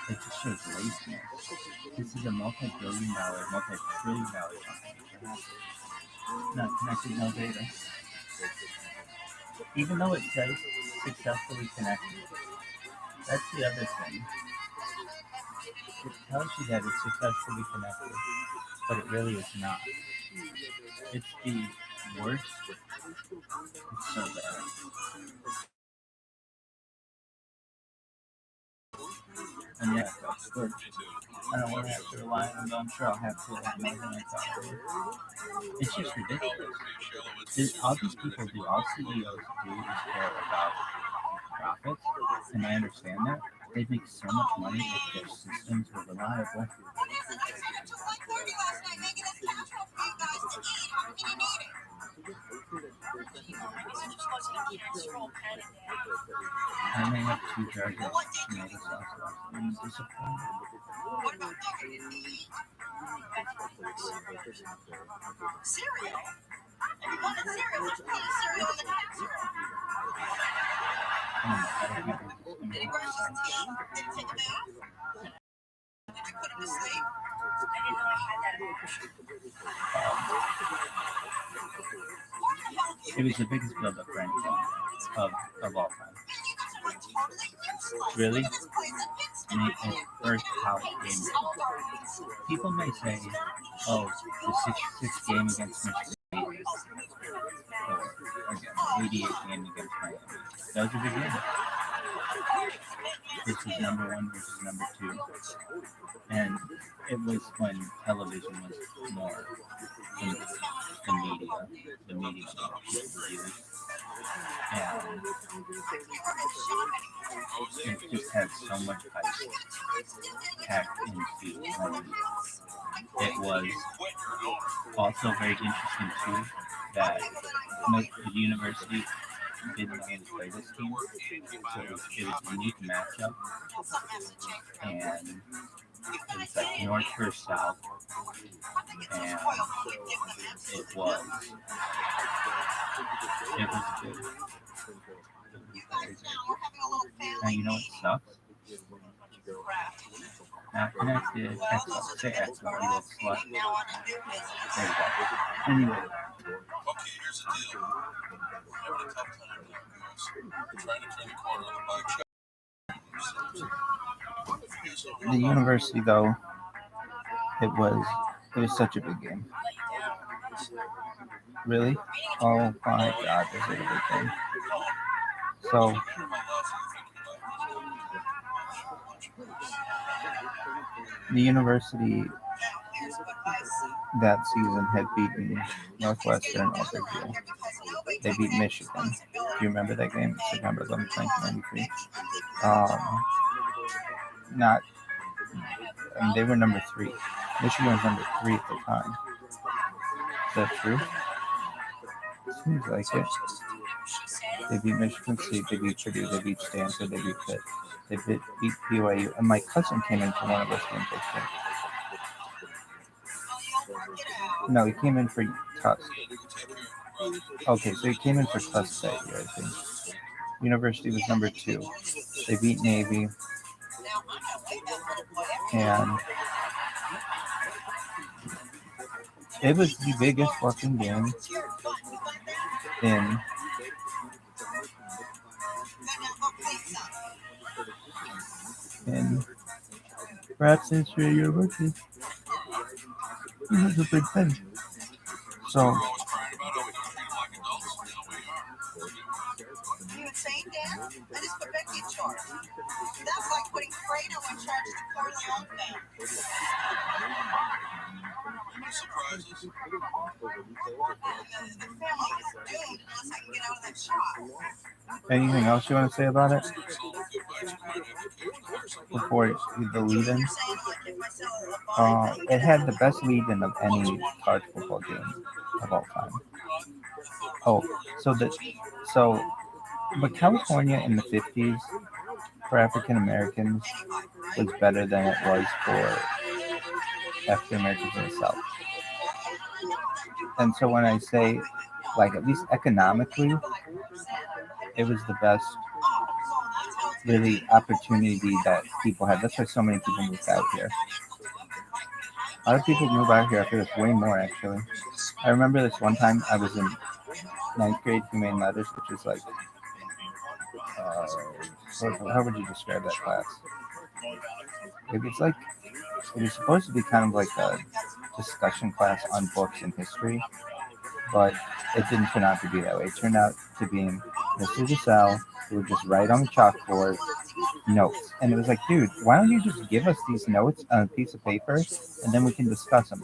It just shows laziness. This is a multi-billion-dollar, multi-trillion-dollar company, perhaps not connected, no data. Even though it says successfully connected, that's the other thing. It tells you that it's successfully connected, but it really is not. It's the worst. It's so bad. And yeah, that's good. I don't want to have to rely on them. I'm sure I'll have to have more than I thought. It's just ridiculous. All these people do, all CEOs do is care about profits, and I understand that. They'd make so much money if their systems were reliable. I only have 2 jars of tomato sauce left. I'm disappointed. Cereal? If you wanted cereal, just put cereal in the capsule. Oh my god, I can't believe this. Did he brush his teeth? Did he take a bath? Did you put him to sleep? I didn't know I had that option. It was the biggest build-up for anything of all time. Really? And it first how it came. People may say, oh, the 6-6 game against Michigan State, or again, 88 game against Miami. That was a big game. This was number 1 versus number 2. And it was when television was more in the media reviews. And it just had so much hype packed into one. It was also very interesting too that the university didn't want to play this team, so it was a unique matchup, and it was like North versus South, and it was good. Now you know what sucks? Not connected. Excellent. Say excellent, you little slut. There you go. Anyway. Okay, here's the deal. I'm having a tough time now, guys. We're trying to turn the corner on the bike. The university, though, it was such a big game. Really? Oh my god, this is a big game. So the university that season had beaten Northwestern over here. They beat Michigan. Do you remember that game? September 11th, 1993. They were number 3. Michigan was number 3 at the time. Is that true? Seems like it. They beat Michigan State, they beat Purdue, they beat Stanford, they beat Pitt, they beat BYU, and my cousin came into one of those games, I think. No, he came in for Tusk. Okay, so he came in for Tusk that year, I think. University was number 2. They beat Navy, and it was the biggest fucking game in perhaps history of university. It was a big thing. So You insane, Dan? I just put Becky in charge. That's like putting Fredo in charge to Corleone family. surprises? The family is doomed unless I can get out of that shop. anything else you want to say about it before the lead-in? It had the best lead-in of any college football game of all time. But California in the 50s for African Americans was better than it was for African Americans in the South. And so when I say, like, at least economically, it was the best really opportunity that people had. That's why so many people moved out here. A lot of people move out here. I feel it's way more actually. I remember this one time I was in ninth grade humane letters, which is like, uh, how would you describe that class? It's like it was supposed to be kind of like a discussion class on books and history, but it didn't turn out to be that way. It turned out to be Mr. DeSalle, who would just write on the chalkboard notes. And it was like, dude, why don't you just give us these notes on a piece of paper and then we can discuss them?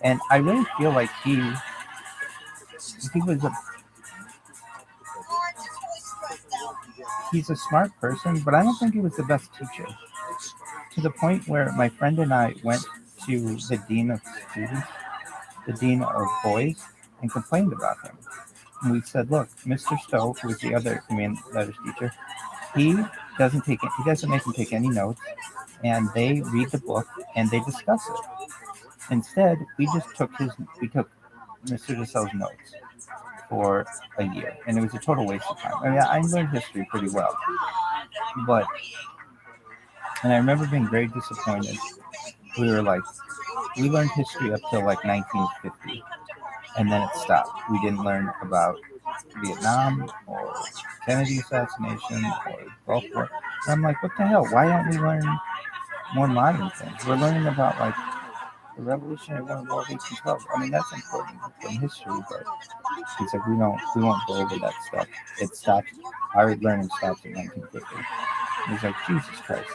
And I really feel like he was he's a smart person, but I don't think he was the best teacher. To the point where my friend and I went to the dean of students, the dean of boys, and complained about him. And we said, look, Mr. Stowe, who was the other humane letters teacher, he doesn't make him take any notes, and they read the book and they discuss it. Instead, we took Mr. DeSalle's notes for a year, and it was a total waste of time. I mean, I learned history pretty well, and I remember being very disappointed. We learned history up till like 1950, and then it stopped. We didn't learn about Vietnam or Kennedy assassination or Gulf War. And I'm like, what the hell? Why don't we learn more modern things? We're learning about like the Revolutionary War, World 1812. I mean, that's important in history, but it's like we won't go over that stuff. It stopped. Our learning stopped in 1950. It's like Jesus Christ.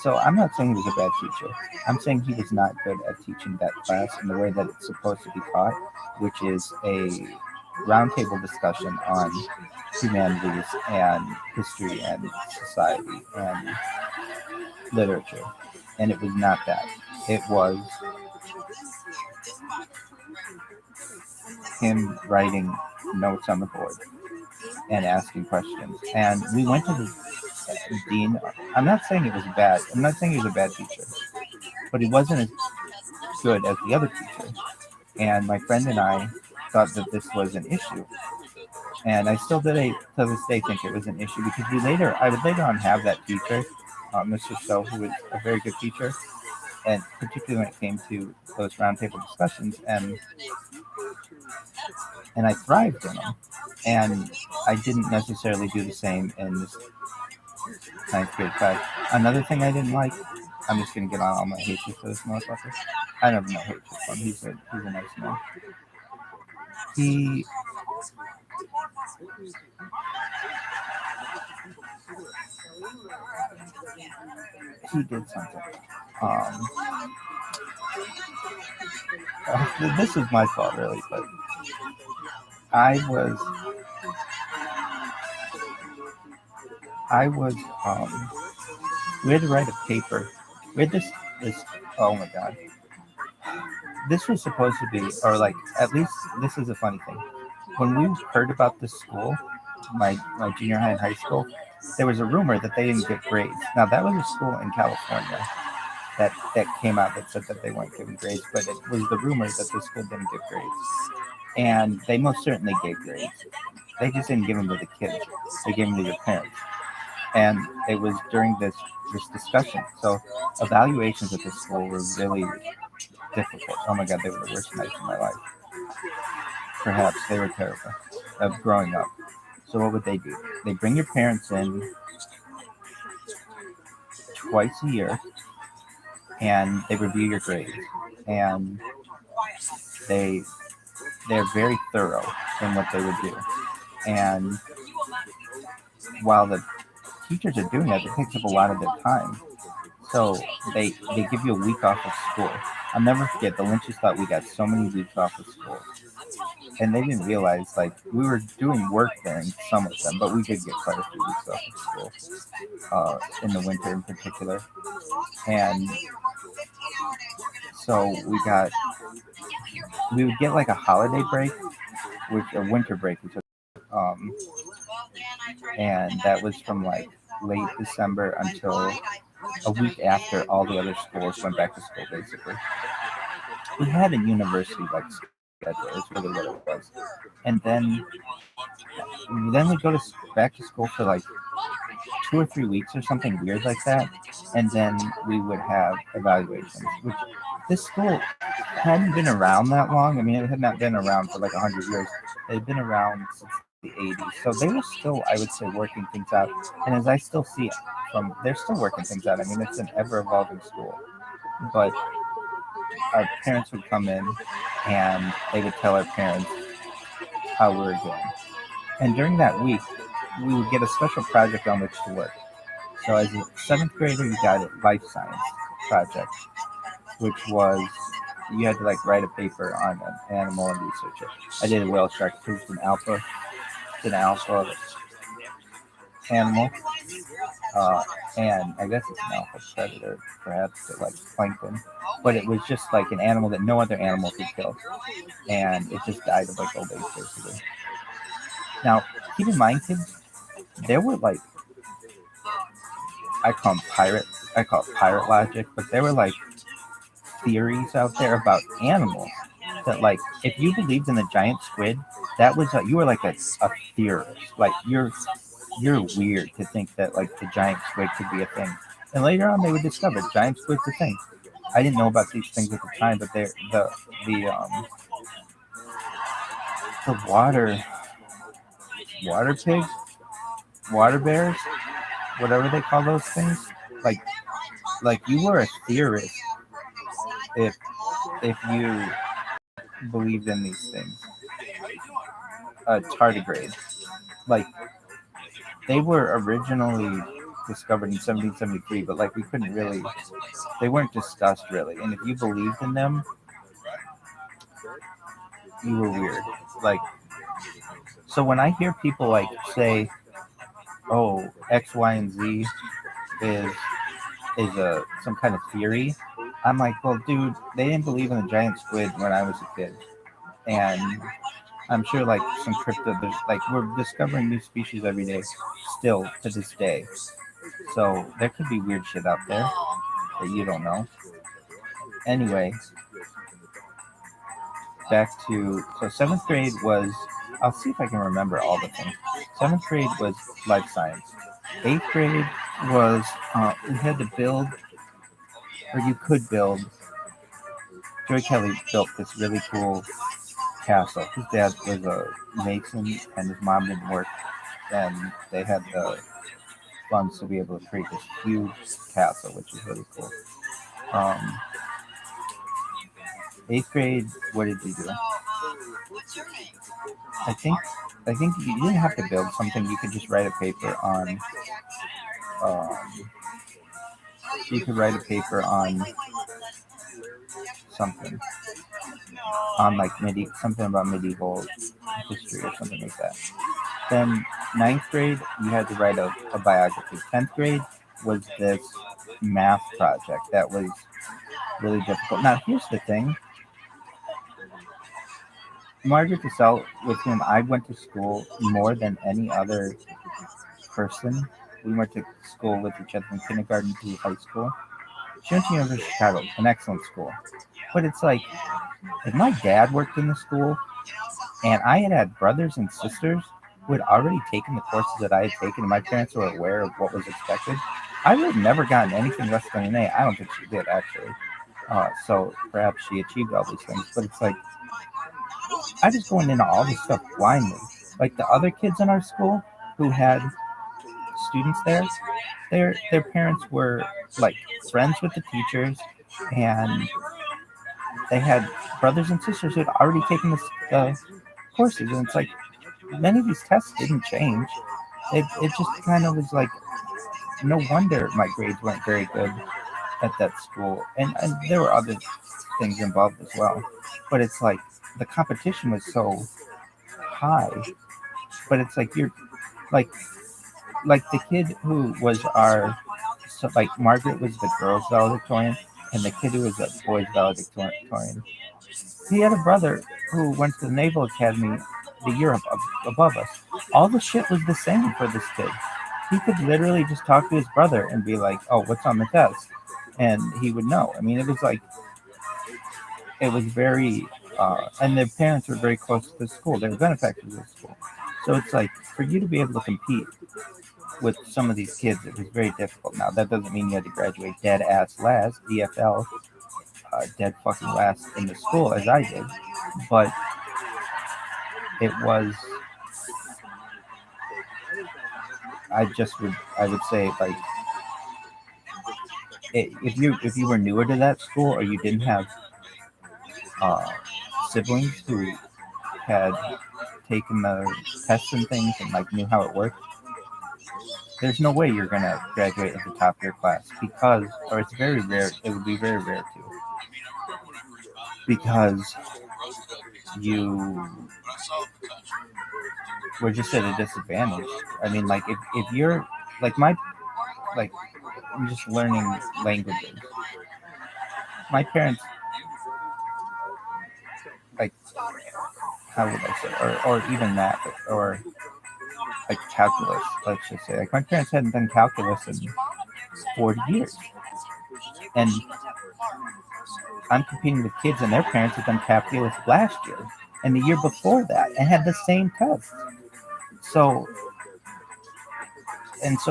So I'm not saying he was a bad teacher. I'm saying he was not good at teaching that class in the way that it's supposed to be taught, which is a roundtable discussion on humanities and history and society and literature. And it was not that. It was him writing notes on the board and asking questions. And we went to the dean. I'm not saying it was bad. I'm not saying he was a bad teacher, but he wasn't as good as the other teacher. And my friend and I thought that this was an issue. And I still to this day think it was an issue because I would later on have that teacher, Mr. Stowe, who was a very good teacher, and particularly when it came to those roundtable discussions, and I thrived in them. And I didn't necessarily do the same in this ninth grade class. Another thing I didn't like, I'm just gonna get on all my hatred for this motherfucker. I don't have no hatred for him. He's a nice man. He did something. This is my fault, really, but I was we had to write a paper. We had this oh my god. This was supposed to be, or like, at least this is a funny thing. When we heard about this school, my junior high and high school, there was a rumor that they didn't get grades. Now, that was a school in California that came out that said that they weren't giving grades, but it was the rumor that the school didn't give grades. And they most certainly gave grades. They just didn't give them to the kids. They gave them to their parents. And it was during this discussion. So evaluations at the school were really difficult. Oh my God, they were the worst nights of my life. Perhaps they were terrible of growing up. So what would they do? They bring your parents in twice a year, and they review your grades. And they're very thorough in what they would do. And while the teachers are doing that, it takes up a lot of their time. So they give you a week off of school. I'll never forget, the Lynches thought we got so many weeks off of school. And they didn't realize, like, we were doing work during some of them, but we did get quite a few weeks off of school, in the winter in particular. And so we would get like a holiday break, a winter break, and that was from like late December until a week after all the other schools went back to school, basically. We had a university like schedule. that day. It's really what it was. And then we go back to school for like 2 or 3 weeks or something weird like that, and then we would have evaluations. Which this school hadn't been around that long. I mean, it had not been around for like 100 years. It had been around since the 80s, so they were still, I would say, working things out. And as I still see they're still working things out. I mean, it's an ever evolving school, but our parents would come in and they would tell our parents how we were doing. And during that week, we would get a special project on which to work. So as a seventh grader, you got a life science project, which was you had to like write a paper on an animal and research it. I did a whale shark. It's an alpha animal, and I guess it's an alpha predator, perhaps, like plankton. But it was just like an animal that no other animal could kill, and it just died of like old age, basically. Now, keep in mind, kids, there were like I call it pirate logic, but there were like theories out there about animals that like if you believed in a giant squid, that was you were like a theorist. Like you're weird to think that like the giant squid could be a thing. And later on, they would discover giant squid's a thing. I didn't know about these things at the time, but they're the water pigs, water bears, whatever they call those things. Like you were a theorist if you believed in these things. Tardigrade, like they were originally discovered in 1773, but like we couldn't really, they weren't discussed really. And if you believed in them, you were weird. Like, so when I hear people like say, "Oh, X, Y, and Z is some kind of theory," I'm like, well, dude, they didn't believe in the giant squid when I was a kid, and I'm sure like some like we're discovering new species every day, still to this day. So there could be weird shit out there that you don't know. Anyway, back to seventh grade was. I'll see if I can remember all the things. Seventh grade was life science. Eighth grade was we had to build, or you could build. Joy Kelly built this really cool castle. His dad was a mason, and his mom didn't work, and they had the funds to be able to create this huge castle, which is really cool. Eighth grade, what did we do? I think you didn't have to build something. You could just write a paper on. You could write a paper on something, on like something about medieval history or something like that. Then ninth grade, you had to write a biography. 10th grade was this math project that was really difficult. Now, here's the thing. Margaret Cassell, with whom I went to school more than any other person, we went to school with each other from kindergarten to high school. She went to University of Chicago, an excellent school. But it's like, if my dad worked in the school and I had brothers and sisters who had already taken the courses that I had taken and my parents were aware of what was expected, I would have never gotten anything less than an A. I don't think she did, actually. So perhaps she achieved all these things. But it's like, I was going into all this stuff blindly. Like the other kids in our school who had students there, their parents were like friends with the teachers, and they had brothers and sisters who had already taken the courses. And it's like many of these tests didn't change. It just kind of was like, no wonder my grades weren't very good at that school. And there were other things involved as well. But it's like the competition was so high. But it's like you're like the kid who was like Margaret was the girls' valedictorian, and the kid who was a boys' valedictorian. He had a brother who went to the Naval Academy the year above us. All the shit was the same for this kid. He could literally just talk to his brother and be like, "Oh, what's on the test?" And he would know. I mean, it was very and their parents were very close to the school. They were benefactors of the school. So it's like, for you to be able to compete with some of these kids, it was very difficult. Now, that doesn't mean you had to graduate dead ass last, DFL, dead fucking last in the school, as I did. But it was, I would say, like, if you were newer to that school, or you didn't have siblings who had taken the tests and things and like knew how it worked, there's no way you're gonna graduate at the top of your class, because, or it's very rare. It would be very rare too, because you were just at a disadvantage. I mean, like, if you're like I'm just learning languages. My parents, like, how would I say, or even math, or like calculus, let's just say. Like, my parents hadn't done calculus in 40 years. And I'm competing with kids, and their parents had done calculus last year and the year before that and had the same test. So,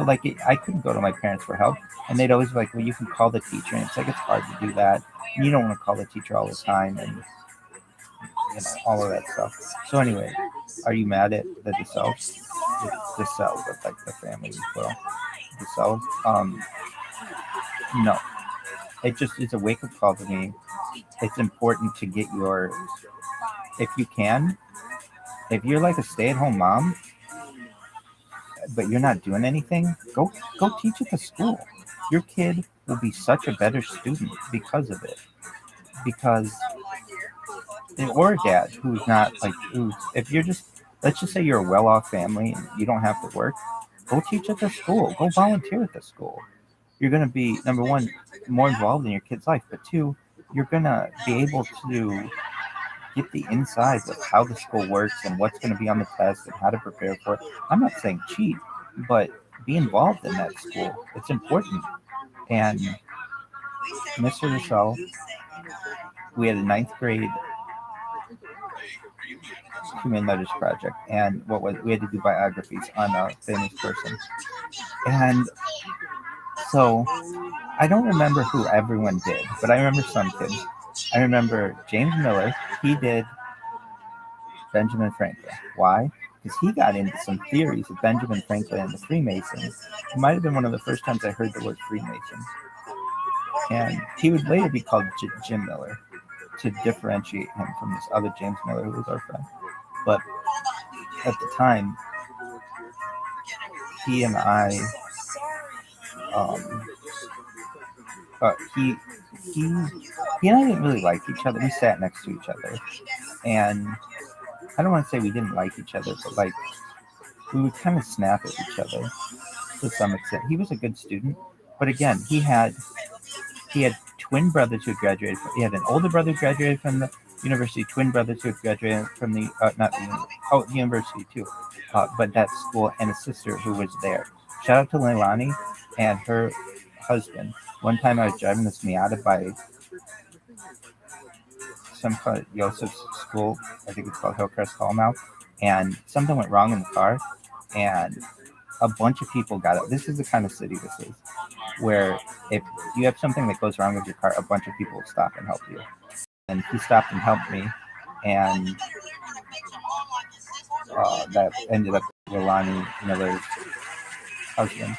like, I couldn't go to my parents for help. And they'd always be like, well, you can call the teacher. And it's like, it's hard to do that. And you don't want to call the teacher all the time, and, all of that stuff. So anyway, are you mad at the DeSells? It's DeSells, but like the family as well. DeSells? No. It's a wake-up call to me. It's important to get if you can, if you're like a stay-at-home mom, but you're not doing anything, go teach at the school. Your kid will be such a better student because of it. Because, or a dad who's not like, if you're just, let's just say you're a well-off family and you don't have to work, go teach at the school. Go volunteer at the school. You're going to be, number one, more involved in your kid's life, but two, you're going to be able to get the insides of how the school works and what's going to be on the test and how to prepare for it. I'm not saying cheat, but be involved in that school. It's important. And Mr. Rousseau, we had a 9th grade human letters project, and we had to do biographies on a famous person. And so I don't remember who everyone did, but I remember some kids. I remember James Miller. He did Benjamin Franklin. Why? Because he got into some theories of Benjamin Franklin and the Freemasons. It might have been one of the first times I heard the word Freemason. And he would later be called Jim Miller to differentiate him from this other James Miller who was our friend. But at the time, he and I, he and I didn't really like each other. We sat next to each other, and I don't want to say we didn't like each other, but like, we would kind of snap at each other to some extent. He was a good student, but again, he had twin brothers who graduated. He had an older brother who graduated from the university, twin brothers who graduated from the the university too, but that school, and a sister who was there. Shout out to Leilani and her husband. One time I was driving this Miata by some kind of Joseph's school, I think it's called Hillcrest Hall now, and something went wrong in the car, and a bunch of people got out. This is the kind of city this is, where if you have something that goes wrong with your car, a bunch of people will stop and help you. And he stopped and helped me, and that ended up Leilani Miller's husband.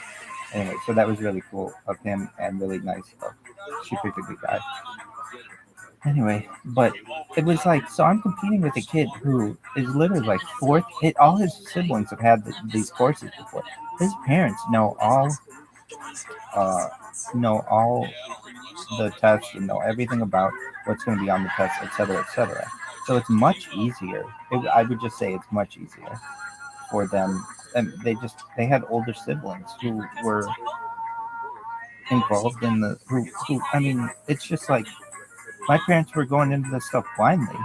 Anyway, so that was really cool of him and really nice. She picked a good guy. Anyway, but it was like, so I'm competing with a kid who is literally like fourth. All his siblings have had these courses before. His parents know all the tests and know everything about what's going to be on the test, etc., etc. So it's much easier. I would just say it's much easier for them. And they had older siblings who were involved in I mean, it's just like, my parents were going into this stuff blindly.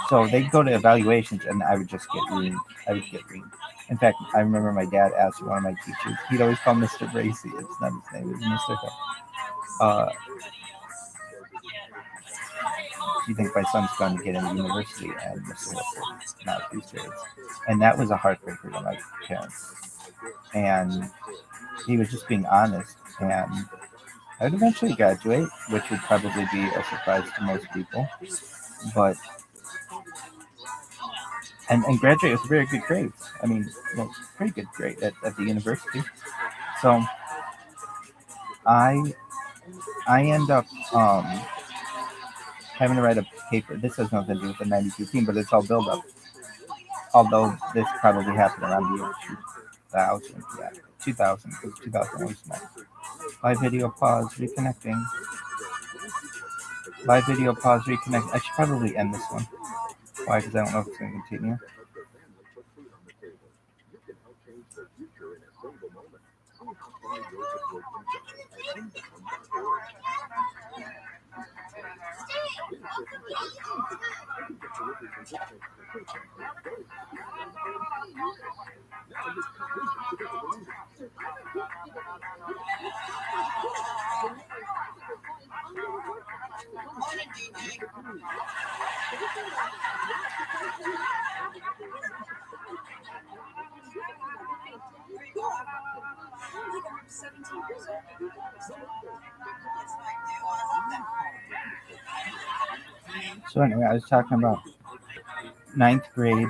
So they'd go to evaluations and I would just get reamed. In fact, I remember my dad asked one of my teachers, he'd always call Mr. Bracy. It's not his name, it was Mr. Do you think my son's going to get into university? And Mr. Hill said, not these grades. And that was a heartbreaker to my parents. And he was just being honest. And I would eventually graduate, which would probably be a surprise to most people. But and graduate with very good grades. I mean, well, pretty good grade at the university. So I end up having to write a paper. This has nothing to do with the '92 team, but it's all build up. Although this probably happened around the year 2000, yeah, 2000, because 2000 was my live video pause, reconnecting. Live video pause, reconnect. I should probably end this one. Why? Because I don't know if it's going to continue. So anyway, I was talking about ninth grade.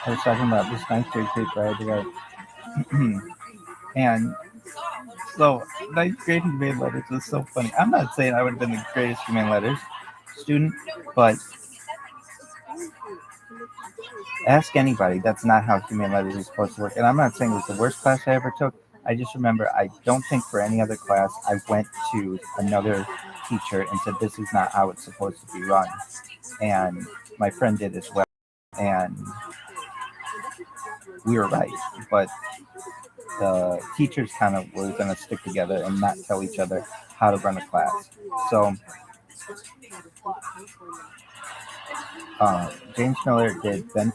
I was talking about this ninth grade paper I had to write. And so ninth grade humane letters was so funny. I'm not saying I would have been the greatest humane letters student, but ask anybody. That's not how humane letters is supposed to work. And I'm not saying it was the worst class I ever took. I just remember I don't think for any other class I went to another teacher and said this is not how it's supposed to be run. And my friend did as well. And we were right. But the teachers kind of were going to stick together and not tell each other how to run a class. So James Miller did Ben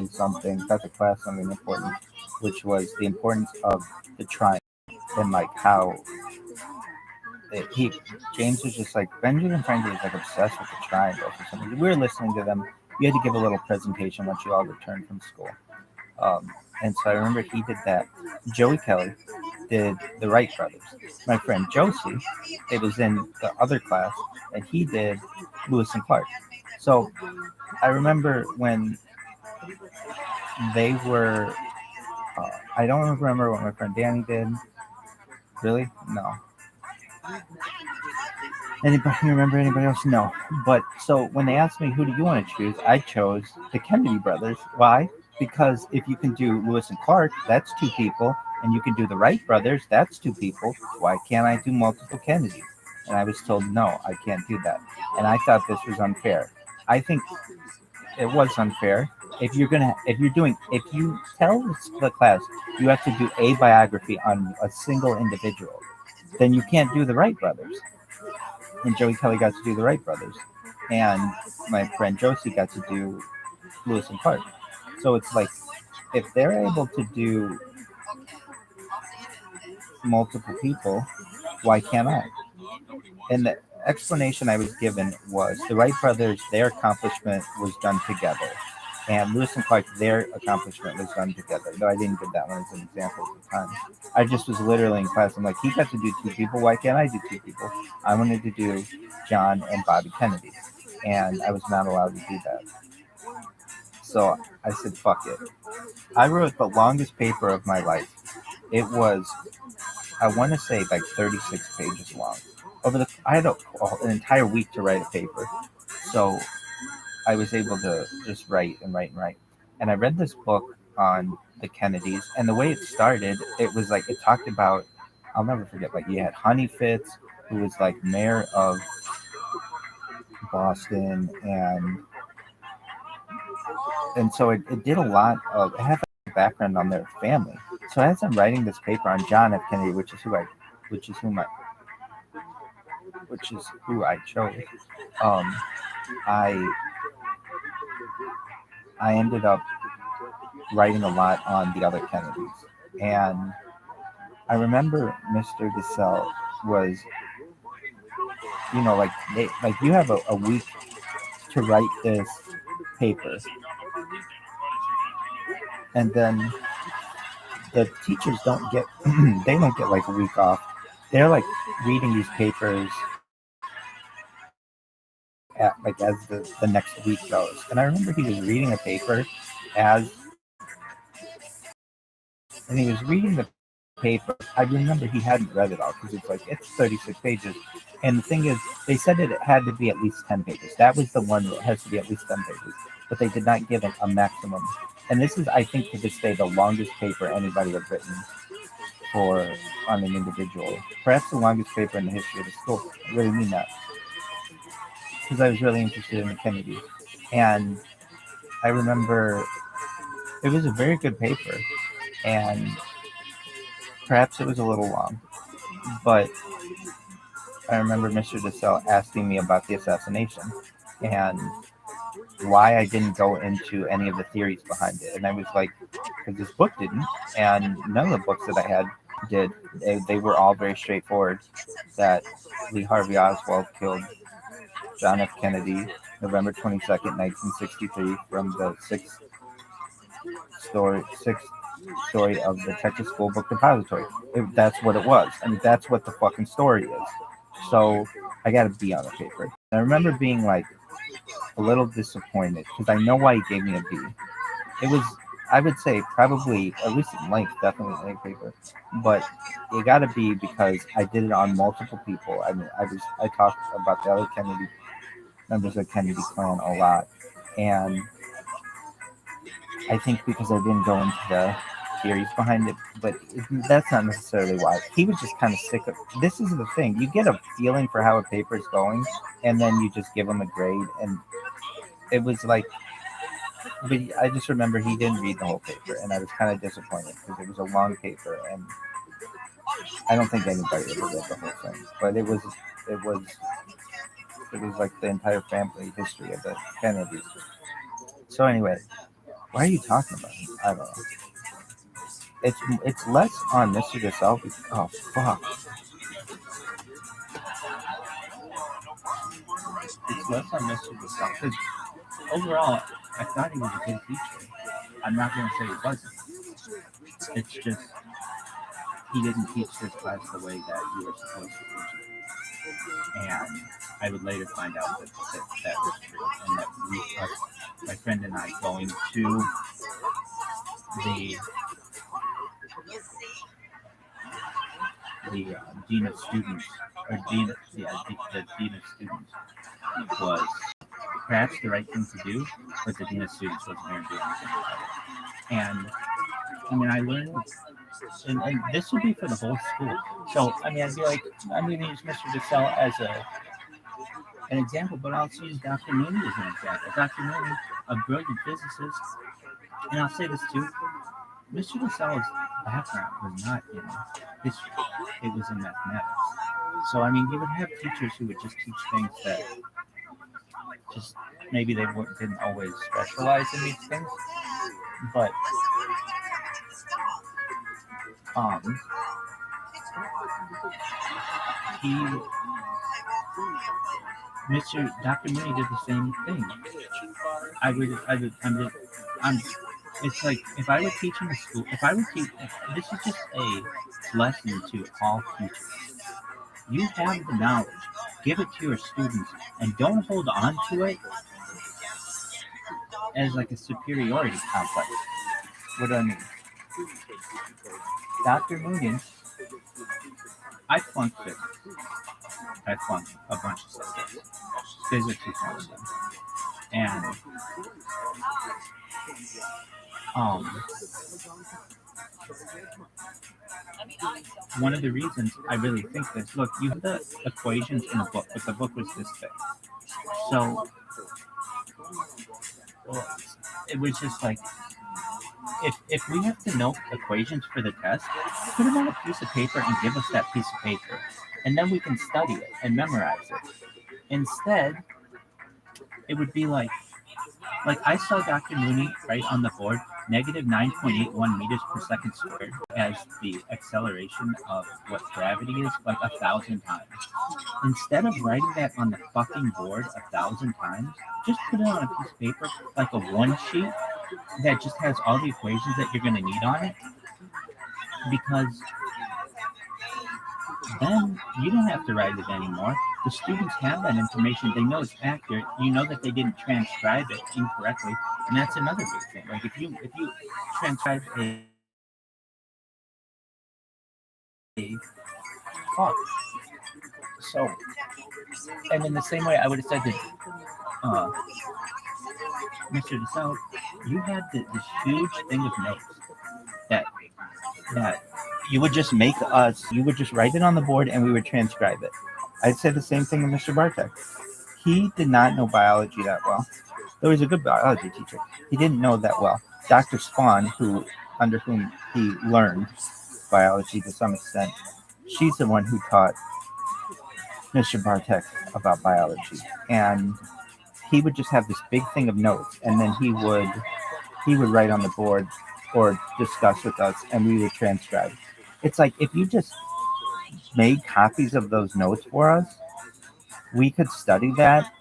something, got the class something important, which was the importance of the triangle and like how James was just like Benjamin Franklin was like obsessed with the triangle for some reason. We were listening to them. You had to give a little presentation once you all returned from school. And so I remember he did that. Joey Kelly did the Wright brothers. My friend Josie, it was in the other class, and he did Lewis and Clark. So I remember when they were, I don't remember what my friend Danny did. Really? No. Anybody remember anybody else? No. But so when they asked me who do you want to choose, I chose the Kennedy brothers. Why? Because if you can do Lewis and Clark, that's two people, and you can do the Wright brothers, that's two people. Why can't I do multiple Kennedys? And I was told, no, I can't do that. And I thought this was unfair. I think it was unfair. If you tell the class you have to do a biography on a single individual, then you can't do the Wright brothers. And Joey Kelly got to do the Wright brothers, and my friend Josie got to do Lewis and Clark. So it's like, if they're able to do multiple people, why can't I? And the explanation I was given was the Wright brothers, their accomplishment was done together. And Lewis and Clark, their accomplishment was done together. Though I didn't give that one as an example at the time. I just was literally in class. I'm like, he got to do two people. Why can't I do two people? I wanted to do John and Bobby Kennedy. And I was not allowed to do that. So I said, fuck it. I wrote the longest paper of my life. It was, I want to say, like 36 pages long. I had an entire week to write a paper. So I was able to just write and write and write. And I read this book on the Kennedys, and the way it started, it was like, it talked about, I'll never forget, like you had Honey Fitz, who was like mayor of Boston, and so it did a lot of, it had a background on their family. So as I'm writing this paper on John F. Kennedy, which is who I chose, I ended up writing a lot on the other Kennedys. And I remember Mr. DeSalle was, like you have a week to write this paper, and then the teachers don't get they don't get like a week off. They're like reading these papers as the next week goes. And I remember he was reading a paper and he was reading the paper. I remember he hadn't read it all because it's 36 pages. And the thing is, they said it had to be at least 10 pages. That was the one that has to be at least 10 pages. But they did not give it a maximum. And this is, I think, to this day, the longest paper anybody had written on an individual. Perhaps the longest paper in the history of the school. I really mean that. Because I was really interested in the Kennedys. And I remember it was a very good paper. And perhaps it was a little long. But I remember Mr. DeSalle asking me about the assassination and why I didn't go into any of the theories behind it. And I was like, because this book didn't, and none of the books that I had did. They were all very straightforward, that Lee Harvey Oswald killed John F. Kennedy November 22nd, 1963, from the sixth story of the Texas School Book Depository. That's what it was. I mean, that's what the fucking story is. So I got to be on the paper. I remember being like a little disappointed because I know why he gave me a B. It was, I would say, probably at least in length, definitely length paper, but it got to be because I did it on multiple people. I mean, I talked about the other Kennedy members of Kennedy clan a lot, and I think because I didn't go into the theories behind it, but that's not necessarily why. He was just kind of sick of. This is the thing: you get a feeling for how a paper is going, and then you just give him a grade, and it was like. But I just remember he didn't read the whole paper, and I was kind of disappointed because it was a long paper, and I don't think anybody ever read the whole thing. But it was like the entire family history of the Kennedys. So anyway, why are you talking about it? I don't know. It's less on Mr. DeSalle. Oh fuck! It's less on Mr. DeSalle because overall, I thought he was a good teacher. I'm not going to say he wasn't. It's just he didn't teach this class the way that you were supposed to teach it. And I would later find out that was true, and that my friend and I, going to the dean of students, or dean, yeah, the dean of students was perhaps the right thing to do, but the dean of students wasn't going to do anything about it. And I mean, I learned, and this would be for the whole school. So I mean, I'd be like, I'm going to use Mr. DeSalle as an example, but I'll also use Dr. Mooney as an example. Dr. Mooney, a brilliant physicist, and I'll say this too, Mr. DeSalle's background was not in history, it was in mathematics. So I mean, you would have teachers who would just teach things that just maybe they didn't always specialize in these things, but Dr. Mooney did the same thing. It's like if I were teaching a school, this is just a lesson to all teachers. You have the knowledge, give it to your students, and don't hold on to it as like a superiority complex. What do I mean? Dr. Mooney, I flunked physics. I flunked a bunch of subjects. Physics is one of them. And one of the reasons I really think this, look, you have the equations in a book, but the book was this thick. So it was just like, if we have to know equations for the test, put them on a piece of paper and give us that piece of paper. And then we can study it and memorize it. Instead, it would be like I saw Dr. Mooney write on the board negative 9.81 meters per second squared as the acceleration of what gravity is, like 1,000 times. Instead of writing that on the fucking board 1,000 times, just put it on a piece of paper, like a one sheet that just has all the equations that you're going to need on it, because then you don't have to write it anymore. The students have that information. They know it's accurate. You know that they didn't transcribe it incorrectly, and that's another big thing. Like if you transcribe a fuck, so, and in the same way, I would have said that, Mr. DeSalle, you had this huge thing of notes that that you would just make us. You would just write it on the board, and we would transcribe it. I'd say the same thing to Mr. Bartek. He did not know biology that well. Though he's a good biology teacher, he didn't know that well. Dr. Spawn, under whom he learned biology to some extent, she's the one who taught Mr. Bartek about biology. And he would just have this big thing of notes, and then he would write on the board or discuss with us, and we would transcribe. It's like if you just made copies of those notes for us, we could study that,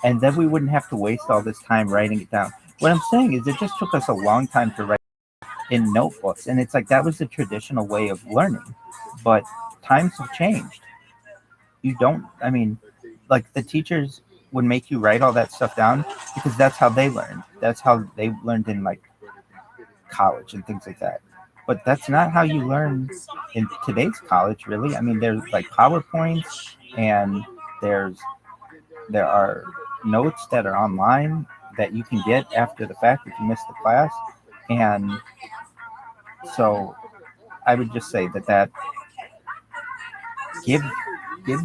and then we wouldn't have to waste all this time writing it down. What I'm saying is it just took us a long time to write in notebooks, and it's like that was the traditional way of learning. But times have changed. You don't, I mean, like the teachers would make you write all that stuff down because that's how they learned. That's how they learned in like college and things like that. But that's not how you learn in today's college, really. I mean, there's like PowerPoints, and there are notes that are online that you can get after the fact if you missed the class. And so I would just say that give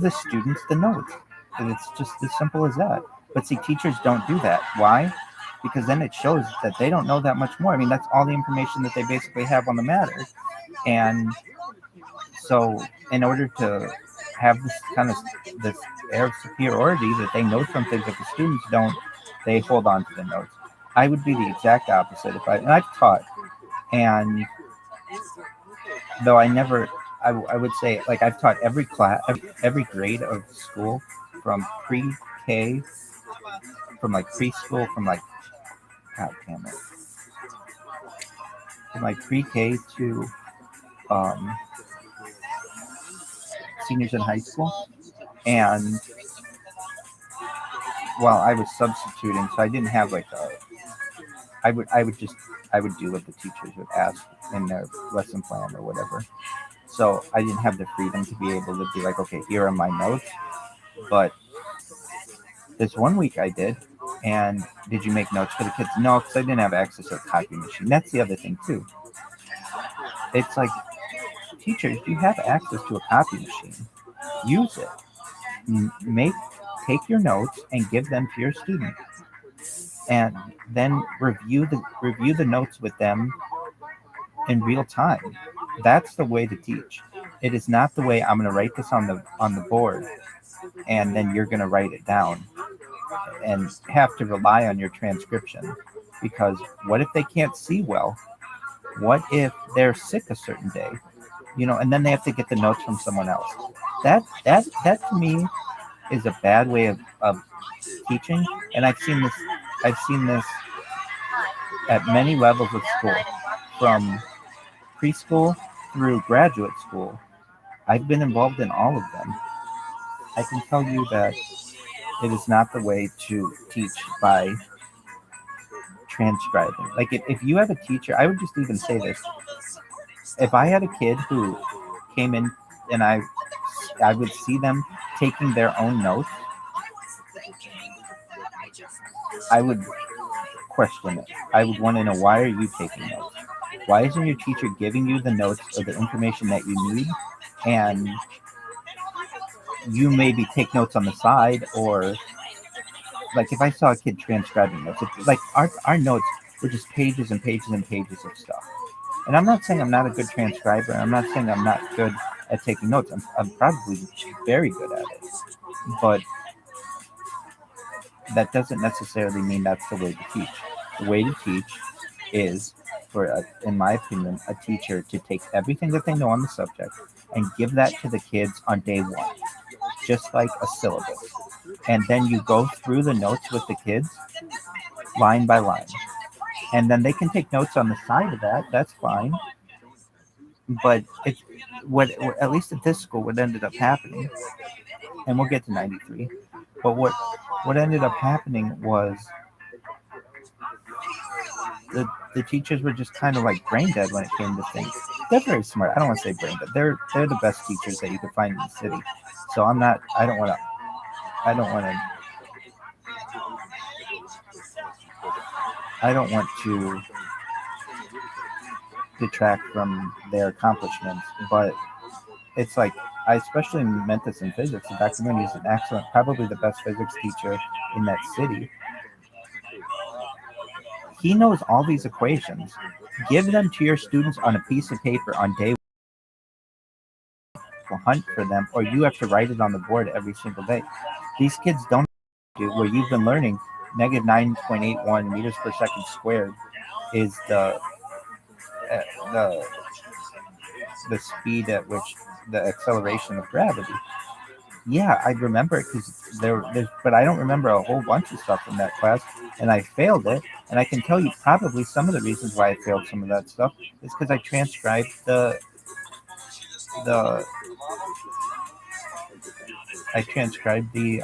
the students the notes. And it's just as simple as that. But see, teachers don't do that. Why? Because then it shows that they don't know that much more. I mean, that's all the information that they basically have on the matter. And so in order to have this air of superiority that they know something that the students don't, they hold on to the notes. I would be the exact opposite and I've taught, and though I would say like I've taught every class, every grade of school from pre-K, from like preschool, from like, God damn it, from like pre-K to seniors in high school. And while I was substituting, so I didn't have like I would do what the teachers would ask in their lesson plan or whatever. So I didn't have the freedom to be able to be like, okay, here are my notes. But this one week I did. And did you make notes for the kids? No, because I didn't have access to a copy machine. That's the other thing too. It's like, teachers, you have access to a copy machine. Use it. Take your notes and give them to your student, and then review the notes with them in real time. That's the way to teach. It is not the way I'm going to write this on the board, and then you're going to write it down and have to rely on your transcription. Because what if they can't see well? What if they're sick a certain day? And then they have to get the notes from someone else. That to me is a bad way of teaching, and I've seen this at many levels of school, from preschool through graduate school. I've been involved in all of them. I can tell you that it is not the way to teach by transcribing. Like if you have a teacher, I would just even say this. If I had a kid who came in and I would see them taking their own notes, I would question it. I would want to know, why are you taking notes? Why isn't your teacher giving you the notes or the information that you need? And you maybe take notes on the side, or like if I saw a kid transcribing notes, like our notes were just pages and pages and pages of stuff. And I'm not saying I'm not a good transcriber. I'm not saying I'm not good at taking notes. I'm probably very good at it. But that doesn't necessarily mean that's the way to teach. The way to teach is in my opinion, a teacher to take everything that they know on the subject and give that to the kids on day one, just like a syllabus. And then you go through the notes with the kids line by line. And then they can take notes on the side of that. That's fine. But it's what at least at this school, what ended up happening, and we'll get to 93. But what ended up happening was the teachers were just kind of like brain dead when it came to things. They're very smart. I don't want to say brain dead. They're the best teachers that you could find in the city. So I'm not. I don't want to. I don't want to. I don't want to detract from their accomplishments, but it's like I especially meant this in physics. Dr. Mooney is an excellent, probably the best physics teacher in that city. He knows all these equations. Give them to your students on a piece of paper on day one. Hunt for them, or you have to write it on the board every single day. These kids don't do where you've been learning negative 9.81 meters per second squared is the speed at which the acceleration of gravity. Yeah, I remember it because but I don't remember a whole bunch of stuff from that class, and I failed it. And I can tell you probably some of the reasons why I failed some of that stuff is because I transcribed the I transcribed the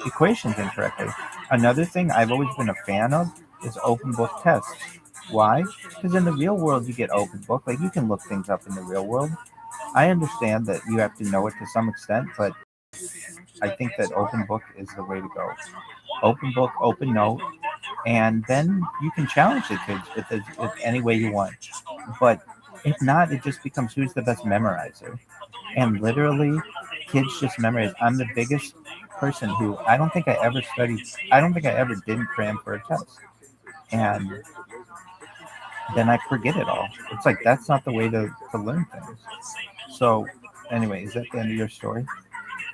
equations incorrectly. Another thing I've always been a fan of is open book tests. Why? Because in the real world you get open book. Like you can look things up in the real world. I understand that you have to know it to some extent, but I think that open book is the way to go. Open book, open note, and then you can challenge the kids with any way you want. But if not, it just becomes who's the best memorizer. And literally, kids just memorize. I'm the biggest person who I don't think I ever didn't cram for a test. And then I forget it all. It's like that's not the way to learn things. So anyway, is that the end of your story?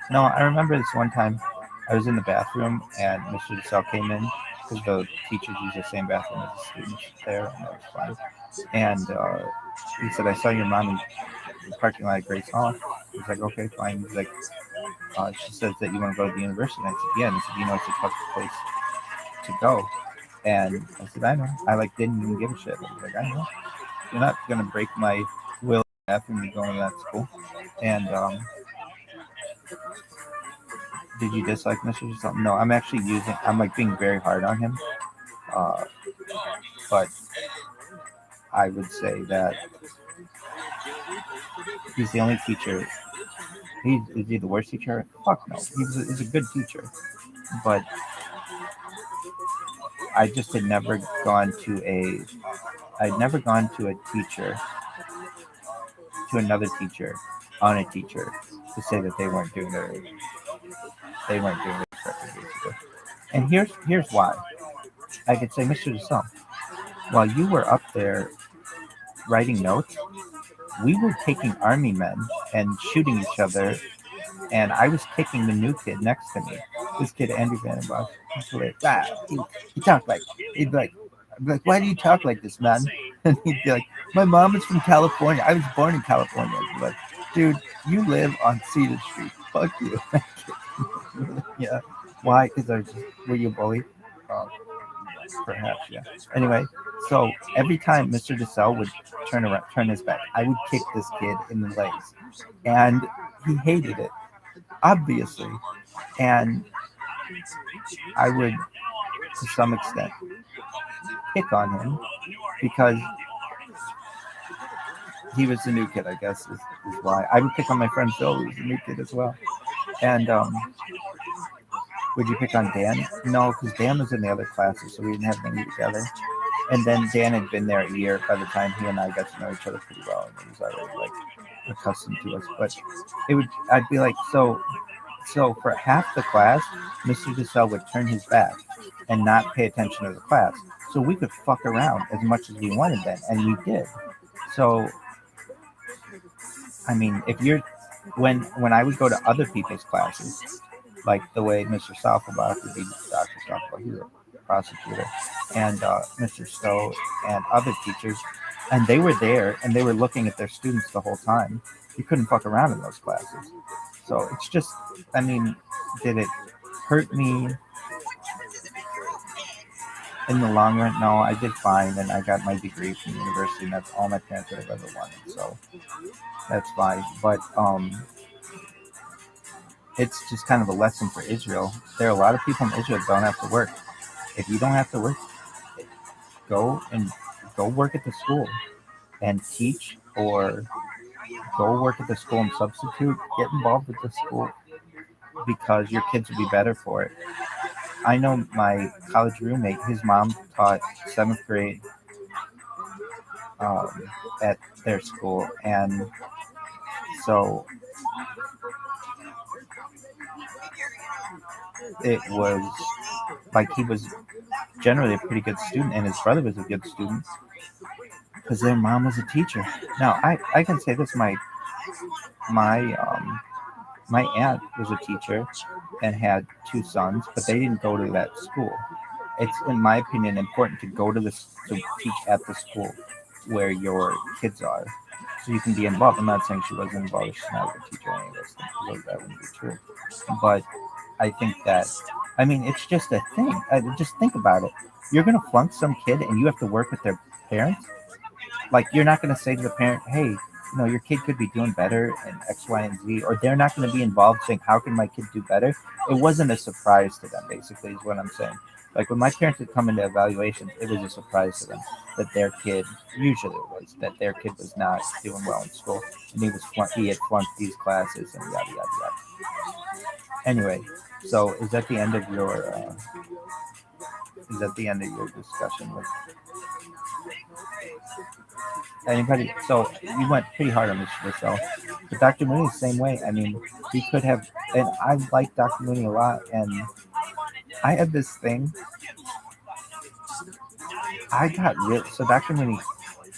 No, I remember this one time I was in the bathroom and Mr. DeSalle came in because the teachers use the same bathroom as the students there, and that was fine. And he said, I saw your mom in the parking lot at Grace Hall. He's like, okay, fine. He's like, she says that you want to go to the university. And I said, yeah. And he said, you know, it's a tough place to go. And I said, I know. I didn't even give a shit. I was like, I know. You're not going to break my will after me going to that school. And did you dislike Mr. or something? No, I'm actually I'm being very hard on him. But I would say that he's the only teacher. Is he the worst teacher? Fuck no. He's a good teacher. But I just had never gone to a teacher, to another teacher, on a teacher, to say that they weren't doing their correctly. And here's why. I could say, Mr. DeSalle, while you were up there writing notes, we were taking army men and shooting each other, and I was kicking the new kid next to me. This kid, Andrew Vandenbach, he talked like, he'd be like, why do you talk like this, man? And he'd be like, my mom is from California. I was born in California. I'd be like, dude, you live on Cedar Street. Fuck you. Yeah. Why? Because were you bullied? Perhaps, yeah. Anyway, so every time Mr. DeSalle would turn his back, I would kick this kid in the legs. And he hated it, obviously. And I would, to some extent, pick on him because he was the new kid, I guess, is why. I would pick on my friend Phil, who was the new kid as well. And would you pick on Dan? No, because Dan was in the other classes, so we didn't have any together. And then Dan had been there a year by the time he and I got to know each other pretty well, and he was already accustomed to us. But I'd be like, so for half the class, Mr. DeSalle would turn his back and not pay attention to the class, so we could fuck around as much as we wanted then, and we did. So, I mean, if you're when I would go to other people's classes, like the way Mr. Salfabach would be Dr. Salfabach, he's a prosecutor, and Mr. Stowe and other teachers, and they were there and they were looking at their students the whole time. You couldn't fuck around in those classes. So it's just, I mean, did it hurt me in the long run? No, I did fine, and I got my degree from the university, and that's all my parents would have ever wanted. So that's fine. But it's just kind of a lesson for Israel. There are a lot of people in Israel that don't have to work. If you don't have to work, go work at the school and teach, or go work at the school and substitute. Get involved with the school because your kids will be better for it. I know my college roommate, his mom taught 7th grade at their school, and so it was like he was generally a pretty good student, and his brother was a good student because their mom was a teacher. Now, I can say this: my aunt was a teacher and had 2 sons, but they didn't go to that school. It's, in my opinion, important to go to to teach at the school where your kids are, so you can be involved. I'm not saying she wasn't involved; she's not a teacher or any of those things, because that wouldn't be true. But I think that, I mean, it's just a thing. Just think about it. You're gonna flunk some kid, and you have to work with their parents. Like, you're not gonna say to the parent, "Hey, your kid could be doing better in X, Y, and Z," or they're not going to be involved saying, "How can my kid do better?" It wasn't a surprise to them, basically, is what I'm saying. Like, when my parents would come into evaluations, it was a surprise to them that their kid, usually it was, that their kid was not doing well in school, and he had flunked these classes and yada, yada, yada. Anyway, so is that the end of your discussion with anybody? So you went pretty hard on this yourself, but Dr. Mooney the same way. I mean, he could have, and I like Dr. Mooney a lot, and I had this thing. I got real. So Dr. Mooney,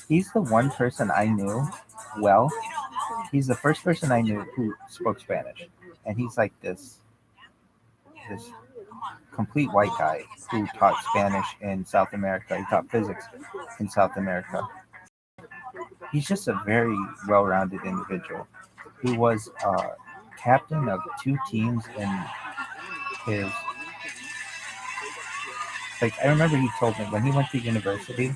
he's the one person I knew well. He's the first person I knew who spoke Spanish, and he's like this complete white guy who taught Spanish in South America. He taught physics in South America. He's just a very well-rounded individual. He was captain of 2 teams in his. Like, I remember he told me when he went to university,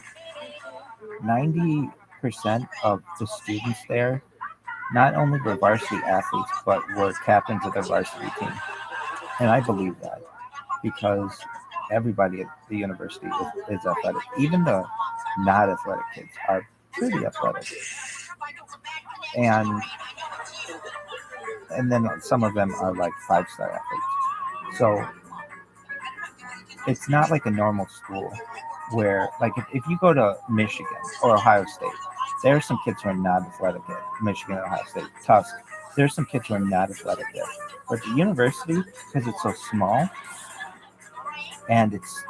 90% of the students there not only were varsity athletes, but were captains of their varsity team. And I believe that because everybody at the university is athletic. Even the not athletic kids are pretty athletic. And then some of them are like 5-star athletes. So it's not like a normal school where, like, if you go to Michigan or Ohio State, there are some kids who are not athletic at Michigan and Ohio State. Tusk, there's some kids who are not athletic there. But the university, because it's so small, and it's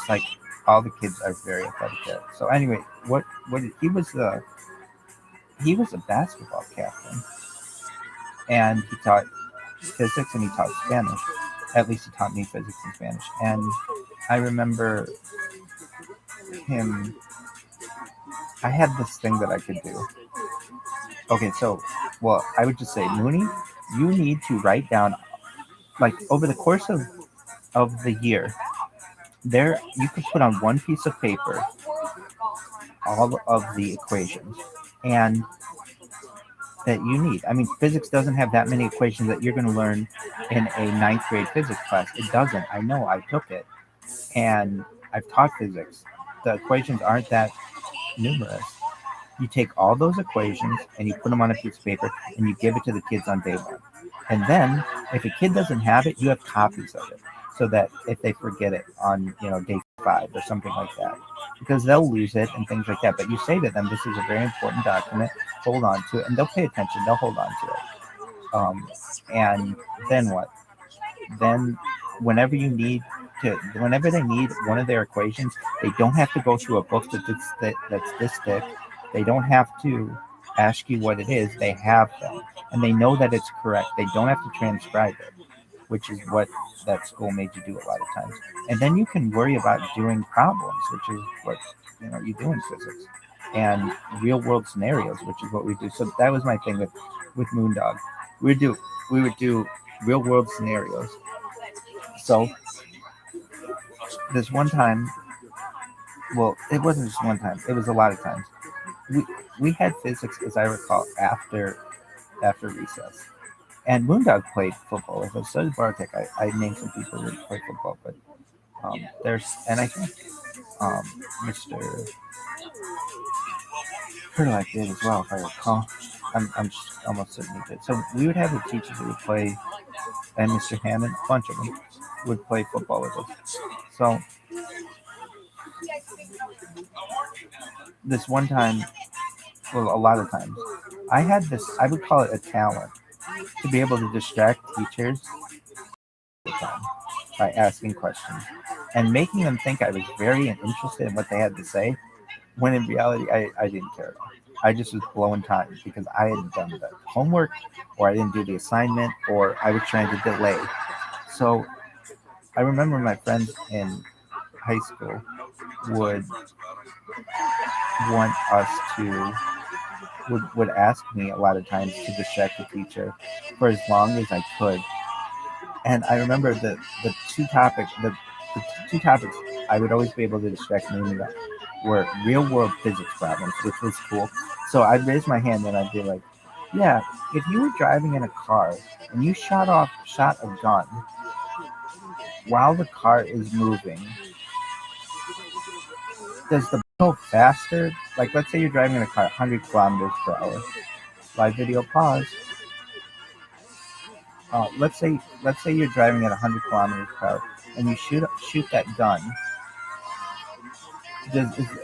like all the kids are very athletic there. So anyway, what he was a basketball captain, and he taught physics and he taught Spanish. At least he taught me physics and Spanish. And I remember him. I had this thing that I could do. Okay, so, well, I would just say, Mooney, you need to write down, like, over the course of the year, there you could put on one piece of paper all of the equations and that you need. I mean, physics doesn't have that many equations that you're going to learn in a 9th grade physics class. It doesn't. I know. I took it, and I've taught physics. The equations aren't that numerous. You take all those equations and you put them on a piece of paper and you give it to the kids on day 1. And then if a kid doesn't have it, you have copies of it so that if they forget it on, day 5 or something like that, because they'll lose it and things like that. But you say to them, this is a very important document, hold on to it, and they'll pay attention. They'll hold on to it. And then what? Then whenever they need one of their equations, they don't have to go through a book that's this thick. They don't have to ask you what it is. They have them, and they know that it's correct. They don't have to transcribe it, which is what that school made you do a lot of times. And then you can worry about doing problems, which is what you do in physics, and real world scenarios, which is what we do. So that was my thing with Moondog. We would do real world scenarios. So this one time, well, it wasn't just one time. It was a lot of times. We had physics, as I recall, after recess. And Moondog played football with us. So did Bartek. I named some people who play football, but and I think Mr. TRILLIONAIRE did as well, if I recall. I'm just almost certain he did. So we would have the teachers who would play, and Mr. Hammond, a bunch of them, would play football with us. So this one time, well, a lot of times, I had this, I would call it a talent, to be able to distract teachers by asking questions and making them think I was very interested in what they had to say, when in reality, I didn't care. I just was blowing time because I hadn't done the homework, or I didn't do the assignment, or I was trying to delay. So I remember my friends in high school would want us to would ask me a lot of times to distract the teacher for as long as I could. And I remember the two topics I would always be able to distract me about were real world physics problems, which was cool. So I'd raise my hand and I'd be like, yeah, if you were driving in a car and you shot a gun while the car is moving, does the go faster? Like, let's say you're driving in a car at 100 kilometers per hour. Live video pause. Let's say you're driving at 100 kilometers per hour and you shoot that gun.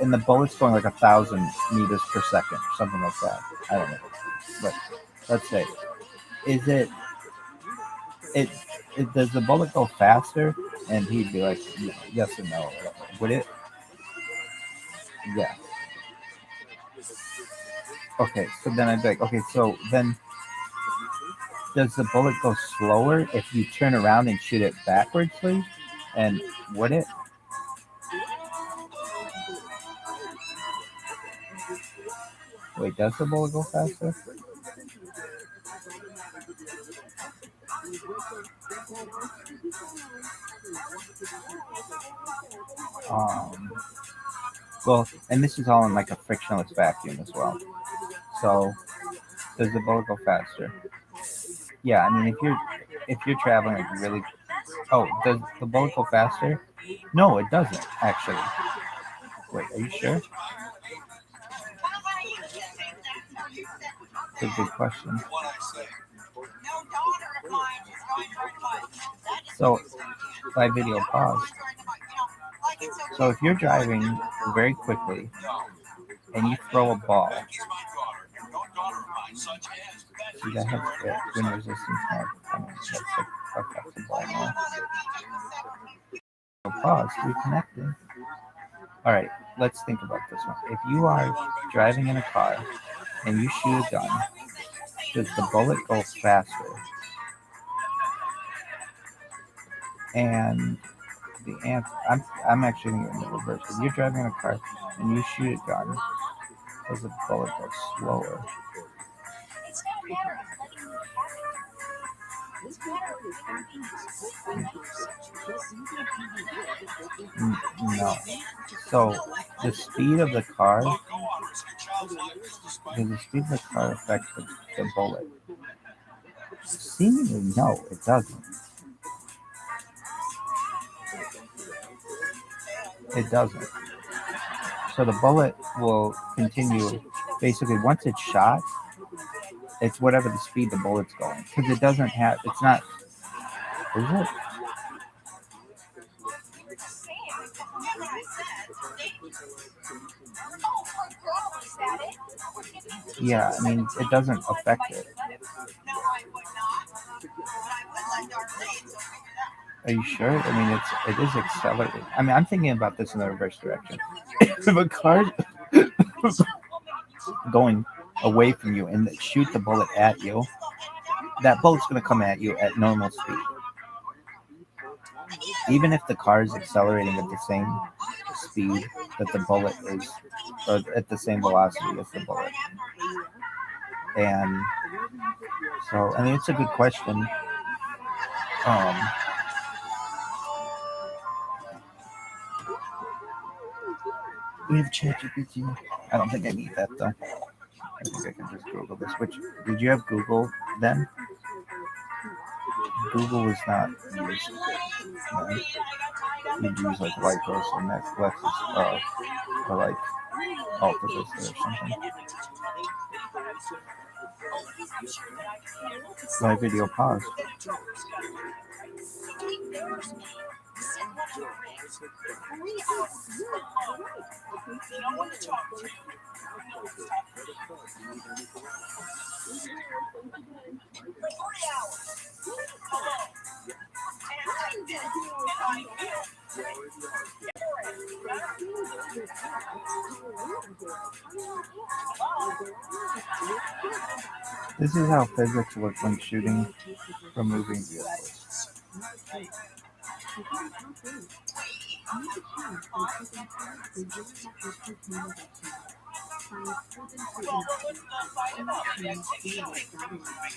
And the bullet's going like 1,000 meters per second, something like that. I don't know, but let's say, is it does the bullet go faster? And he'd be like, yes or no. Would it? Yeah. Okay, so then I'd be like, okay, so then does the bullet go slower if you turn around and shoot it backwardsly? And would it? Wait, does the bullet go faster? Well, and this is all in like a frictionless vacuum as well. So, does the bullet go faster? Yeah, I mean, if you're traveling like really, does the bullet go faster? No, it doesn't actually. Wait, are you sure? It's a good question. So, by video pause. So if you're driving very quickly and you throw a ball, see that has wind resistance now. That's like affects the ball now. Pause, reconnecting. All right, let's think about this one. If you are driving in a car and you shoot a gun, does the bullet go faster? And the answer, I'm actually going to go in the reverse. If you're driving in a car and you shoot a gun, does the bullet go slower? No. So the speed of the car, does the speed of the car affect the bullet? Seemingly, no, it doesn't. It doesn't. So the bullet will continue. Basically, once it's shot, it's whatever the speed the bullet's going. Because it doesn't have, it's not, is it? Yeah, I mean, it doesn't affect it. Are you sure? I mean, it is accelerating. I mean, I'm thinking about this in the reverse direction. If a car, going away from you and shoot the bullet at you, that bullet's going to come at you at normal speed. Even if the car is accelerating at the same speed that the bullet is, or at the same velocity as the bullet. And so, I mean, it's a good question. We have ChatGPT. I don't think I need that though. I think I can just Google this. Which, did you have Google then? Google was not used. You'd use like Lycos or Netflix or like AltaVista or something. My video paused. This is how physics work when shooting from moving vehicles.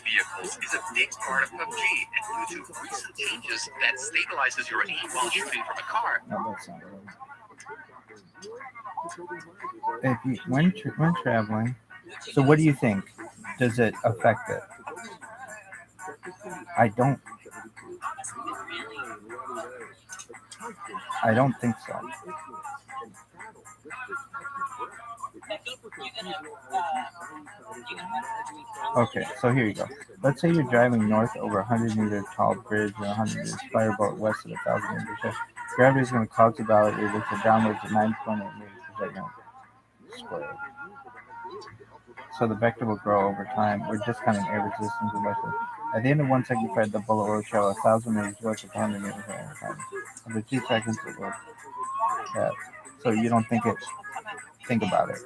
Vehicles is a big part of PUBG, and due to recent changes that stabilizes your aim while shooting from a car. No, that's not right. If you, when traveling, so what do you think? Does it affect it? I don't think so. Okay, so here you go. Let's say you're driving north over a 100-meter tall bridge and 100 meters fireboat west of 1,000 meters. Gravity is going to cause the valley area to downwards at 9.8 meters per second squared. So the vector will grow over time. We're discounting air resistance and vector. At the end of 1 second flight, the bullet will travel 1,000 meters west of 100 meters per second. After 2 seconds, it will. Yeah. So you don't think it? Think about it.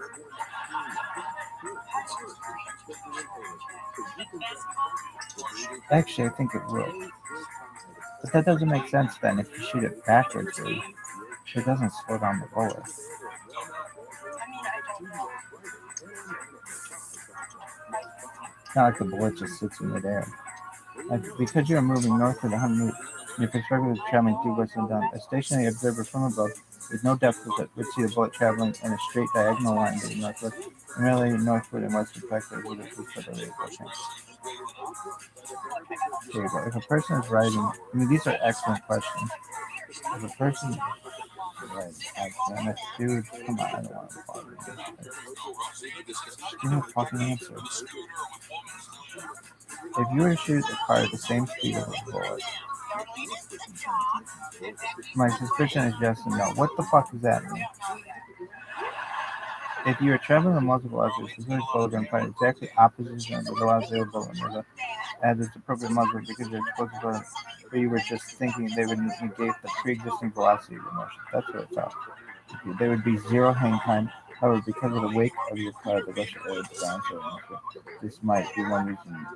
Actually, I think it will. But that doesn't make sense then. If you shoot it backwards, it doesn't slow down the bullet. It's not like the bullet just sits in midair. Like, because you are moving north of the 100 meters, your perspective is traveling due west and down. A stationary observer from above, with no depth of it, would see the bullet traveling in a straight diagonal line to the northwest, and really northward and westward vectors with a picoftheday. There you go. If a person is riding, I mean, these are excellent questions. If a person, right, dude, come on, I don't want to bother you. Just give me a fucking answer. If you were to shoot a car at the same speed of a bullet, my suspicion is yes and no. What the fuck does that mean? If you are traveling with multiple objects, the bullet will then find exactly opposite ends of the last zero bullet at its appropriate muzzle because they're explosive bullet, but you were just thinking they would negate the pre-existing velocity of the motion. That's what it's about. There would be zero hang time. However, because of the wake of your car, the rush of air is down, so this might be one reason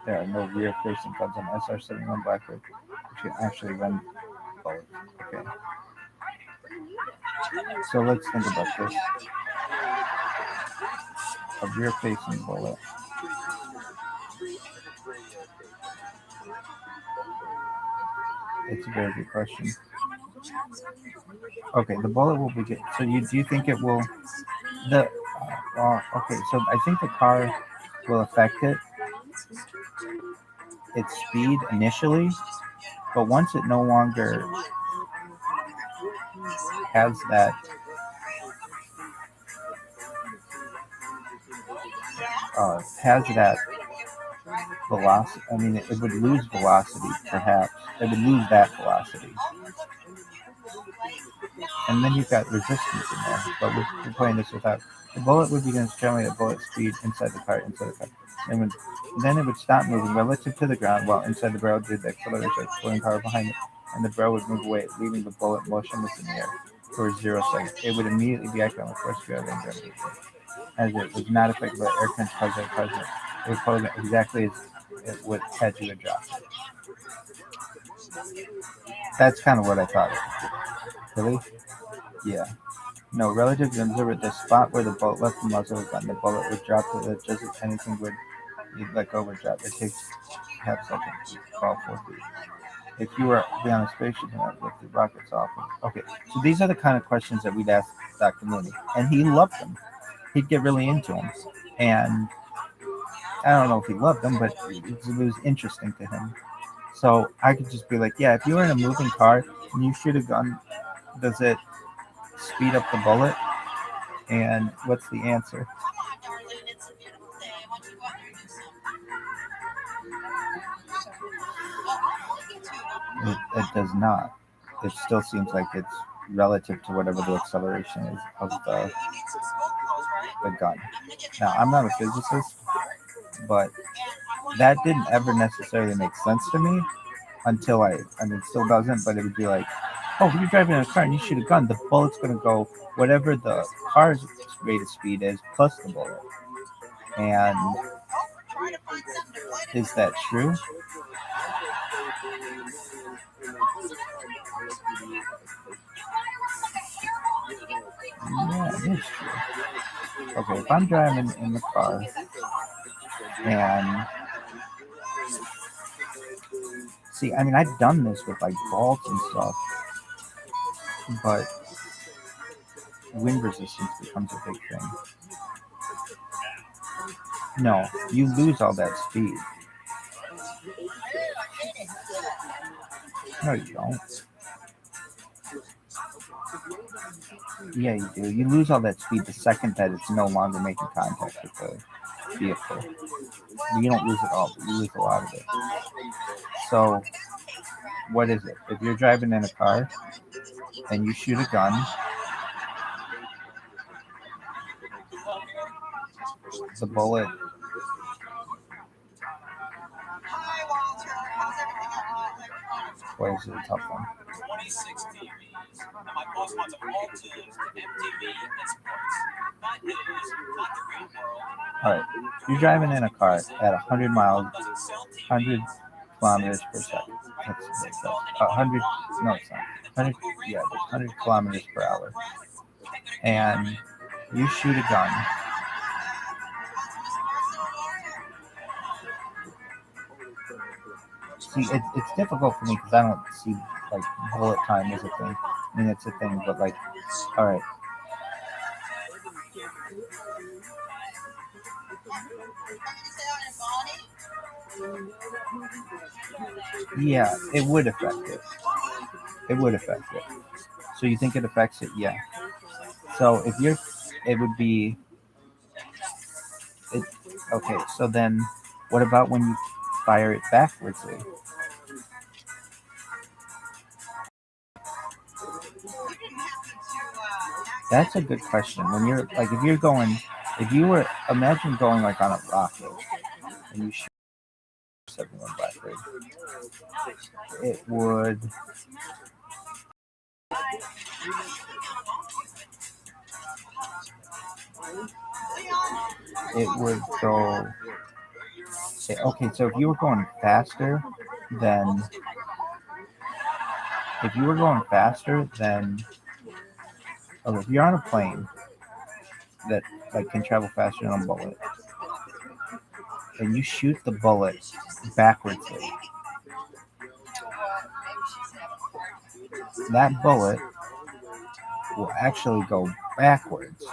there are no rear-facing guns on SR-71 Blackbird, which can actually run bullets. Okay. So let's think about this. A rear-facing bullet. It's a very good question. Okay, the bullet will be good. So do you think it will? Okay, so I think the car will affect its speed initially, but once it no longer has that velocity, I mean, it would lose velocity, perhaps. It would lose that velocity. And then you've got resistance in there, but we're playing this without. The bullet would begin traveling at bullet speed inside the car. And then it would stop moving relative to the ground while inside the barrel due to the acceleration pulling power behind it, and the barrel would move away, leaving the bullet motionless in the air for 0 seconds. It would immediately be acting on the force gravity and gravity. as it was not affected by air currents caused by the cars. It was closing exactly as it would had you had dropped it. That's kind of what I thought. Really? Yeah. No, relative to the observer, the spot where the bullet left the muzzle of the gun, the bullet would drop to it just as anything would. You'd let go would drop. It takes half a second to fall 4 feet. If you were beyond a spaceship and have lifted rockets off. Okay, so these are the kind of questions that we'd ask Dr. Mooney, and he loved them. He'd get really into them, and I don't know if he loved them, but it was interesting to him. So I could just be like, yeah, if you were in a moving car and you shoot a gun, does it speed up the bullet? And what's the answer? Come on, darling, it's a beautiful day. I want you to go out there and do something. Oh, I'll point you to It does not. It still seems like it's relative to whatever the acceleration is of you need some school clothes, right? the gun. I'm gonna get Now, I'm not a physicist, but that didn't ever necessarily make sense to me until it still doesn't, but it would be like, oh, if you're driving in a car and you shoot a gun, the bullet's going to go whatever the car's rate of speed is plus the bullet. And is that true? Yeah, it is true. Okay, if I'm driving in the car and see, I mean, I've done this with like bolts and stuff, but wind resistance becomes a big thing. No, you lose all that speed. No, you don't. Yeah, you do. You lose all that speed the second that it's no longer making contact with the vehicle. You don't lose it all, but you lose a lot of it. So, what is it? If you're driving in a car and you shoot a gun, the bullet. Hi, Walter. How's everything going? Boy, is it a tough one. 26 TVs. And my boss wants them all tuned to MTV and sports. Not news, not the real world. All right, you're driving in a car at 100 miles, Doesn't sell TV. 100 kilometers per second. That's 100. No, it's not. 100. Yeah, that's 100 kilometers per hour. And you shoot a gun. See, it's difficult for me because I don't see like bullet time as a thing. I mean, it's a thing, but like, all right. Yeah, it would affect it. It would affect it. So you think it affects it? Yeah. So if you're, it would be. It, okay, so then what about when you fire it backwardsly? That's a good question. When you're like, if you're going, if you were, imagine going like on a rocket and you shoot everyone backward, it would. It would go. Okay, so if you were going faster, then if you're on a plane that like can travel faster than a bullet, and you shoot the bullet backwardsly, that bullet will actually go backwards.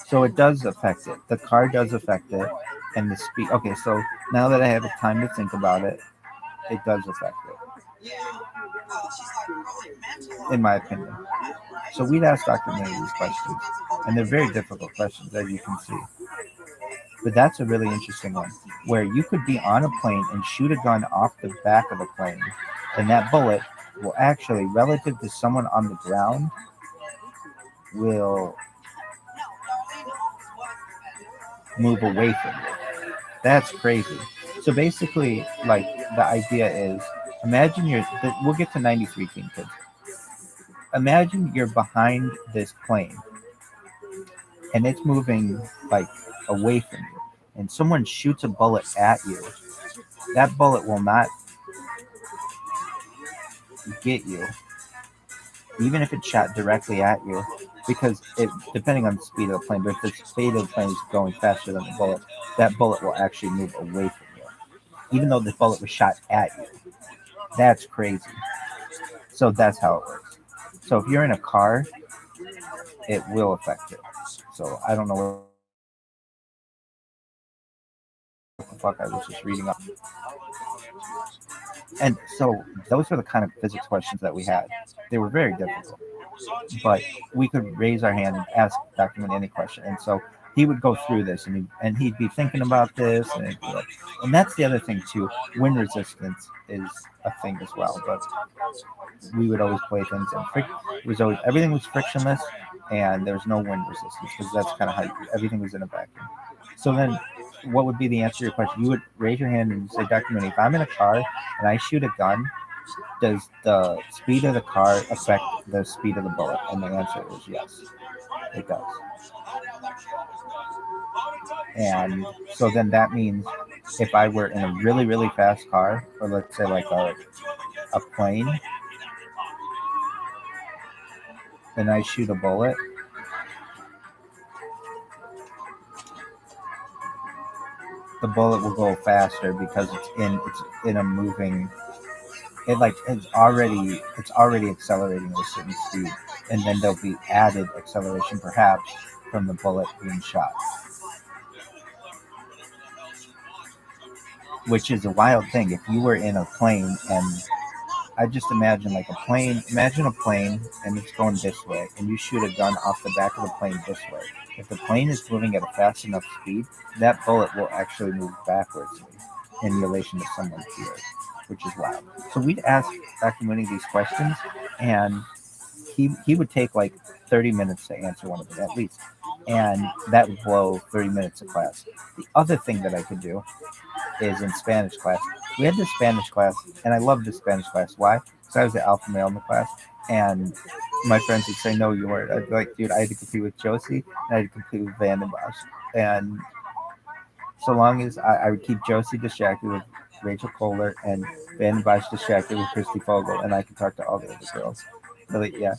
So it does affect it. The car does affect it, and the speed. Okay, so now that I have the time to think about it, it does affect it, in my opinion. So we'd ask Dr. May these questions, and they're very difficult questions, as you can see. But that's a really interesting one, where you could be on a plane and shoot a gun off the back of a plane, and that bullet will actually, relative to someone on the ground, will move away from you. That's crazy. So basically, like, the idea is, imagine we'll get to 93 King Kids. Imagine you're behind this plane, and it's moving like away from you, and someone shoots a bullet at you, that bullet will not get you, even if it's shot directly at you, because depending on the speed of the plane, but if the speed of the plane is going faster than the bullet, that bullet will actually move away from you, even though the bullet was shot at you. That's crazy. So that's how it works. So if you're in a car, it will affect it. So I don't know what the fuck I was just reading up. And so those were the kind of physics questions that we had. They were very difficult, but we could raise our hand and ask Dr. Moon any question. And so he would go through this, and he'd be thinking about this, and that's the other thing too. Wind resistance is a thing as well, but we would always play things in it was always everything was frictionless, and there was no wind resistance because that's kind of how everything was in a vacuum. So then, what would be the answer to your question? You would raise your hand and say, Dr. Mooney, if I'm in a car and I shoot a gun, does the speed of the car affect the speed of the bullet? And the answer is yes, it does. And so then that means if I were in a really, really fast car, or let's say like a plane, and I shoot a bullet, the bullet will go faster because it's in a moving. It's already accelerating at a certain speed, and then there'll be added acceleration perhaps from the bullet being shot, which is a wild thing. If you were in a plane, and I just imagine like imagine a plane and it's going this way, and you shoot a gun off the back of the plane this way. If the plane is moving at a fast enough speed, that bullet will actually move backwards in relation to someone's here, which is wild. So we'd ask Dr. Mooney these questions, and he would take like 30 minutes to answer one of them at least, and that would blow 30 minutes of class. The other thing that I could do is in Spanish class. We had this Spanish class, and I loved this Spanish class. Why? Because I was the alpha male in the class, and my friends would say, no, you weren't. I'd be like, dude, I had to compete with Josie, and I had to compete with Van den Bosch. And so long as I would keep Josie distracted with Rachel Kohler and Van den Bosch distracted with Christy Fogel, and I could talk to all the other girls. Really, yeah.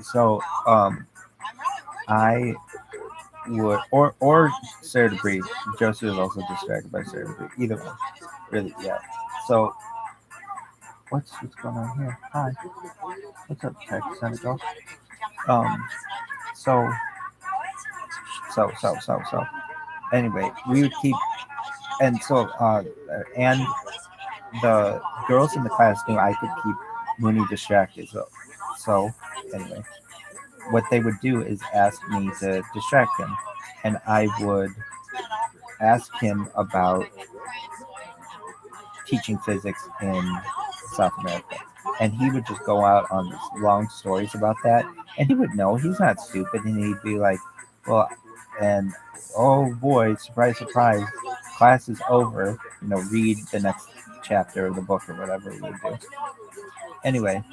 So I would, or Sarah Debris. Josie was also distracted by Sarah Debris. Either one, really, yeah. So what's going on here? Hi, what's up, Tech Senegal? So. Anyway, we would keep, and so and the girls in the class knew I could keep Mooney distracted. So anyway, what they would do is ask me to distract him, and I would ask him about teaching physics in South America. And he would just go out on these long stories about that. And he would know he's not stupid. And he'd be like, well, and oh boy, surprise, surprise, class is over. Read the next chapter of the book or whatever we would do. Anyway,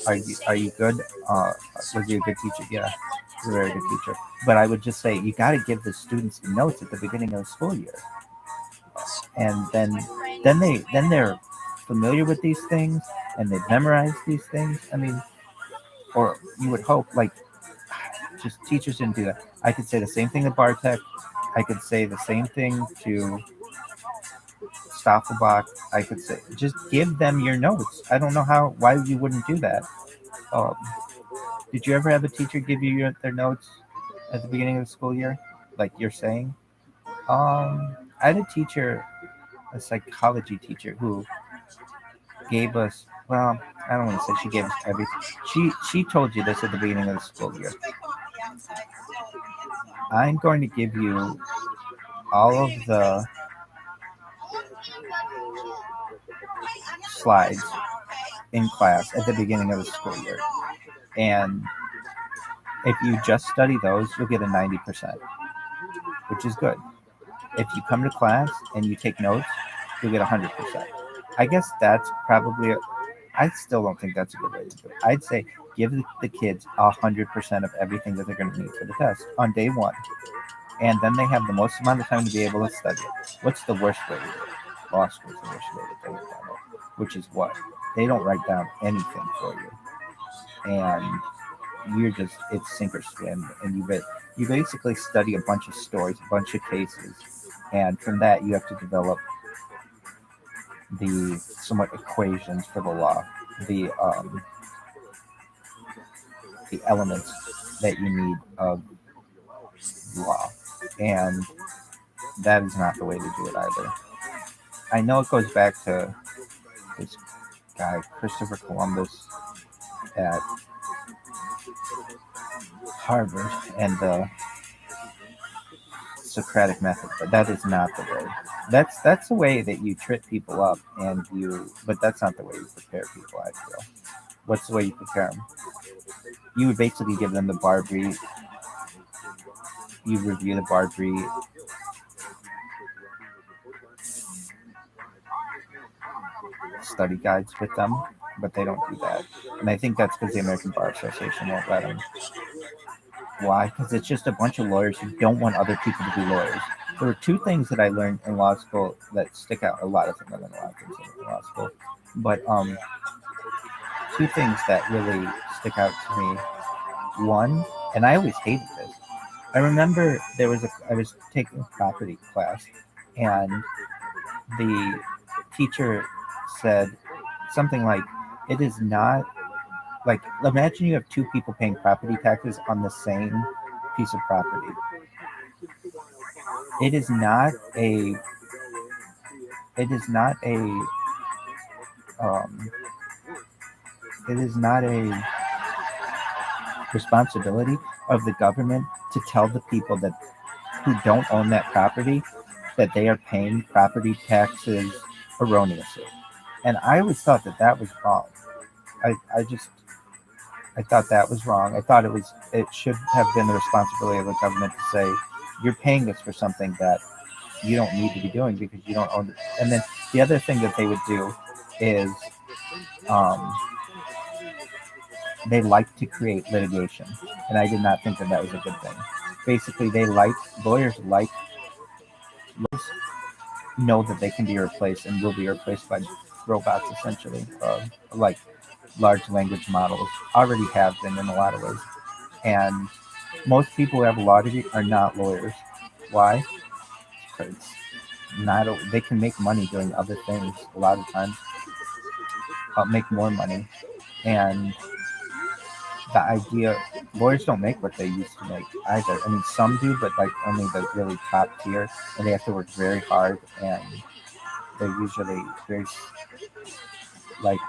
are you good? Was he a good teacher? Yeah, he's a very good teacher. But I would just say you got to give the students the notes at the beginning of the school year, and then they're familiar with these things and they memorize these things. I mean, or you would hope, like, just teachers didn't do that. I could say the same thing to Bartek. I could say the same thing to Staffelbach. I could say, just give them your notes. I don't know why you wouldn't do that. Did you ever have a teacher give you their notes at the beginning of the school year, like you're saying? I had a teacher, a psychology teacher, who gave us, well, I don't want to say she gave us everything. She told you this at the beginning of the school year. I'm going to give you all of the slides in class at the beginning of the school year. And if you just study those, you'll get a 90%, which is good. If you come to class and you take notes, you'll get 100%. I guess that's probably, I still don't think that's a good way to do it. I'd say give the kids 100% of everything that they're going to need for the test on day one, and then they have the most amount of time to be able to study it. What's the worst way to do it? Law school is the worst way to do it, which is what? They don't write down anything for you, and it's sink or swim, and you basically study a bunch of stories, a bunch of cases, and from that you have to develop the somewhat equations for the law, the elements that you need of law, and that is not the way to do it either. I know it goes back to this guy Christopher Columbus at Harvard and the Socratic method, but that is not the way. That's the way that you trip people up, but that's not the way you prepare people, I feel. What's the way you prepare them? You would basically give them the Barbary. You review the Barbary study guides with them, but they don't do that. And I think that's because the American Bar Association won't let them. Why? Because it's just a bunch of lawyers who don't want other people to be lawyers. There were two things that I learned in law school that stick out. A lot of things I learned a lot of things in law school, but two things that really stick out to me. One, and I always hated this. I remember I was taking a property class, and the teacher said something like, "It is not like, imagine you have two people paying property taxes on the same piece of property. It is not a it is not a responsibility of the government to tell the people that who don't own that property that they are paying property taxes erroneously." And I always thought that was wrong. I thought that was wrong. I thought it should have been the responsibility of the government to say, you're paying us for something that you don't need to be doing because you don't own it. And then the other thing that they would do is they like to create litigation. And I did not think that was a good thing. Basically, lawyers know that they can be replaced and will be replaced by robots, essentially, like large language models already have been in a lot of ways. And most people who have a law degree are not lawyers. Why? Because they can make money doing other things a lot of times, make more money. And the idea, lawyers don't make what they used to make either. I mean, some do, but like only the really top tier, and they have to work very hard, and they're usually very, like,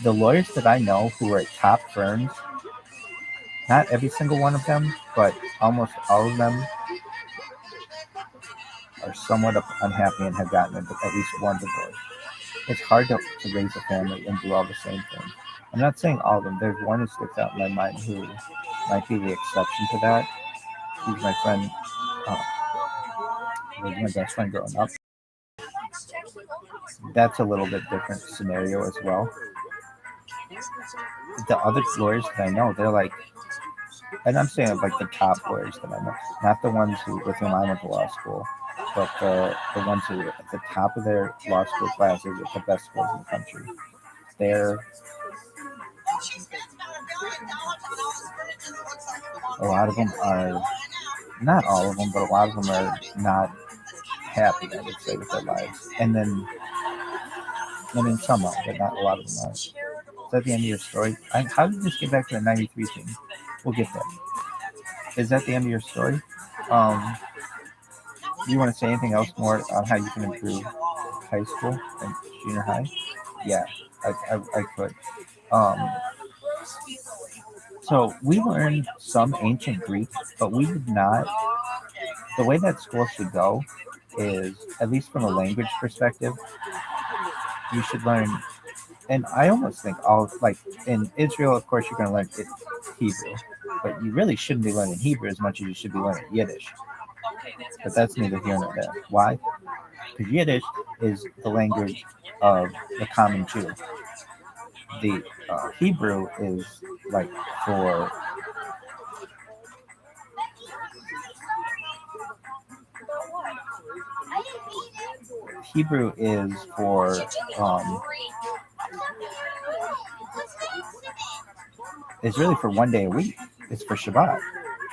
the lawyers that I know who are at top firms, not every single one of them, but almost all of them are somewhat unhappy and have gotten at least one divorce. It's hard to raise a family and do all the same things. I'm not saying all of them. There's one who sticks out in my mind who might be the exception to that. He's my friend. He was my best friend growing up. That's a little bit different scenario as well. The other lawyers that I know, they're like, and I'm saying like the top lawyers that I know, not the ones with whom I went to law school, but the ones who are at the top of their law school classes at the best schools in the country. A lot of them are, not all of them, but a lot of them are not happy, I would say, with their lives. And then some are, but not a lot of them are. Is that the end of your story? How did this get back to the 93 thing? We'll get there. Is that the end of your story? Do you want to say anything else more on how you can improve high school and junior high? Yeah, I could. So we learned some ancient Greek, but we did not. The way that school should go is, at least from a language perspective, you should learn. And I almost think like in Israel, of course, you're going to learn Hebrew, but you really shouldn't be learning Hebrew as much as you should be learning Yiddish. But that's neither here nor there. Why? Because Yiddish is the language of the common Jew. The Hebrew is like for Hebrew is for is really for one day a week. It's for Shabbat. You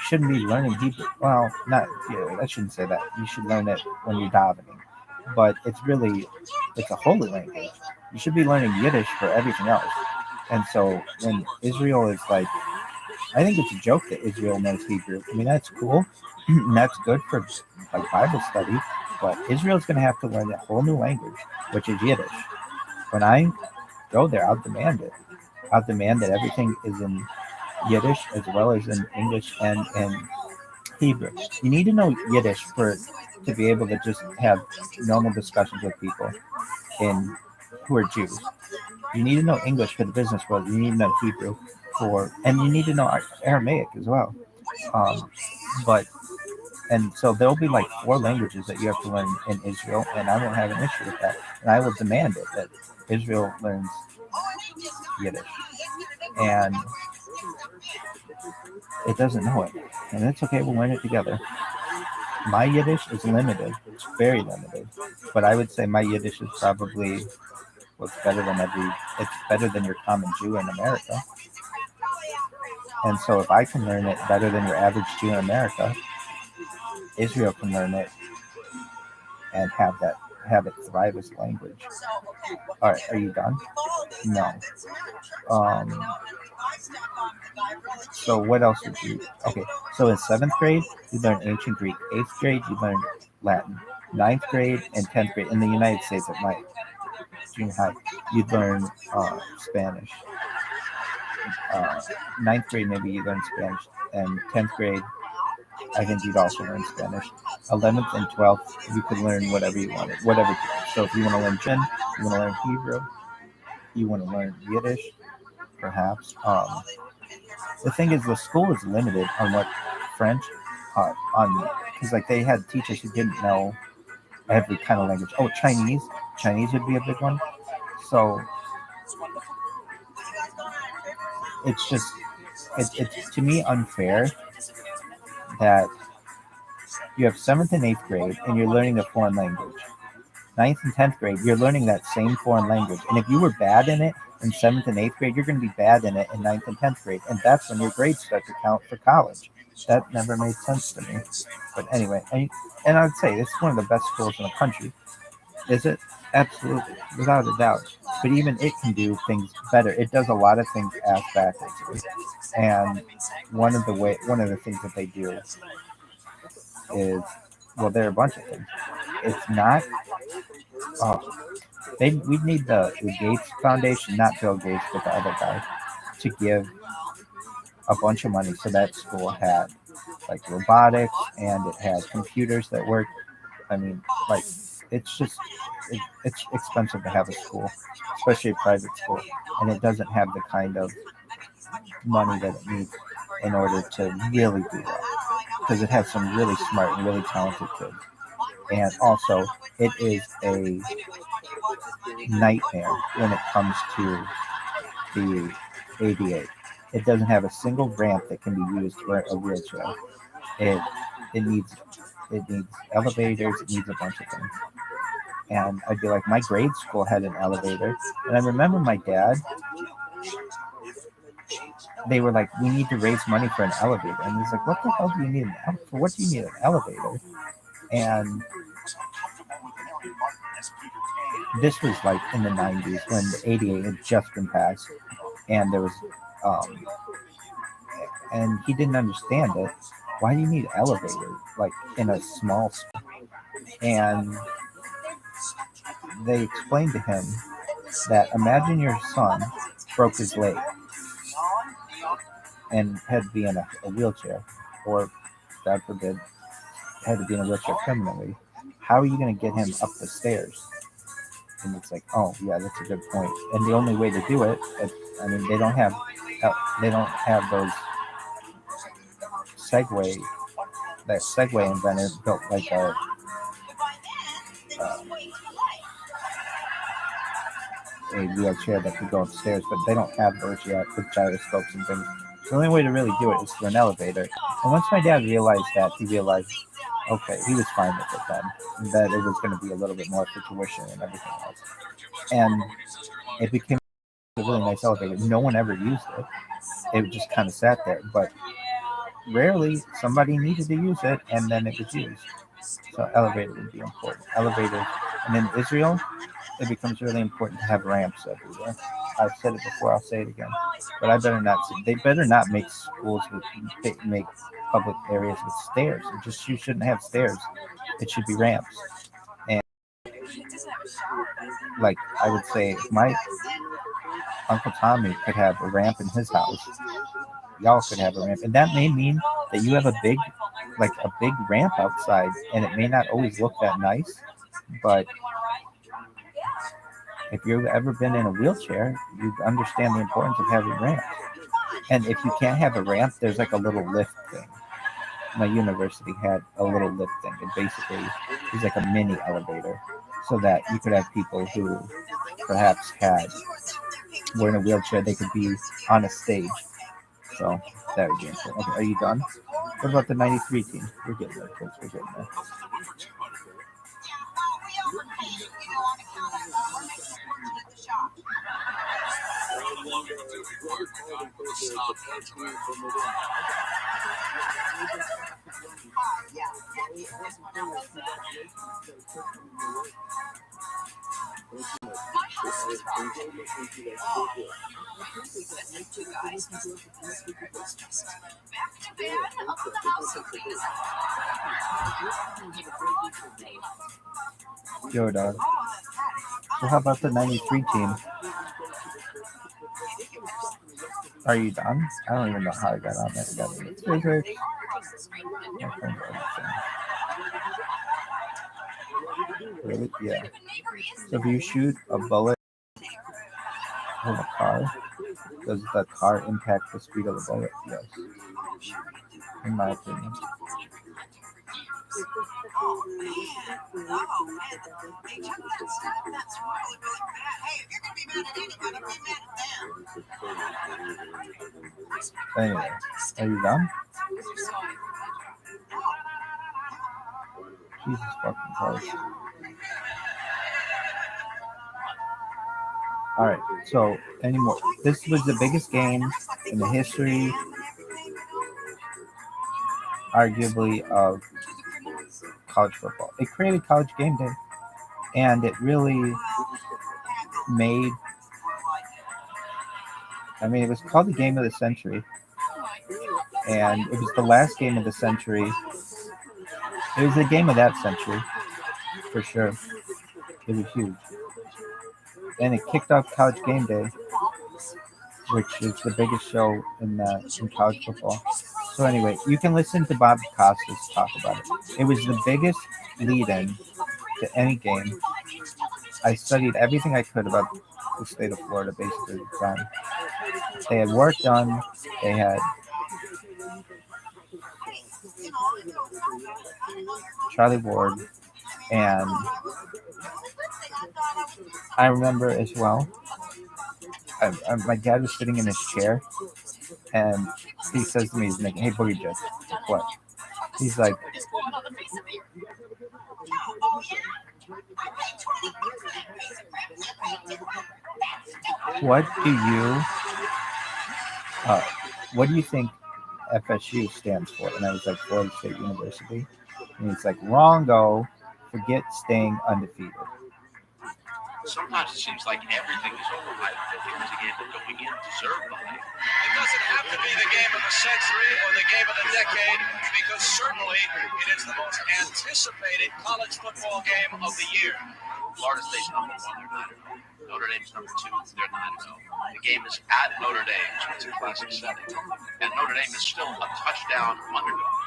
shouldn't be learning Hebrew. Well, not I shouldn't say that. You should learn it when you're davening. But it's a holy language. You should be learning Yiddish for everything else. And so when Israel is like, I think it's a joke that Israel knows Hebrew. I mean, that's cool. And that's good for like Bible study. But Israel's going to have to learn a whole new language, which is Yiddish. When I go there, I'll demand it. I'll demand that everything is in Yiddish as well as in English and in Hebrew. You need to know Yiddish to be able to just have normal discussions with people who are Jews. You need to know English for the business world. You need to know Hebrew and you need to know Aramaic as well. And so there'll be like 4 languages that you have to learn in Israel, and I won't have an issue with that. And I will demand it that Israel learns Yiddish. And it doesn't know it. And it's okay, we'll learn it together. My Yiddish is limited. It's very limited. But I would say my Yiddish is probably it's better than your common Jew in America. And so if I can learn it better than your average Jew in America, Israel can learn it and have it thrive as a language. All right, are you done? No. So what else would you? Okay, so in 7th grade you learn ancient Greek. 8th grade you learn Latin. 9th grade and 10th grade in the United States at my junior high you learn Spanish. 9th grade maybe you learn Spanish, and 10th grade I think you'd also learn Spanish. 11th and 12th you could learn whatever you wanted, whatever. So if you want to learn German, you want to learn Hebrew, you want to learn Yiddish, perhaps. The thing is, the school is limited on what French, because like they had teachers who didn't know every kind of language. Oh, Chinese would be a big one. So it's just it's to me unfair that you have 7th and 8th grade and you're learning a foreign language. 9th and 10th grade, you're learning that same foreign language. And if you were bad in it in 7th and 8th grade, you're going to be bad in it in 9th and 10th grade. And that's when your grades start to count for college. That never made sense to me. But anyway, and I would say this is one of the best schools in the country. Is it? Absolutely, without a doubt. But even it can do things better. It does a lot of things ass backwards. And one of the things that they do is, well, there are a bunch of things. It's not. We need the Gates Foundation, not Bill Gates, but the other guy, to give a bunch of money so that school had like robotics and it had computers that work. I mean, like it's expensive to have a school, especially a private school, and it doesn't have the kind of money that it needs in order to really do that, because it has some really smart and really talented kids. And also, it is a nightmare when it comes to the ADA. It doesn't have a single ramp that can be used for a wheelchair. It needs elevators. It needs a bunch of things. And I'd be like, my grade school had an elevator, and I remember my dad. They were like, we need to raise money for an elevator, and he's like, what the hell do you need for? What do you need an elevator? And this was like in the 90s when the ADA had just been passed, and there was, and he didn't understand it. Why do you need elevators like in a small school? And they explained to him that imagine your son broke his leg and had to be in a wheelchair, or God forbid, had to be in a wheelchair permanently. How are you going to get him up the stairs? And it's like, oh yeah, that's a good point. And the only way to do it, they don't have those Segway. That Segway inventor built like a wheelchair that could go upstairs, but they don't have those yet with gyroscopes and things. The only way to really do it is through an elevator. And once my dad realized that, he realized, okay, he was fine with it then, that it was going to be a little bit more for tuition and everything else. And it became a really nice elevator. No one ever used it. It just kind of sat there, but rarely somebody needed to use it, and then it was used. So elevator would be important. Elevators, and in Israel, it becomes really important to have ramps everywhere. I've said it before, I'll say it again. But I better not. They better not make schools with make public areas with stairs. You shouldn't have stairs. It should be ramps. And like I would say, if my Uncle Tommy could have a ramp in his house, y'all could have a ramp, and that may mean that you have a big ramp outside, and it may not always look that nice, but if you've ever been in a wheelchair, you understand the importance of having ramps. And if you can't have a ramp, there's like a little lift thing. My university had a little lift thing. It basically is like a mini elevator, so that you could have people who perhaps were in a wheelchair, they could be on a stage. So that would be important. Okay, are you done? What about the 93 team? We're getting there, folks. We're getting there. Yo, dog. So how about the 93 team? Are you done? I don't even know how I got on that. Really? Yeah. So if you shoot a bullet in a car, does the car impact the speed of the bullet? Yes. In my opinion. Anyway, are you done? Jesus fucking Christ. Alright, so anymore. This was the biggest game in the history, arguably, of college football. It created College Game Day, and it really made, it was called the game of the century, and it was the last game of the century. It was the game of that century, for sure. It was huge. And it kicked off College Game Day, which is the biggest show in college football. So anyway, you can listen to Bob Costas talk about it. It was the biggest lead-in to any game. I studied everything I could about the state of Florida basically at the time. They had work done. They had Charlie Ward, and I remember as well, my dad was sitting in his chair, and he says to me, he's like, "Hey, Boogie Judge, what?" He's like, what do you think FSU stands for?" And I was like, Florida State University. And he's like, "Wrongo, forget staying undefeated." Sometimes it seems like everything is overhyped. The things again going in deserve the hype. It doesn't have to be the game of the century or the game of the decade, because certainly it is the most anticipated college football game of the year. Florida State's number 1, they're 9-0. Notre Dame's number 2, they're 9-0. The game is at Notre Dame, so it's a classic setting. And Notre Dame is still a touchdown underdog.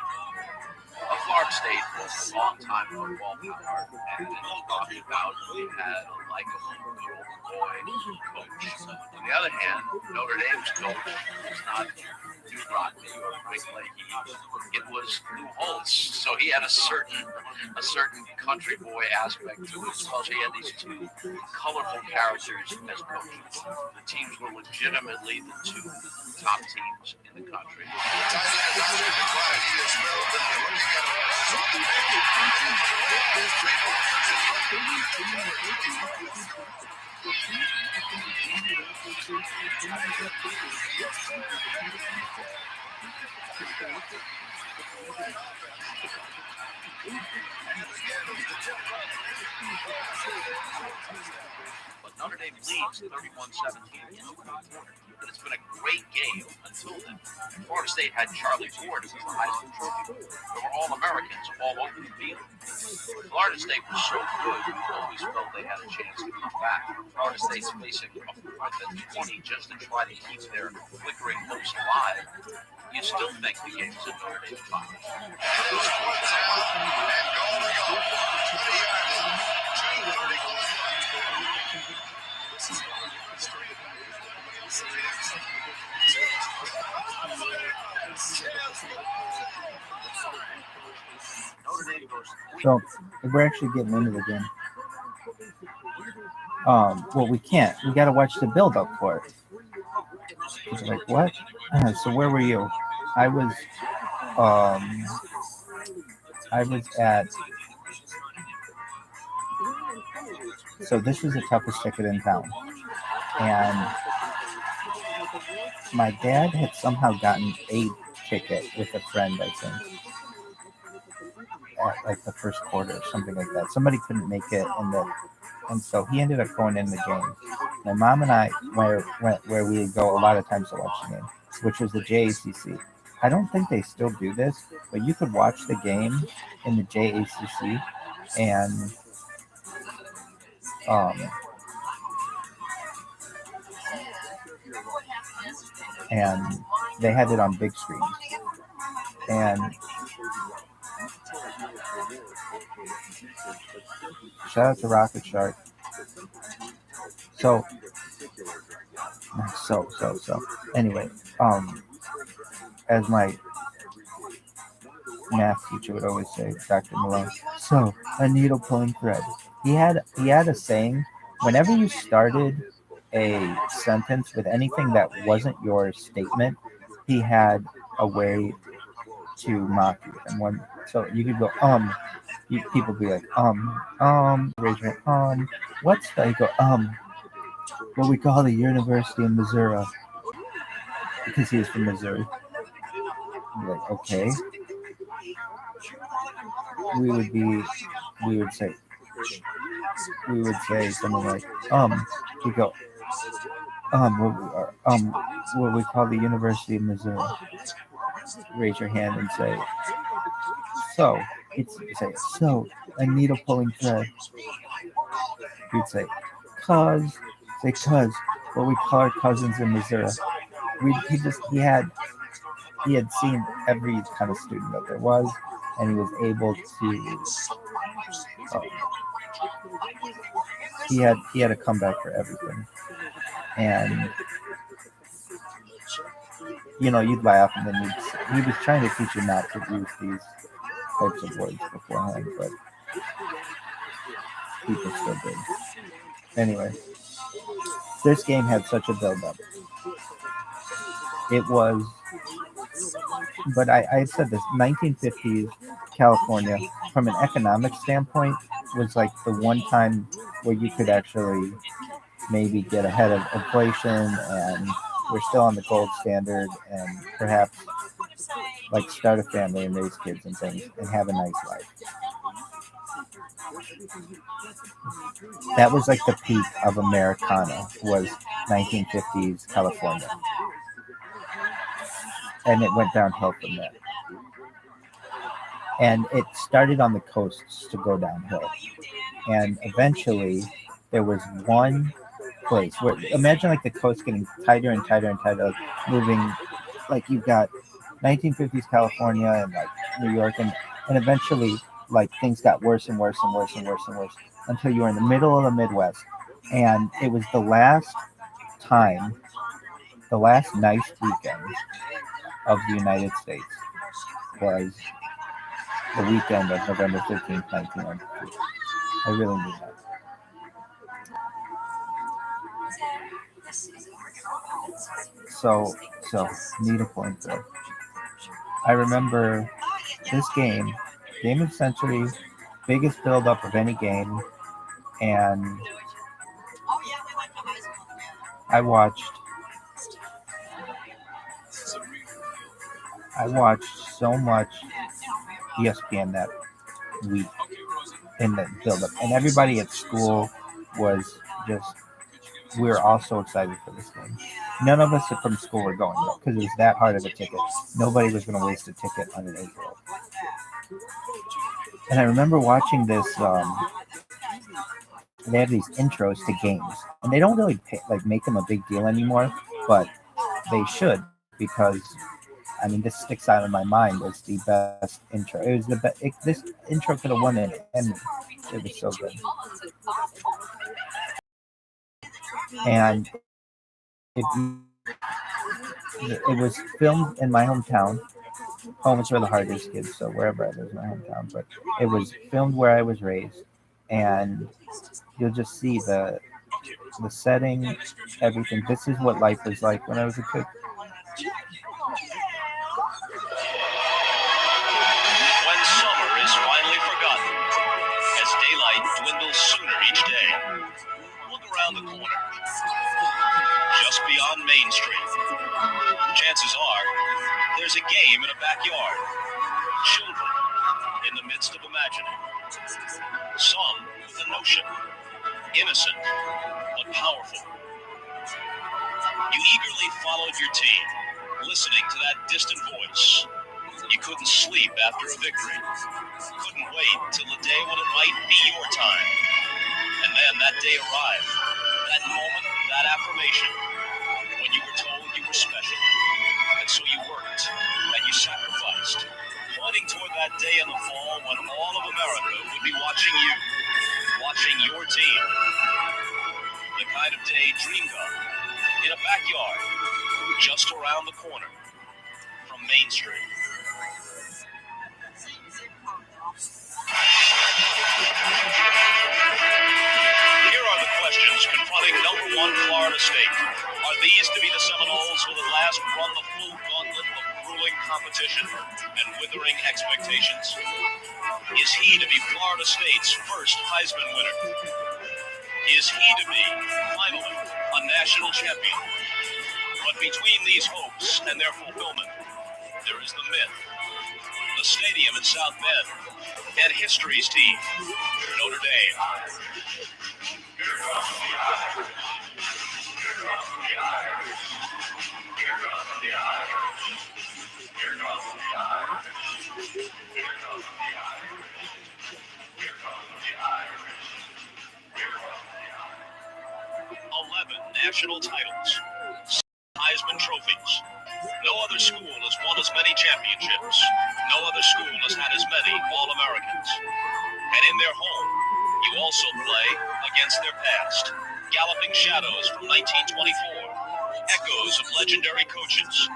Florida State was a long-time football power, and as you talked about, we had a likable little boy coach On the other hand, Notre Dame's coach was not Duke Rodney or Frank Leahy. It was Lou Holtz. So he had a certain country boy aspect to it. Plus, he had these two colorful characters as coaches. The teams were legitimately the two top teams in the country. But Notre Dame leads 31-17. But it's been a great game until then. Florida State had Charlie Ford, who was the Heisman Trophy. There were All-Americans all over the field. Florida State was so good, we always felt they had a chance to come back. Florida State's facing a 4th and 20 just to try to keep their flickering hopes alive. You still think the game's in Notre Dame's pocket. So we're actually getting into the game. Well, we can't. We got to watch the build up for it. He's like, what? So where were you? I was at. So this was the toughest ticket in town, and my dad had somehow gotten a ticket with a friend, I think, at like the first quarter or something like that. Somebody couldn't make it, and so he ended up going in the game. My mom and I went where we would go a lot of times to watch the game, which was the JACC. I don't think they still do this, but you could watch the game in the JACC, and they had it on big screens. And shout out to Rocket Shark. So anyway, as my math teacher would always say, Dr. Malone, so a needle pulling thread. He had a saying, whenever you started a sentence with anything that wasn't your statement, he had a way to mock you. And so you could go, people be like, raise your hand, what's that? You go, what we call the University of Missouri, because he was from Missouri. You're like, okay. We would say something like, we go, what we call the University of Missouri. Raise your hand and say, so a needle pulling thread. You'd say, cuz what we call our cousins in Missouri. He had seen every kind of student that there was, and he was able to he had a comeback for everything. And you'd laugh, and then he was trying to teach you not to use these types of words beforehand, but people still did. Anyway, this game had such a build-up. It was, but I said this, 1950s California, from an economic standpoint, was like the one time where you could actually maybe get ahead of inflation, and we're still on the gold standard, and perhaps like start a family and raise kids and things and have a nice life. That was like the peak of Americana, was 1950s California. And it went downhill from there. And it started on the coasts to go downhill. And eventually there was one place where, imagine like the coast getting tighter and tighter and tighter, like moving, like you've got 1950s California and like New York, and eventually like things got worse and worse and worse and worse and worse until you were in the middle of the Midwest. And it was the last time, the last nice weekend of the United States was the weekend of November 13th, 1992. I really mean that. So need a point there. I remember this game of the century, biggest build-up of any game, and I watched so much ESPN that week in the build-up, and everybody at school was just, we were all so excited for this game. None of us from school were going though, because it was that hard of a ticket. Nobody was going to waste a ticket on an 8-year-old. And I remember watching this. They have these intros to games, and they don't really make them a big deal anymore, but they should, because I mean, this sticks out in my mind as the best intro. It was the best. This intro could have won an Emmy. It was so good. And it was filmed in my hometown. Home is where the heart is, kids. So wherever I live is my hometown. But it was filmed where I was raised, and you'll just see the setting, everything. This is what life was like when I was a kid. When summer is finally forgotten, as daylight dwindles sooner each day, look around the corner, just beyond Main Street. Chances are, there's a game in a backyard. Children in the midst of imagining. Some with a notion. Innocent, but powerful. You eagerly followed your team, listening to that distant voice. You couldn't sleep after a victory. Couldn't wait till the day when it might be your time. And then that day arrived. That moment, that affirmation, when you were told you were special. And so you worked, and you sacrificed, pointing toward that day in the fall when all of America would be watching you, watching your team. The kind of day dreamed of, in a backyard, just around the corner, from Main Street. Here are the questions confronting number one Florida State. Are these to be the Seminoles who at last run the full gauntlet of grueling competition and withering expectations? Is he to be Florida State's first Heisman winner? Is he to be, finally, a national champion? But between these hopes and their fulfillment, there is the myth, the stadium in South Bend, and history's team, Notre Dame. Here comes the Irish. Here comes the Irish. Here comes the Irish. Here comes the Irish. Here comes the Irish. Here comes the Irish. Here comes the Irish. 11 national titles, 6 Heisman trophies. No other school has won as many championships. No other school has had as many All-Americans. And in their home, you also play against their past. Galloping shadows from 1924. Echoes of legendary coaches.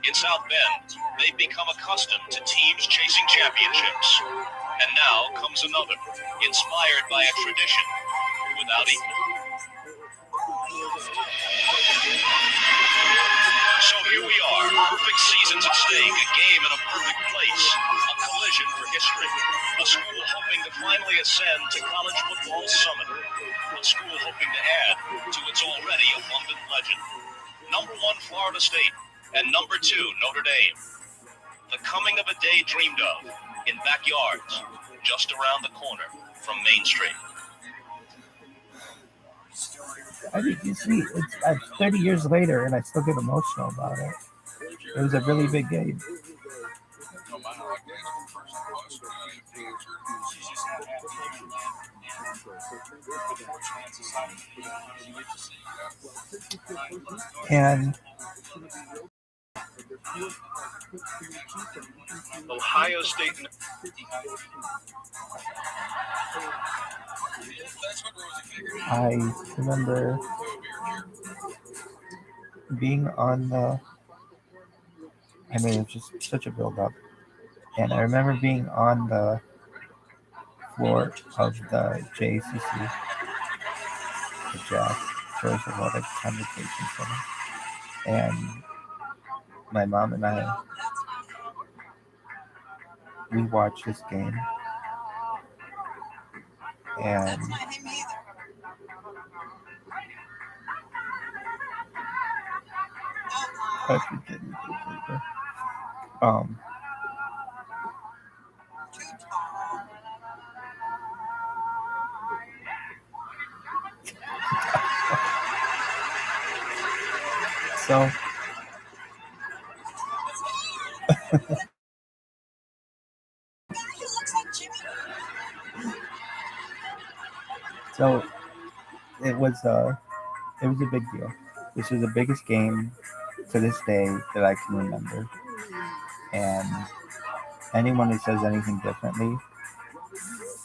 In South Bend, they've become accustomed to teams chasing championships. And now comes another, inspired by a tradition without equal. So here we are, perfect seasons at stake, a game in a perfect place, a collision for history, a school hoping to finally ascend to college football's summit, a school hoping to add to its already abundant legend. Number 1, Florida State, and number 2, Notre Dame. The coming of a day dreamed of, in backyards, just around the corner from Main Street. I mean, you see, it's 30 years later, and I still get emotional about it. It was a really big game. And Ohio State. I remember being on the, I mean, it's just such a build up. And I remember being on the floor of the JCC, the Jack, George Athletic Convocation Center. And my mom and I, we watched this game. And That's not him either. I forget it. Too tall. So He looks like Jimmy. so it was a big deal. This was the biggest game to this day that I can remember. And anyone who says anything differently,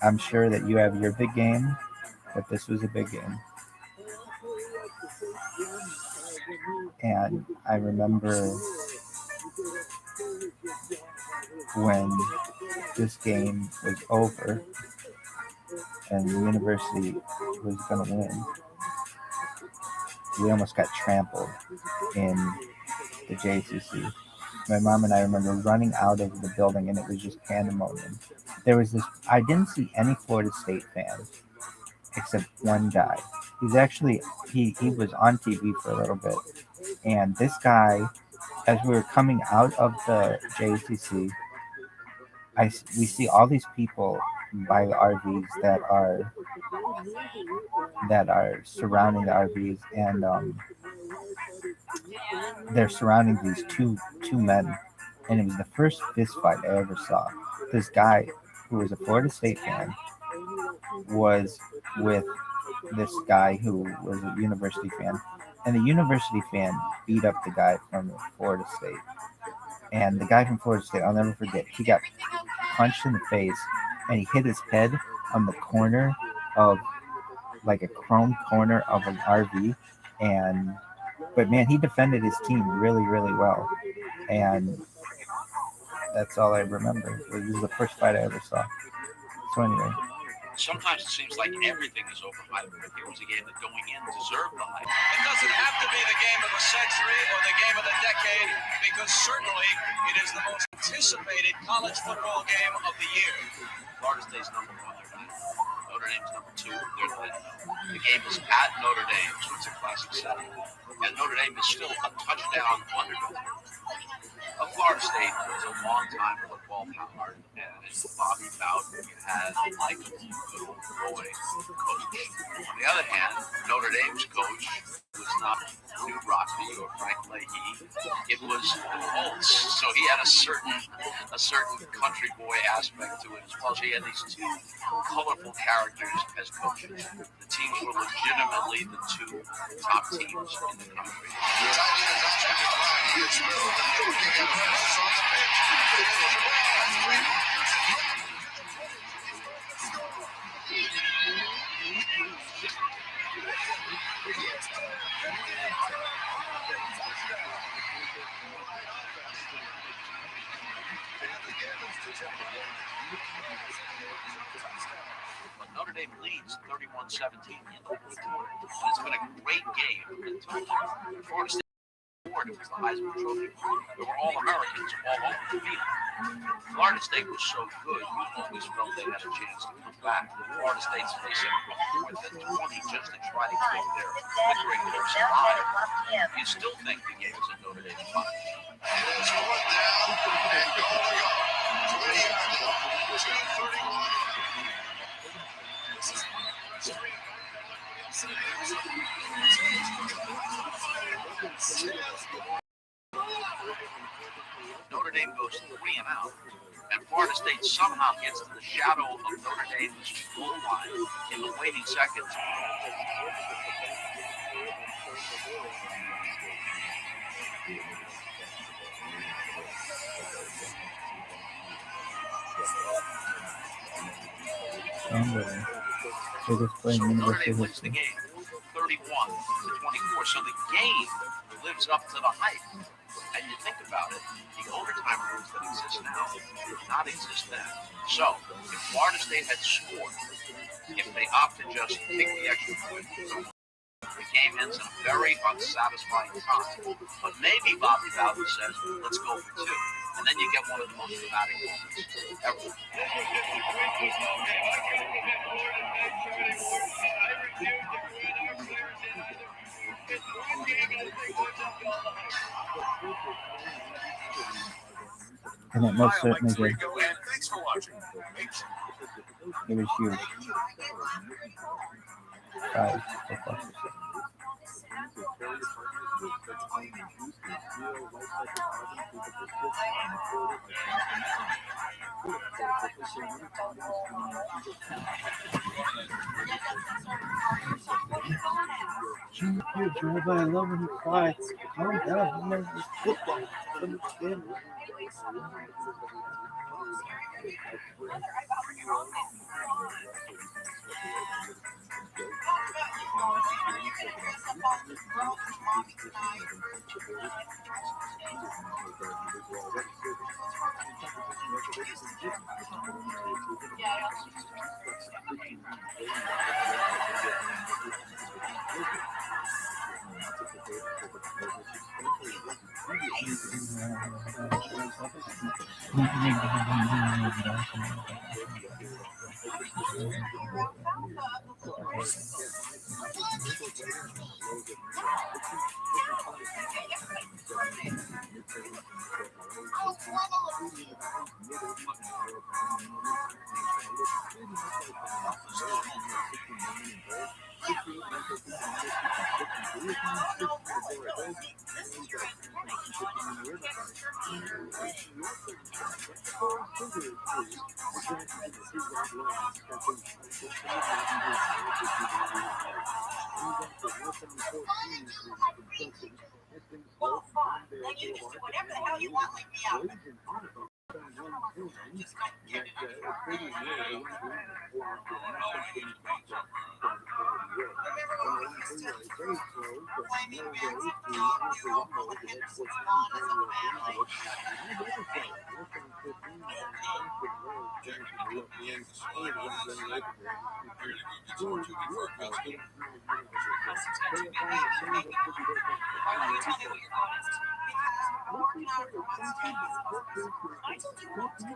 I'm sure that you have your big game, but this was a big game. And I remember when this game was over and the university was going to win, we almost got trampled in the JCC. My mom and I remember running out of the building and it was just pandemonium. There was this, I didn't see any Florida State fans except one guy. He's actually, he was on TV for a little bit. And this guy, as we were coming out of the JCC, we see all these people by the RVs that are surrounding the RVs, and they're surrounding these two men, and it was the first fist fight I ever saw. This guy, who was a Florida State fan, was with this guy who was a university fan, and the university fan beat up the guy from Florida State. And the guy from Florida State, I'll never forget, he got punched in the face and he hit his head on the corner of, like, a chrome corner of an RV. But man, he defended his team really, really well. And that's all I remember. This is the first fight I ever saw. So anyway. Sometimes it seems like everything is overhyped, but here was a game that going in deserved the hype. It doesn't have to be the game of the century or the game of the decade, because certainly it is the most anticipated college football game of the year. Florida State's number 1, they're 9. Notre Dame's number 2, they're 9. The game is at Notre Dame, so it's a classic setting. And Notre Dame is still a touchdown underdog. Florida State was a long-time football power, and Bobby Bowden had a likable good old boy coach. On the other hand, Notre Dame's coach was not New Rabbi or Frank Leahy. It was Holtz, so he had a certain country boy aspect to it as well. So he had these two colorful characters as coaches. The teams were legitimately the two top teams in the country. But Notre Dame leads 31-17 in the fourth quarter. It's been a great game until Florida State scored. It was the Heisman Trophy. There were all Americans all over the field. Florida State was so good, you always felt they had a chance to come back. Florida State's facing a 4th and 20 just to try to keep their withering hopes alive. You still think the game is a Notre Dame fight. Notre Dame goes 3 and out, and Florida State somehow gets to the shadow of Notre Dame's goal line in the waning seconds. Somebody. Biggest play in So Notre University Dame wins the history. game, 31-24. So the game lives up to the hype. And you think about it, the overtime rules that exist now did not exist then. So if Florida State had scored, if they opt to just take the extra point, the game ends in a very unsatisfying time. But maybe Bobby Bowden says, let's go for two. And then you get one of the most dramatic moments ever. And it most certainly did. Thanks for watching. It was huge. 5 so far. Rabbi, I love when he cries. Calm down. He knows this football. Understand. Well, fine. Then you just do whatever the hell you want, like me out. Just don't get it. Remember when we used to blame the fans for Republicans calling us a family? Why don't you tell me what your vote is? Because we're working on it for what's taking. I told you not to. You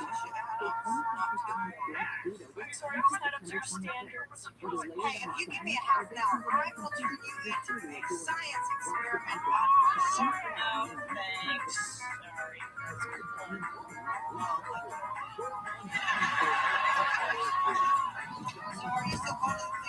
should have so I set up your standards. Hey, if you give me a half an hour, I will turn you into a science experiment on myself. No, thanks. Sorry. Sorry, so one of the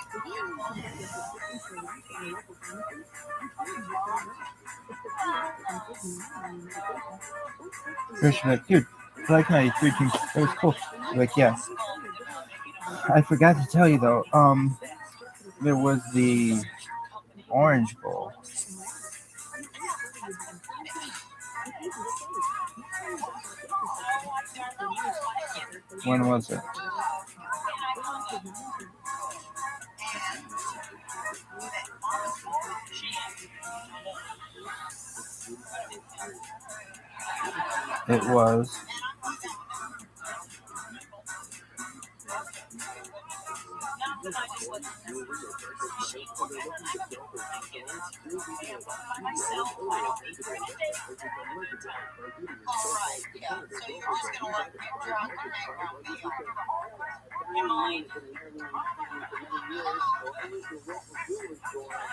Christian, like, dude, like 93 teams. It was cool. Like, yeah. I forgot to tell you though. There was the Orange Bowl. When was it? It was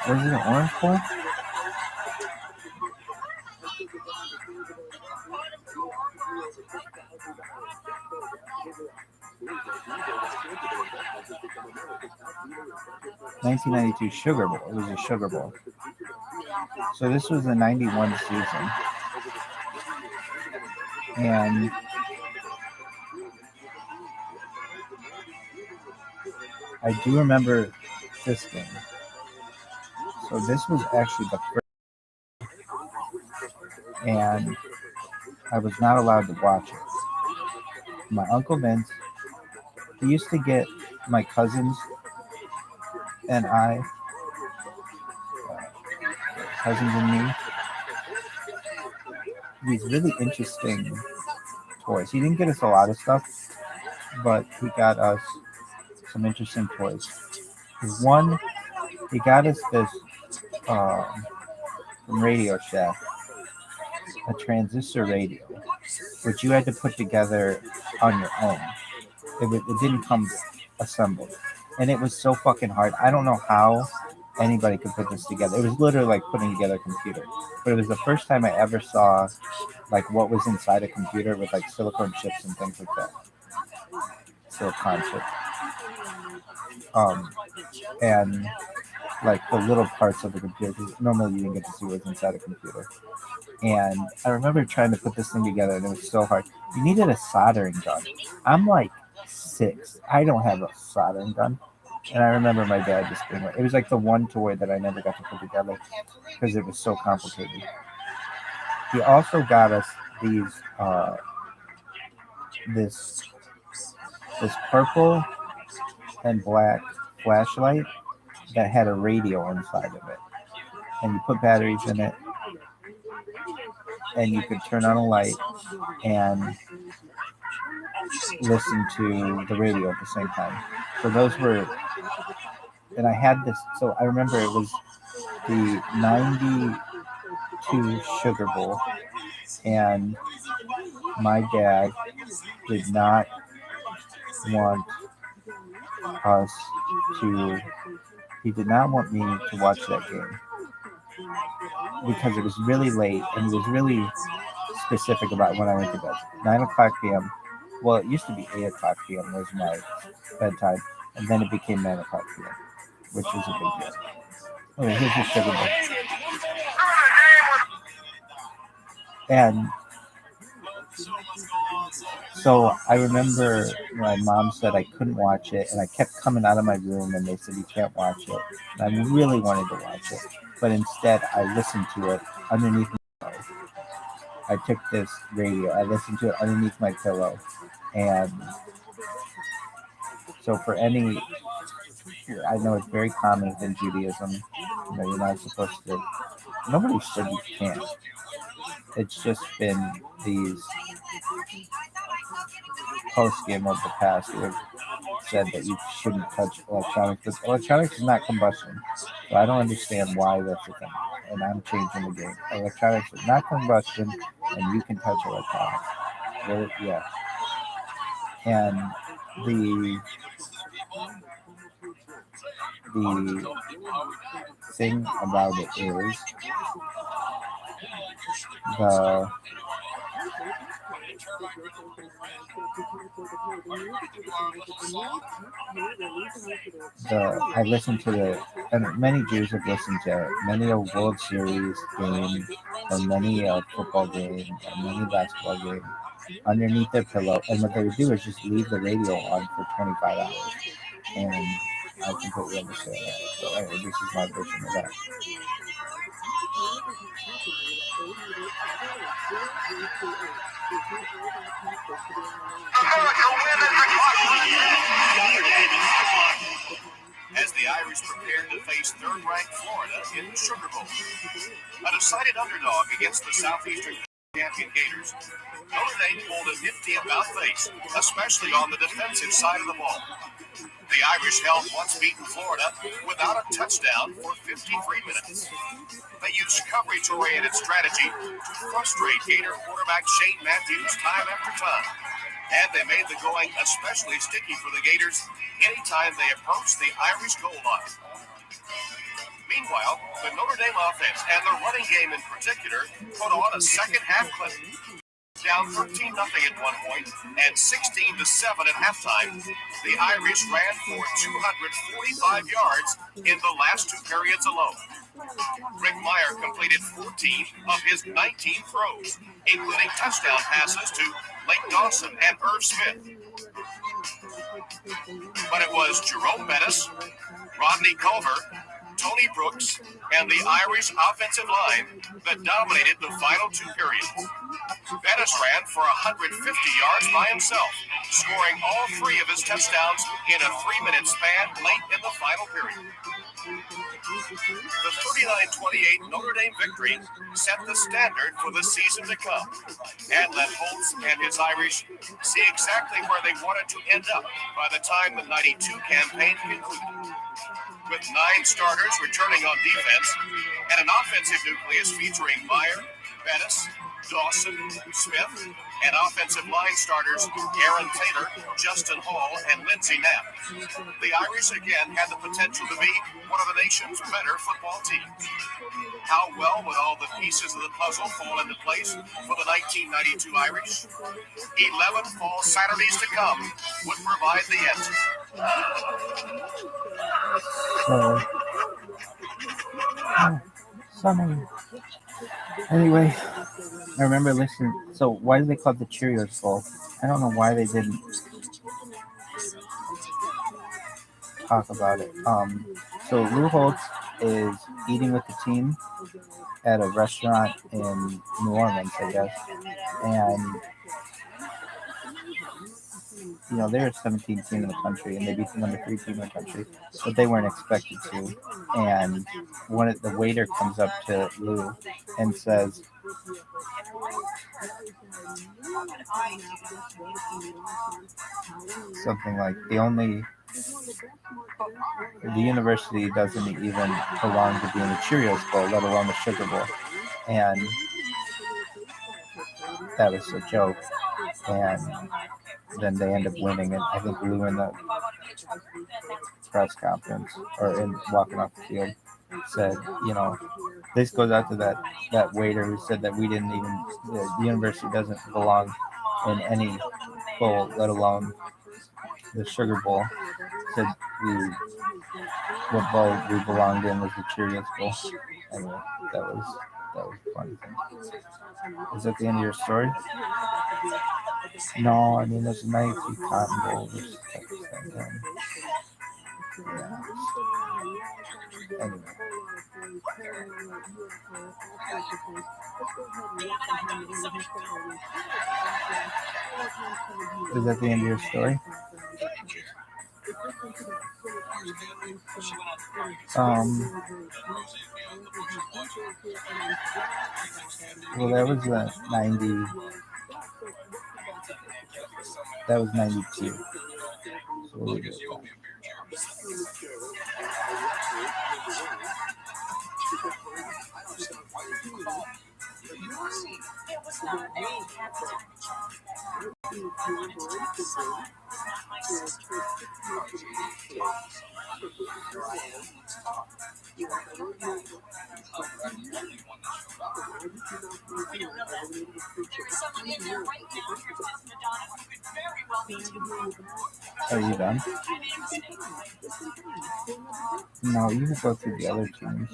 Was it an Orange Bowl? $1992 Sugar Bowl. It was a Sugar Bowl. So this was the 91 season. And I do remember this game. So this was actually the first, and I was not allowed to watch it. my Uncle Vince, he used to get my cousins and cousins and me, these really interesting toys. He didn't get us a lot of stuff, but he got us some interesting toys. One, he got us this from Radio Shack, a transistor radio, which you had to put together on your own. It didn't come assembled, and it was so fucking hard. I don't know how anybody could put this together. It was literally like putting together a computer, but it was the first time I ever saw like what was inside a computer with like silicone chips and things like that. Silicon chip. And like the little parts of the computer, because normally you didn't get to see what's inside a computer. And I remember trying to put this thing together, and it was so hard. You needed a soldering gun. I'm like 6. I don't have a soldering gun. And I remember my dad just being like, it was like the one toy that I never got to put together because it was so complicated. He also got us these, this purple and black flashlight that had a radio inside of it. And you put batteries in it, and you could turn on a light and listen to the radio at the same time. So those were, and I had this, so I remember it was the 92 Sugar Bowl, and my dad did not want us to, he did not want me to watch that game because it was really late, and he was really specific about when I went to bed. 9 o'clock p.m. Well, it used to be 8 o'clock p.m. was my bedtime, and then it became 9 o'clock p.m., which was a big deal. Okay, here's the Sugar Bowl. And so I remember my mom said I couldn't watch it, and I kept coming out of my room, and they said you can't watch it. And I really wanted to watch it, but instead I listened to it underneath my pillow. I took this radio, I listened to it underneath my pillow, and so for any, I know it's very common in Judaism, you know, you're not supposed to, nobody said you can't. It's just been these post-game of the past who have said that you shouldn't touch electronics, but electronics is not combustion, so I don't understand why that's a thing, and I'm changing the game. Electronics is not combustion, and you can touch electronics. Yeah. And the thing about it is I listened to and many Jews have listened to many a World Series game, and many a football game, and many basketball game underneath their pillow, and what they would do is just leave the radio on for 25 hours, and I completely understand that. So anyway, this is my version of that. As the Irish prepared to face third-ranked Florida in the Sugar Bowl, a decided underdog against the Southeastern champion Gators, Notre Dame pulled a nifty about-face, especially on the defensive side of the ball. The Irish held once-beaten Florida without a touchdown for 53 minutes. They used coverage-oriented strategy to frustrate Gator quarterback Shane Matthews time after time. And they made the going especially sticky for the Gators anytime they approached the Irish goal line. Meanwhile, the Notre Dame offense and the running game in particular put on a second-half clip. Down 13-0 at one point and 16-7 at halftime, the Irish ran for 245 yards in the last 2 periods alone. Rick Meyer completed 14 of his 19 throws, including touchdown passes to Lake Dawson and Irv Smith. But it was Jerome Bettis, Rodney Culver, Tony Brooks and the Irish offensive line that dominated the final two periods. Bettis ran for 150 yards by himself, scoring all three of his touchdowns in a 3-minute span late in the final period. The 39-28 Notre Dame victory set the standard for the season to come and let Holtz and his Irish see exactly where they wanted to end up by the time the 92 campaign concluded. With 9 starters returning on defense and an offensive nucleus featuring Meyer, Bettis, Dawson, Smith, and offensive line starters Aaron Taylor, Justin Hall, and Lindsey Knapp. The Irish again had the potential to be one of the nation's better football teams. How well would all the pieces of the puzzle fall into place for the 1992 Irish? 11 fall Saturdays to come would provide the answer. Anyway, I remember listening. So why do they call it the Cheerios Bowl? I don't know why they didn't talk about it. So Lou Holtz is eating with the team at a restaurant in New Orleans, I guess, and they're a 17 team in the country, and they beat the number 3 team in the country, but they weren't expected to. And the waiter comes up to Lou and says, something like, the university doesn't even belong to being the Cheerios Bowl, let alone the Sugar Bowl. And that was a joke. And then they end up winning, and I think Lou in the press conference or in walking off the field said, this goes out to that waiter who said that we didn't even, the university doesn't belong in any bowl, let alone the Sugar Bowl. Said what bowl we belonged in was the Cheerios Bowl. Anyway, that was a funny thing. Is that the end of your story? No, I mean there's a nice few cotton bowls. Yeah. Anyway. Is that the end of your story? Well, that was 90. That was 92. So we'll leave it at that. Are you done? No, you can go through the other teams.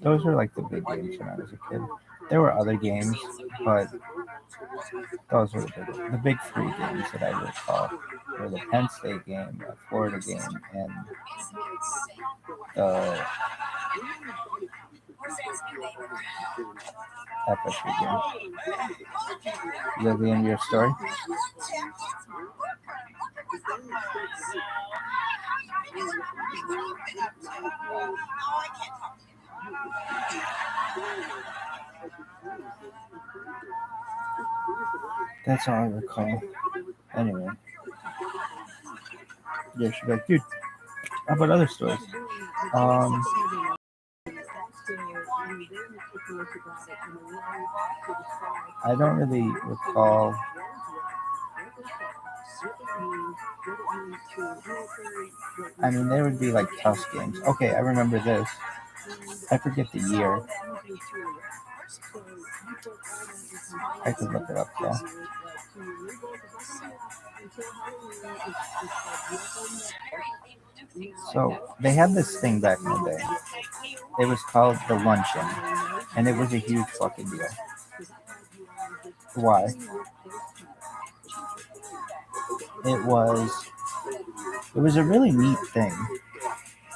Those were like the big games when I was a kid. There were other games, but those were the big 3 games that I recall. Were the Penn State game, the Florida game, and the FSU game. Is that the end of your story? That's all I recall. Anyway. Yeah, she's like, dude, how about other stories? I don't really recall. I mean, there would be like tough games. Okay, I remember this. I forget the year. I could look it up though. So they had this thing back in the day. It was called the luncheon, and it was a huge fucking deal. Why? It was It was a really neat thing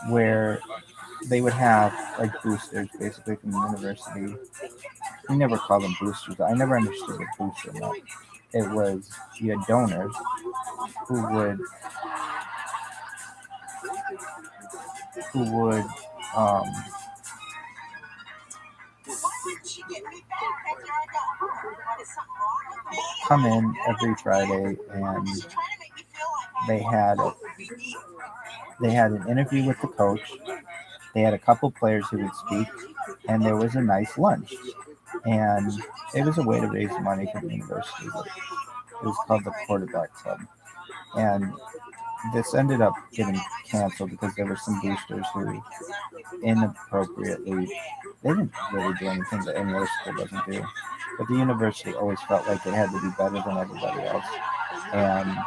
where they would have like boosters basically from the university. We never called them boosters. I never understood what booster meant. It was you had donors who would come in every Friday, and they had an interview with the coach. They had a couple players who would speak, and there was a nice lunch. And it was a way to raise money for the university. It was called the Quarterback Club. And this ended up getting canceled because there were some boosters who inappropriately, they didn't really do anything that any other school doesn't do. But the university always felt like it had to be better than everybody else. And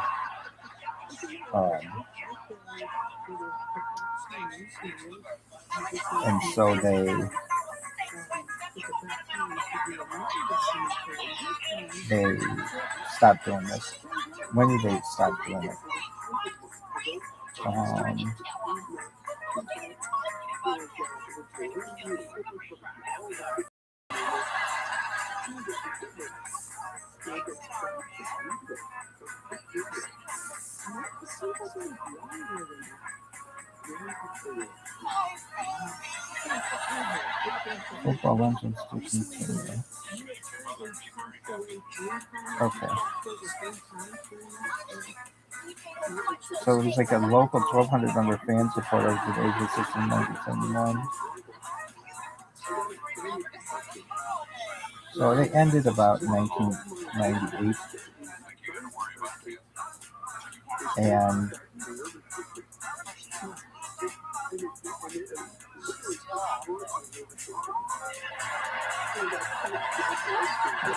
so they stopped doing this. When did they stop doing it? Football luncheons to continue. Okay. So it was like a local 1,200 member fan support over the age of 16 in 1979. So they ended about 1998. And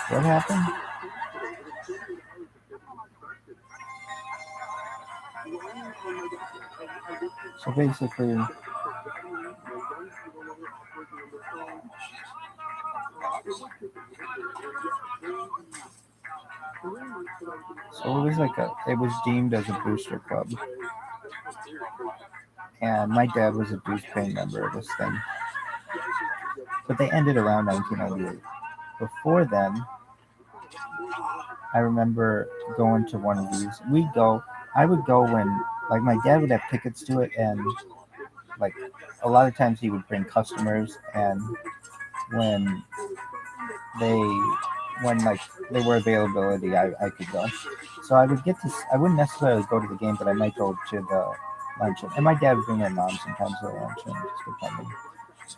what happened? So basically, it was deemed as a booster club. And my dad was a dues paying member of this thing. But they ended around 1998. Before then, I remember going to one of these. I would go when, like, my dad would have tickets to it, and, like, a lot of times he would bring customers, and when they were availability, I could go. So I wouldn't necessarily go to the game, but I might go to the luncheon. And my dad would bring my mom sometimes to the luncheon, just depending.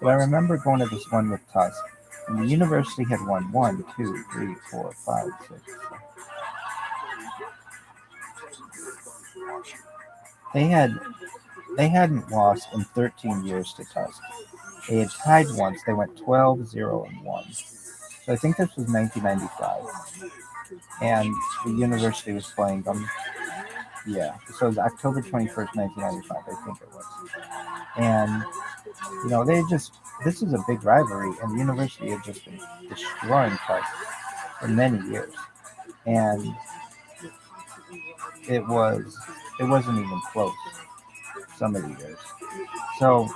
But I remember going to this one with Tusk, and the university had won 1, 2, 3, 4, 5, 6, 7. They hadn't lost in 13 years to Tusk. They had tied once. They went 12-0-1. So I think this was 1995. And the university was playing them. Yeah. So it was October 21st, 1995, I think it was. And, this is a big rivalry, and the university had just been destroying Tusk for many years. And it wasn't even close some of the years. So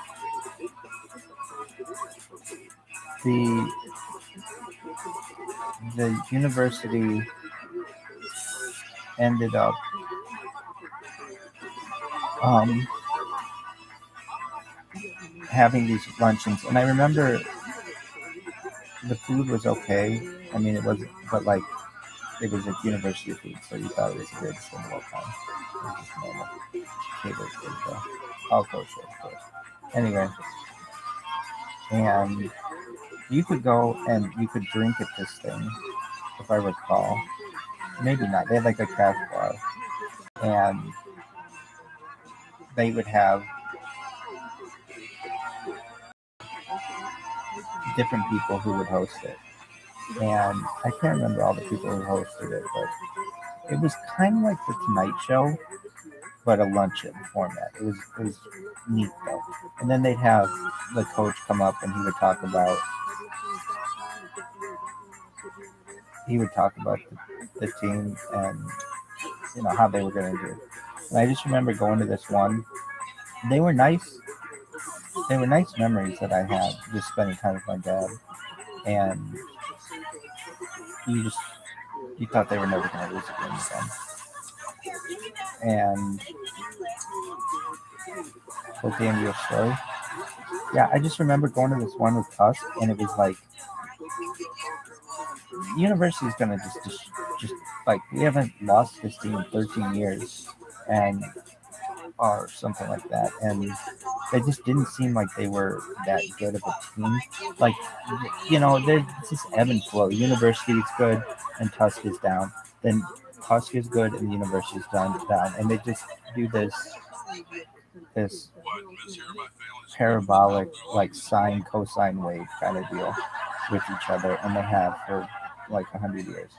the university ended up having these luncheons, and I remember the food was okay. I mean, it wasn't, but like it was a university food, so you thought it was the greatest thing of all time. It was just normal catered food, all kosher, of course. Anyway, and you could go and you could drink at this thing, if I recall. Maybe not. They had like a craft bar, and they would have different people who would host it. And I can't remember all the people who hosted it, but it was kind of like the Tonight Show, but a luncheon format. It was neat though. And then they'd have the coach come up, and he would talk about the team and how they were going to do. And I just remember going to this one. They were nice. They were nice memories that I had just spending time with my dad. And you thought they were never going to lose a game again. And towards the end of your story, yeah, I just remember going to this one with Tusk, and it was like university is gonna just like we haven't lost this team in 13 years, and or something like that, and they just didn't seem like they were that good of a team. Like there's this ebb and flow. University is good, and Tusk is down. Then Tusk is good, and the university is down, and they just do this parabolic like sine cosine wave kind of deal with each other, and they have for like 100 years.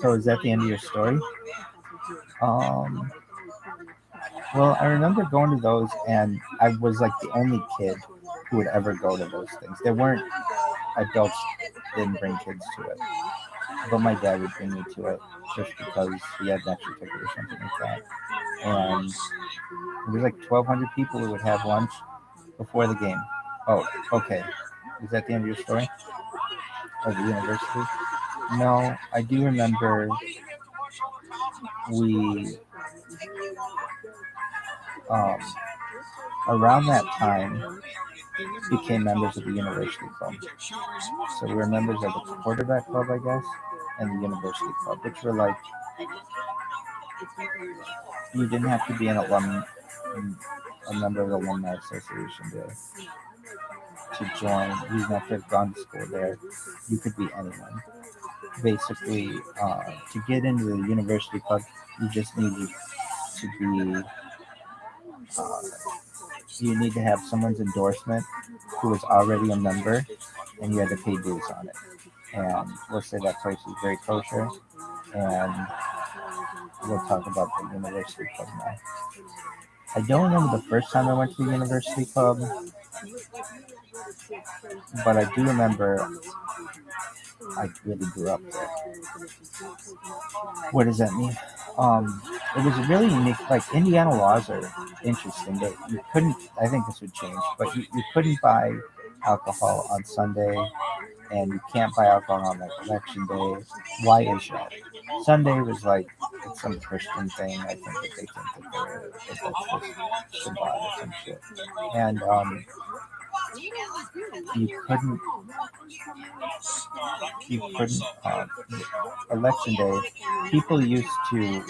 So is that the end of your story? Well, I remember going to those, and I was like the only kid who would ever go to those things. There weren't adults didn't bring kids to it, but my dad would bring me to it just because he had an extra ticket or something like that. And it was like 1,200 people who would have lunch before the game. Oh, okay. Is that the end of your story? Of the university? No, I do remember we around that time became members of the university club. So we were members of the quarterback club, I guess, and the university club, which were like you didn't have to be a member of the alumni association to join. You didn't have to have gone to school there. You could be anyone. Basically, to get into the university club, you just needed to be. You need to have someone's endorsement who was already a member, and you had to pay dues on it. And we'll say that place is very kosher, and we'll talk about the university club now. I don't remember the first time I went to the university club, but I do remember I really grew up there. What does that mean? It was a really unique, like Indiana laws are interesting. That you couldn't, I think this would change, but you couldn't buy alcohol on Sunday, and you can't buy alcohol on like election day. Why is that? Sunday was like it's some Christian thing. I think that they think that that's just Shabbat or some shit. And you couldn't election day. People used to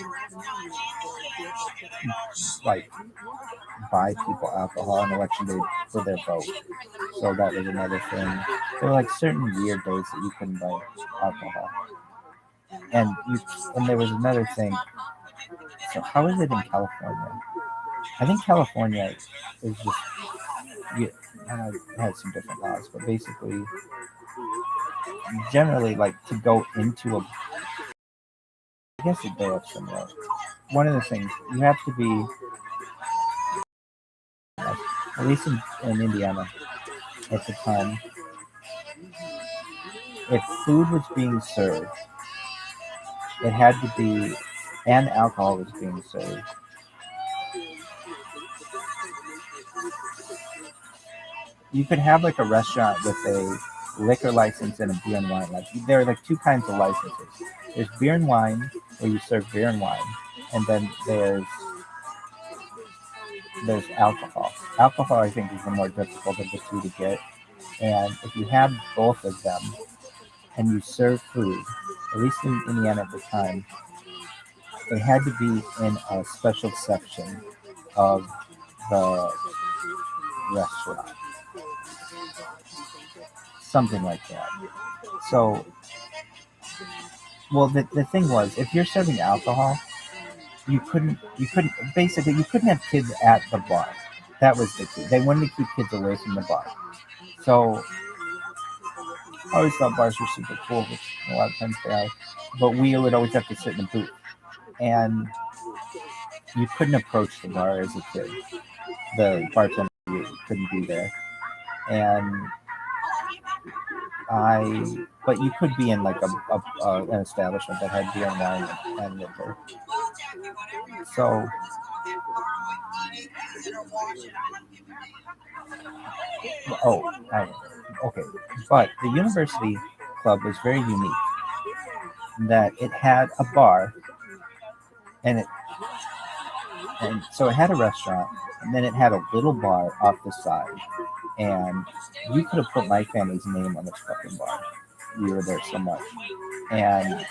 like buy people alcohol on election day for their vote. So that was another thing. There were like certain weird days that you couldn't buy alcohol. And there was another thing. So how is it in California? I think California is just it has some different laws, but basically, generally, like to go into a, I guess they have similar. One of the things you have to be, at least in Indiana at the time, if food was being served, it had to be, and alcohol was being served. You could have like a restaurant with a liquor license and a beer and wine license. There are like two kinds of licenses. There's beer and wine, where you serve beer and wine, and then there's alcohol. Alcohol, I think, is the more difficult of the two to get. And if you have both of them, and you serve food, at least in Indiana at the time, it had to be in a special section of the restaurant. Something like that. So, well, the thing was, if you're serving alcohol, you couldn't have kids at the bar. That was the key. They wanted to keep kids away from the bar. So, I always thought bars were super cool, which a lot of times they are. But we would always have to sit in a booth. And you couldn't approach the bar as a kid. The bartender couldn't be there. But you could be in like an establishment that had beer and wine and liquor. So okay, but the university club was very unique in that it had a bar, and so it had a restaurant, and then it had a little bar off the side, and you could have put my family's name on this fucking bar. We were there so much, and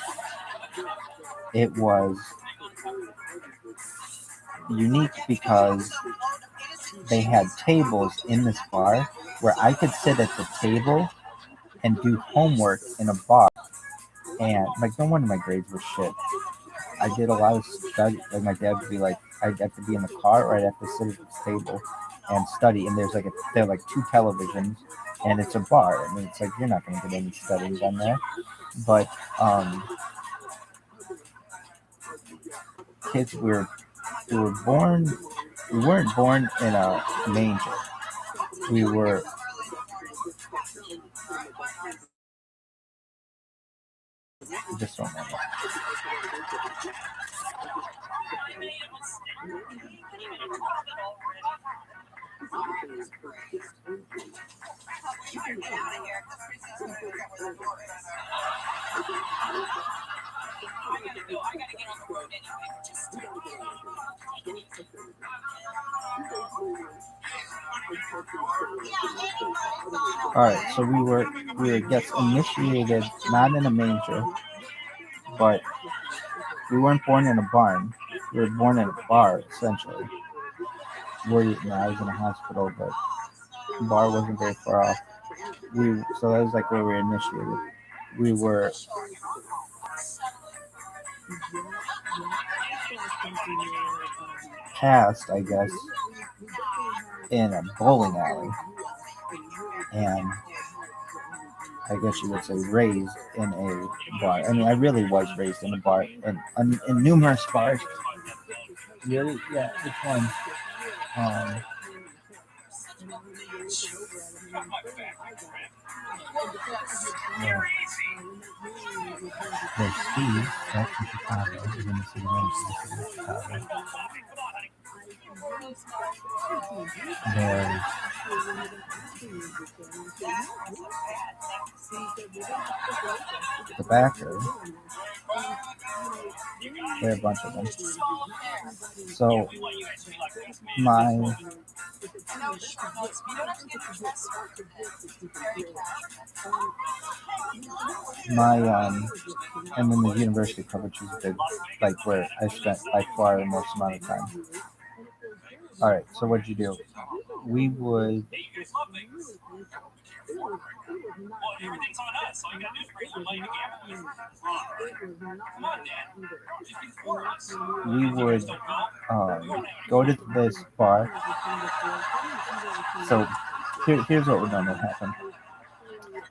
it was unique because they had tables in this bar where I could sit at the table and do homework in a bar. And like, no wonder my grades were shit. I did a lot of study. Like, my dad would be like, I'd have to be in the car or I'd have to sit at this table and study. And there are like two televisions, and it's a bar. I mean, it's like, you're not going to get any studying done there. But kids, we weren't born in a manger. We were just one moment. All right, so we were gets initiated not in a manger, but we weren't born in a barn. We were born in a bar, essentially. I was in a hospital, but the bar wasn't very far off. So that was like where we were initiated. We were cast, I guess, in a bowling alley, and I guess you would say raised in a bar. I mean, I really was raised in a bar, and in numerous bars. Really? Yeah, which one? Yeah. There's Steve, that's in Chicago. He's in the city of Chicago. There's the backer. There are a bunch of them. So my and then the university club, which is big, like where I spent by far the most amount of time. All right, so what'd you do? We would go to this bar. So here's what would normally happen.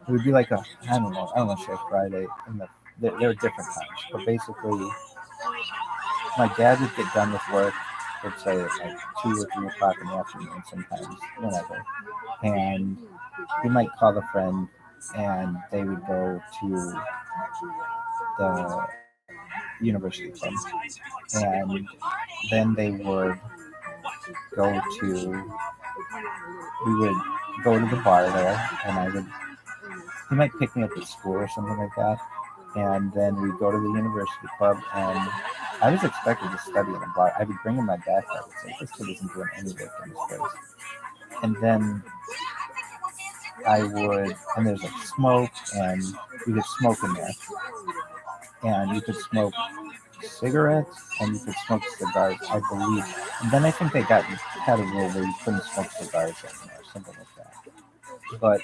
It would be like I don't know, say Friday, and there were different times, but basically, my dad would get done with work, let's say at like 2 or 3 o'clock in the afternoon, sometimes, whenever, and he might call a friend, and they would go to the university club, and then we would go to the bar there, and he might pick me up at school or something like that, and then we'd go to the university club, and I was expected to study in a bar. I would bring in my backpack and say, this kid isn't doing any work in this place. And then and there's like smoke, and you could smoke in there. And you could smoke cigarettes, and you could smoke cigars, I believe. And then I think they had a rule where you couldn't smoke cigars in there, something like that.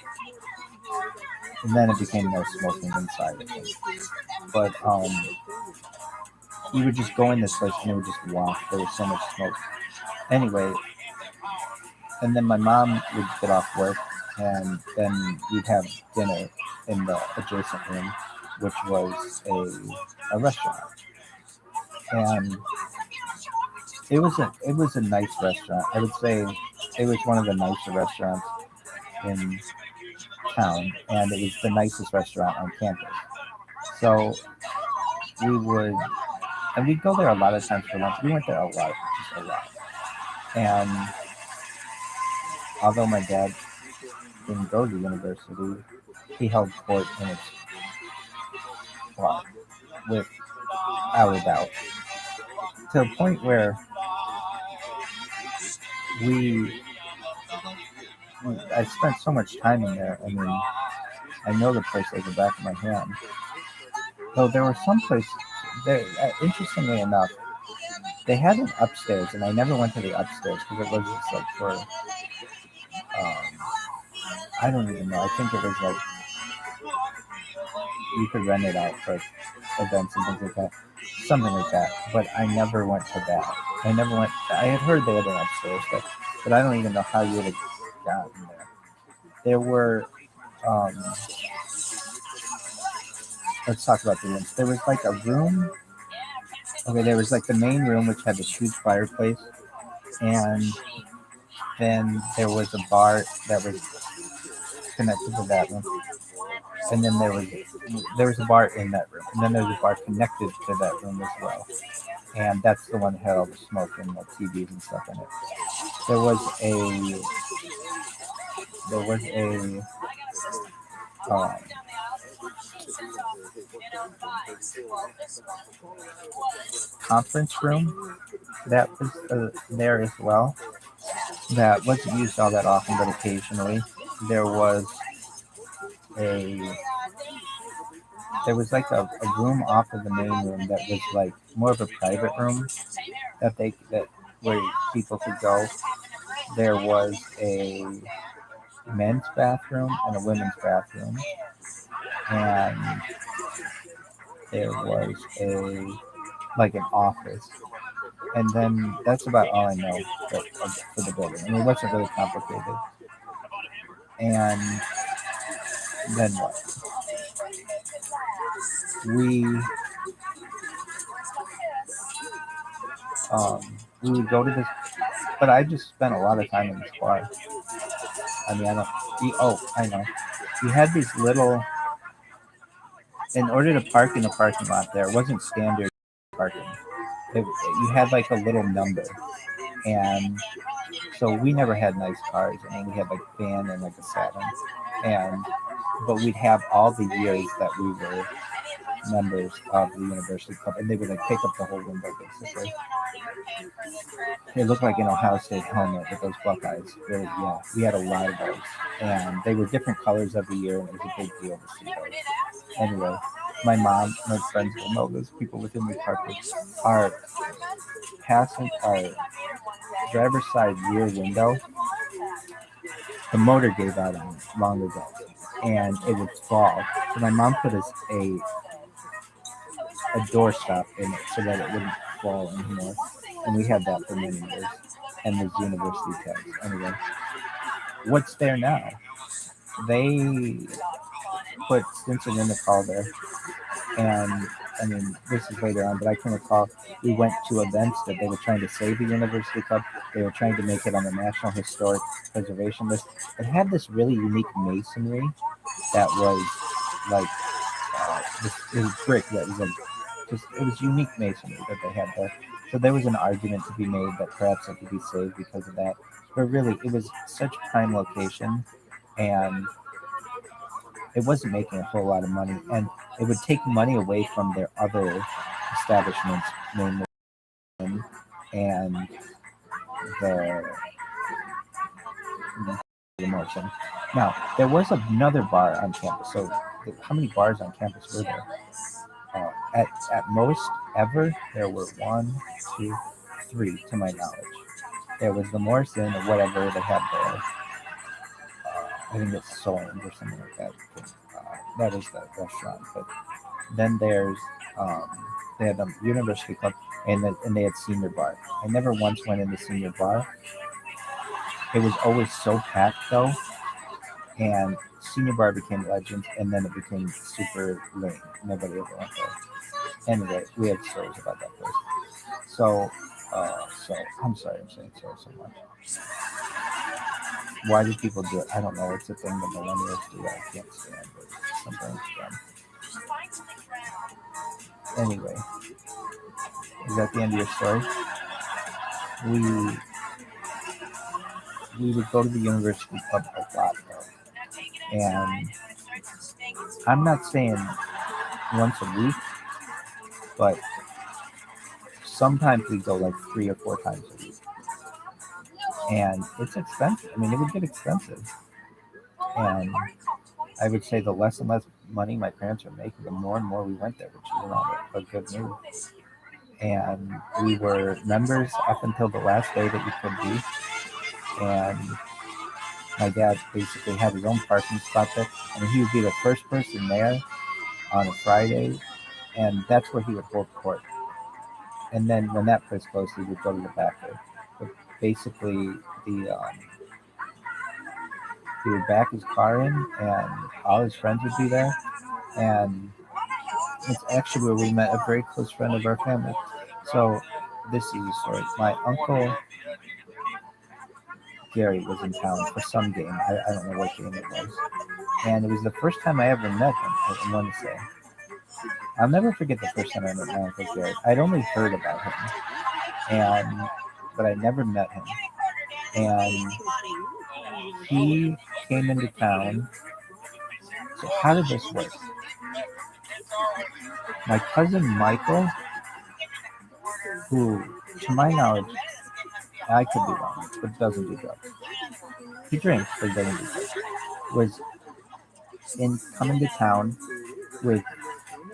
And then it became no smoking inside, I think. But you would just go in this place, and it would just waft. There was so much smoke. Anyway, and then my mom would get off work, and then we'd have dinner in the adjacent room, which was a restaurant. And it was a nice restaurant. I would say it was one of the nicer restaurants in town, and it was the nicest restaurant on campus. So we would And we'd go there a lot of times for lunch. We went there a lot, just a lot. And although my dad didn't go to university, he held court in its law without a doubt. To a point where I spent so much time in there. I mean, I know the place like the back of my hand. Though there were some places, there, interestingly enough, they had an upstairs, and I never went to the upstairs because it was just like for, I don't even know. I think it was like you could rent it out for events and things like that, something like that. But I never went to that. I never went. I had heard they had an upstairs, but I don't even know how you would have gotten there. There were. Let's talk about the rooms. There was like a room. Okay, there was like the main room which had this huge fireplace, and then there was a bar that was connected to that room, and then there was a bar in that room, and then there was a bar connected to that room as well, and that's the one that had all the smoke and the TVs and stuff in it. There was a conference room that was there as well. That wasn't used all that often, but occasionally there was like a room off of the main room that was like more of a private room that where people could go. There was a men's bathroom and a women's bathroom, and there was like an office, and then that's about all I know for the building. I mean, it wasn't really complicated. And then what? We would go to this, but I just spent a lot of time in this bar. I mean, I know. You had these little, in order to park in the parking lot there, it wasn't standard parking. You had like a little number. And so we never had nice cars. I mean, we had like a van and like a Saturn. But we'd have all the years that we were members of the university club, and they would like pick up the whole window basically. It looked like an Ohio State helmet with those Buckeyes. Really, yeah, we had a lot of those, and they were different colors every year, and it was a big deal to see those. Anyway, my friends will know this. People within the park, our driver's side rear window, the motor gave out on it long ago, and it would fall. So my mom put a doorstop in it so that it wouldn't fall anymore. And we had that for many years. And there's university tags. Anyway, what's there now? They put Stinson in the call there. And I mean, this is later on, but I can recall we went to events that they were trying to save the university club. They were trying to make it on the National Historic Preservation List. It had this really unique masonry that was like this brick that was it was unique masonry that they had there. So there was an argument to be made that perhaps it could be saved because of that. But really, it was such a prime location, and it wasn't making a whole lot of money, and it would take money away from their other establishments, namely, and the Morrison. Now, there was another bar on campus. So, how many bars on campus were there? At most ever, there were 1, 2, 3, to my knowledge. There was the Morrison or whatever they had there. I think it's Solent or something like that. That is the restaurant. But then there's they had the University Club, and they had Senior Bar. I never once went in the Senior Bar. It was always so packed though, and Senior Bar became legend, and then it became super lame. Nobody ever went there. Anyway, we have stories about that place. So I'm sorry I'm saying so much. Why do people do it? I don't know. It's a thing that millennials do. I can't stand it. Sometimes dumb. Anyway, Is that the end of your story? We would go to the university club a lot though. And I'm not saying once a week, but sometimes we go like 3 or 4 times a week. And it's expensive. I mean, it would get expensive. And I would say the less and less money my parents were making, the more and more we went there, which is a good move. And we were members up until the last day that we could be. And my dad basically had his own parking spot there, and he would be the first person there on a Friday, and that's where he would hold court. And then when that place closed, he would go to the back there. But basically, he would back his car in, and all his friends would be there. And it's actually where we met a very close friend of our family. So this is the story. My uncle Gary was in town for some game. I don't know what game it was. And it was the first time I ever met him, I want to say. I'll never forget the first time I met my Uncle Gary. I'd only heard about him, but I never met him. And he came into town. So how did this work? My cousin Michael, who, to my knowledge, I could be wrong, but doesn't do drugs. He drinks, but he doesn't do drugs. Was coming to town with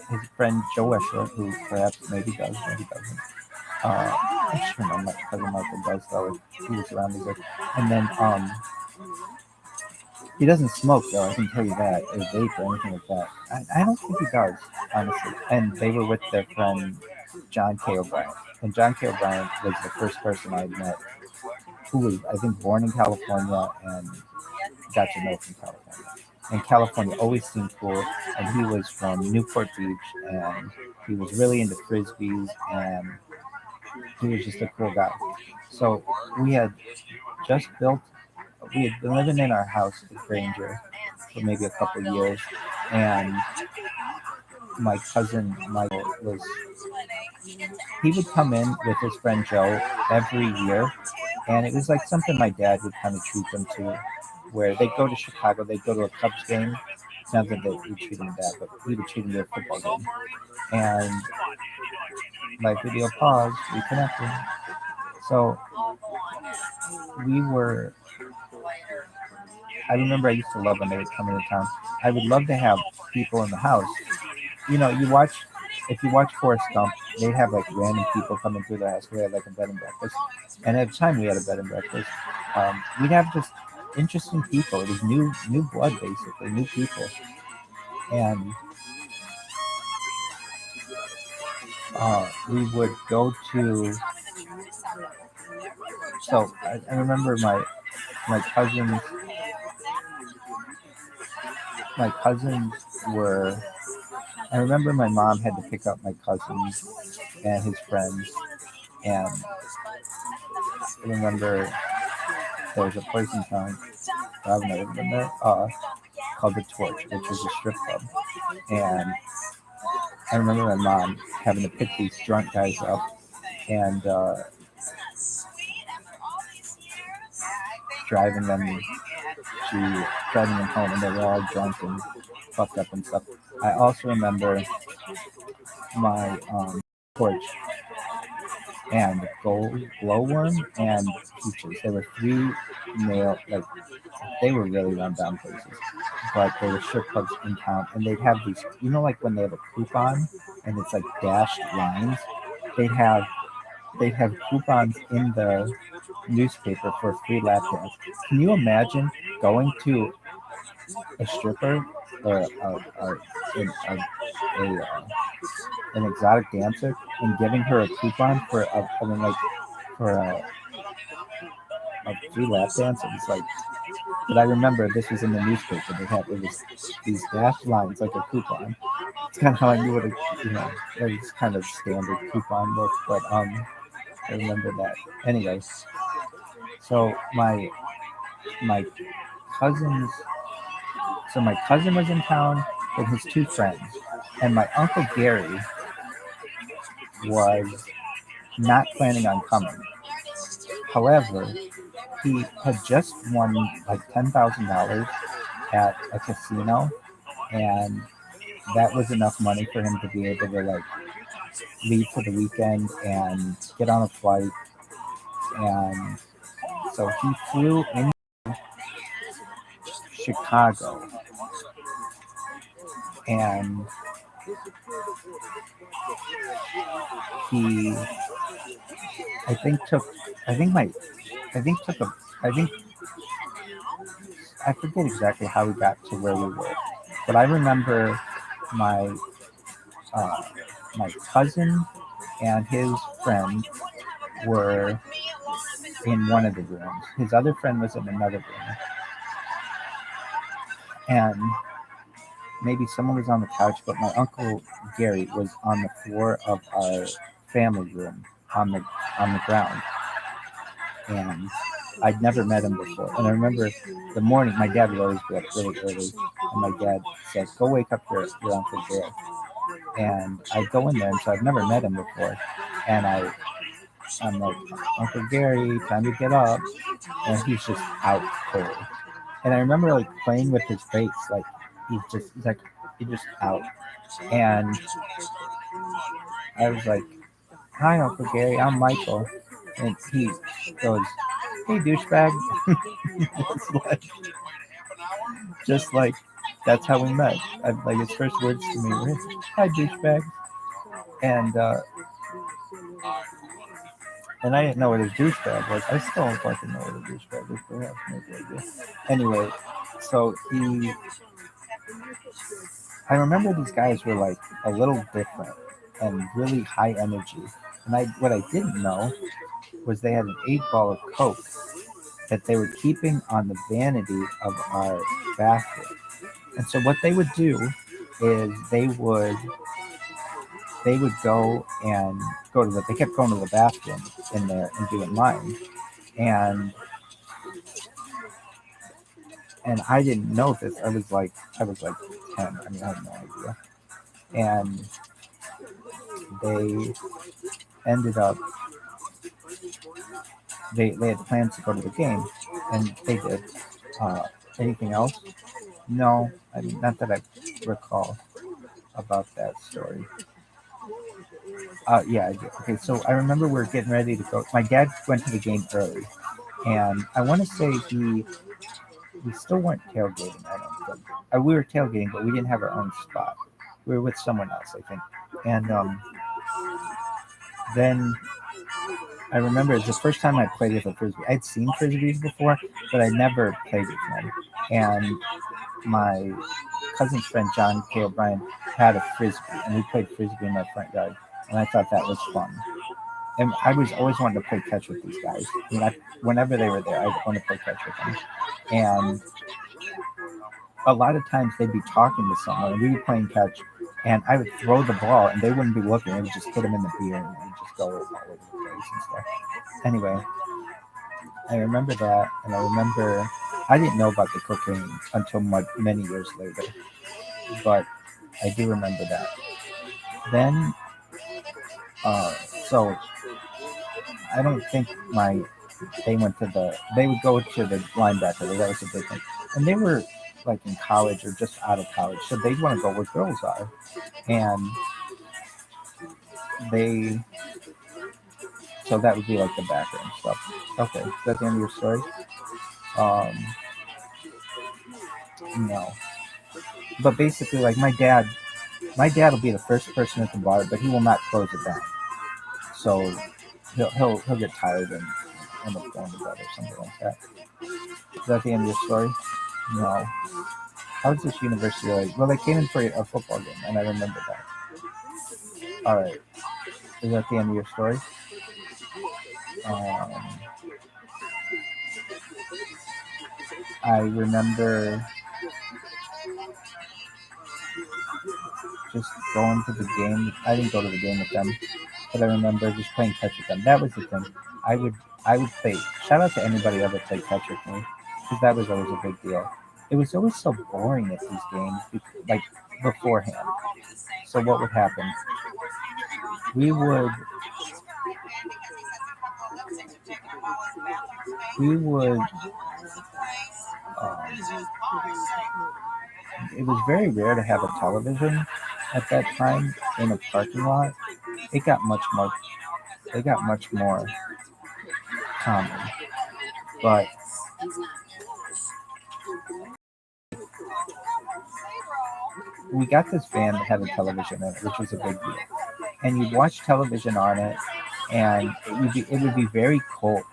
his friend Joe Escher, who perhaps maybe does, maybe doesn't. I'm sure my cousin Michael does, though, if he was around these days. And then he doesn't smoke, though, I can tell you that, or vape or anything like that. I don't think he does, honestly. And they were with their friend John K. O'Brien. And John K. O'Brien was the first person I met who was, I think, born in California and got to know from California. And California always seemed cool. And he was from Newport Beach, and he was really into frisbees, and he was just a cool guy. So we had been living in our house at Granger for maybe a couple of years, and my cousin Michael he would come in with his friend Joe every year, and it was like something my dad would kind of treat them to, where they'd go to Chicago, they'd go to a Cubs game, not that they would treat him that, but we would treat him to a football game. And my video paused, reconnecting. So I remember I used to love when they would come into town. I would love to have people in the house. You know, if you watch Forrest Gump, they have like random people coming through the house. We had like a bed and breakfast. And at the time we had a bed and breakfast, we'd have just interesting people. It was new blood, basically, new people. And we would go to, so I remember my cousins were, I remember my mom had to pick up my cousins and his friends, and I remember there was a place in town, I've never been there, called The Torch, which was a strip club, and I remember my mom having to pick these drunk guys up and driving them home, and they were all drunk and fucked up and stuff. I also remember my porch and glowworm and peaches. There were 3 male, like, they were really run down places, but there were strip clubs in town, and they'd have these, you know, like when they have a coupon and it's like dashed lines, they'd have coupons in the newspaper for a free lap dance. Can you imagine going to a stripper or an exotic dancer and giving her a coupon for a free lap dance? It was like, but I remember this was in the newspaper. It was these dashed lines like a coupon. It's kind of how I knew what it was kind of standard coupon look, but I remember that. Anyways, so my cousin was in town with his 2 friends, and my Uncle Gary was not planning on coming. However, he had just won like $10,000 at a casino, and that was enough money for him to be able to like leave for the weekend and get on a flight. And so he flew into Chicago, and he I think took I think my I think took a I think I forget exactly how we got to where we were, but I remember my uh, my cousin and his friend were in one of the rooms. His other friend was in another room, and maybe someone was on the couch, but my uncle Gary was on the floor of our family room on the ground, and I'd never met him before. And I remember the morning, my dad would always be up really early, and my dad said, "Go wake up your Uncle Gary." And I go in there, and so I've never met him before, and I'm like, "Uncle Gary, time to get up," and he's just out cold. And I remember like playing with his face, like he's just out, and I was like, "Hi, Uncle Gary, I'm Michael," and he goes, "Hey, douchebag." It's like, just like that's how we met. Like his first words to me were, "Hi, douchebag," and I didn't know what a douchebag was. I still don't fucking know what a douchebag is, but I have no idea. Anyway, so I remember these guys were like a little different and really high energy. And what I didn't know was they had an 8-ball of Coke that they were keeping on the vanity of our bathroom. And so what they would do is they would go to they kept going to the bathroom in there and doing mine. And I didn't know this. I was like 10. I mean, I had no idea. And they ended up they had plans to go to the game, and they did. Anything else? No, I mean, not that I recall about that story. Yeah, I did. Okay, so I remember we were getting ready to go. My dad went to the game early, and I want to say we still weren't tailgating. I don't think we were tailgating, but we didn't have our own spot. We were with someone else, I think. And then I remember it was the first time I played with a frisbee. I'd seen frisbees before, but I never played with them. And my cousin's friend John K. O'Brien had a frisbee, and we played frisbee in my front yard, and I thought that was fun. And I was always wanting to play catch with these guys. I mean, whenever they were there, I'd want to play catch with them. And a lot of times they'd be talking to someone, and we'd be playing catch, and I would throw the ball, and they wouldn't be looking. I would just hit them in the beer, and it would just go all over the place and stuff. Anyway, I remember that, and I remember I didn't know about the cocaine until many years later, but I do remember that. Then, so I don't think they would go to the linebacker. That was a big thing, and they were like in college or just out of college, so they'd want to go where girls are, and so that would be like the background stuff. Okay, that's the end of your story. No, but basically, like my dad will be the first person at the bar, but he will not close it down. So he'll get tired and end up going to bed or something like that. Is that the end of your story? No. How was this university like? Well, they came in for a football game, and I remember that. All right. Is that the end of your story? I remember just going to the game. I didn't go to the game with them, but I remember just playing catch with them. That was the thing. I would play. Shout out to anybody who ever played catch with me, because that was always a big deal. It was always so boring at these games, like beforehand. So what would happen? We would we would. It was very rare to have a television at that time in a parking lot. It got much more. It got much more common, but we got this van that had a television in it, which was a big deal. And you'd watch television on it, and it would be very cold.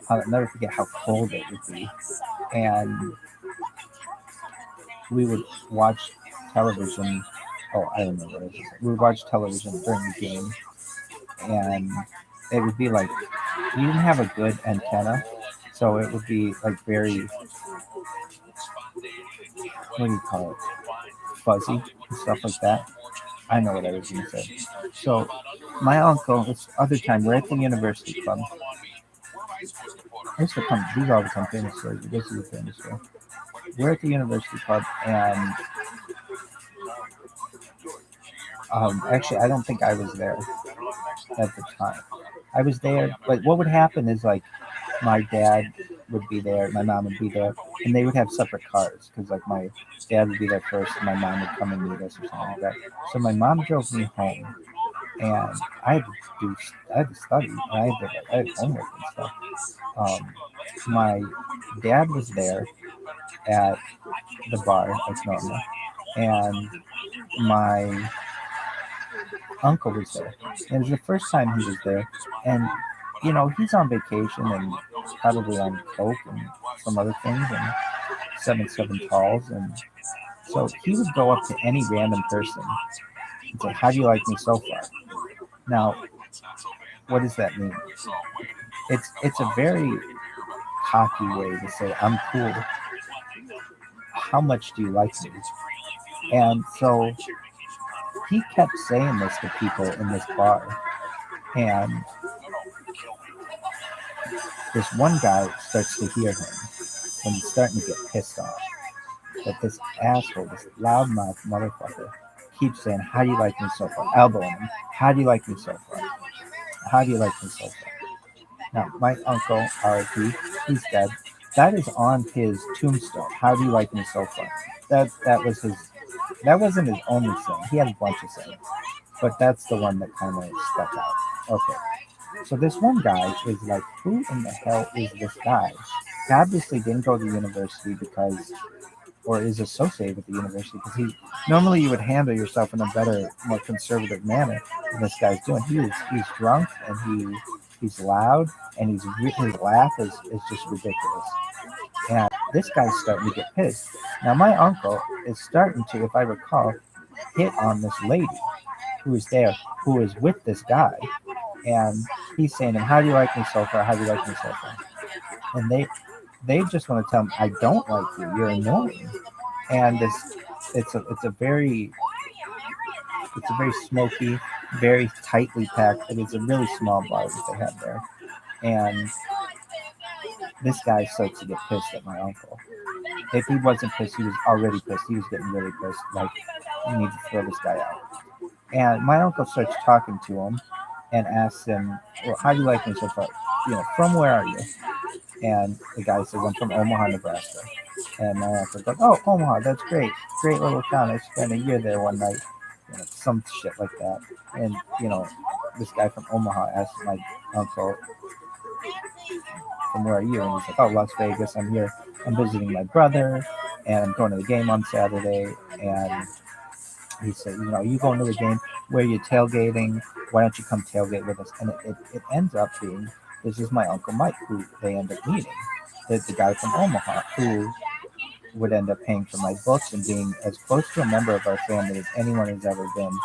I'll never forget how cold it would be. And we would watch television. Oh, I don't know what it is. We would watch television during the game, and it would be like you didn't have a good antenna, so it would be like very, what do you call it, fuzzy and stuff like that. I know what I was going to say. So my uncle, this other time, we're at the university club. These are all become famous stories. This is a famous story. We're at the university club, and actually, I don't think I was there at the time. I was there, but what would happen is like my dad would be there, my mom would be there, and they would have separate cars because like my dad would be there first, and my mom would come and meet us or something like that. So my mom drove me home, and I had to study, and I had homework and stuff. My dad was there at the bar like normal, and my uncle was there. And it was the first time he was there, and he's on vacation and probably on coke and some other things and 7 talls, and so he would go up to any random person and say, "How do you like me so far?" Now, what does that mean? It's a very cocky way to say, "I'm cool. How much do you like me?" And so he kept saying this to people in this bar, and this one guy starts to hear him, and he's starting to get pissed off that this asshole, this loudmouth motherfucker, keeps saying, "How do you like me so far?" Elbowing him. "How do you like me so far? How do you like me so far?" Now, my uncle, R.I.P., he's dead. That is on his tombstone. "How do you like me so far?" That was his. That wasn't his only sin. He had a bunch of sins, but that's the one that kind of stuck out. Okay. So this one guy is like, who in the hell is this guy? He obviously didn't go to university or is associated with the university because normally you would handle yourself in a better, more conservative manner than this guy's doing. He's drunk, and he's loud, and his laugh is just ridiculous. And this guy's starting to get pissed. Now my uncle is starting to, if I recall, hit on this lady who is there, who is with this guy. And he's saying to him, "How do you like me so far? How do you like me so far?" And they just want to tell him, "I don't like you. You're annoying." And it's a very smoky, very tightly packed. It is a really small bar that they have there. And this guy starts to get pissed at my uncle. If he wasn't pissed, he was already pissed. He was getting really pissed. Like, you need to throw this guy out. And my uncle starts talking to him and asks him, "Well, how do you like me so far? From where are you?" And the guy says, "I'm from Omaha, Nebraska." And my uncle goes, "Oh, Omaha, that's great. Great little town. I spent a year there one night." Some shit like that. And, this guy from Omaha asked my uncle, "From where are you?" And he's like, "Oh, Las Vegas. I'm here. I'm visiting my brother, and I'm going to the game on Saturday." And he said, "You going to the game? Where are you tailgating? Why don't you come tailgate with us?" And it ends up being, this is my Uncle Mike, who they end up meeting. The guy from Omaha, who would end up paying for my books and being as close to a member of our family as anyone has ever been,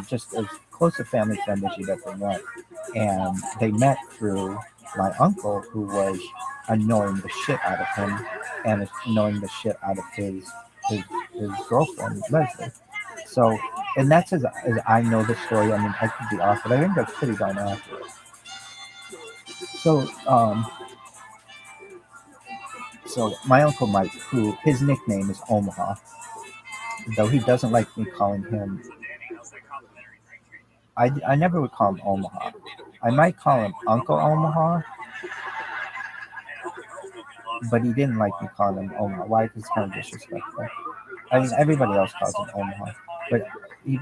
just as close a family friend as you'd ever met. And they met through my uncle, who was annoying the shit out of him and annoying the shit out of his girlfriend, Leslie. So, and that's as I know the story. I mean, I could be off, but I think that's pretty darn accurate. So my Uncle Mike, who his nickname is Omaha, though he doesn't like me calling him, I never would call him Omaha. I might call him Uncle Omaha, But he didn't like me calling him Omaha. Why? Because it's kind of disrespectful. I mean, everybody else calls him Omaha, but he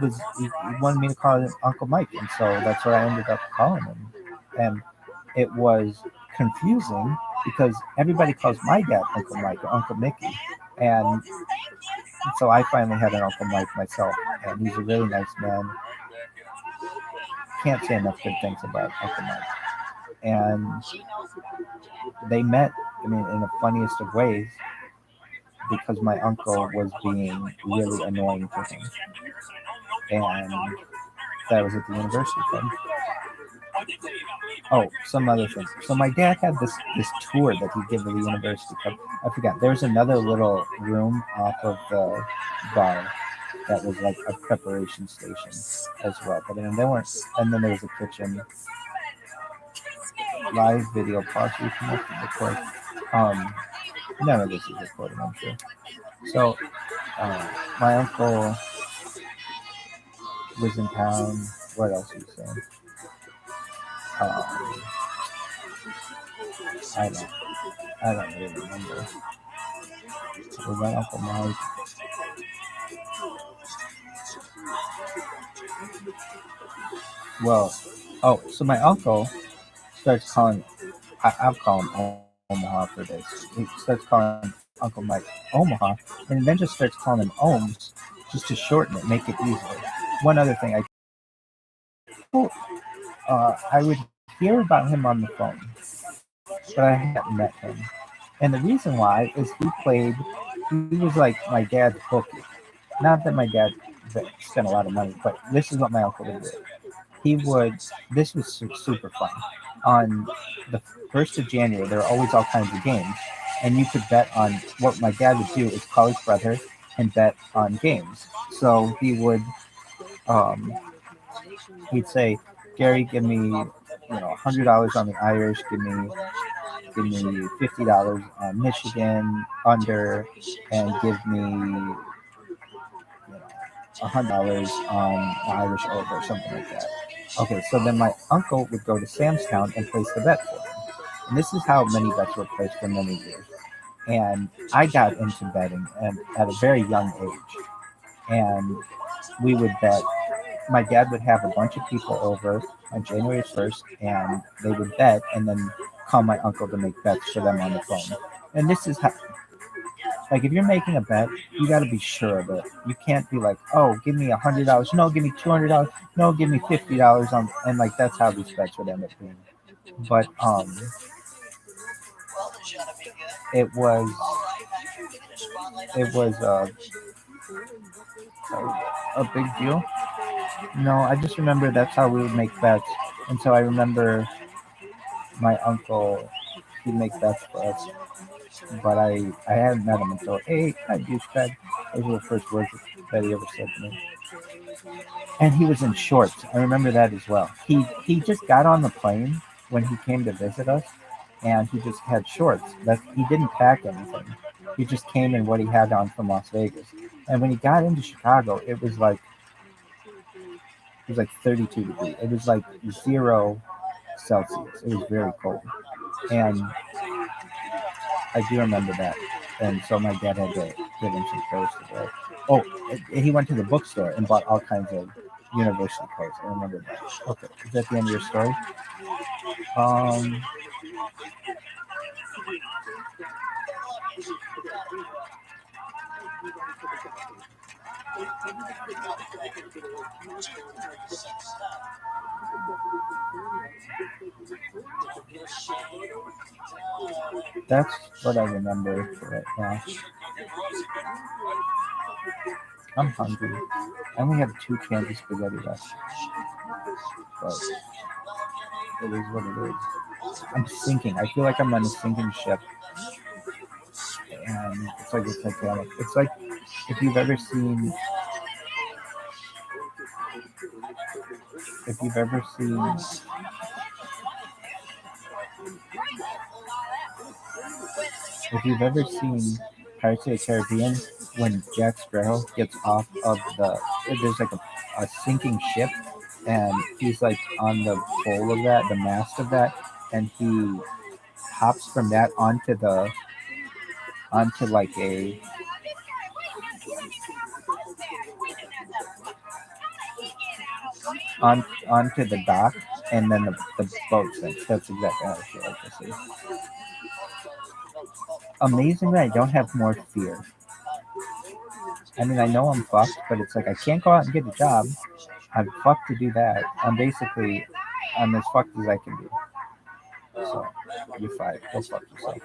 wanted me to call him Uncle Mike, and so that's what I ended up calling him. And it was confusing because everybody calls my dad Uncle Mike or Uncle Mickey, and so I finally had an Uncle Mike myself, and he's a really nice man. Can't say enough good things about Uncle Mike. And they met, I mean, in the funniest of ways, because my uncle was being really annoying to him. And that was at the university club. Oh, some other thing. So my dad had this tour that he gave to the university club. I forgot. There was another little room off of the bar that was like a preparation station as well. But then there weren't. And then there was a kitchen. Live video possibly connected to record. None of this is recorded, I'm sure. So my uncle was in town. What else was saying? I don't really remember. Was my Uncle Mike? Well, so my uncle starts calling. I'll call him Omaha for this. He starts calling Uncle Mike Omaha, and then just starts calling him Ohms, just to shorten it, make it easier. One other thing, I would hear about him on the phone, but I hadn't met him. And the reason why is he was like my dad's bookie. Not that my dad spent a lot of money, but this is what my uncle would do. This was super fun. On the 1st of January, there were always all kinds of games, and you could bet on what my dad would do is call his brother and bet on games. So he would, he'd say, Gary, give me, $100 on the Irish, give me $50 on Michigan under, and give me $100 on the Irish over, or something like that. Okay, so then my uncle would go to Sam's Town and place the bet for him. And this is how many bets were placed for many years. And I got into betting at a very young age. And we would bet. My dad would have a bunch of people over on January 1st, and they would bet and then call my uncle to make bets for them on the phone. And this is how, like, if you're making a bet, you got to be sure of it. You can't be like, oh, give me $100. No, give me $200. No, give me $50 on, and like that's how these bets would end up being. But it was a big deal. No, I just remember that's how we would make bets, and so I remember my uncle, he'd make bets for us, but I hadn't met him until, hey, hi, douchebag. Those were the first words that he ever said to me. And he was in shorts. I remember that as well. He just got on the plane when he came to visit us, and he just had shorts. He didn't pack anything. He just came in what he had on from Las Vegas. And when he got into Chicago, it was like 32 degrees. It was like 0 Celsius. It was very cold. And I do remember that. And so my dad had to give him some clothes to wear. Oh, he went to the bookstore and bought all kinds of university clothes. I remember that. Okay, is that the end of your story? That's what I remember for right now. I'm hungry. I only have 2 cans of spaghetti left. But it is what it is. I'm sinking. I feel like I'm on a sinking ship. And it's like a Titanic. It's like if you've ever seen Pirates of the Caribbean, when Jack Sparrow gets off of there's like a sinking ship, and he's like on the pole of that, the mast of that, and he hops from that onto like a onto the dock, and then the boat sinks. That's exactly how I feel like this is. Amazingly, I don't have more fear. I mean, I know I'm fucked, but it's like I can't go out and get a job. I'm fucked to do that. I'm as fucked as I can be. So you're fired. Go fuck yourself.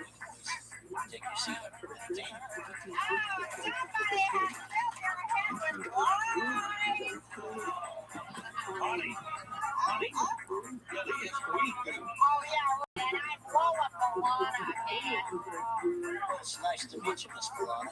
It's nice to meet you, Miss Milana.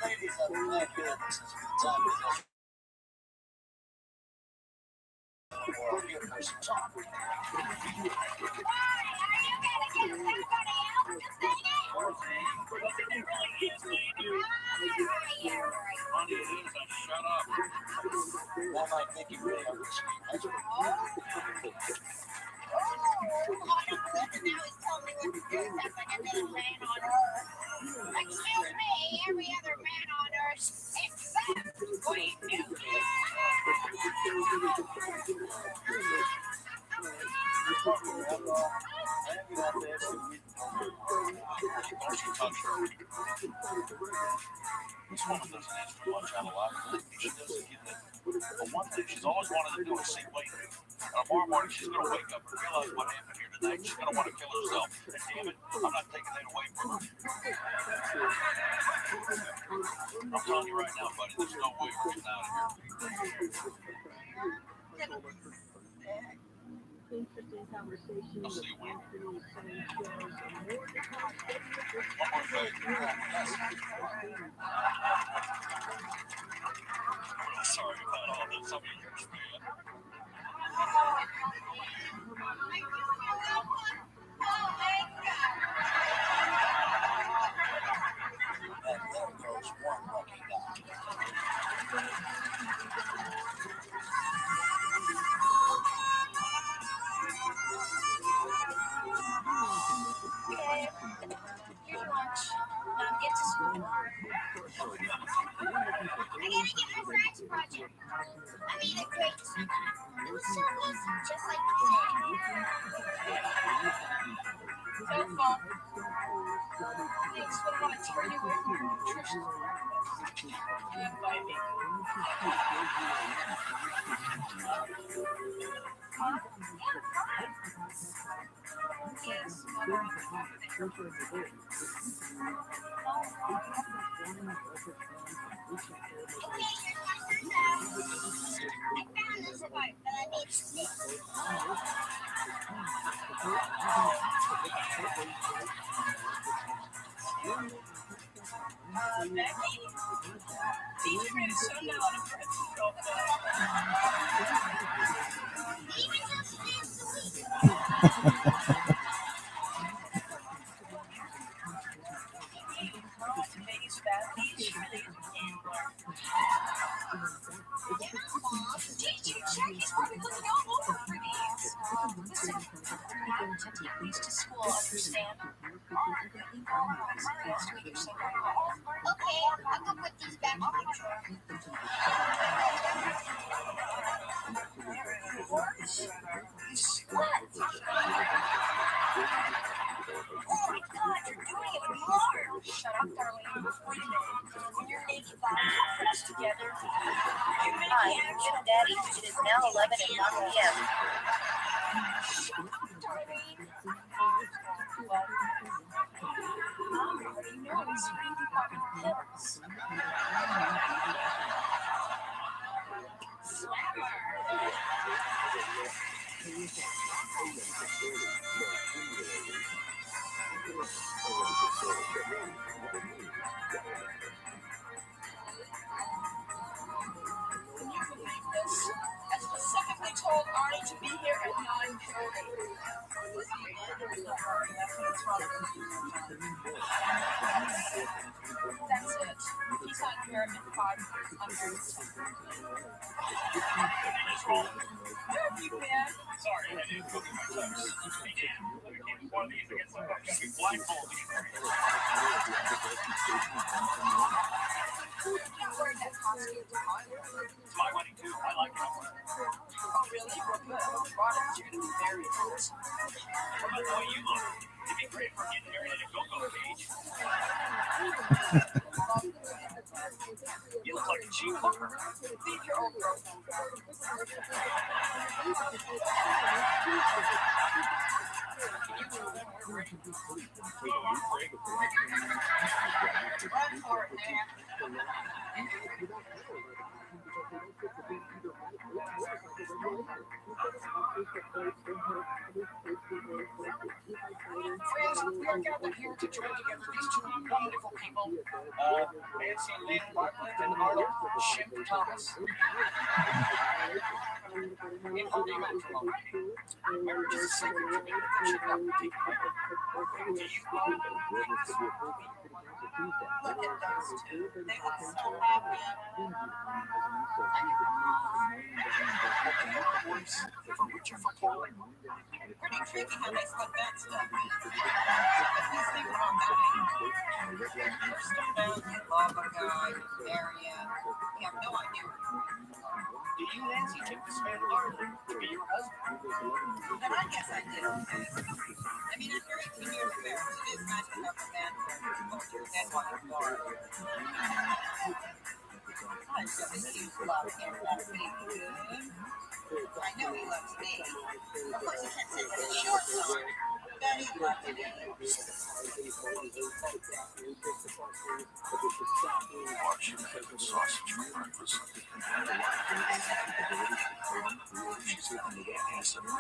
Ladies, I've been back here since the time of this. We're here for some talk. One night thinking really on this week. Excuse me, every other man on earth except we do. This woman doesn't answer much out of lot. She doesn't get it. But one thing she's always wanted to do is see what you do. Tomorrow morning she's going to wake up and realize what happened here tonight. She's going to want to kill herself. And damn it, I'm not taking that away from her. I'm telling you right now, buddy, there's no way we're getting out of here. I'll see you when. One more thing. Sorry about all this. I'll be yours, man. And there goes one lucky guy. Your lunch. Now get to school. I gotta get my friend's project. I made a great little circles just like you said. So fun. Thanks, what about a turn you wear? Invite me. Yes, mother. Okay, I'll go put these back in the drawer. Oh my God, you're doing it hard. Shut up, darling. Wait a minute. When your naked bodies are pressed together, you're making action. Daddy, it is now 11 and 1 p.m. Darling. Mom already knows. Can you believe this? That's the second they told told Arnie to be here at 9:30. That's it. He's on here at 5 under. Where have you been? Sorry, I didn't go through my text. One of these against the blindfold. Wearing that costume tomorrow. It's my wedding too. I like it. Oh, really? Well, good. Well, brought it. You're going to be very close. What about the way you look? It'd be great for getting married in a go-go cage. You look like a cheap fucker. Leave your old girl. Run for it, man. Friends, we are gathered here to join together these two wonderful people, Nancy Lee Bartlett and Arnold Ship Thomas. In holy matrimony, marriage is a sacred commitment that should not be taken lightly. Do you believe in Look at those two. They look so happy. From Richard for Poland. Pretty tricky how they split that stuff. At least they were on that. You're still down, you love a guy, you marry him. You have no idea. Do you, Nancy, take this man Arnold to be your husband? Then I guess I do. I mean, after 18 years of marriage, it is nice to have a man go to his head while you're born. I really do love him, that baby dude. I know he loves me. Of course, he can't say that it's short song, but he loves me. Watch him have a sausage for breakfast. She's having a ass in her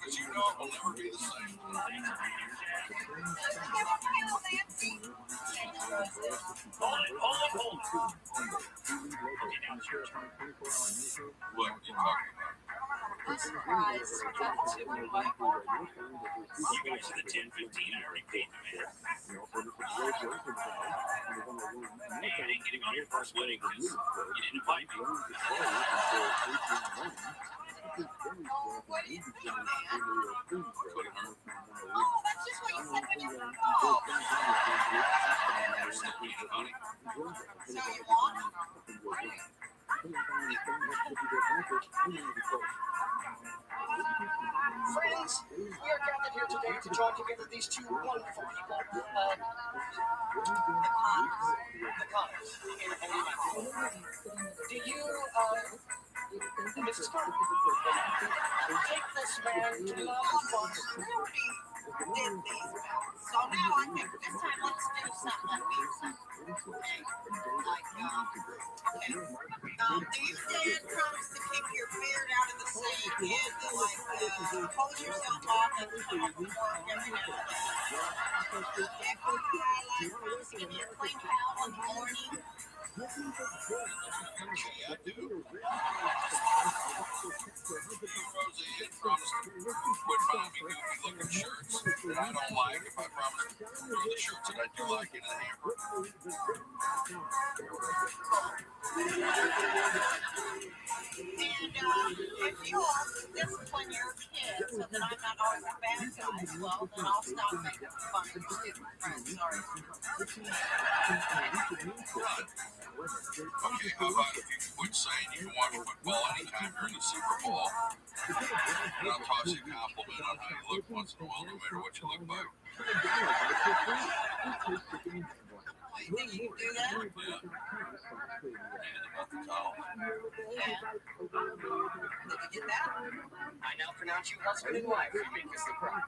As you know, will never be the same. Hold it. What are you talking about? This prize got to be my order. You guys are the 10-15. I already paid the man. Hey, I didn't get him on your first wedding because you didn't invite me. What do you mean, man? Couldn't hurt. Oh, that's just what you said when you called. There's something, honey. So you want him? Friends, we are gathered here today to join together these two wonderful people. The Connors, in holy matrimony. Do you, Mrs. Carter, take this man to the loved ones? We already did these, so now I think this time let's do something like do you stand promise to keep your beard out of the same kid to pose yourself off and come up with work every now and then? If you highlight promise to give you a clean towel in the morning. Okay, I do. Rosie had promised to quit buying me goofy-looking shirts that I don't like if I promise to wear the shirts that I do like in a hamper. And if you all discipline your kids so that I'm not always a bad guy, well, then I'll stop making fun of your stupid friends. Sorry. Okay, how about if you quit saying you can watch football anytime during the Super Bowl? And I'll toss you a compliment on how you look once in a while, no matter what you look like. You think you can do that? Yeah. And about the towel. Yeah. Did you get that? I now pronounce you husband and wife. Make this the bride.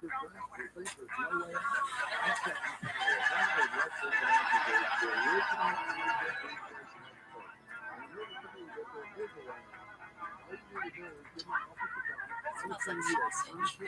smells like sausage.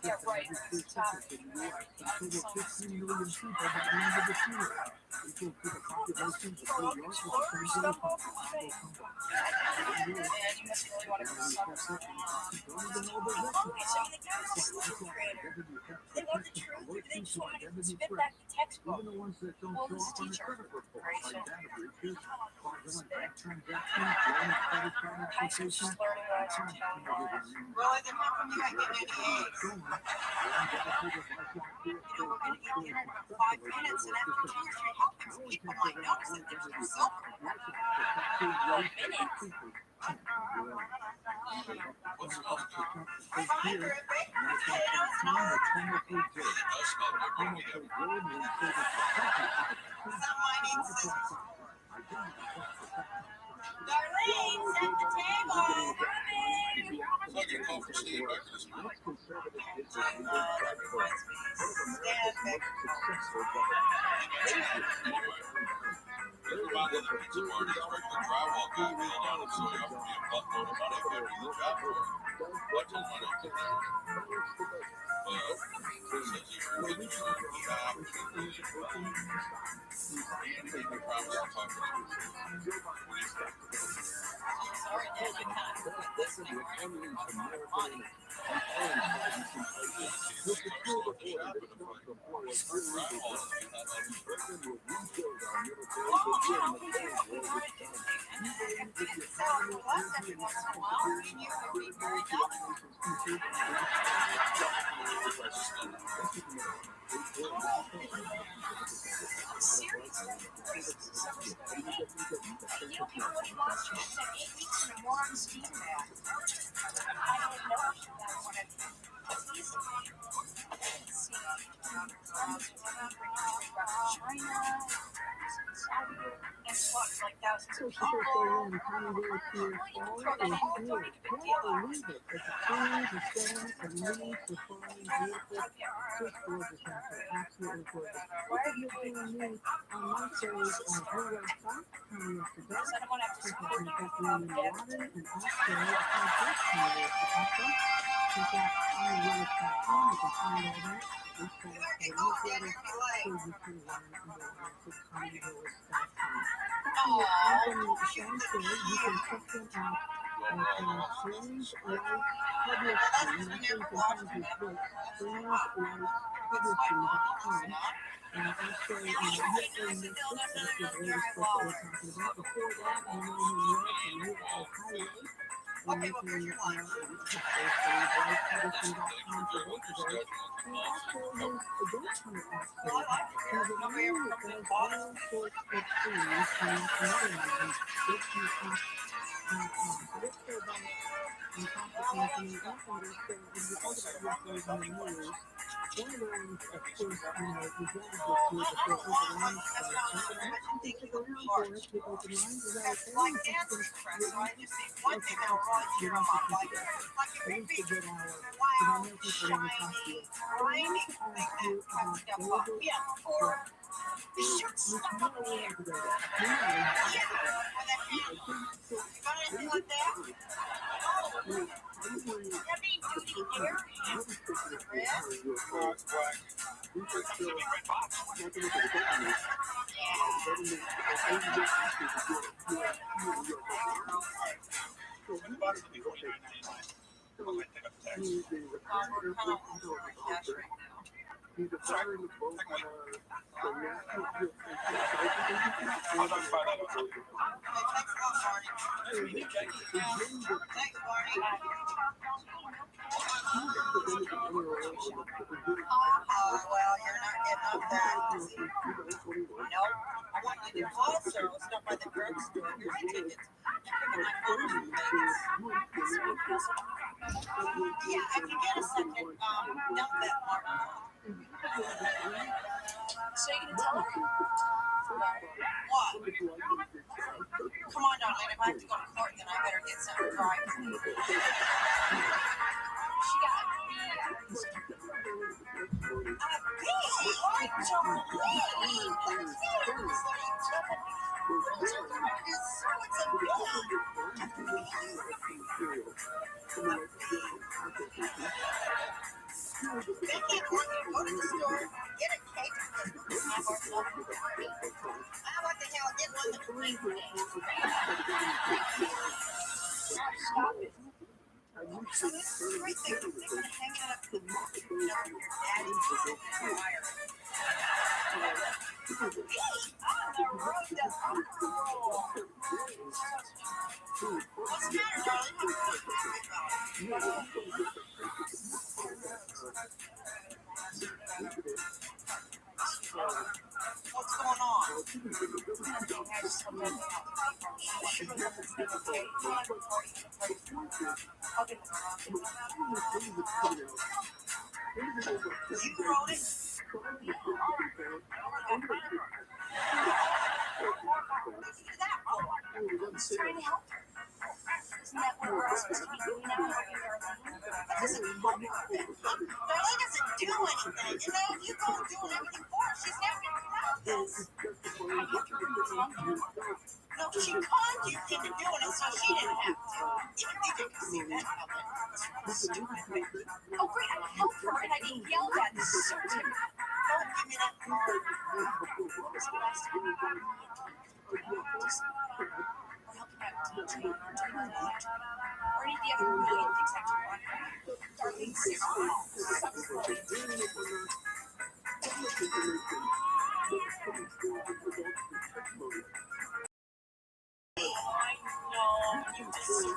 Yeah, right. Stop. Man, you must really want to go to summer something. Always. I mean, the guy was a sleeping creator. They want the truth, but they just want to spit back the textbook. Well, this teacher, Rachel, I was just learning what I should tell you. Well, then how come you ain't getting any A's? You know, we're going to eat dinner in about 5 minutes, and after 2 or 3 helpings, people might notice that there's no self-report. 5 minutes. Hi, Griffin. Hey, how's Somebody needs to... Darlene, set the table. Like a call for Steve back this morning. Stand back. Reminded the pizza party is regular drywall guy being on it, so he offered me a buttload of money if I do the job for him. I told him I don't think that. But says he agreed to do the job. And he promised to talk to him. Sorry, Dad, you can't. This is your money. China. also supposed to go in and kind of go to your phone or here. Can't believe it. It's a clean, the setting, a new, refined, beautiful, just gorgeous out there. Absolutely gorgeous. Look at you doing me on my series of blue red socks coming up today. Check out my Bethlehem in water and also our dress coming up to also. Check out iRelish.com. You can find all that. We set up the newsletter so you can learn more about iRelish.com. You can check them out at Strange Life Publishing. That's where you can find his book, strangelifepublishing.com. Also, Hitler Nexus, that's his latest book that we're talking about. Before that, you know him well from Beautiful Highway. And you can, of course, strangelifepublishing.com for both of those. And also his adult comic book series. He's a man that does all sorts of things, and that's another one of them, bigpop.com. So let's go back and talk to Anthony. Anthony, so as we talk about UFOs in the news, one of the ones, of course, we wanted to get to before open lines starts. And I want you to stick around for us with open lines. Is that okay? Like dance express, right? You see one thing that'll really cheer them up, like At your least a good hour, because I wild, know people want to talk to you. shiny, I wanted to ask you about favorite yeah, or shoot you stuff know up in we the air. have to go there. You know we have to Yeah, go there. with that hand. You got anything like that? Heavy duty air He's a veteran of both the national well, you're not getting up that easy. Nope. I want you to also stop by the drugstore. Here's your tickets. Pick up my phone from Vegas. Yeah, if you get a second, dump that mark. So you can tell her? What? Come on, darling. If I have to go to court, then I better get something right. She got a B. Like Jolene. That's they can't want you to go to the store, get a cake. What the hell? Get one that's clean for me. Stop it. So this is great thing. They're going to hang it up to your daddy's wire. What's the matter, darling? What's going on? You wrote it? What's trying to help her? Isn't that what we're all supposed to be doing now? Darlene doesn't do anything. You know, you go doing everything for her. She's never going to have this. No, she conned you into doing it so she didn't have to. Even you didn't see that coming. Stupid. Oh, great, I helped her and I didn't yell at this is so typical. Don't give me that card. What was the last time you got me? Or help me out teaching or any of the other million things I do on her. Darlene, I know you deserve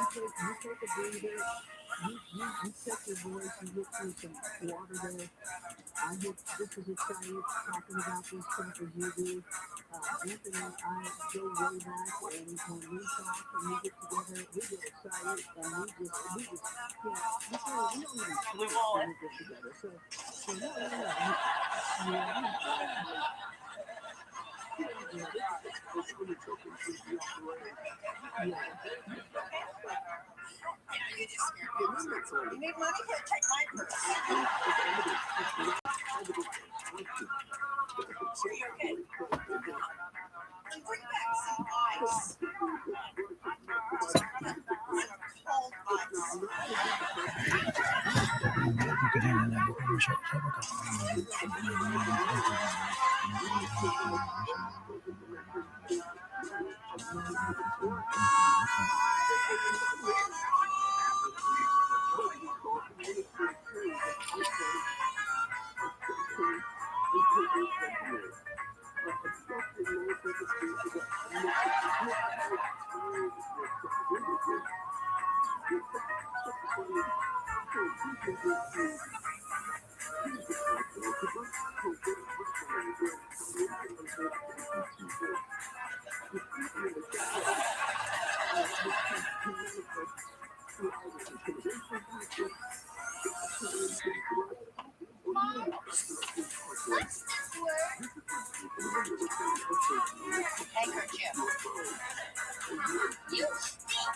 take a breather. You check your voice. You get through some water there. I get just as excited talking about this stuff as you do. Anthony, I go way back, and when we talk and we get together, we get excited, and we just we don't even sleep when we get together. So no. You need money? Here, take my purse. Are you okay? And bring back some ice. Cold What's this word? Handkerchief. You stink.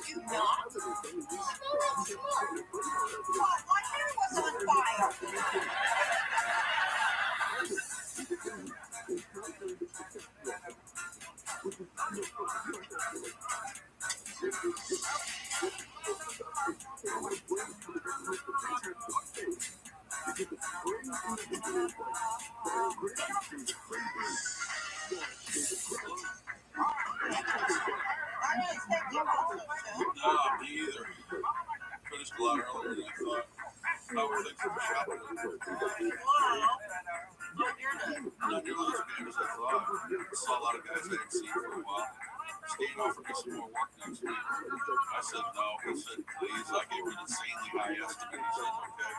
You not? What? My hair was on fire. Me either. Finished a lot earlier than I thought. How were things at the shop? Not nearly as big as I thought. I saw a lot of guys I hadn't seen for a while. Steve offered me some more work next week. I said no. He said please. I gave him an insanely high estimate. He said okay.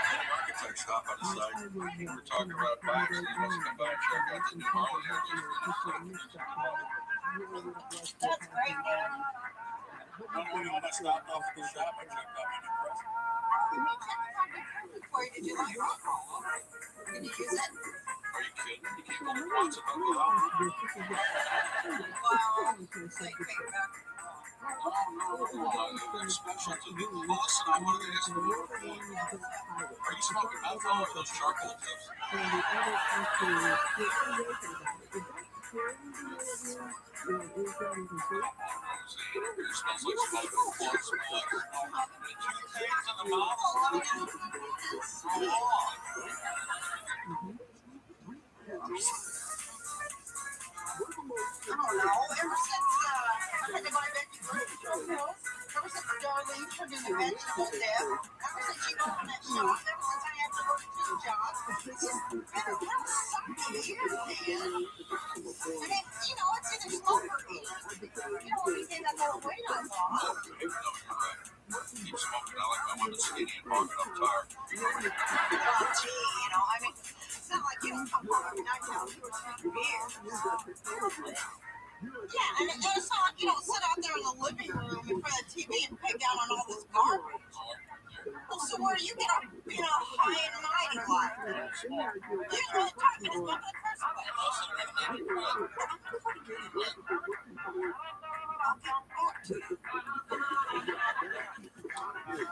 The architect stopped by the site. We were talking about buying, so he wants to come by and check out the new Harley I just finished. That's great, man. When I stopped off at the shop, I checked out my new press. Before you did you like it? Did you use it? Are you kidding? You came home once and don't go out. Special to you. Well, listen, I wanted to ask you one thing. Are you smoking menthol or those charcoal tips? It smells like smoke. It smells like smoke. Two things in the mouth. I don't know. Ever since I had to buy Becky pills, ever since Darlene turned into vegetable dip, ever since she opened that shop, ever since I had to work two jobs, it's just been a real sucky year, man. And it, it's either smoke or eat. Anything that little weight I lost. Keep smoking. I want to skinny and hard and I'm tired. Well, gee, I mean, it's not like you don't come home every night and have 2 or 3 beers. Yeah, and it's not like you don't sit out there in the living room in front of the TV and pick out on all this garbage. Well, so where do you get up, high and mighty like? You didn't really talk to this book in the first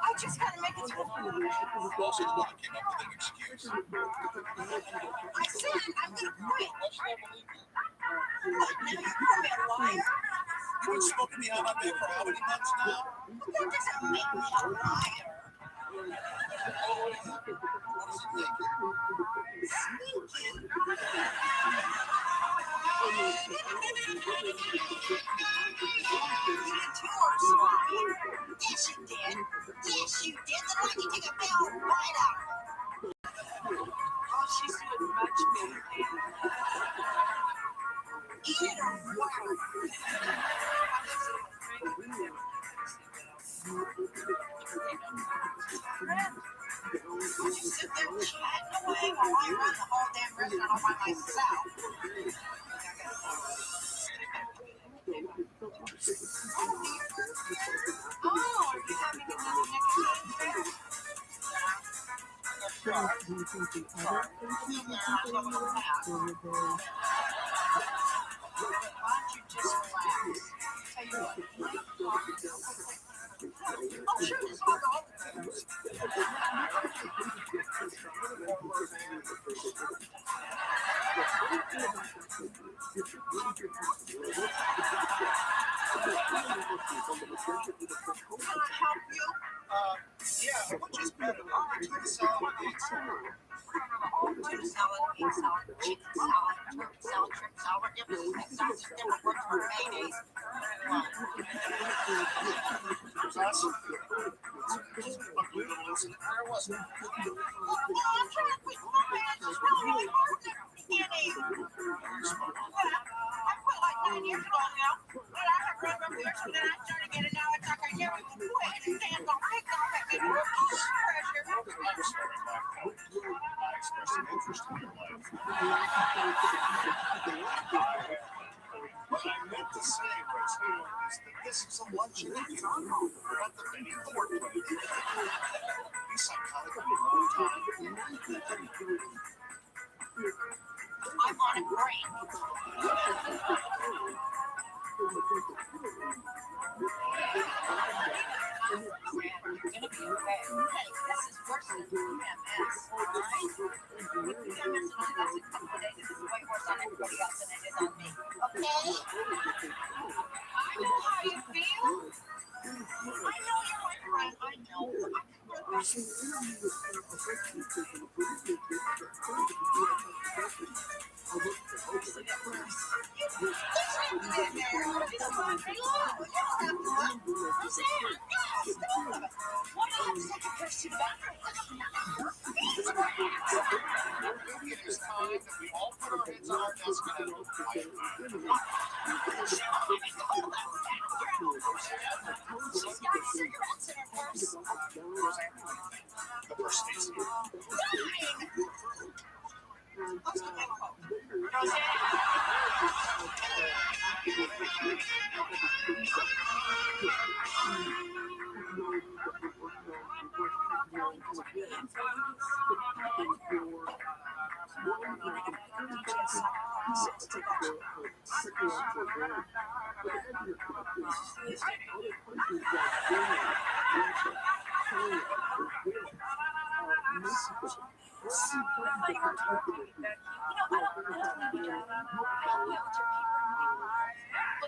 I just gotta make it to the Also, the one that came up with an excuse. I said I'm gonna quit. What, now you call me a liar? You've been smoking me out on me for how many months now? That doesn't make me a liar. What does it make? Sneaking. You too are swine. Yes, you did. Yes, you did. Then why did you take a bell right out? Oh, she's doing much better. Eat her. No way, well, I run the whole damn restaurant all by myself. Oh, are you having another nicotine fix? So, do you think the other countries would be doing that, or would they? Why don't you just relax? Tell you what, you might talk real quickly. Oh, sure, just hold on. Can I help you? Yeah, which is better? Turkey salad, egg salad. Potato salad, bean salad, chicken salad, turkey salad, shrimp salad, different things. That's just different words for mayonnaise. Awesome. Unbelievable. Where was it? I'm trying to quit smoking. I just really hard at the beginning. I quit like 9 years ago now. But I have run from years and then I started getting now it's like I never even quit. And hands on pick off at me. Pressure. I'm sorry, Black Belt. I expressed some interest in your life. What I meant to say was that this is a luxury genre, not the many foreplay. Be psychotic in your own time. I'm on a break. You're gonna be okay. Hey, this is worse than PMS, alright? With PMS and all that's a couple of days, this is way worse on everybody else than it is on me. Okay? I know how you feel. I know you're my friend. I know. I can work with you. Maybe it is time that we all put our heads on our desk and have a quiet the worst is here.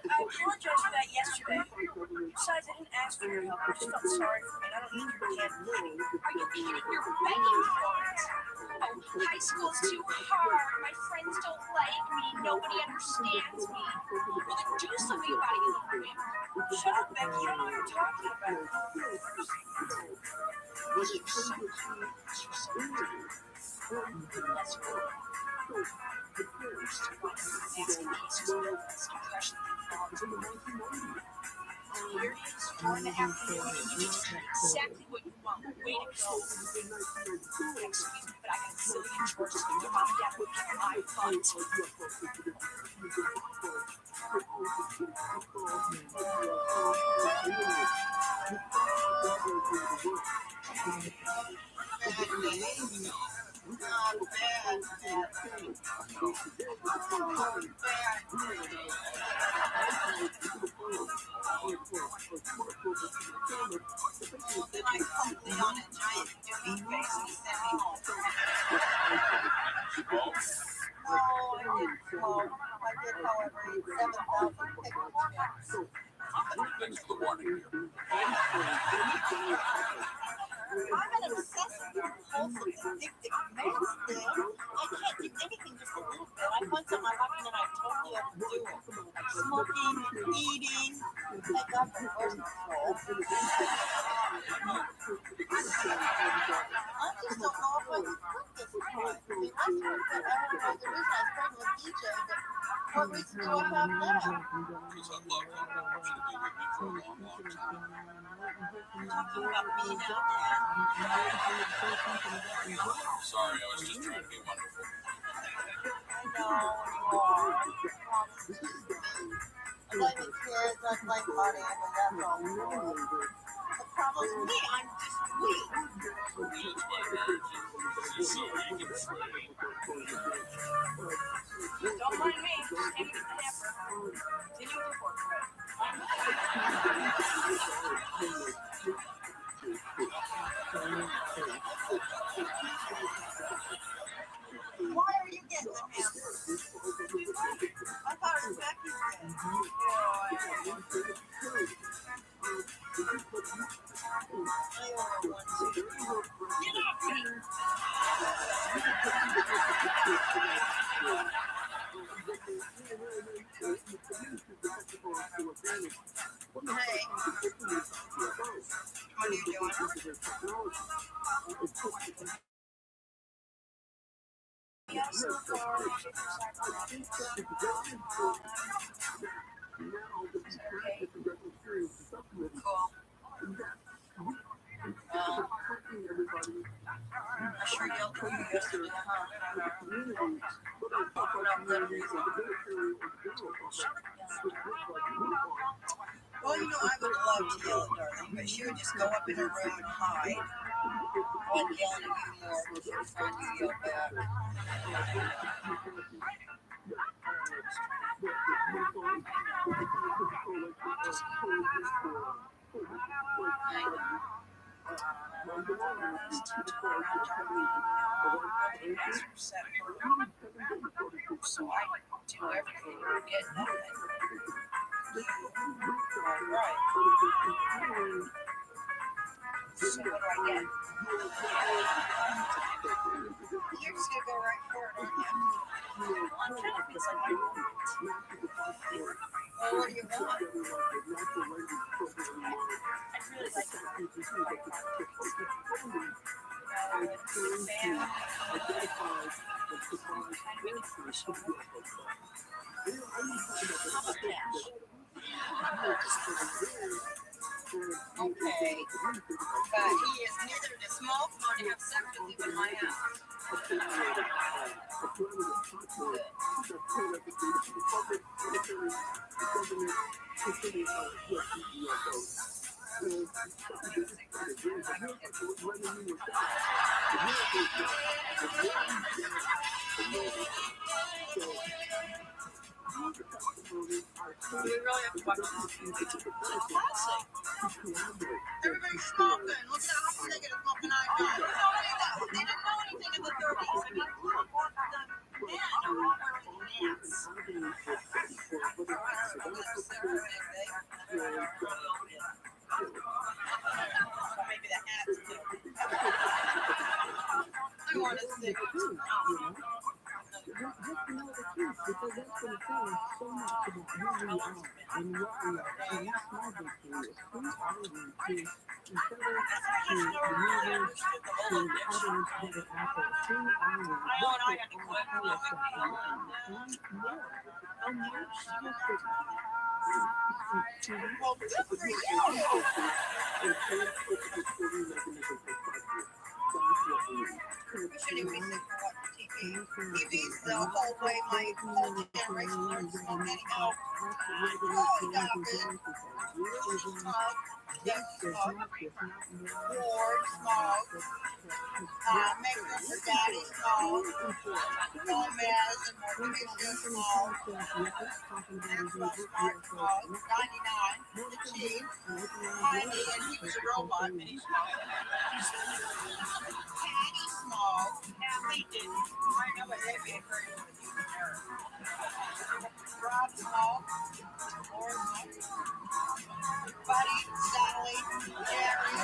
I apologized for that yesterday. Besides, I didn't ask for your help. I just felt sorry for me. I don't need your candy. Are you kidding? You're begging for it. Oh, high school's too hard. My friends don't like me. Nobody understands me. Well, then do something about it, you little wimp. Shut up, Becky. You don't know what you're talking about. Was it so let's go. Here it is, 4.5 million. You just did exactly what you want. Way to go. Excuse me, but I got a zillion chores to do. Your mom and dad would kick my butt. Then I put Leon a giant doobie face and he sent me home. Oh, I did slow. I did, however, eat 7,000 pickle chips. Thanks for the warning here. I'm an obsessive, compulsive, addictive man still. I can't do anything just a little bit. I find something I like and then I totally overdo it. Like smoking, eating, and God knows I'm just don't know if I can cook this right. I mean, last time I quit, I don't know the reason I was pregnant with DJ, but But we still have left. Because I love you. I want you to be with me for a long, long time. Talking about me now. Sorry, I was just trying to be wonderful. I know you are. I like the kids, I like money, but that's all. The problem's me. I'm just weak. That's my marriage is so weak and frail. Don't mind me. Just hang it in the hamper. Continue with your work. Why are you getting the hamper? I thought it was Becky's Hey, what are you doing? Yes, so far. Cool. Well, I sure yelled for you yesterday, huh? Well, you know, I would love to yell at Darling, but she would just go up in her room and hide. I like yelling at you more because every time you yell back. So I do everything to get nothing. Right. So what do I get? You're just gonna go right for it, aren't you? Well, I'm trying to feel like I want. Well, what do you want? I'd really like to have Okay. But he is neither the small nor to have sex with you in my house. We really have to watch this. It's classic. Everybody's smoking. Look at how often they get a smoking eye dog. They didn't know anything in the 30s. I mean, look, the men are wearing pants. Maybe the hats too. I want to see. Well, good for you. We shouldn't even be sitting for watching TV. TV's the whole way my whole generation learns to smoke anyhow. Oh, you got good. Smoke. Yes, smoke. Ward, smoke. Maker for Daddy, smoke. Gomez and Morticia, smoke. Angela, smoke. 99. The Chief. Heidi, and he was a robot, but he smoked. Patty smoked. Kathy didn't. I know, but they'd be encouraged with you. Rob smoked. Laura smoked. Buddy, Sally, Jerry,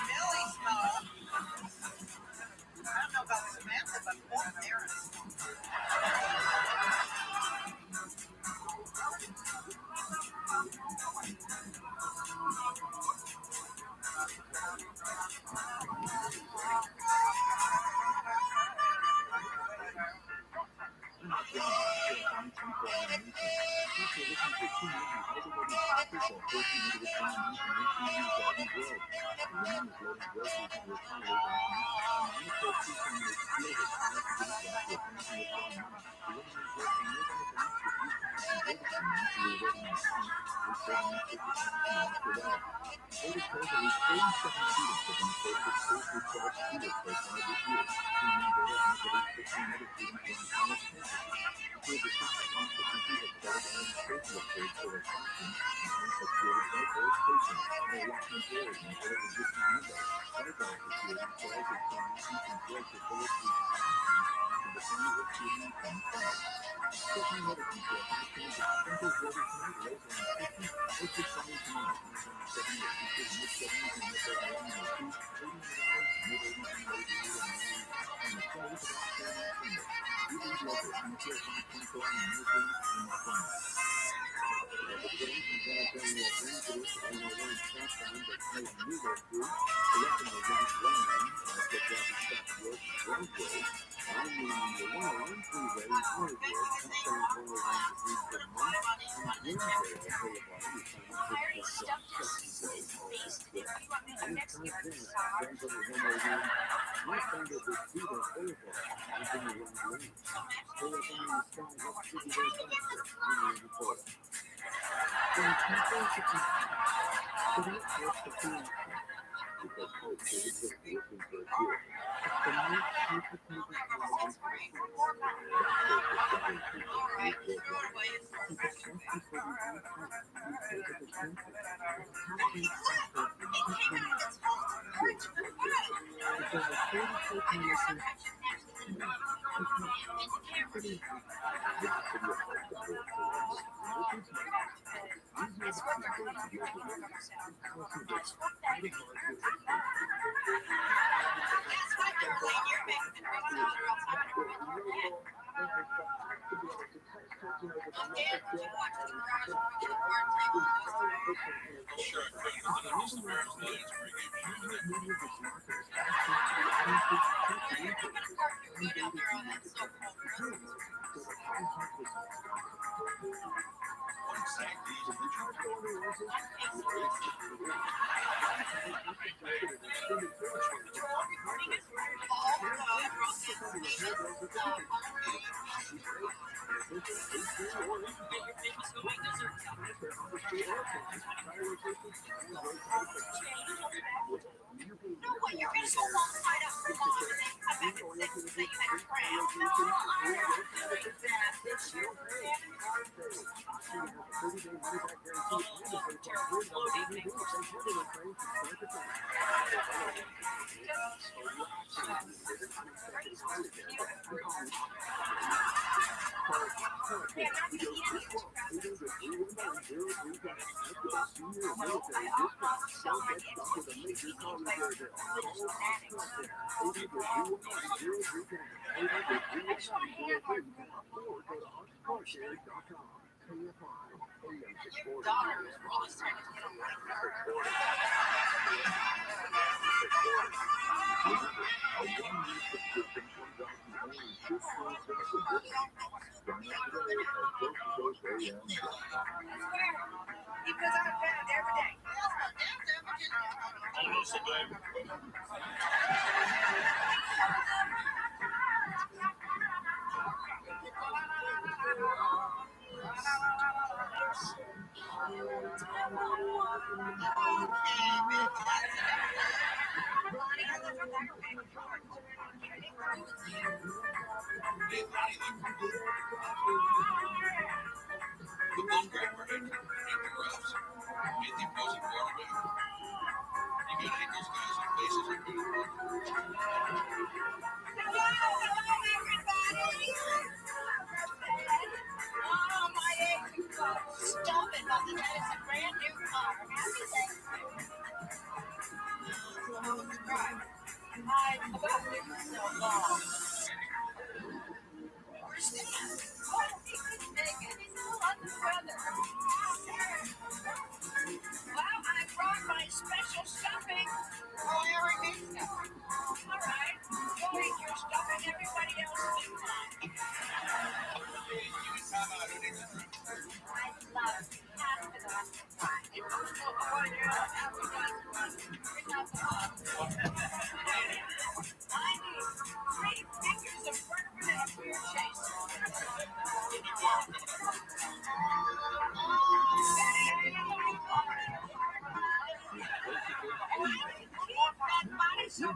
Millie smoked. I don't know about Samantha, but both parents.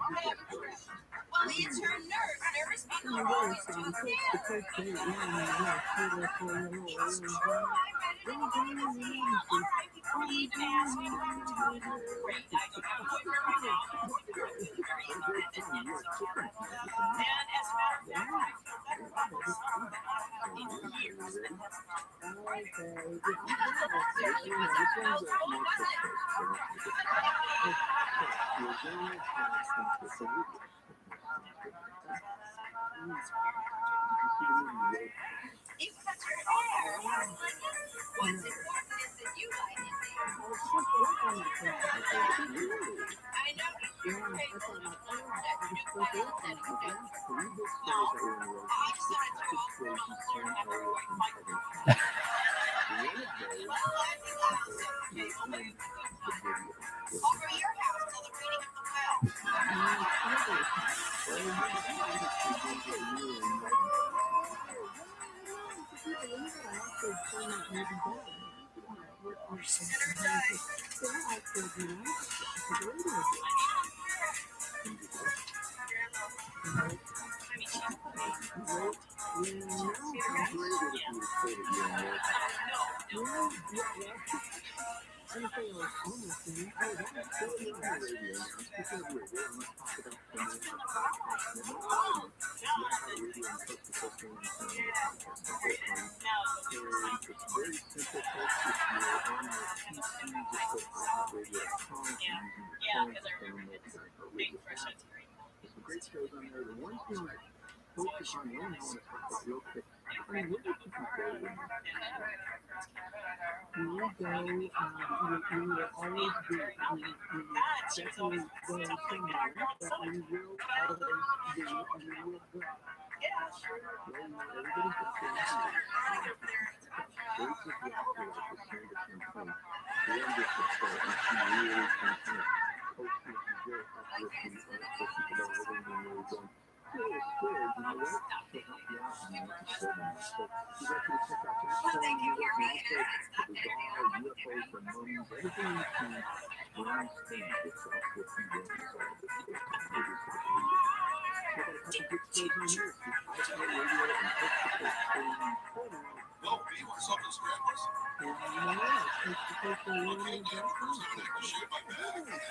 Well, it's her nervous people are always too What's important is that you like it. I know you're faithful to the point that you put out that you do. No, I decided to go for over your house till the reading of the Well, B, what's up, Miss Grandmas? Shave my back.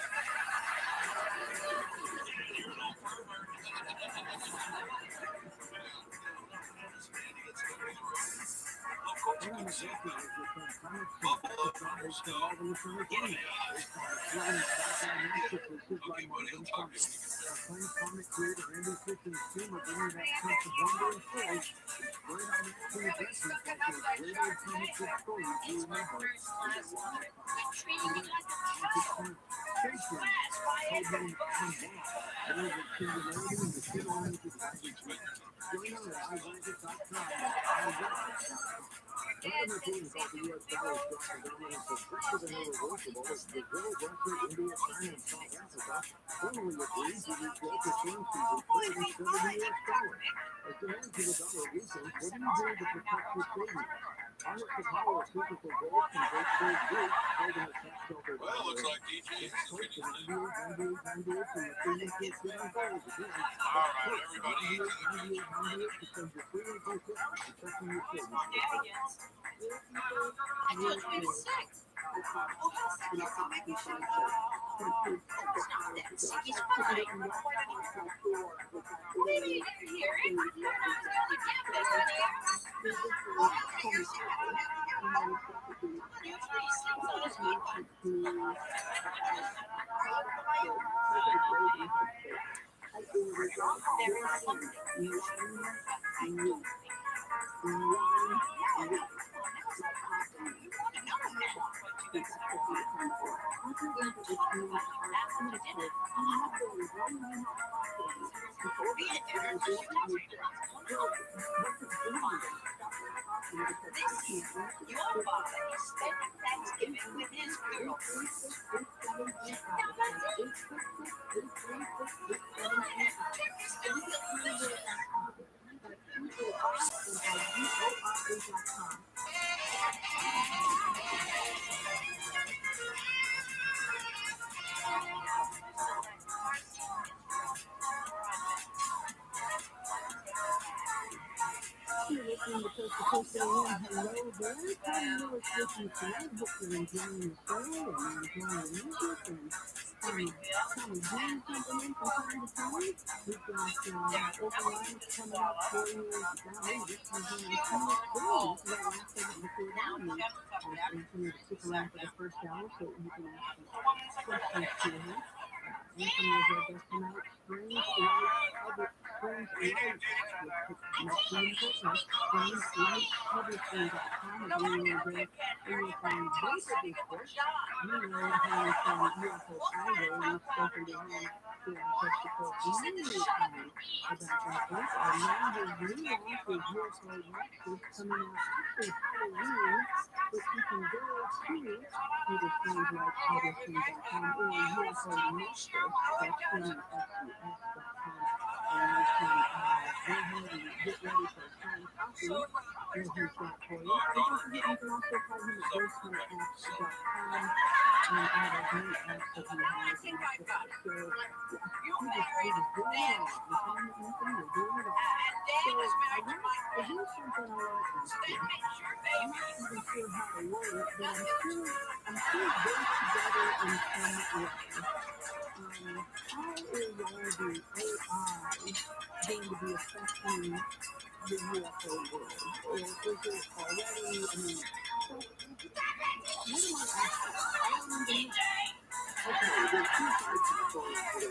Well, looks like DJ is ready. All right, everybody, to the your father is spending Thanksgiving with his girlfriend. like to take their in. Hello there, Tom Lewis with you tonight. Hope you're enjoying the show and you're enjoying the music and Tommy Dean jumping in from time to time. We've got open lines coming up for you. Golly, this is Phoenix Bill. This is our last segment before that. We continue to stick around for the first hour so you can ask some questions to her. Anthony is our best tonight. Springs Light Public Springs Light. Next to you, Springs Light Publishing.com is where you will go. And you'll find both of these books. You know him from UFO Iger. We've spoken to him here on Coast to Coast many times about that book. And now his new launch is UFO Rex is coming out after Halloween. But you can go to either SpringsLightPublishing.com or UFO Nexus, SPNSUS.com. And you can go ahead and get ready for a signed copy that he's got for you. And don't forget, you can also find him at GhostHunterApps.com and all those new apps that he has. And so, yeah, he just doing it all. I'm telling you, Anthony, you're doing it all. So, here's something I want to ask you. I'm not even sure how to word it, but I'm sure it goes together in some way. How is all the AI going to be affecting the UFO world? Or is it already, so what am I asking? I don't even know. Okay, there's two sides to the story.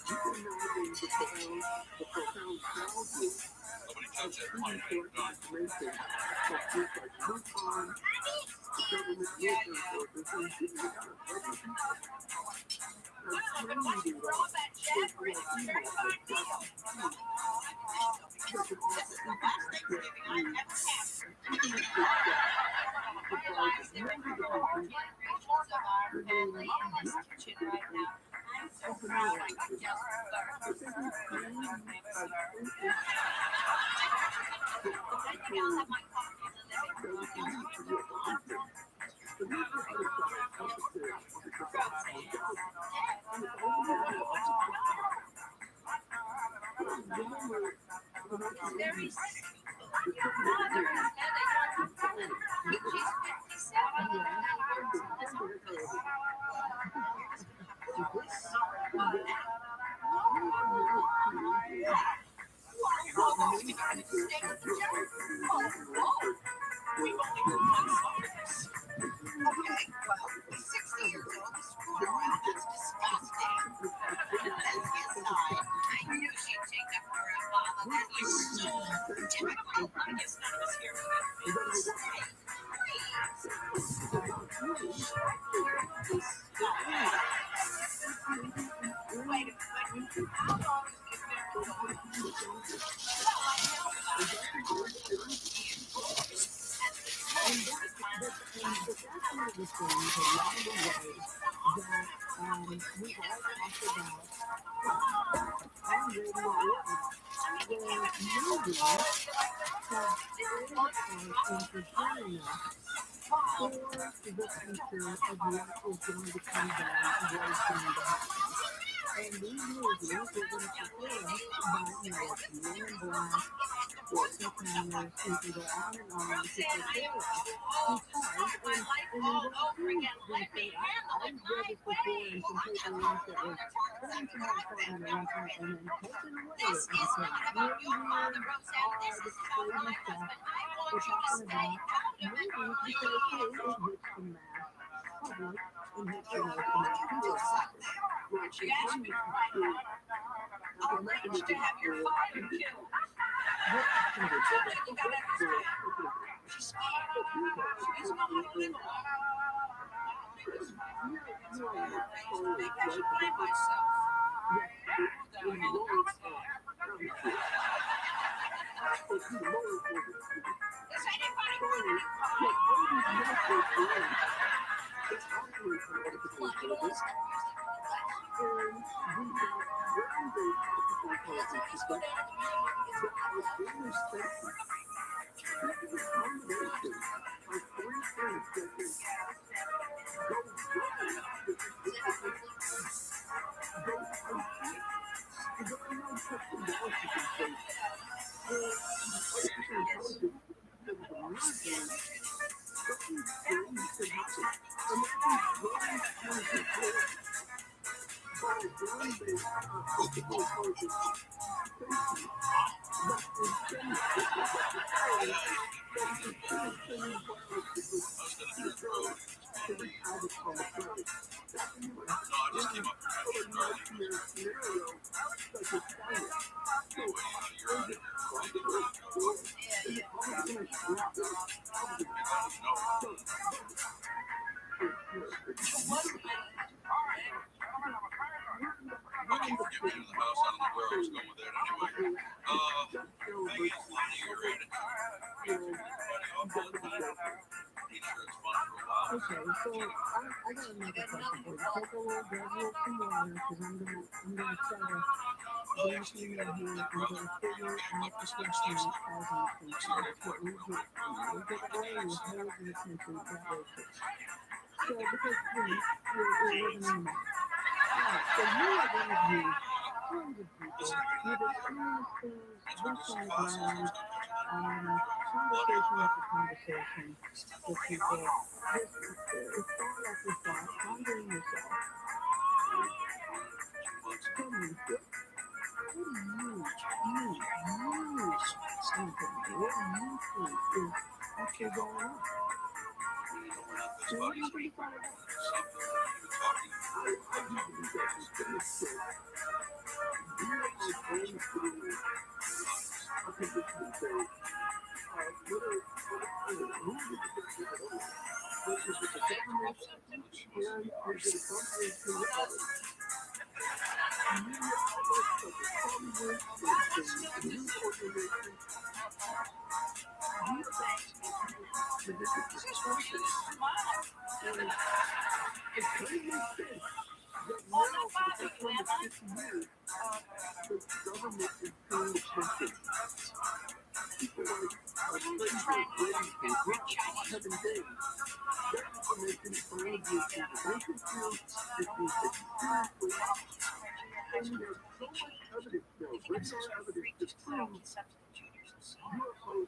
You can imagine the profound value of treating information that groups like foodporn, the government military forces, and even the government. And when you do that, there's real evil that does but it also impacts what you even if it's provides maybe the country remain open relations. But they can create I keep forgetting the house. I don't know where I was going with that anyway. Thing is, linear and everybody off all the time. Be sure it's fun for a while. Okay, so I got another question for you. Take a little, grab a little some water, because I'm gonna try to bring it in here. I'm gonna figure out the question as I'm thinking. Let me get all your whole attention that way quick. So, because, we're living in America. Alright, so you have interviewed tons of people. You've experienced things, boots on the ground, conversation after conversation with people. It's all like you thought, pondering yourself. Tell me, what do you think is actually going on? So what do you think about it?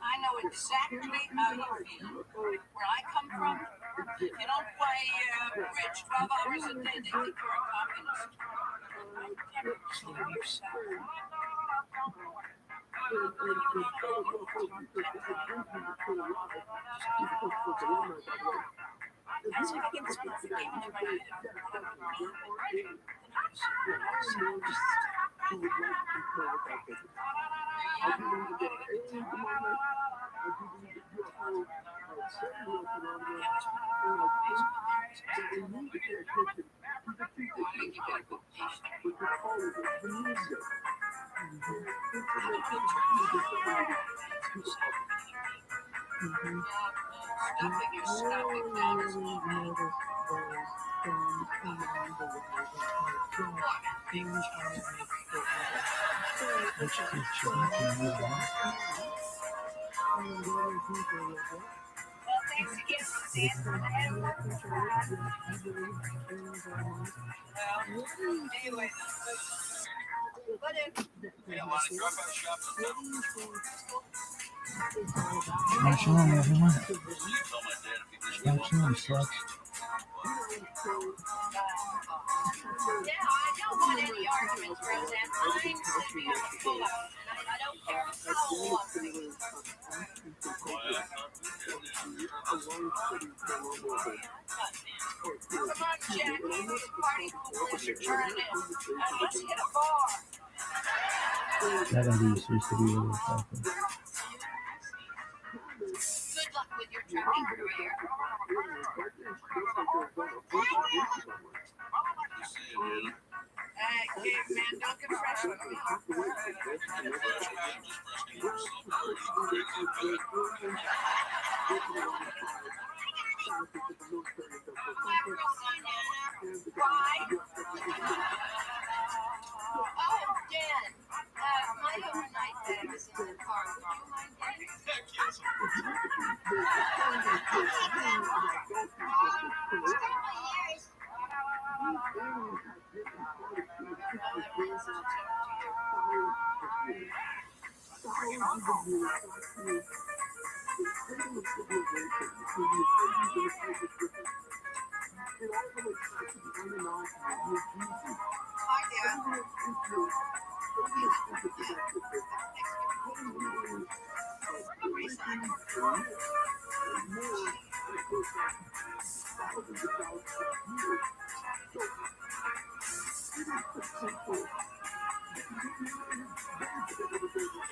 I know exactly how you feel. Where I come from, you don't play rich 12 hours a day to keep for a communist. Kill yourself. That's what begins to the game in my head. Anyway, Shalom, everyone. Shalom, sluts. yeah, I don't want any arguments, Roseanne. I'm sleeping on the floor. I don't care how long. Come on, Jack. The party poolers are turning in. Let's hit a bar. 70s used to be really fucking. Good luck with your trucking career. Hey, man, don't get fresh with me. Why? Oh, Dan. My overnight bag is in the car. Would you mind getting Trillionaires.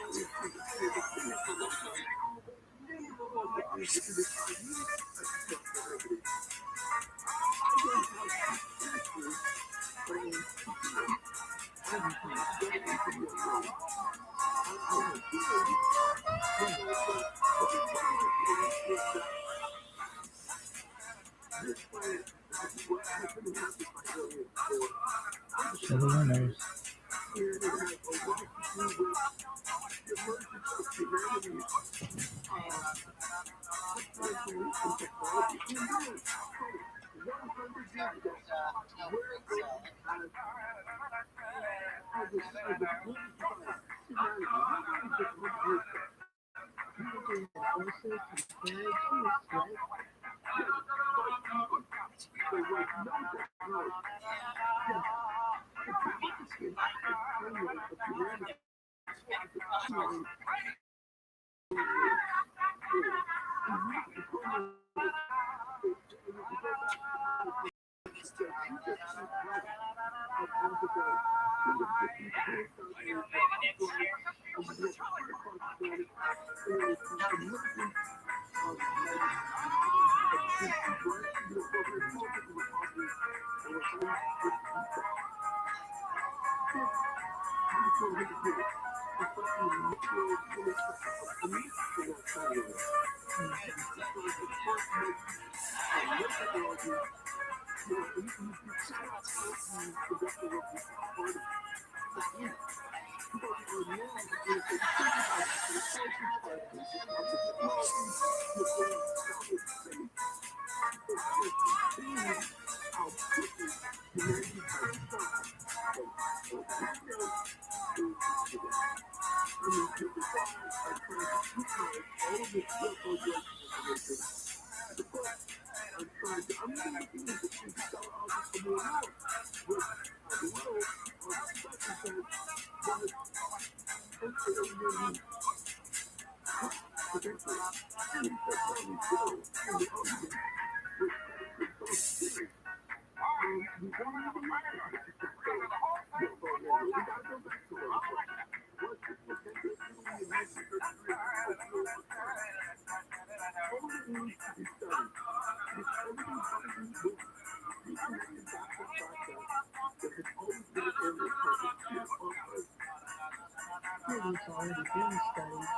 It's already being studied.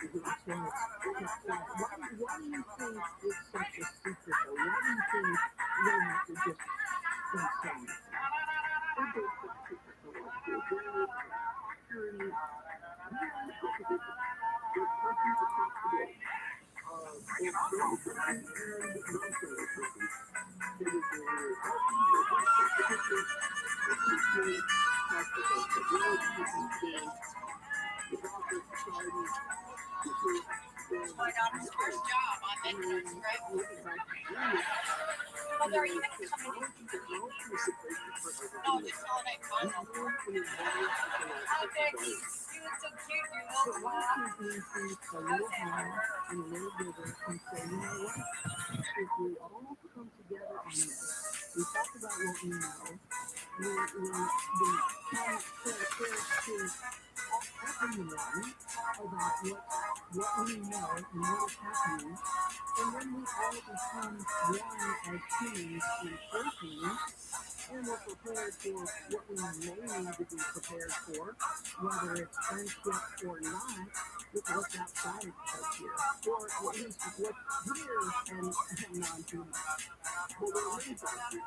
So, why do you think it's such a secret though? Why do you think they're not just insane? My daughter's first job on Netflix, right? Well, they're even coming in. No, just holiday fun. Oh, Becky, you look so cute. You So look why can't we think a little higher and a little bigger and say, you know what? If we all come together on this, we talk about what we know, we come to everyone about what we know and what is happening, and then we all become one as humans and proteins, and we're prepared for what we may need to be prepared for, whether it's friendship or not, with what's outside of us here, or at least what's here and non-human. Well, there are many factors.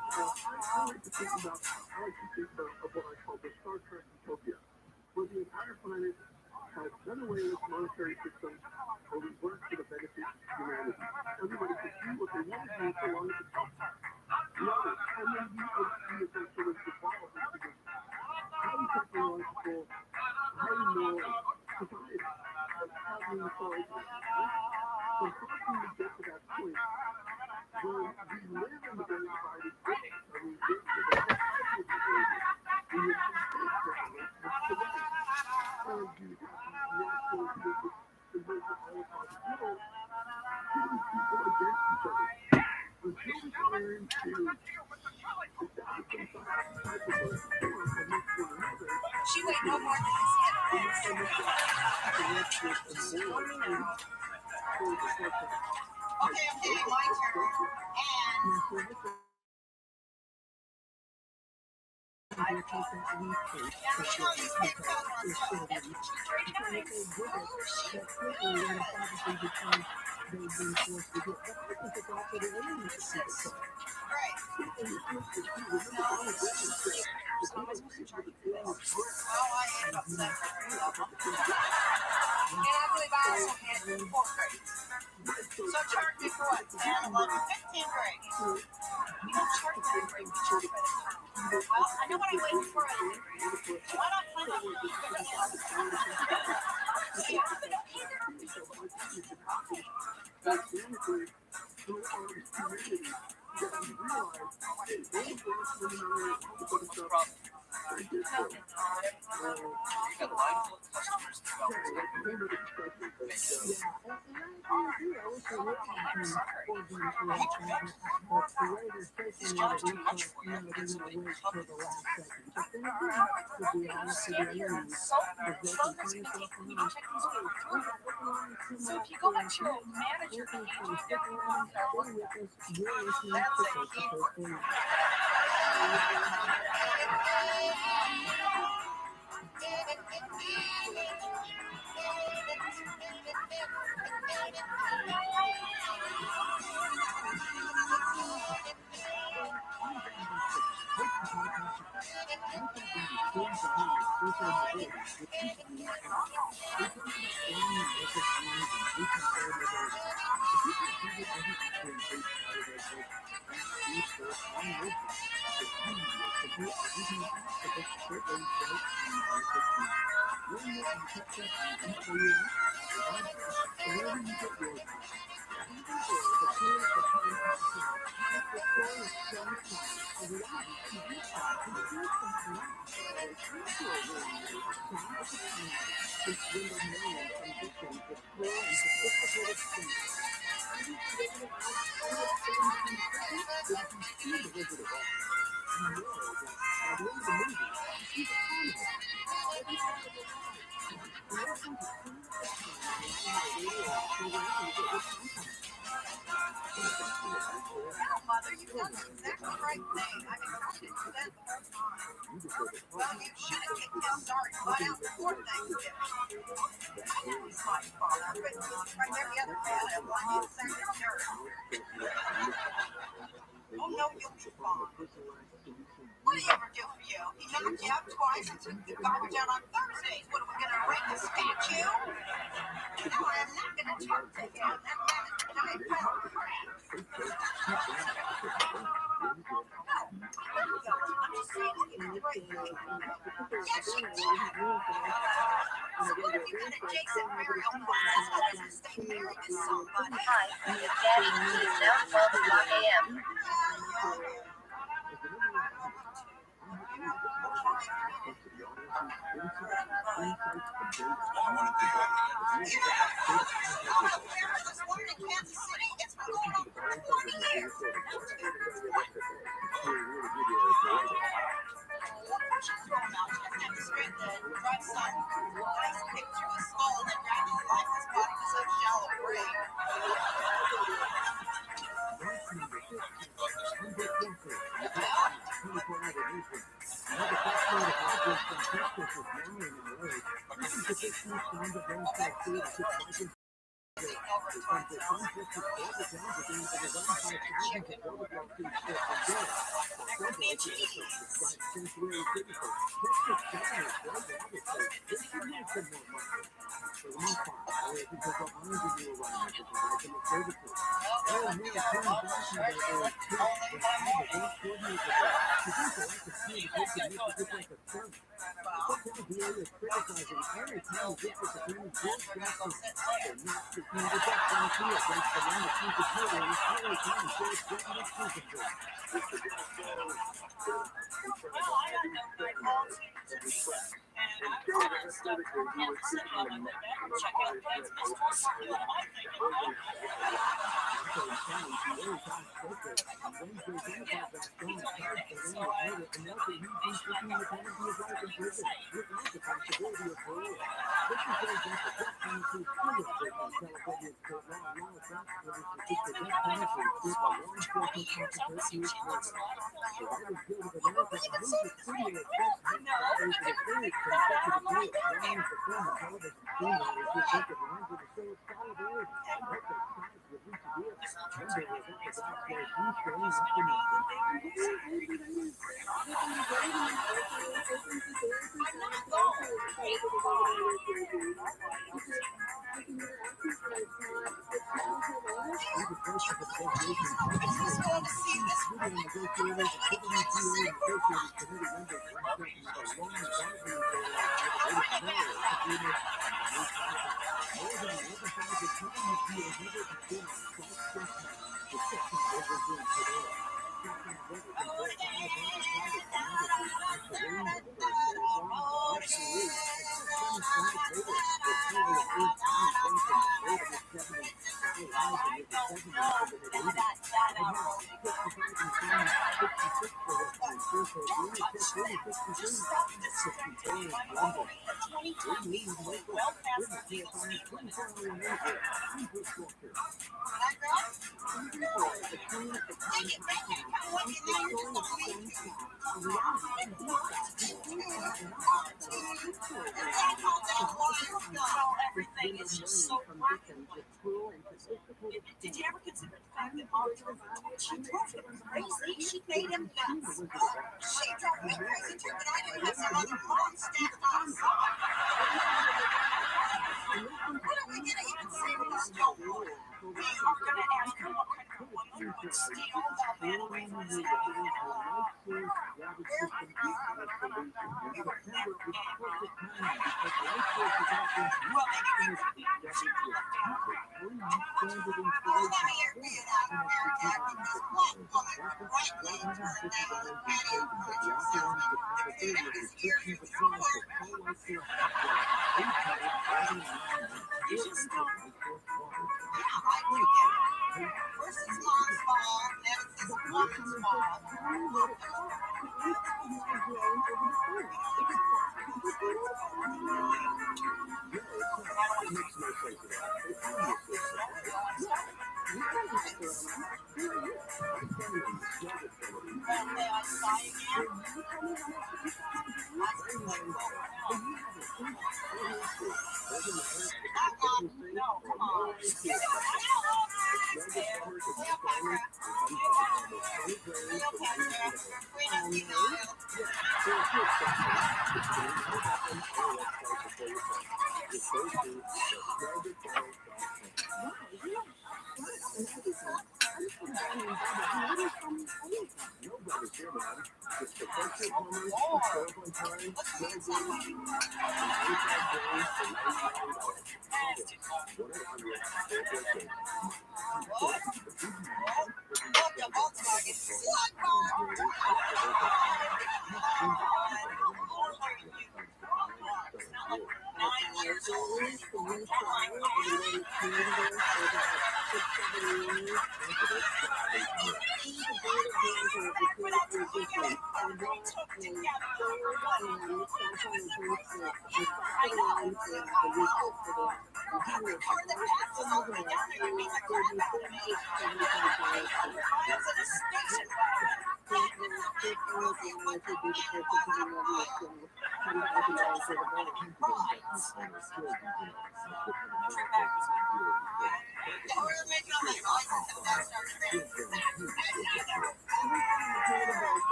I like to think about what I call the Star Trek utopia, where the entire planet has done away with monetary systems or we work for the benefit of humanity. Everybody can do what they want to do so long as it's helpful. And then you see essentially the follow because highly technological, highly moral society having authority. Unfortunately, we get to that point where we live in the very divided space. I mean, we live in the society of the world. We live in the state differently. It's the way. And you have these natural movements emerging all across the world, pitting people against each other. Until we can learn to establish some type of a form amongst one another, She weighed no more than this yet. my turn. And I believe I also had fourth grade. So charge me for what? 10, 11, 15 grade. You don't charge me for grade, you charge by the time. Well, I know what I'm waiting for. Why not plan on So if you go back to your manager page, there are people that are working on it. Mother, you've done the exactly right thing. I mean, I didn't do that the whole time. Well, you should have kicked him sorry butt out before Thanksgiving. I know he's my fault. I've been from every other man and one in second dirt. Oh, no, you'll be fine. What did he ever do for you? He knocked you out twice and took the garbage out on Thursdays. What, are we going to erect a statue? No, I'm not going to talk to him. That man is a giant pile of crap. I'm just saying that you did the right thing. Yes, you did. So what if you got a Jason burial plot? That's why doesn't stay married to somebody. Hi, Daddy, it is now 12 o'clock a.m. Kansas City. It's been going on for 40 years. Nice picture of skull and then ran his life. His body was a shallow grave. Everything is just so black and white. Did you ever consider the fact that Mom drove him crazy? She made him nuts. She drove me crazy too, but I didn't have some other mom stacked on top. What are we gonna even say to this young woman? We are gonna ask her what kind of woman would steal that man away from his family. Well, maybe she left him. Well, now you're being out of America because black woman rightly turned down Patty Purchase. This year you were you should still. Yeah, I do. First it's mom's fault, next it's mom's fault.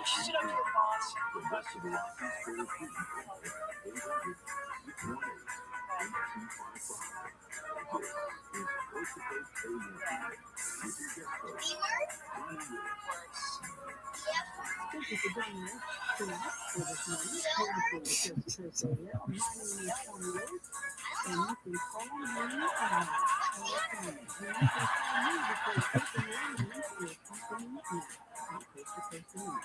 Shoot up to your boss. Thank you for joining us tonight for this morning. Wonderful Thursday. My name is Tony Rose, and you can call me on my phone. And you can call me because open lines is happening now. Face-to-face meeting.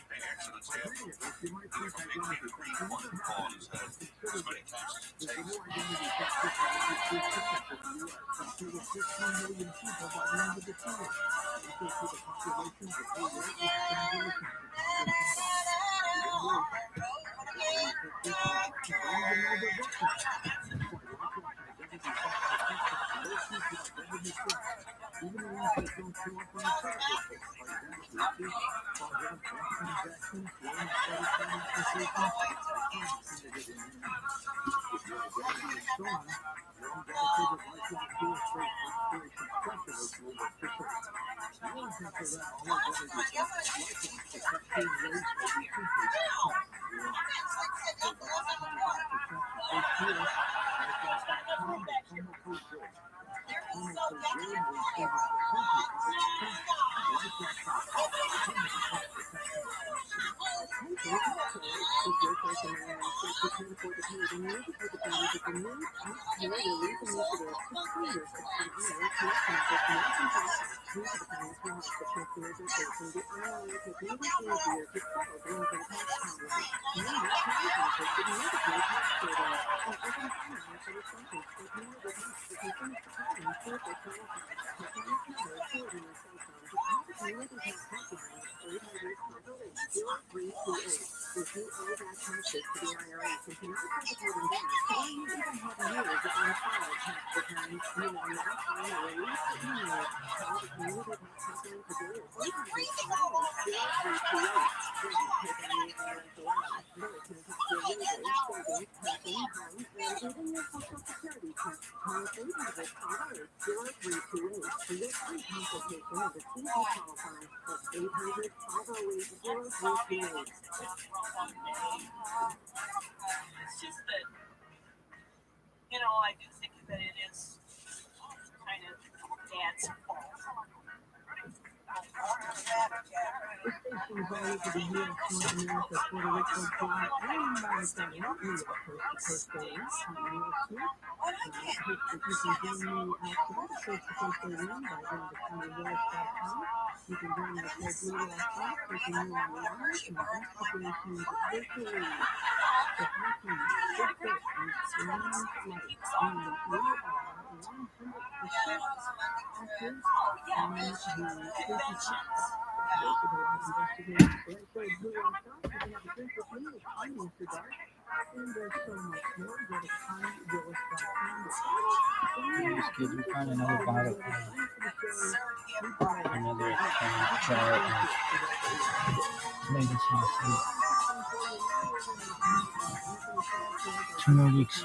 Hey, accidents happen. If you might think I got it, one fall on his head as many times as it takes. New identity theft system is being picked up in the U.S. Consider 15 million people by the end of this year. Equal to the population of the U.S. and even the ones that don't show up on the credit report, like that, fraudulent transactions, loan credit card institutions, if your identity is stolen, one dedicated lifelong real estate restoration specialist will work to fix it. You won't have to run all identity theft lifelong protection rates or decreases. For about 25% this year, lifelong.com is promo code GOLD. Promo code GOLD will save up to 20% if you're taking an access to can't afford to pay the news, take advantage of the news, taxpayer relief initiative, disclaimers, IRS connections, due to the financial hardship customers are facing, the IRS has made it easier to settle delinquent tax policies. Now, California has significant tax savings, and open finance for the sentence that more than half the consumers filing for the qualify. Performance matters, children and cell phones, the community tax hotline is 800-508-0328. If you owe that taxes to the IRS and cannot pay the payment back, or you even have years of unfiled tax returns, you will now find a relief email. Call the community tax hotline today at 800-508-0328. Then take on the IRS allowance. They can tax your wages, savings, pension, home, and even your social security tax. Call 800-508-0328 for your free consultation of the TV qualify. That's 800-508-0328. It's just that, I do think that it is kind of dad's fault. The station is all over the U.S., North America, Puerto Rico, Fly, and Maritime, New York, Coast to Coast Day 1, I'm New York too. You can join me after the Coast to Coast Day 1 by going to TonyWillis.com. You can join us at ViralRabbi, taking you online and investigations virtually. The happy, good fit, and strong flight, meaning we are 100% active on the frequency. Go to the live investigation right there at Blue Rock Shop. You can have a drink with me with Tony after dark. And there's so much more. Go to TonyWillis.com. Just kids, we found another bottle of another jar of maybe some sleep. 2 more weeks.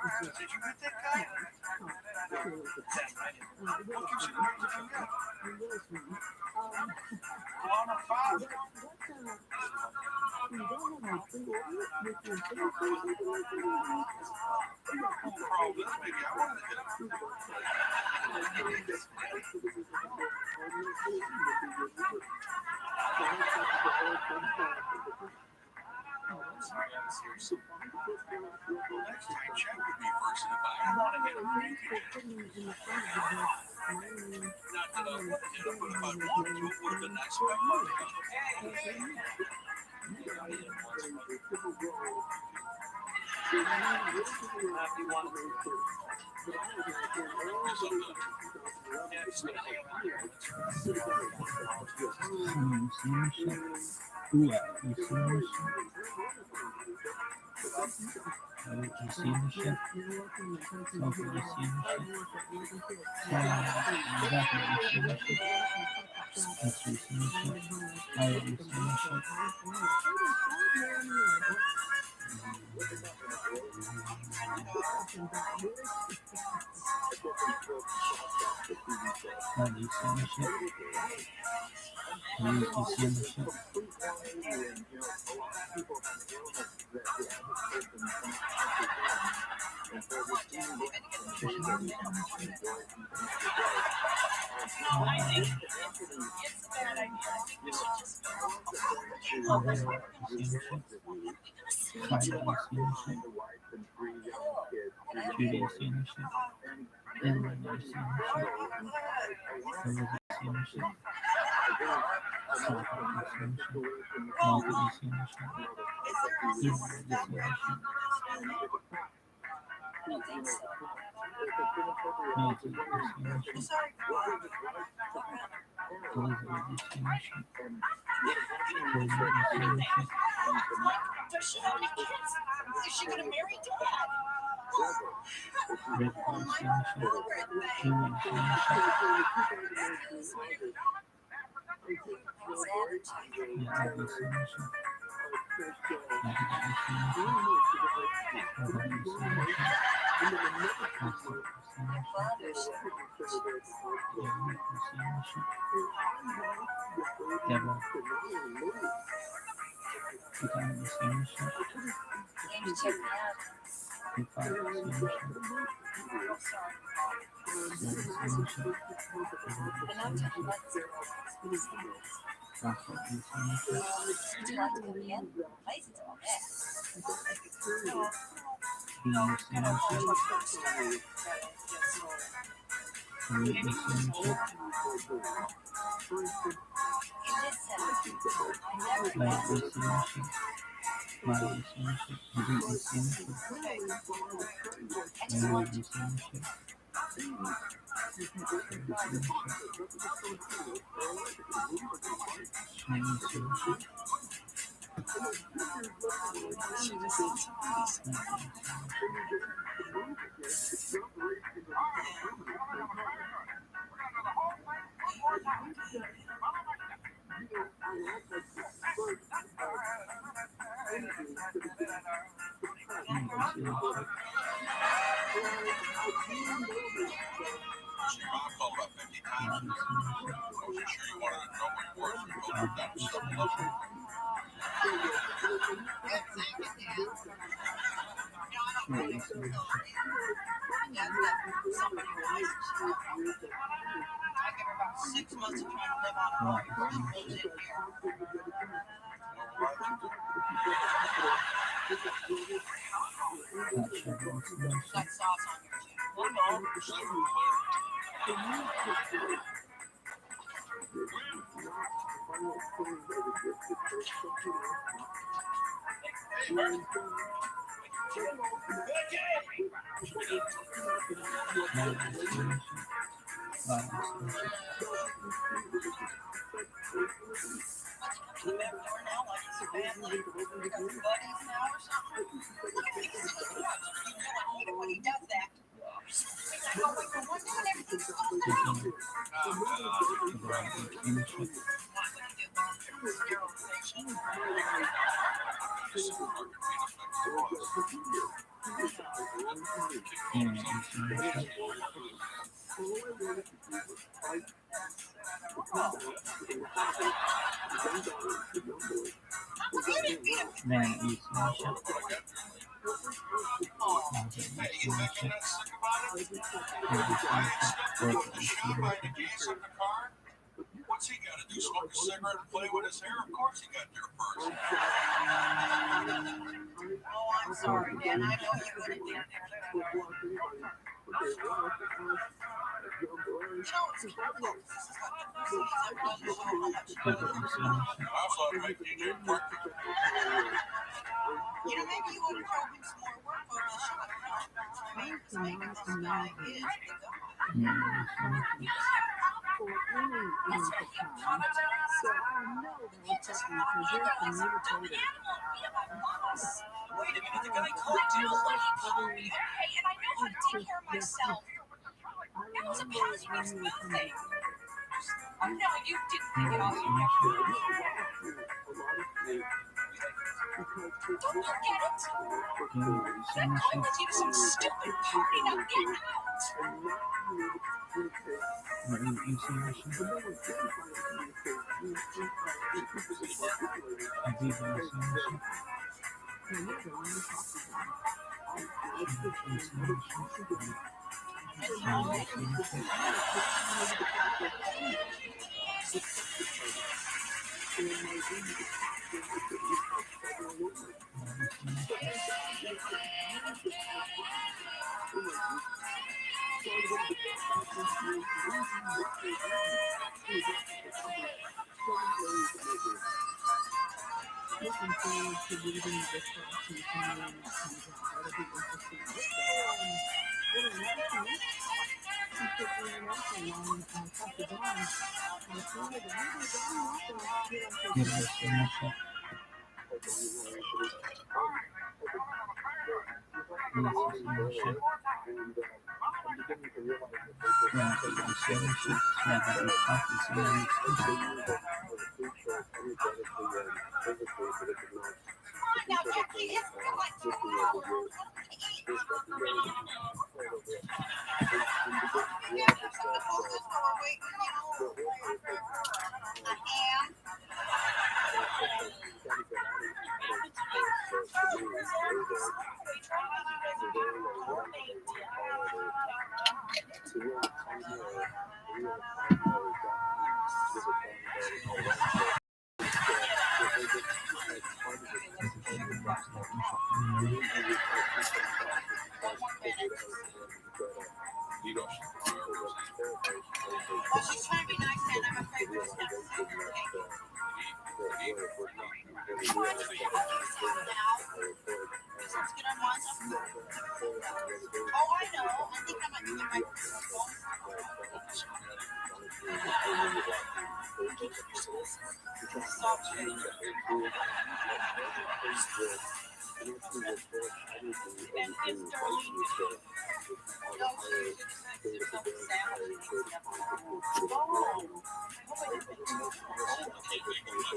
This is Did you get that guy? What gives you courage to come get? Go on a foul. Bro, this baby, I wanted to hit him. Sorry, I'm serious. Next time, check with me first, and if I want to hit him, you can hit him. Not that I would have hit him, but if I wanted to, it would have been nice if I could have hit him. Ooh, you see this shit? You see this shit? Sophie, you see this shit? Rebecca, you see this shit? Esther, you see this shit? Ira, you see this shit? Ed, you see this shit? You see this shit? Judy, you see this shit? Emily, you see this shit? Elizabeth, you see this shit? Sophie, you see this shit? Margaret, you see this shit? Eva, you see this shit? Nancy, you see this shit? Elizabeth, you see this shit? Elizabeth, you see this shit? Does she have any kids? Is she gonna marry Dad? Red, you see this shit? Julie, you see this shit? Yeah, Ed, you see this shit? Abigail, you see this shit? Robert, you see this shit? Esther, you see this shit? Yeah, Rick, you see this shit? Deborah, Peter, you see this shit? Peter, you see this shit? Sarah, you see this shit? Edward, you see this shit? Rafa, you see this shit? Dee, you see this shit? Harriet, you see this shit? Leah, you see this shit? Maya, you see this shit? Edith, you see this shit? Mary, you see this shit? Sarah, you see this shit? Shane, you see this shit? She called about 50 times. I wasn't sure you wanted to know where you were. You told her that was something else. I give her about 6 months of trying to live on her own. She moves in here. Got sauce on your too. Well, no. When he does that, Man, you smash What's he got to do? Smoke a cigarette and play with his hair? Of course he got there first. Oh, I'm sorry, man. I know you wouldn't do that. You know, maybe you want to show him some more work Photoshop. Maybe this guy is for any length of time. So I know that it's something because you're communicating. Wait a minute, the guy called you. Okay, and I know how to take care of myself. That was a passive next thing. Oh no, you didn't think it all. You never did. Don't you get it? That guy went to some stupid party. Now get out. Looking forward to reading the book from TRUMAN when it comes out. That'll be interesting. International. She took international on Pastor John. I told her that we were going to Now, Jackie, it's like 2 hours. Yeah, there's some to close this door waiting, you know. I am. Well, she's trying to be nice, and I'm afraid we're just not safe. Oh, I know. I think I might get my phone.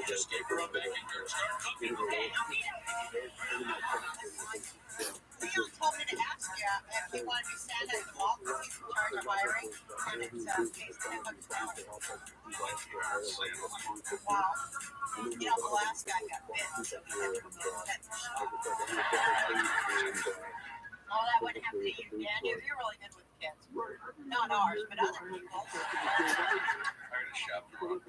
Just gave her a bag and here start cooking. Leo told me to ask you if you wanted to stand at the mall because he's in charge of hiring. And it's based on $10. Wow. You know, the last guy got bit, so he had to go get that. Oh, that wouldn't happen to you, Dan. You're really good with kids. Not ours, but other people's. I got a shop for one.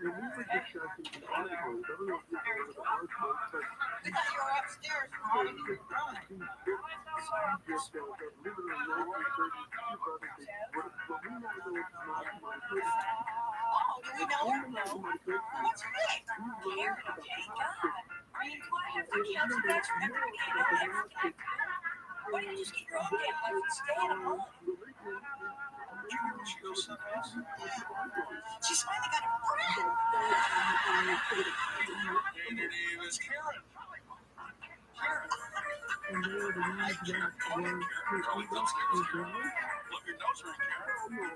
and we were discussing the articles. I don't know if you remember the articles, but I thought you were upstairs momming your brother. believe it or not, but we now know it's not my case. Oh, do we know her? No. What's her name? Karen. Okay, God. Are you quiet for shelter back from everything? Why didn't you just get your own damn life and stay at home? She's finally got a friend. Her name is Karen. Karen. And they were the ones that were Probably upstairs. Look, your nose ring, Karen.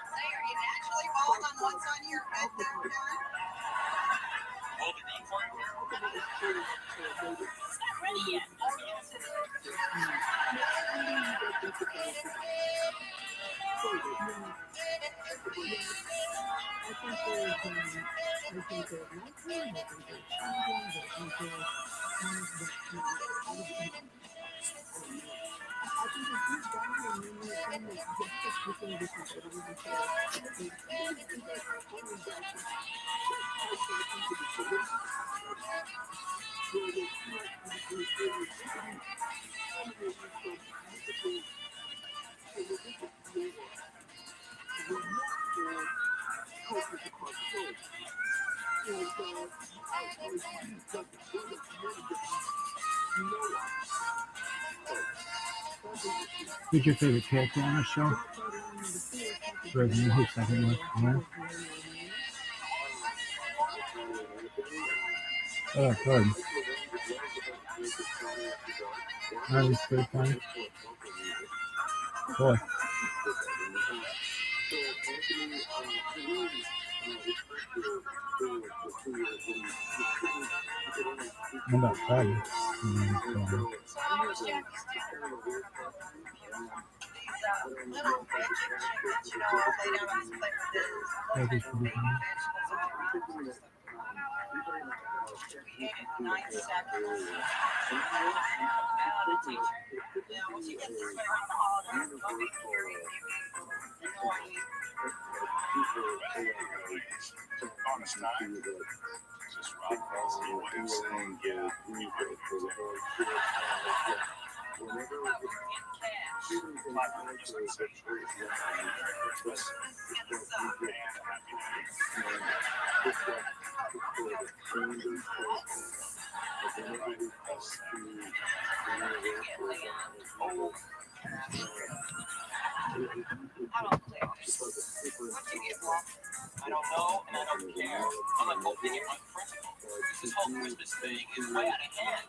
Say, are you naturally bald on one side of your head there, Karen? ready yet. Who's your favorite character on the show? Rabbi, who's second one? Yeah. Oh, good. That was pretty fun. Cool. What about Friday? Little midget chickens, you know, lay down on his plate with his Friday's pretty fun. we ate it in 9 seconds. The teacher, yeah, once you get this way around the holidays, don't be curious. Annoying. Honest time. Just Rob Kelsey way of saying, yeah, you get it. I don't care. What'd you get, Mom? I don't know, and I don't care. I'm like hoping it unprintable. This whole Christmas thing is way out of hand.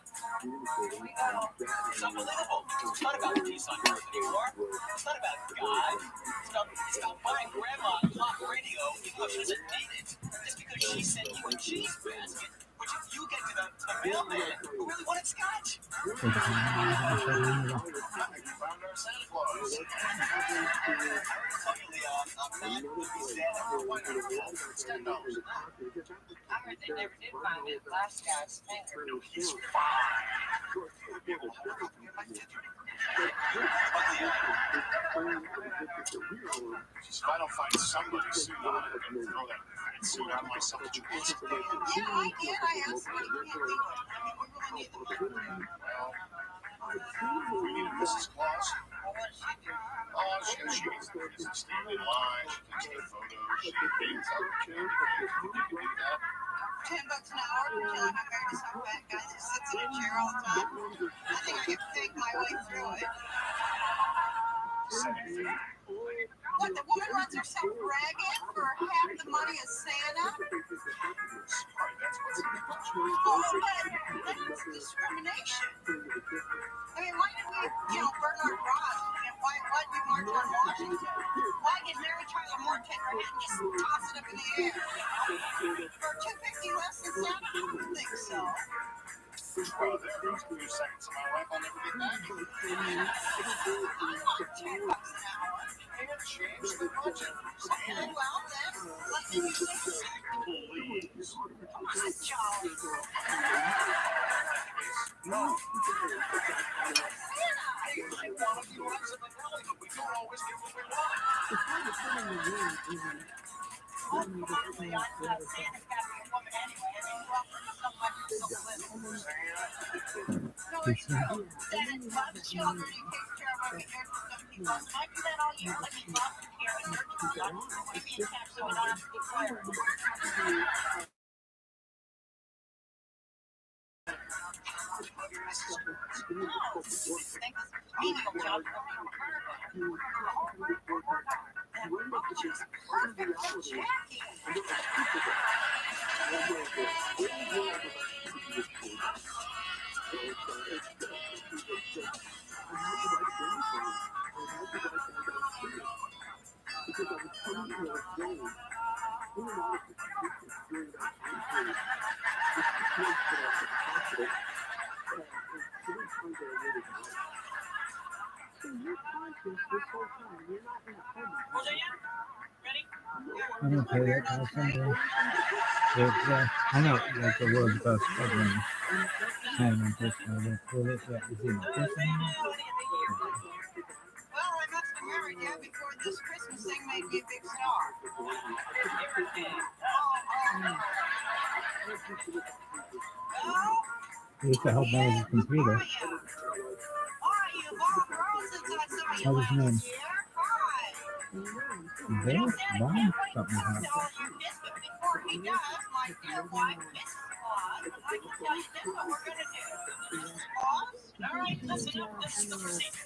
It's unbelievable. It's not about peace on earth anymore. It's not about God. It's about buying grandma a pop radio even though she doesn't need it. Just because she sent you a cheese basket, which you get to the mailman who really wanted scotch. Found our Santa Claus. Tell you, Leon, I'm not with the Santa for $100. $10. I heard they never did find it last guy's finger. He's fine. If I don't find somebody soon, I'm gonna throw that suit on myself. Yeah, I did. I asked what you can't do it. I mean, we really need the money. Well, we need a Mrs. Claus. Well, what does she do? Oh, she gets stand in line, she takes the photos, she hangs out the camera. You can do that. $10 an hour until I got married to some fat guy that sits in a chair all the time. I think I could fake my way through it. What, the woman runs herself ragged for half the money of Santa? Sorry, that's what's in the picture. Oh, but that's discrimination. I mean, why did we, Bernard Ross, why did we march on Washington? Why did Mary Tyler Moore take her hand and just toss it up in the air? For $2.50 less than Santa? I don't think so. Well, there goes 2 seconds of my life I'll never get back. I'm not $10 an hour. They have changed the budget. Okay, well then, let me do this. Please. I'm jolly. No. Santa! I want to be lives in the valley, but we don't always get what we want. Unfortunately, I thought Santa's got to be a woman anyway. I mean, well, something like yourself living. No, it's true. Santa's got the children. He takes care of every year for some people. And I do that all year. Let me foster care and nurture them. Give me a cash so I don't have to get fired. No, think menial job from your that much is perfect for Jackie. whole time, you're not in the public. I'm gonna play that guy someday. I know, like the world's best fucking animal person. Yeah, is he in person? Well, I must have married you before this Christmas thing made you a big star. He used to help manage his computer. What was his name? There? Mom? Something happened. Before he does, my dear wife, Mrs. Claus, I can tell you just what we're going to do. Mrs. Claus, all right, listen up. This is the procedure.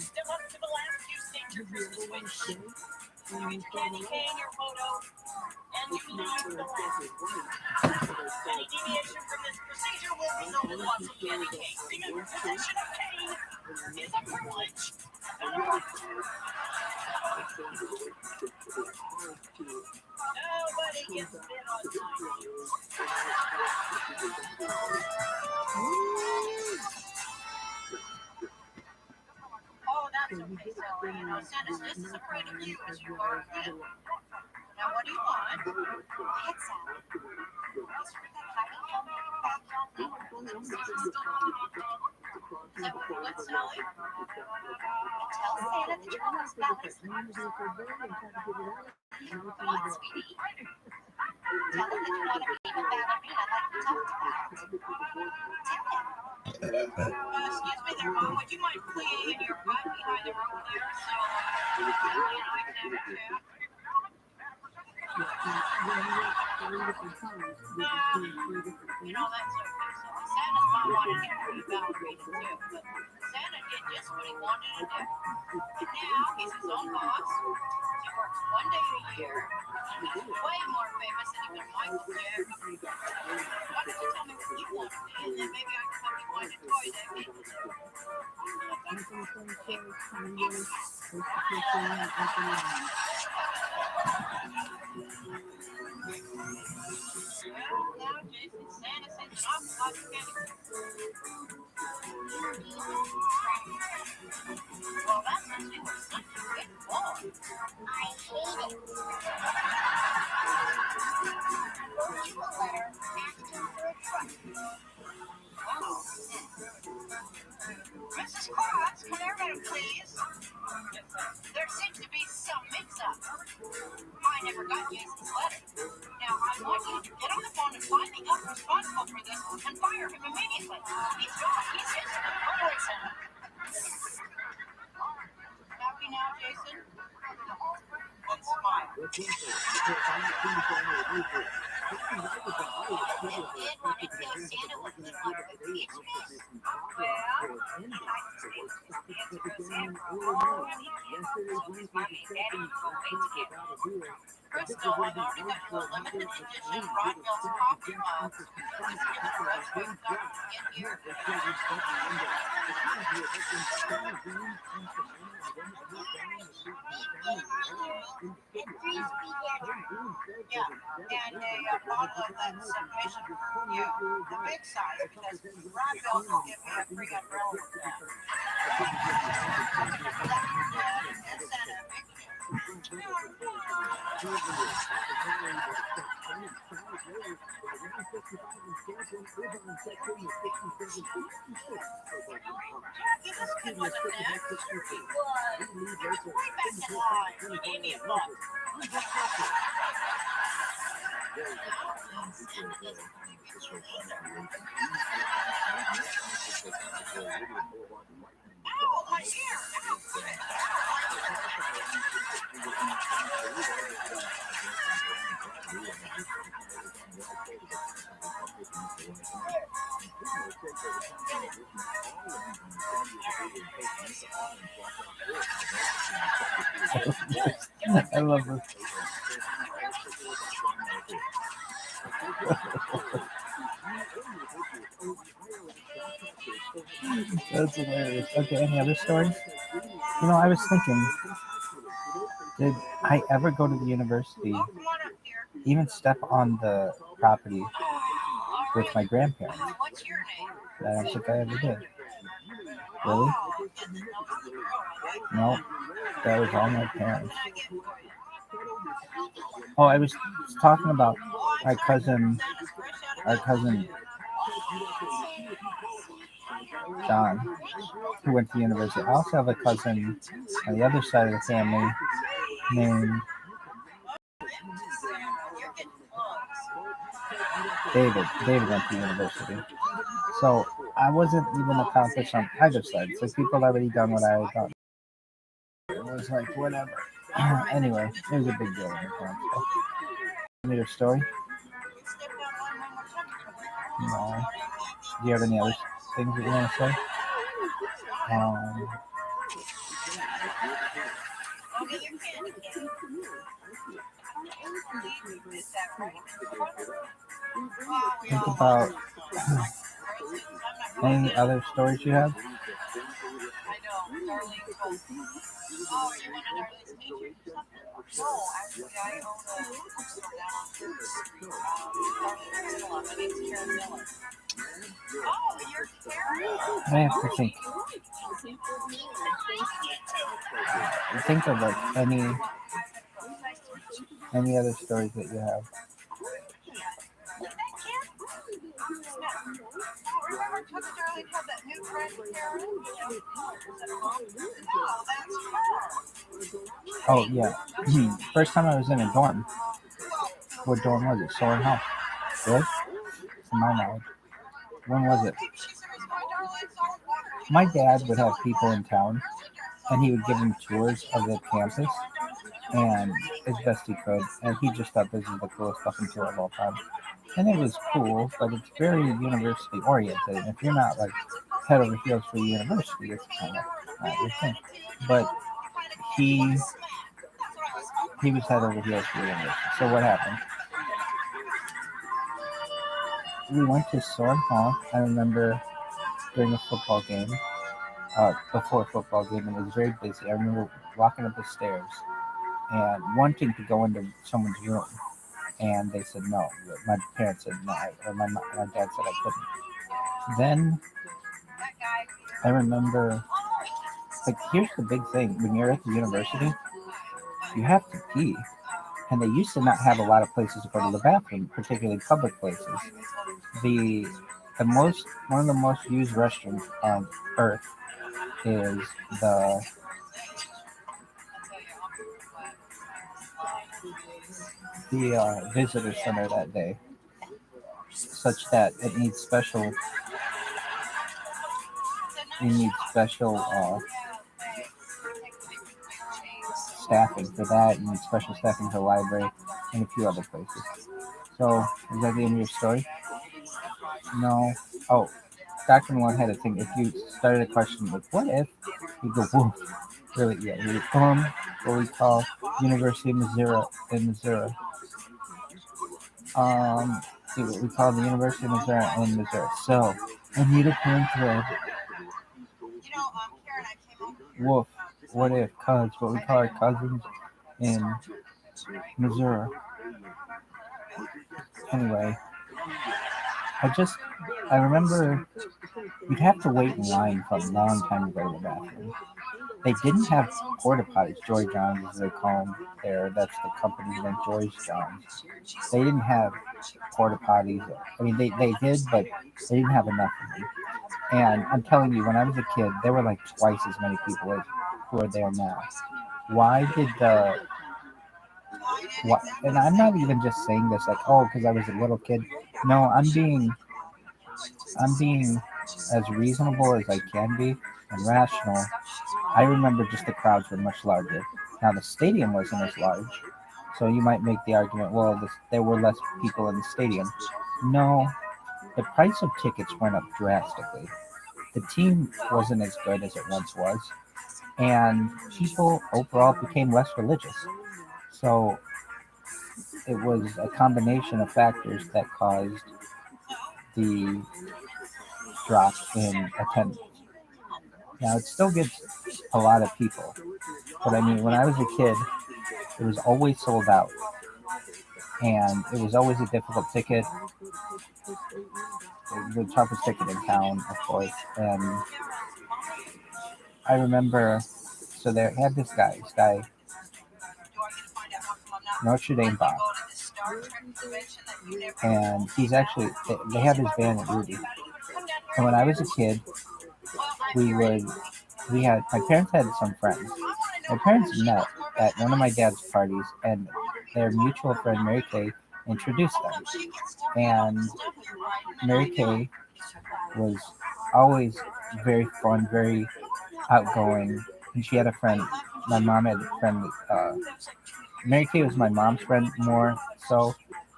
Step up to the last few stages of Christmas wish. You each candy cane your photo, and you leave the last. Any deviation from this procedure will result in loss of candy cane. Remember, possession of cane is a privilege. Nobody gets bit on time. Oh, that's okay, Zoe. You know, Santa's just as afraid of you as you are of him. Now, what do you want? Pizza. Is that what you're good, Sally? Tell Santa the chocolate spell is what, sweetie? Tell him that you want to be a ballerina like we talked about. Tell him. Excuse me there, Mom. Would you mind playing in your butt behind the room there so I can have a chat? You know, that's okay. So Santa's mom wanted him to be a ballerina too, but Santa did just what he wanted to do. And now he's his own boss. He works one day a year. He's way more famous than even Michael Jackson. Why don't you tell me what you want to be, and then maybe I can help you find a toy that fits you. Now, Jason, Santa says I'm not kidding. Well, that's actually what's such a big ball. I hate it. Wrote you a letter asking for a truck. Wow. Mrs. Claus, come here a minute, please. There seems to be some mix-up. I never got Jason's letter. Now, I want you to get on the phone and find the elf responsible for this and fire him immediately. He's gone. He's just poison. Happy now, Jason? Then smile. You did want me to tell Santa what good luck with Christmas. Well, Crystal, I've already got you a limited edition Rottweil's coffee mug. This is the best way to get here. Yeah, and a bottle of that submission for you, the big size, because Rabbi will give me a free umbrella with that. And Santa, a big Give this kid one of that. Sure he would. Right back in line. You need me a book. Santa doesn't really get you either. Ow, my ear! I love this. That's hilarious. Okay, any other stories? You know, I was thinking, did I ever go to the university, even step on the property with my grandparents? What's your name? I don't think I ever did. Really? No, that was all my parents. Oh, I was talking about our cousin John, who went to university. I also have a cousin on the other side of the family named David. David went to university. So I wasn't even accomplished on either side. So people already done what I had done. It was like, whatever. Anyway, it was a big deal. Tell me your story? No. Do you have any other things that you want to say? Think about any other stories you have? I have to think. Think of like any other stories that you have. Oh yeah. First time I was in a dorm. What dorm was it? Soren House. Really? To my knowledge. When was it? My dad would have people in town, and he would give them tours of the campus, and as best he could, and he just thought this was the coolest fucking tour of all time. And it was cool, but it's very university oriented. And if you're not like head over heels for university, it's kind of not your thing. But he was head over heels for university. So what happened? We went to Soren Hall. I remember during a football game, before a football game, and it was very busy. I remember walking up the stairs and wanting to go into someone's room, and they said no. My parents said no, or my dad said I couldn't. Then I remember, like, here's the big thing: when you're at the university, you have to pee, and they used to not have a lot of places to go to the bathroom, particularly public places. One of the most used restrooms on earth is the visitor center that day, such that it needs special staffing for that. You need special staffing for the library and a few other places. So is that the end of your story? No. Oh, Dr. Malone had a thing. If you started a question like, what if? You go, woof. Really, yeah. You go, what we call University of Missouri in Missouri. What we call the University of Missouri in Missouri. So, I need a pen thread. Woof. What if? Cuz, what we call our cousins in Missouri. Anyway, I remember you'd have to wait in line for a long time to go to the bathroom. They didn't have porta potties, Joy Johns as they call them there. That's the company's name, Joy Johns. They didn't have porta potties. I mean, they did, but they didn't have enough of them. And I'm telling you, when I was a kid, there were like twice as many people as who are there now. Why did and I'm not even just saying this like, oh, because I was a little kid. No, I'm being as reasonable as I can be and rational. I remember just the crowds were much larger. Now the stadium wasn't as large, so you might make the argument, well, there were less people in the stadium. No, the price of tickets went up drastically. The team wasn't as good as it once was, and people overall became less religious. So it was a combination of factors that caused the drop in attendance. Now, it still gets a lot of people, but I mean, when I was a kid, it was always sold out, and it was always a difficult ticket, the toughest ticket in town, of course, and I remember, so they had this guy, Notre Dame Bob, and he's actually, they have his band at Rudy. And when I was a kid, my parents had some friends. My parents met at one of my dad's parties, and their mutual friend Mary Kay introduced them. And Mary Kay was always very fun, very outgoing, and she had a friend. My mom had a friend. Mary Kay was my mom's friend more so,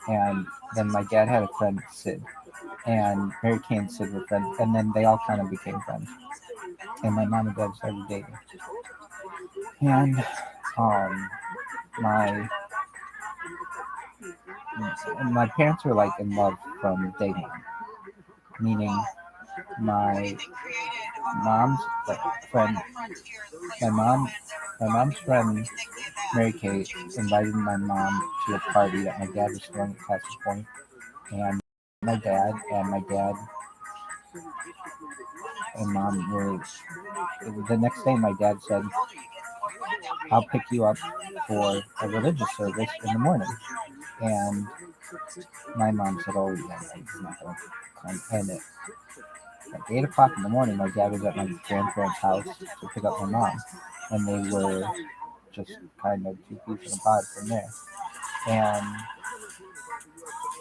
and then my dad had a friend, Sid, and Mary Kay and Sid were friends, and then they all kind of became friends. And my mom and dad started dating. And my parents were like in love from day one, meaning my mom's friend, my mom's friend Mary Kay invited my mom to a party that my dad was throwing at Castle Point, and my dad and mom were. The next day, my dad said, "I'll pick you up for a religious service in the morning," and my mom said, "Oh, yeah, he's not going to come." And at 8 o'clock in the morning, my dad was at my grandparents' house to pick up my mom, and they were just kind of two peas in a pod from there. And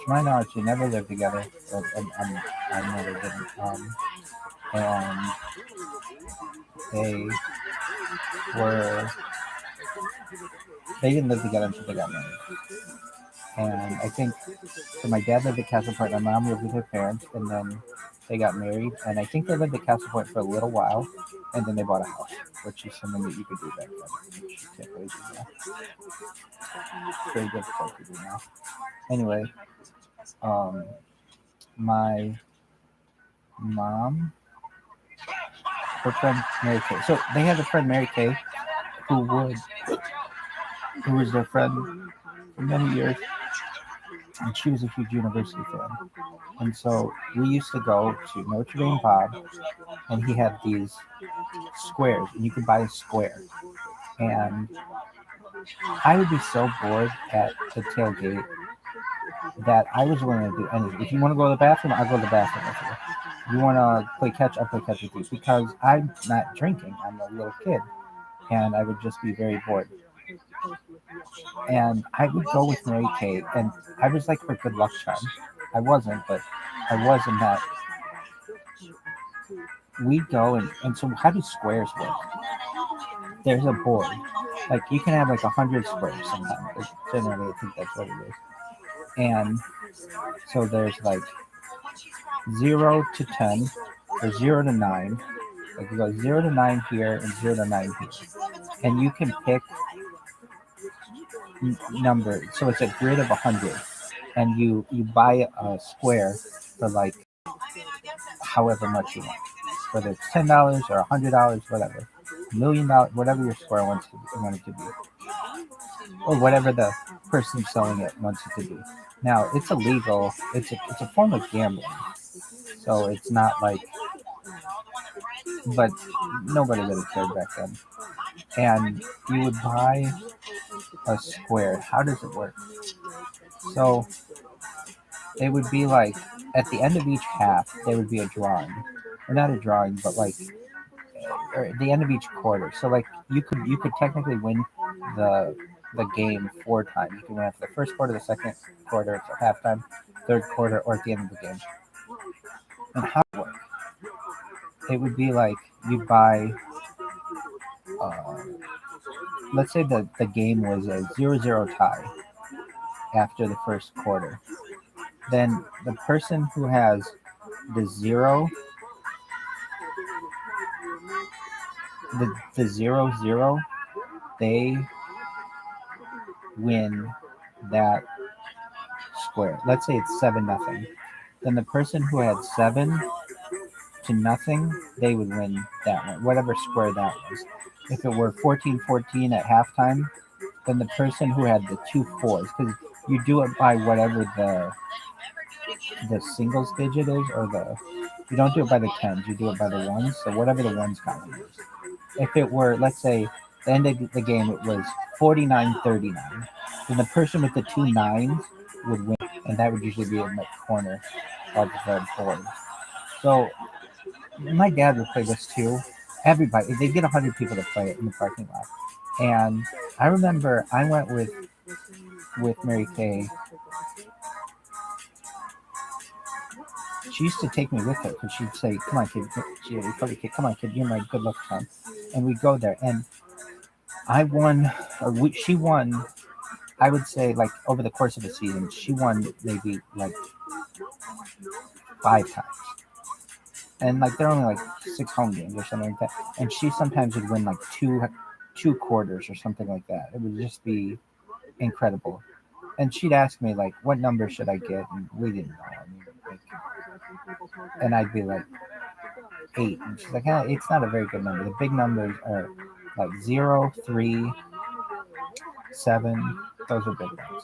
to my knowledge, they never lived together, and I never didn't. And they didn't live together until they got married. And I think, so my dad lived at Castle Point, my mom lived with her parents, and then they got married. And I think they lived at Castle Point for a little while, and then they bought a house, which is something that you could do back then, which you can't really do now. It's very difficult to do now. Anyway, my mom, her friend Mary Kay. So they had a friend Mary Kay who was their friend for many years, and she was a huge university fan. And so we used to go to Notre Dame Bob, and he had these squares, and you could buy a square. And I would be so bored at the tailgate that I was willing to do anything. If you want to go to the bathroom, I'll go to the bathroom with you. If you want to play catch, I'll play catch with you, because I'm not drinking. I'm a little kid, and I would just be very bored. And I would go with Mary Kay, and I was like her good luck charm. I wasn't, but I was in that. We'd go, and so how do squares work? There's a board. Like, you can have like 100 squares sometimes. Generally, I think that's what it is. And so there's like 0 to 10, or 0 to 9. Like, you go 0 to 9 here and 0 to 9 here. And you can pick number. So it's a grid of 100. And you buy a square for like however much you want. Whether it's $10 or $100, whatever. $1 million, whatever your square wants it to be. Or whatever the person selling it wants it to be. Now, it's illegal. It's a form of gambling. So it's not like, but nobody really cared back then. And you would buy a square. How does it work? So it would be like, at the end of each half, there would be a drawing. Or not a drawing, but like, or at the end of each quarter. So like, you could technically win the game 4 times. You can win after the first quarter, the second quarter, so halftime, third quarter, or at the end of the game. And how it work? It would be like, you buy, let's say the game was a 0-0 tie after the first quarter. Then the person who has the 0, the 0-0, they win that square. Let's say it's 7-0. Then the person who had 7 to nothing, they would win that one, whatever square that was. If it were 14-14 at halftime, then the person who had the 2 4s, because you do it by whatever the singles digit is, or you don't do it by the 10s, you do it by the 1s, so whatever the 1s column is. if it were, let's say, the end of the game, it was 49-39, then the person with the 2 nines would win, and that would usually be in the corner of the board. So my dad would play this too. Everybody, they get 100 people to play it in the parking lot. And I remember I went with Mary Kay. She used to take me with her because she'd say, "Come on, kid, come on, kid, you're my good luck charm," and we'd go there. And I won, she won. I would say, like, over the course of the season, she won maybe like 5 times. And like there are only like 6 home games or something like that. And she sometimes would win like two quarters or something like that. It would just be incredible. And she'd ask me like, "What number should I get?" And we didn't know. I mean, like, and I'd be like 8, and she's like, "It's not a very good number. The big numbers are like 0, 3, 7. Those are big ones."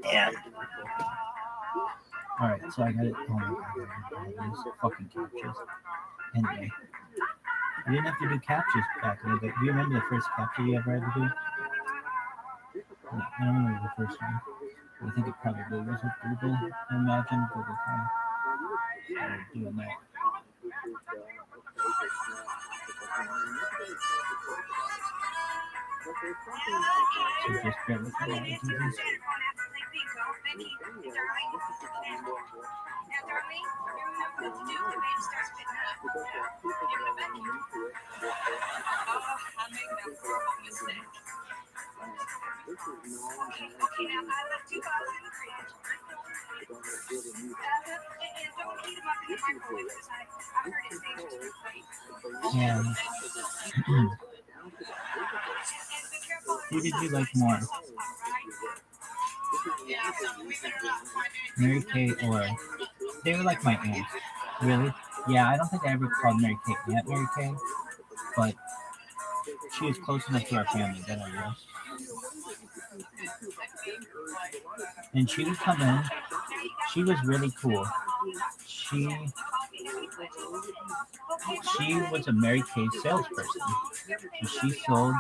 Yeah. All right, so I got it. Oh my god, these fucking captures. Anyway, we didn't have to do captures back in the day. Do you remember the first capture you ever had to do? No, I don't remember the first one. I think it probably was with Google. I imagine Google kind of started doing that. So just bear with me while I do this. And who did you like more? Mary Kay or they were like my aunt. Really? Yeah, I don't think I ever called Mary Kay Aunt Mary Kay, but she was close enough to our family that I was. And she would come in. She was really cool. She was a Mary Kay salesperson. And she sold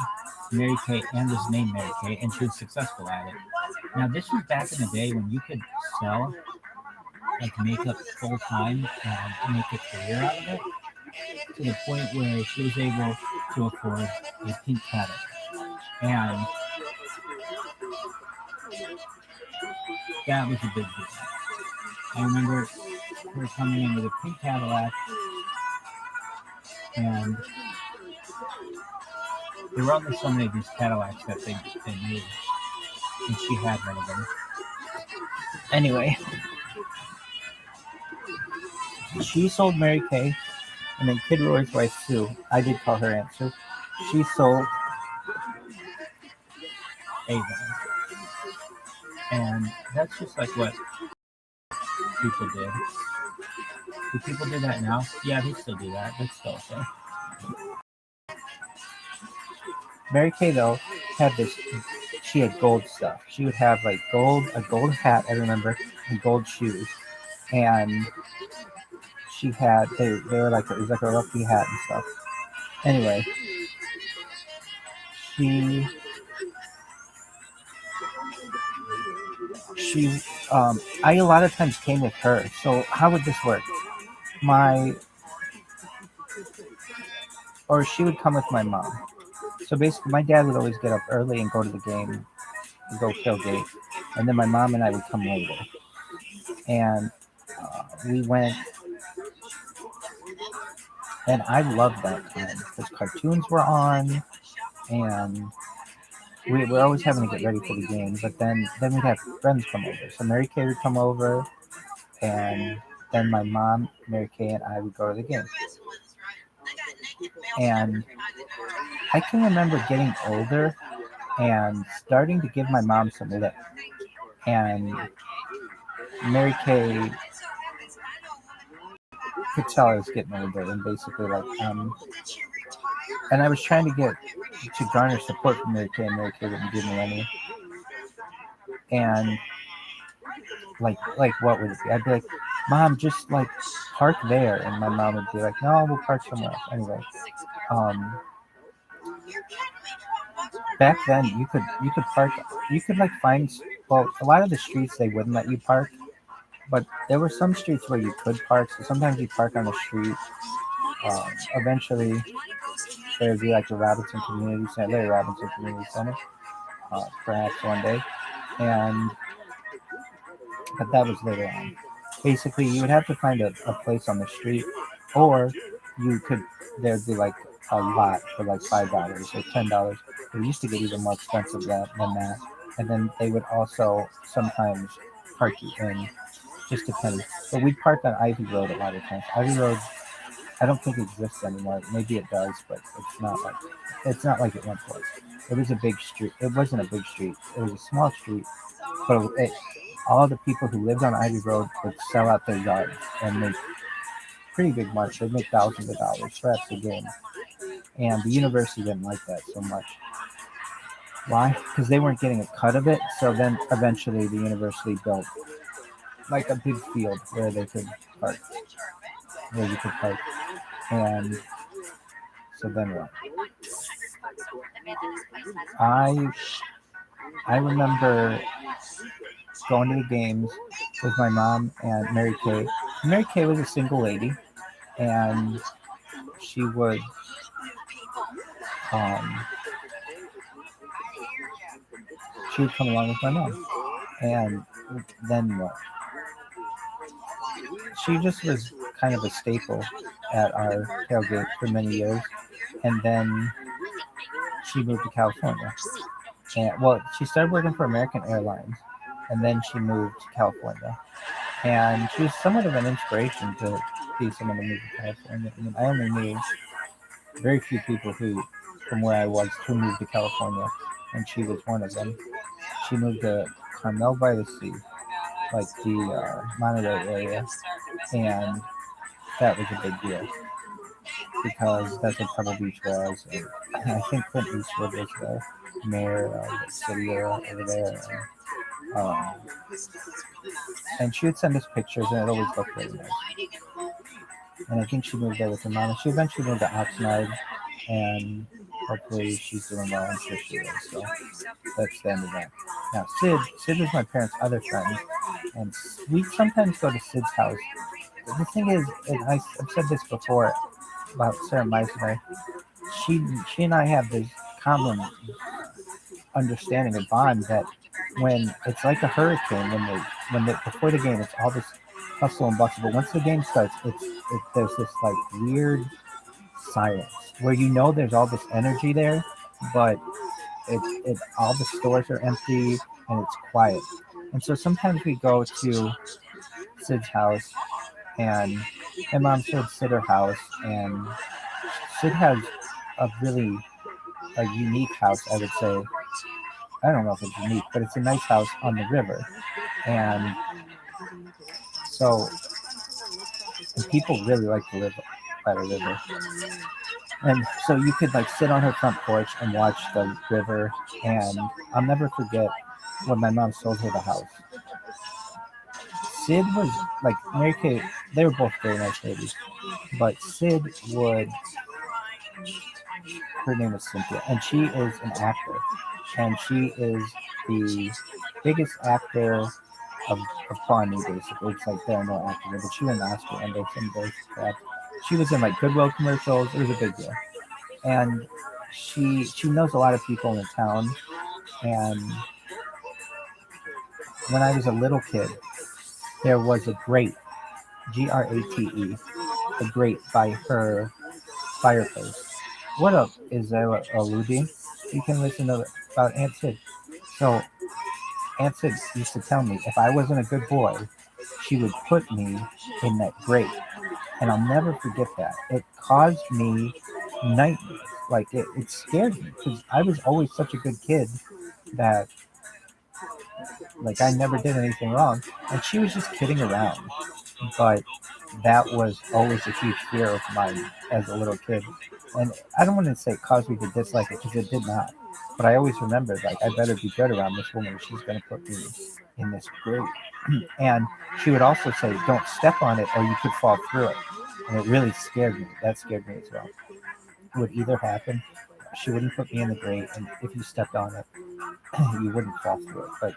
Mary Kay and was named Mary Kay, and she was successful at it. Now, this was back in the day when you could sell like makeup full time and make a career out of it, to the point where she was able to afford a pink Cadillac. And that was a big deal. I remember her coming in with a pink Cadillac, and there were only so many of these Cadillacs that they made, and she had one of them. Anyway, she sold Mary Kay, and then Kid Roy's wife Sue, I did call her Aunt Sue, she sold Avon. And that's just like what people did. Do people do that now? Yeah, they still do that. That's still okay. Mary Kay, though, had this, she had gold stuff. She would have like a gold hat, I remember, and gold shoes. And she had, they were like, it was like a lucky hat and stuff. Anyway, I a lot of times came with her. So how would this work? Or she would come with my mom. So basically, my dad would always get up early and go to the game, go tailgate, and then my mom and I would come later. And we went, and I loved that time because cartoons were on, and we were always having to get ready for the game. But then we'd have friends come over. So Mary Kay would come over, and then my mom, Mary Kay, and I would go to the game. And I can remember getting older and starting to give my mom some lip. And Mary Kay could tell I was getting older, and basically like, and I was trying to garner support from Mary Kay, and Mary Kay wouldn't give me any. And like what would it be? I'd be like, "Mom, just like park there, and my mom would be like, no, we'll park somewhere else. Anyway, back then you could park, you could like find, well, a lot of the streets they wouldn't let you park, but there were some streets where you could park, so sometimes you park on the street. Eventually there would be like the Robinson Community Center, Larry Robinson Community Center, perhaps one day, and but that was later on. Basically, you would have to find a place on the street, or you could, there'd be like a lot for like $5 or $10. It used to get even more expensive than that. And then they would also sometimes park you in, just depending. But we'd park on Ivy Road a lot of times. Ivy Road, I don't think exists anymore. Maybe it does, but it's not like it once was. It was a big street. It wasn't a big street. It was a small street, but all the people who lived on Ivy Road would sell out their yards and make pretty big money. They'd make thousands of dollars, perhaps a game. And the university didn't like that so much. Why? Because they weren't getting a cut of it. So then eventually the university built like a big field where they could park, where you could park. And so then what? I remember going to the games with my mom and Mary Kay. Mary Kay was a single lady, and she would come along with my mom. And then what? She just was kind of a staple at our tailgate for many years, and then she moved to California. And well, she started working for American Airlines, and then she moved to California. And she was somewhat of an inspiration to be someone to move to California. I mean, I only knew very few people who, from where I was, who moved to California, and she was one of them. She moved to Carmel by the Sea, like the Monterey area, and that was a big deal because that's where Pebble Beach was, and I think Clint Eastwood was the mayor of the city over there. And she would send us pictures, and it always looked really nice. And I think she moved there with her mom. And she eventually moved to Oxnard, and hopefully she's doing well. I'm sure she is. So that's the end of that. Now, Sid was my parents' other friend, and we sometimes go to Sid's house. The thing is, and I've said this before about Sarah Meisner, she and I have this common understanding of bond that when it's like a hurricane, when before the game it's all this hustle and bustle, but once the game starts, there's this like weird silence where there's all this energy there, but it all the stores are empty and it's quiet. And so sometimes we go to Sid's house, and my mom showed Sid her house, and Sid has a really unique house, I would say. I don't know if it's unique, but it's a nice house on the river. And so people really like to live by the river. And so you could sit on her front porch and watch the river. And I'll never forget when my mom sold her the house. Sid was Mary Kay, they were both very nice ladies, but Sid her name was Cynthia, and she is an actor, and she is the biggest actor of Pawnee, basically. It's there are no actors, but she won an Oscar and some very crap. She was in Goodwill commercials. It was a big deal, and she knows a lot of people in the town. And when I was a little kid, there was a grate, grate, a grate by her fireplace. What up, is there a Ludi? You can listen to about Aunt Sid. So Aunt Sid used to tell me if I wasn't a good boy, she would put me in that grate. And I'll never forget that. It caused me nightmares. It scared me because I was always such a good kid that I never did anything wrong. And she was just kidding around. But that was always a huge fear of mine as a little kid. And I don't want to say it caused me to dislike it, because it did not. But I always remembered, like, I better be good around this woman. She's going to put me in this grate. And she would also say, don't step on it or you could fall through it. And it really scared me. That scared me as well. It would either happen, she wouldn't put me in the grate, and if you stepped on it, you wouldn't fall through it. But,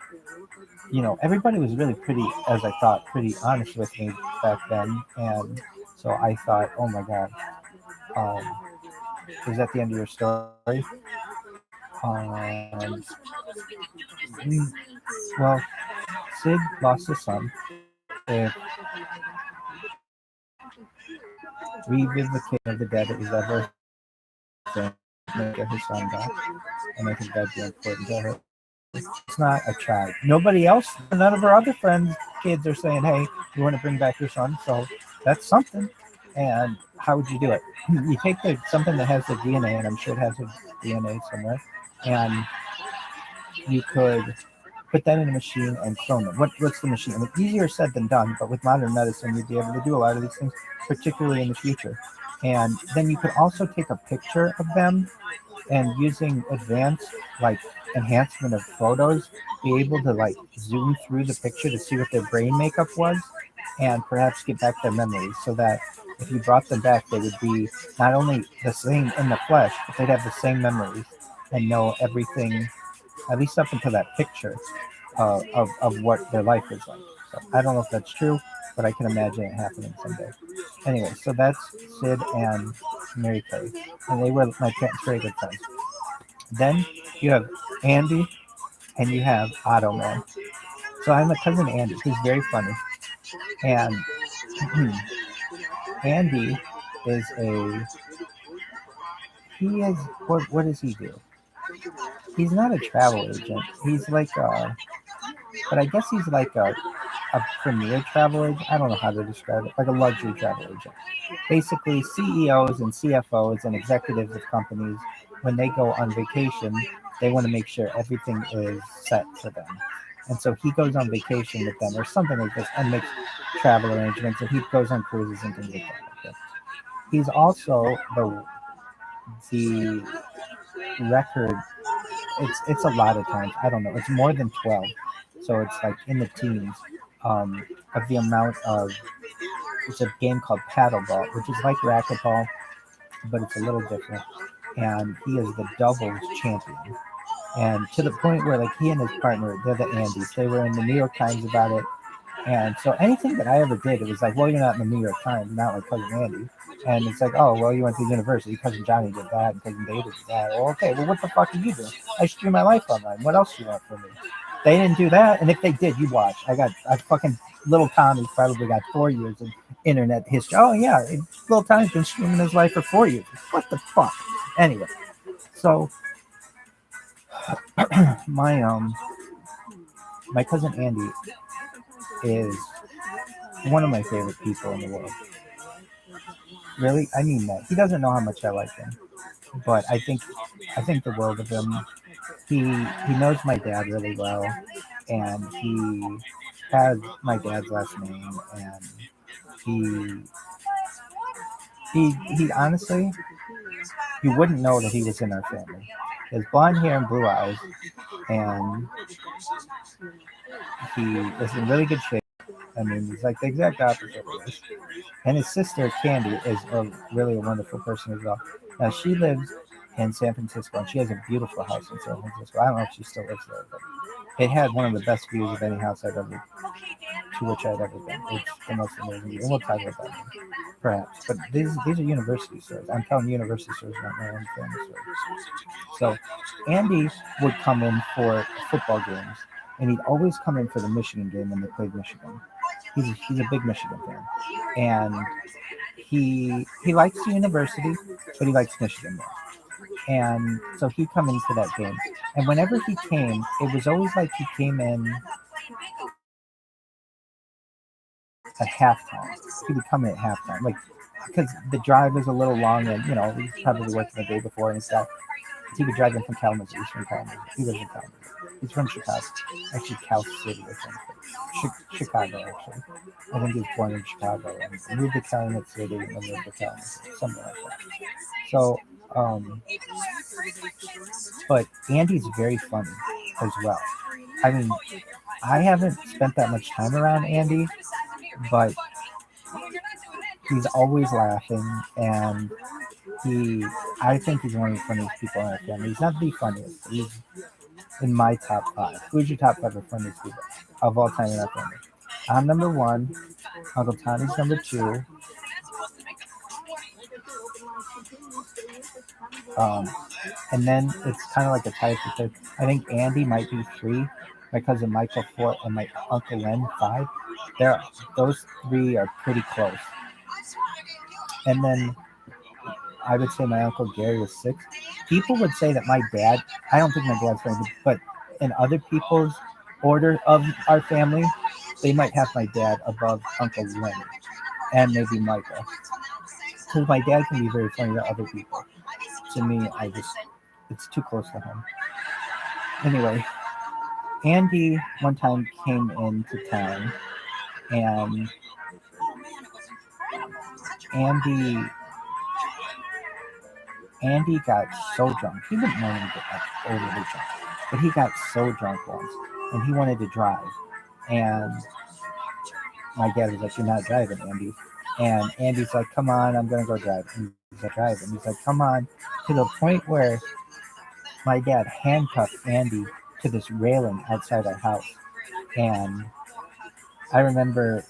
everybody was really pretty, as I thought, pretty honest with me back then. And so I thought, oh my God, is that the end of your story? Well, Sid lost his son. If revivification of the dead is ever thing, get his son back, and I think that'd be important to her. It's not a child. Nobody else, none of her other friends, kids are saying, hey, you want to bring back your son? So that's something. And how would you do it? You take something that has the DNA, and I'm sure it has a DNA somewhere, and you could put that in a machine and clone them. What's the machine? I mean, easier said than done, but with modern medicine, you'd be able to do a lot of these things, particularly in the future. And then you could also take a picture of them and using advanced, like, enhancement of photos, be able to, like, zoom through the picture to see what their brain makeup was and perhaps get back their memories, so that if you brought them back, they would be not only the same in the flesh, but they'd have the same memories and know everything, at least up until that picture of what their life was like. So I don't know if that's true, but I can imagine it happening someday. Anyway, so that's Sid and Mary Kay, and they were my parents' very good friends. Then you have Andy and you have Otto Man. So I'm a cousin Andy, who's very funny. And Andy is what does he do? He's not a travel agent. He's like but I guess he's like a premier travel agent. I don't know how to describe it, like a luxury travel agent. Basically, CEOs and CFOs and executives of companies, when they go on vacation, they want to make sure everything is set for them. And so he goes on vacation with them or something like this and makes travel arrangements, and he goes on cruises and things like that. He's also the record. It's a lot of times. I don't know. It's more than 12. So it's like in the teens of the amount of. It's a game called paddleball, which is like racquetball, but it's a little different. And he is the doubles champion. And to the point where, like, he and his partner, they're the Andys. They were in the New York Times about it. And so anything that I ever did, it was like, well, you're not in the New York Times, not like Cousin Andy. And it's like, oh, well, you went to university. Cousin Johnny did that, and Cousin David did that. Well, okay, well, what the fuck did you do? I stream my life online. What else do you want from me? They didn't do that, and if they did, you watch. I fucking, little Tommy's probably got 4 years of internet history. Oh, yeah, little Tommy's been streaming his life for 4 years. What the fuck? Anyway, so my cousin Andy is one of my favorite people in the world. Really, I mean that. He doesn't know how much I like him, but I think the world of him. He knows my dad really well, and he has my dad's last name, and he honestly, you wouldn't know that he was in our family. He has blonde hair and blue eyes, and he is in really good shape. I mean, he's like the exact opposite of this. And his sister, Candy, is really a wonderful person as well. Now, she lives in San Francisco, and she has a beautiful house in San Francisco. I don't know if she still lives there, but it had one of the best views of any house to which I'd ever been. It's the most amazing view. And we'll talk about that, perhaps. But these are university stories. I'm telling university stories, not my own family stories. So Andy would come in for football games, and he'd always come in for the Michigan game when they played Michigan. He's a big Michigan fan, and he likes the university, but he likes Michigan more. And so he'd come into that game, and whenever he came, it was always like he came in at halftime. He would come in at halftime, like, because the drive is a little long, and he's probably working the day before and stuff. He would drive in from Kalamazoo. He's from Kalamazoo. He lives in Kalamazoo. He's from Chicago, actually Cal City or something. Chicago, actually. I think he was born in Chicago and moved to Kalamazoo City and then moved to Kalamazoo, something like that. So But Andy's very funny as well. I mean, I haven't spent that much time around Andy, but he's always laughing, and I think he's one of the funniest people in our family. He's not the funniest, but he's in my top 5. Who's your top 5 of funniest people of all time in our family? I'm number 1. Uncle Tommy's number 2. And then it's kind of like a tie for third. I think Andy might be 3, my cousin Michael 4, and my Uncle Len 5. Those 3 are pretty close. And then I would say my Uncle Gary is 6. People would say that my dad, I don't think my dad's funny, but in other people's order of our family, they might have my dad above Uncle Len and maybe Michael. Because my dad can be very funny to other people. To me, it's too close to home. Anyway, Andy one time came into town, and Andy got so drunk. He didn't normally get overly drunk, but he got so drunk once, and he wanted to drive. And my dad was like, "You're not driving, Andy." And Andy's like, "Come on, I'm gonna go drive." And he's like, "Drive." And he's like, "Come on," to the point where my dad handcuffed Andy to this railing outside our house. And I remember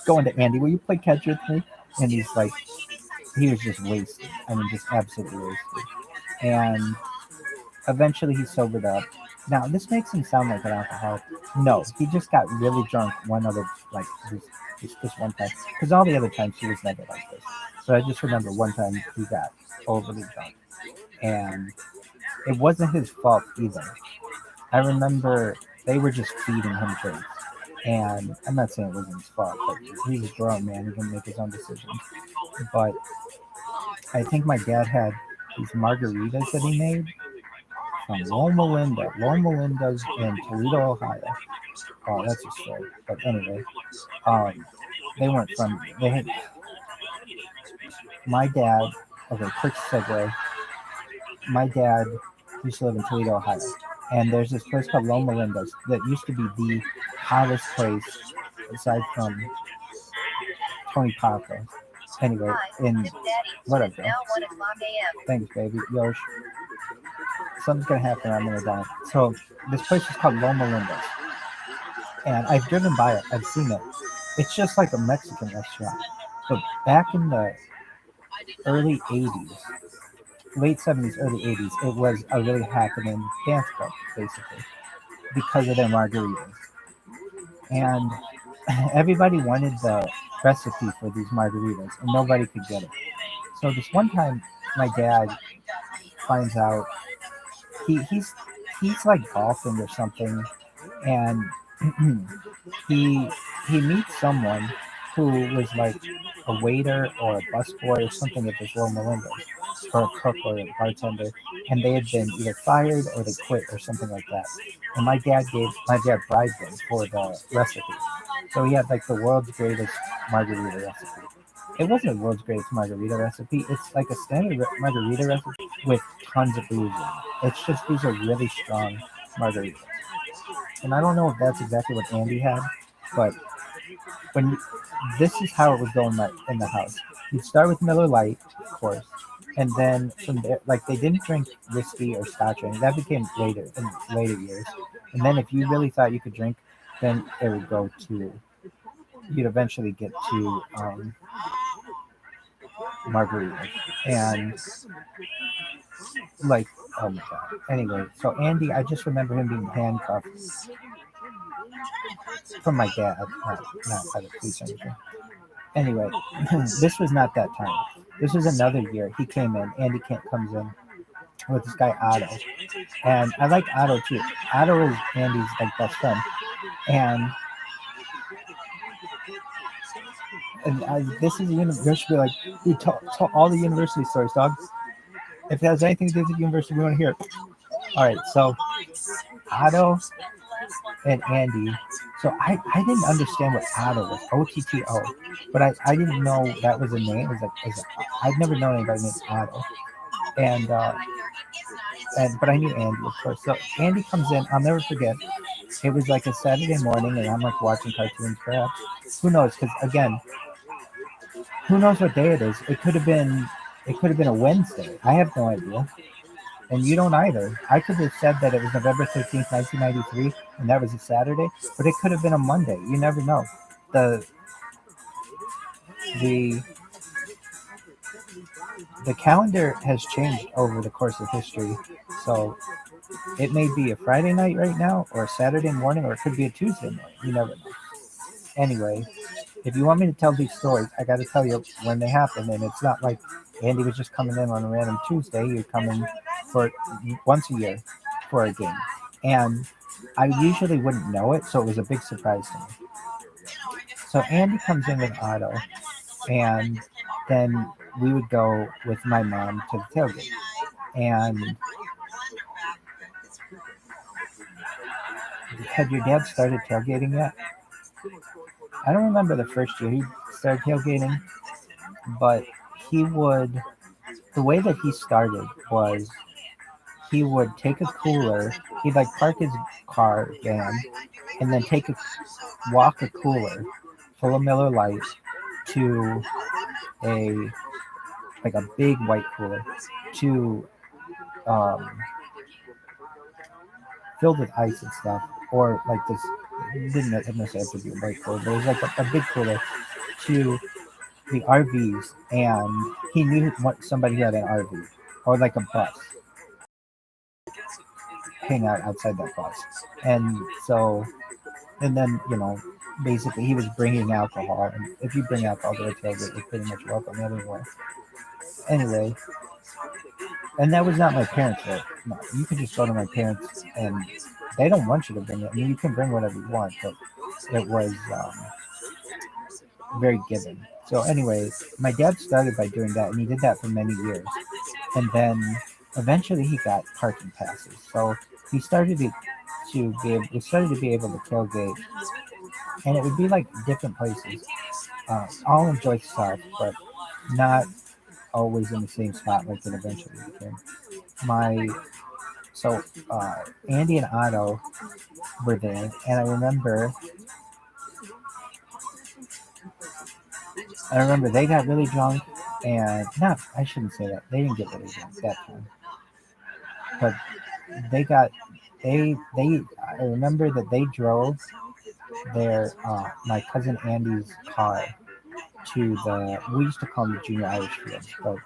going to Andy, "Will you play catch with me?" And he's like, he was just wasted. I mean, just absolutely wasted. And eventually he sobered up. Now, this makes him sound like an alcoholic. No, he just got really drunk one other, like, this one time. Because all the other times he was never like this. But I just remember one time he got overly drunk. And it wasn't his fault either. I remember they were just feeding him drinks. And I'm not saying it wasn't his fault, but he was grown, man. He didn't make his own decisions. But I think my dad had these margaritas that he made from Loma Linda's in Toledo, Ohio. Oh, that's a story. But anyway, they weren't from, they had, my dad, okay, quick segue. My dad used to live in Toledo, Ohio. And there's this place called Loma Linda's that used to be the hottest place aside from Tony Paco. Anyway, in whatever. Thanks, baby. Yosh. Something's gonna happen. I'm gonna die. So this place is called Loma Linda's, and I've driven by it. I've seen it. It's just like a Mexican restaurant. But back in the early '80s, late '70s, early '80s, it was a really happening dance club, basically, because of their margaritas. And everybody wanted the recipe for these margaritas, and nobody could get it. So this one time, my dad finds out he's like golfing or something, and he meets someone who was like a waiter or a busboy or something at this Loma Linda's, or a cook or a bartender, and they had been either fired or they quit or something like that. And my dad bribed them for the recipe. So he had like the world's greatest margarita recipe. It wasn't the world's greatest margarita recipe. It's like a standard margarita recipe with tons of booze in it. It's just these are really strong margaritas. And I don't know if that's exactly what Andy had, but this is how it was going in the house. You'd start with Miller Lite, of course, and then from there, like they didn't drink whiskey or scotch or anything. That became later in later years. And then if you really thought you could drink, then it would go to. You'd eventually get to margarita, and like, oh my god. Anyway, so Andy, I just remember him being handcuffed from my dad, not by the police or anything. Anyway, this was not that time. This was another year. He came in. Andy comes in with this guy Otto, and I like Otto too. Otto is Andy's like best friend, and this is a university. Like we tell all the university stories, dog. If it has anything to do with the university, we want to hear it. All right, so Otto and Andy. So I didn't understand what Otto was, OTTO, but I didn't know that was a name. It was like I'd never known anybody named Otto. And but I knew Andy, of course. So Andy comes in. I'll never forget. It was like a Saturday morning, and I'm like watching cartoons. Perhaps, who knows? Because again, who knows what day it is? It could have been. It could have been a Wednesday. I have no idea, and you don't either. I could have said that it was November 13th, 1993, and that was a Saturday, but it could have been a Monday. You never know. The the the calendar has changed over the course of history, so it may be a Friday night right now, or a Saturday morning, or it could be a Tuesday morning. You never know. Anyway, if you want me to tell these stories, I got to tell you when they happen, and it's not like Andy was just coming in on a random Tuesday. He would come in for once a year for a game, and I usually wouldn't know it, so it was a big surprise to me. So Andy comes in with Otto, and then we would go with my mom to the tailgate. And had your dad started tailgating yet? I don't remember the first year he started tailgating, but he would, the way that he started was he would take a cooler, he'd like park his car van, and then walk a cooler full of Miller Lite to a big white cooler to filled with ice and stuff, or like this. It didn't necessarily have to be a white cooler, but it was like a big cooler to the RVs, and he knew somebody who had an RV or like a bus. Hang out outside that bus, and then basically he was bringing alcohol, and if you bring alcohol to a tailgate, you're pretty much welcome everywhere. Anyway, and that was not my parents' fault. No, you could just go to my parents, and they don't want you to bring it. I mean, you can bring whatever you want, but it was very given. So anyway, my dad started by doing that, and he did that for many years. And then eventually he got parking passes. So he started to be able to tailgate, and it would be like different places, all in Joyce South, but not always in the same spot like it eventually became. Andy and Otto were there, and I remember they got really drunk, and I shouldn't say that. They didn't get really drunk that time. But I remember that they drove my cousin Andy's car to we used to call them the Junior Irish Fields, but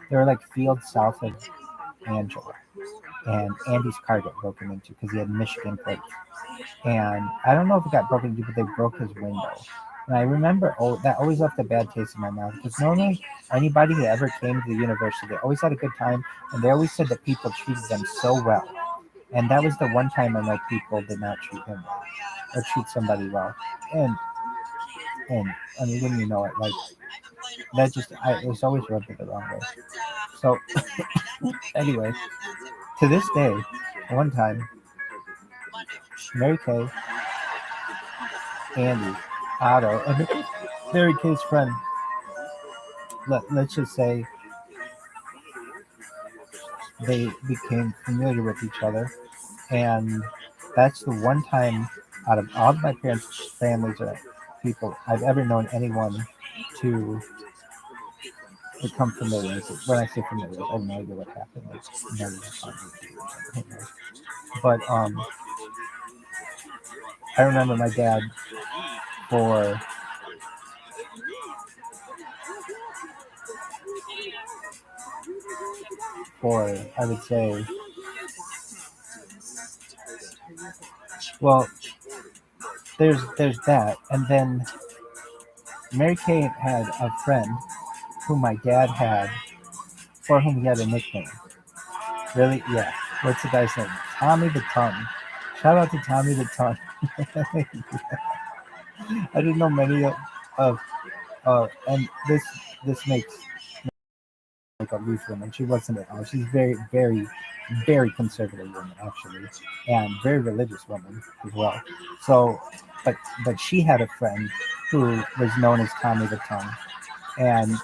they were like fields south of Angela. And Andy's car got broken into because he had Michigan plates. And I don't know if it got broken into, but they broke his window. And I remember that always left a bad taste in my mouth, because normally anybody who ever came to the university, they always had a good time, and they always said that people treated them so well. And that was the one time when like people did not treat him well or treat somebody well. And I mean, when you know it, like that it was always rubbed it the wrong way. So anyway, to this day, one time, Mary Kay, Andy, Otto, and Mary Kay's friend, let's just say they became familiar with each other. And that's the one time out of all of my parents' families or people I've ever known anyone to become familiar. When I say familiar, I have no idea what happened. But I remember my dad for I would say, well, there's that, and then Mary Kay had a friend whom my dad had, for whom he had a nickname. Really? Yeah. What's the guy's name? Tommy the Tongue. Shout out to Tommy the Tongue. I didn't know many of and this makes like a loose woman. She wasn't at all. She's very, very, very conservative woman, actually, and very religious woman as well. So, but she had a friend who was known as Tommy the Tongue, and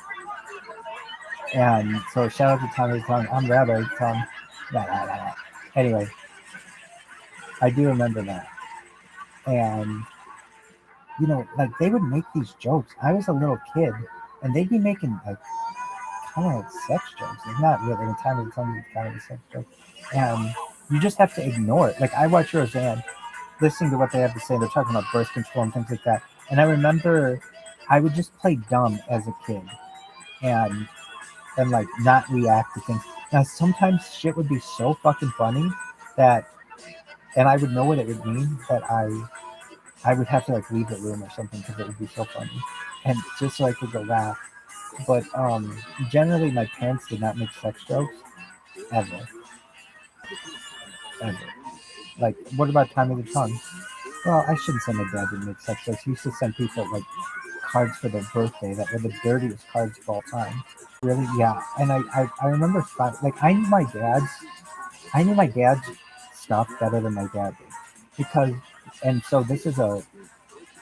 And so shout out to Tommy the Tongue. I'm Rabbi Tom. Blah, blah, blah, blah. Anyway, I do remember that. And, you know, like they would make these jokes. I was a little kid and they'd be making like kind of like sex jokes. It's not really. The Time of the Tongue is kind of a sex joke. And you just have to ignore it. Like I watch Roseanne, listening to what they have to say. They're talking about birth control and things like that. And I remember I would just play dumb as a kid and like not react to things. Now sometimes shit would be so fucking funny that, and I would know what it would mean, that I would have to like leave the room or something because it would be so funny, and just so I could go laugh. But generally my parents did not make sex jokes ever. Like, what about Time of the Tongue? Well, I shouldn't say my dad didn't make sex jokes. He used to send people like cards for their birthday that were the dirtiest cards of all time. Really, yeah. And I remember like I knew my dad's stuff better than my dad did, because, and so this is a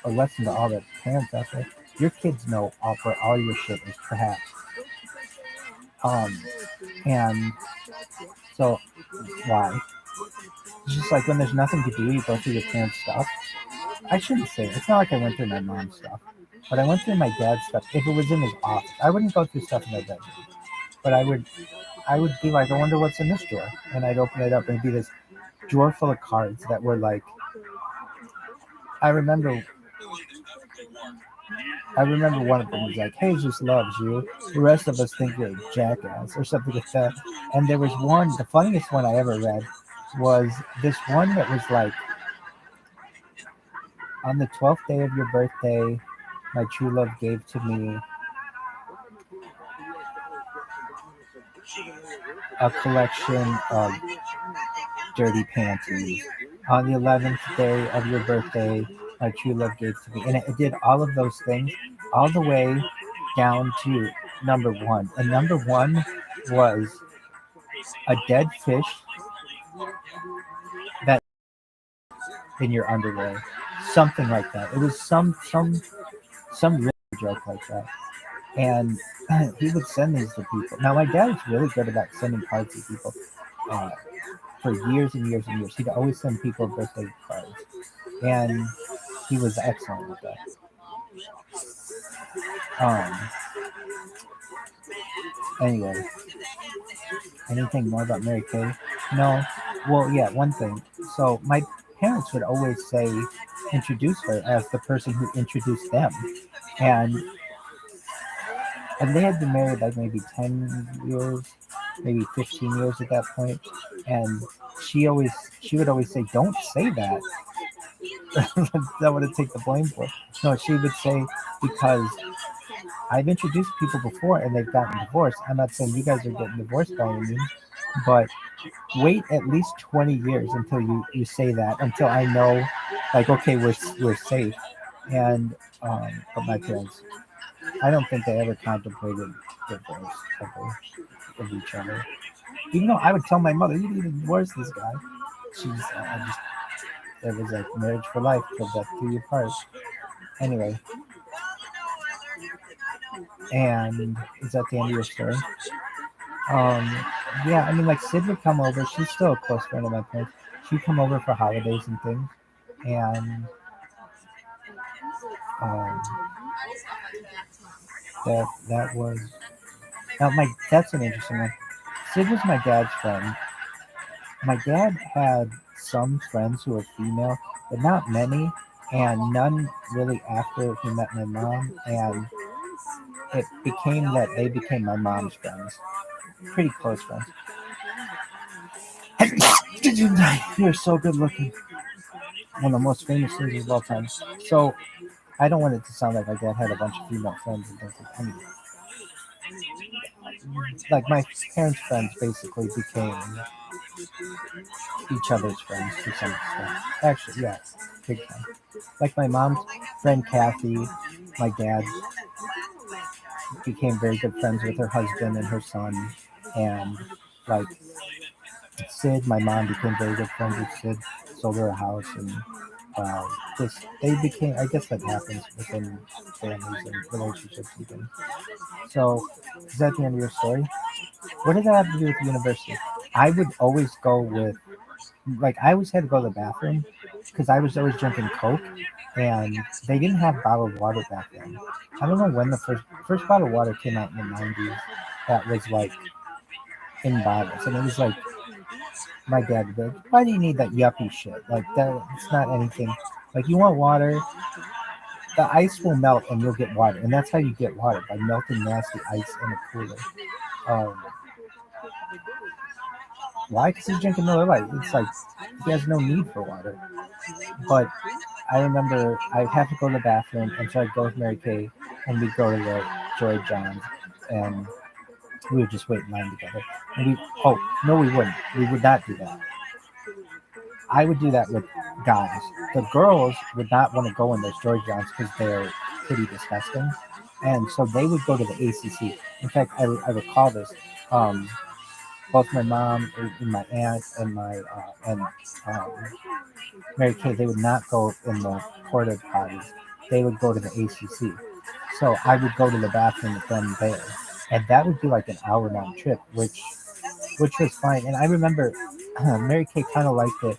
lesson to all the parents out there. Your kids know where all your shit is, perhaps. And so why? It's just like when there's nothing to do, you go through your parents' stuff. I shouldn't say it. It's not like I went through my mom's stuff, but I went through my dad's stuff. If it was in his office, I wouldn't go through stuff in my bedroom, but I would be like, I wonder what's in this drawer, and I'd open it up, and it'd be this drawer full of cards that were like, I remember one of them was like, "Hey, just loves you. The rest of us think you're a jackass," or something like that. And there was one, the funniest one I ever read was this one that was like, on the 12th day of your birthday, my true love gave to me a collection of dirty panties. On the 11th day of your birthday, my true love gave to me. And it did all of those things all the way down to number one. And number one was a dead fish that in your underwear. Something like that. It was some really joke like that. And he would send these to people. Now my dad is really good about sending cards to people. For years and years and years. He'd always send people birthday cards. And he was excellent with that. Anyway, anything more about Mary Kay? No. Well, yeah, one thing. So my parents would always say, introduce her as the person who introduced them. And they had been married like maybe 10 years, maybe 15 years at that point. And she would always say, don't say that. That would take the blame for it. No, she would say, because I've introduced people before and they've gotten divorced. I'm not saying you guys are getting divorced by any means, but wait at least 20 years until you say that, until I know, like, okay, we're safe. And but my parents, I don't think they ever contemplated divorce of each other. Even though I would tell my mother, you need to divorce this guy. It was like marriage for life till death do you part. Anyway, and is that the end of your story? Yeah, I mean, like Sid would come over. She's still a close friend of my parents. She'd come over for holidays and things, and that was now that's an interesting one. Sid was my dad's friend. My dad had some friends who were female, but not many, and none really after he met my mom, and it became that they became my mom's friends. Pretty close friends. You're so good looking. One of the most famous singers of all time. So I don't want it to sound like my dad had a bunch of female friends and things like that. Like my parents' friends basically became each other's friends to some extent. Actually, yeah, big time. Like my mom's friend Kathy, my dad became very good friends with her husband and her son. And like Sid, my mom became very good friends with Sid, sold her a house, and just they became. I guess that happens within families and relationships even. So is that the end of your story? What did that have to do with the university? I would always go with, like, I always had to go to the bathroom because I was always drinking Coke, and they didn't have bottled water back then. I don't know when the first bottled water came out in the 90s. That was like in bottles, and it was like my dad would be like, "Why do you need that yuppie shit? Like that, it's not anything. Like you want water, the ice will melt and you'll get water, and that's how you get water by melting nasty ice in a cooler." Um, why? Because he's drinking Miller Lite. It's like he has no need for water. But I remember I'd have to go to the bathroom, and so I'd go with Mary Kay, and we'd go to the Joy John's, and we would just wait in line together. And oh no, we wouldn't. We would not do that. I would do that with guys. The girls would not want to go in those Joy John's because they're pretty disgusting, and so they would go to the ACC. In fact, I recall this. Both my mom and my aunt and um, Mary Kay, they would not go in the porta potties. They would go to the ACC. So I would go to the bathroom with them there, and that would be like an hour-long trip, which was fine. And I remember Mary Kay kind of liked it.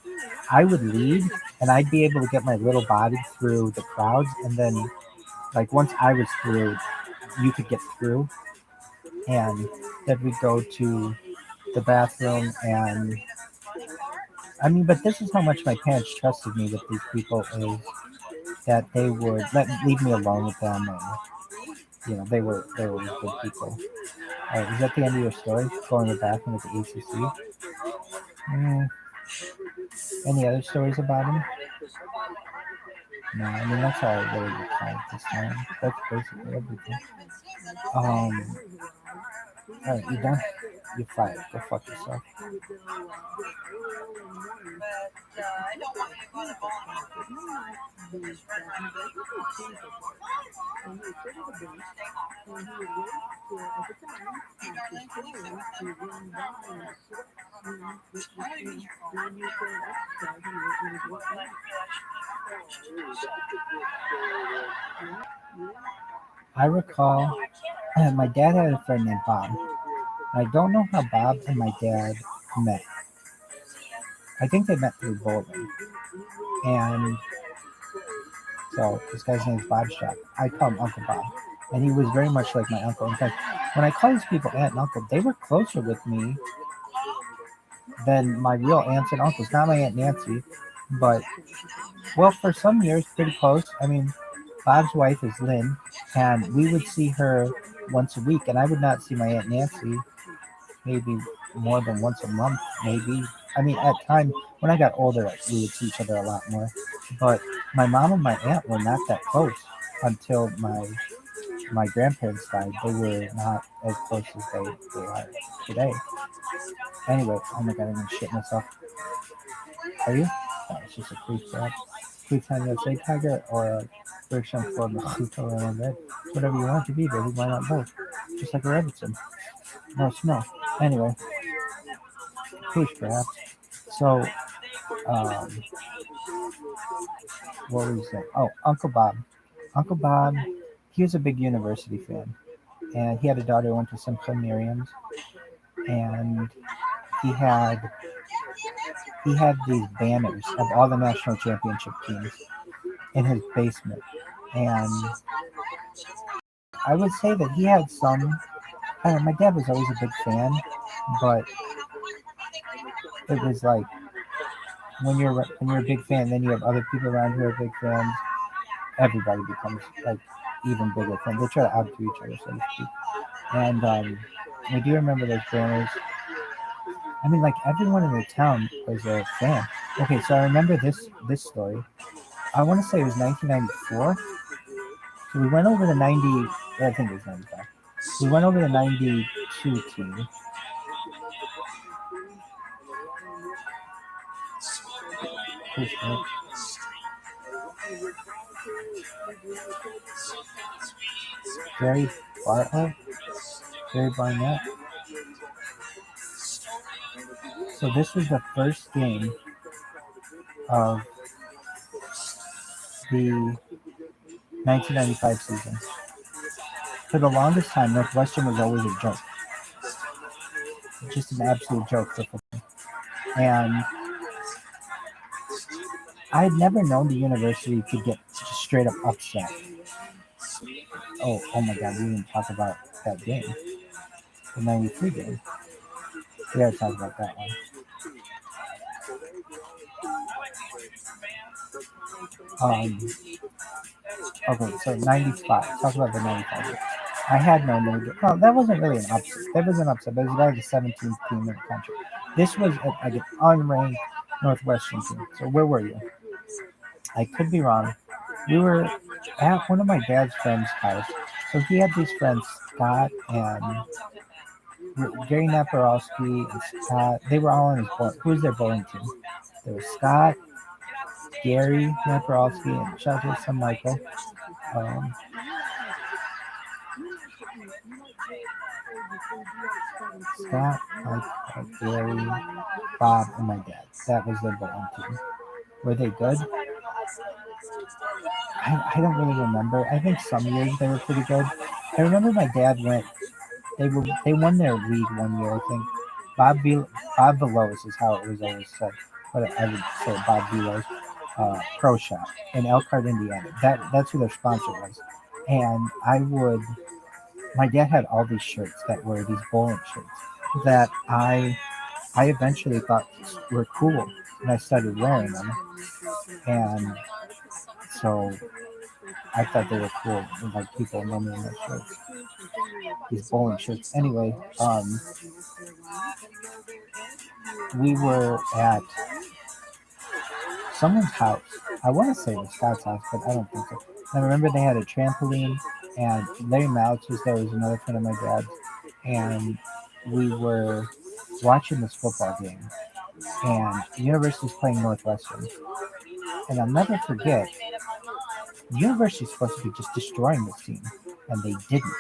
I would lead, and I'd be able to get my little body through the crowds, and then like once I was through, you could get through, and then we'd go to the bathroom. And I mean, but this is how much my parents trusted me with these people, is that they would leave me alone with them, and they were good people. Is that the end of your story? Going to the bathroom with the ACC? Any other stories about him? No, I mean that's all I really recall at this time. That's basically everything. Alright, you done? You're fired. Go fuck yourself. I don't want you to go to I recall my dad had a friend named Bob. I don't know how Bob and my dad met. I think they met through bowling. And so this guy's name is Bob Shop. I call him Uncle Bob. And he was very much like my uncle. In fact, when I call these people aunt and uncle, they were closer with me than my real aunts and uncles. Not my Aunt Nancy, but, well, for some years, pretty close. I mean, Bob's wife is Lynn, and we would see her once a week, and I would not see my Aunt Nancy maybe more than once a month, maybe. I mean, at times, when I got older, we would see each other a lot more. But my mom and my aunt were not that close until my grandparents died. They were not as close as they are today. Anyway, oh my god, I'm gonna shit myself. Are you? Oh, it's just a creep grab. Creep time USA tiger or a version for the hotel on bed. Whatever you want to be, baby, why not both? Just like a Robertson. No smell. Anyway, push grab. So, what was that? Oh, Uncle Bob. Uncle Bob, he was a big university fan. And he had a daughter who went to Simcha Miriam's. And he had these banners of all the national championship teams in his basement. And I would say that he had some. My dad was always a big fan, but it was like when you're a big fan, then you have other people around who are big fans. Everybody becomes like even bigger fans. They try to outdo each other, so to speak. And I do remember those banners. I mean, like everyone in the town was a fan. Okay, so I remember this story. I want to say it was 1994. So we went over the 90. I think it was 95. We went over the 92 team. Gary Bartlett, Gary Barnett. So this was the first game of the 1995 season. For the longest time, Northwestern was always a joke. Just an absolute joke for football. And I had never known the university could get just straight up upset. Oh my God, we didn't talk about that game. The 93 game. We gotta talk about that one. Okay, so 95. Talk about the 95 game. I had known that. Well, that wasn't really an upset. That was an upset, but it was about the 17th team in the country. This was like an unranked Northwestern team. So where were you? I could be wrong. We were at one of my dad's friend's house. So he had these friends, Scott and Gary Naparowski and Scott. They were all on his board. Who was their bowling team? There was Scott, Gary Naparowski, and shout out to San Michael. Scott, Mike, Gary, Bob, and my dad. That was their bowling team. Were they good? I don't really remember. I think some years they were pretty good. I remember my dad went. They won their league one year. I think Bob Veloz is how it was always said. But I would say Bob Veloz, Pro Shop in Elkhart, Indiana. That's who their sponsor was. And my dad had all these shirts that were these bowling shirts that I eventually thought were cool, and I started wearing them. And so I thought they were cool, and like people remembering their shirts, these bowling shirts. Anyway, we were at someone's house. I want to say it was Scott's house, but I don't think so. I remember they had a trampoline, and Larry Mouch was there, was another friend of my dad's, and we were watching this football game, and the university's playing Northwestern. And I'll never forget, the university's supposed to be just destroying this team, and they didn't.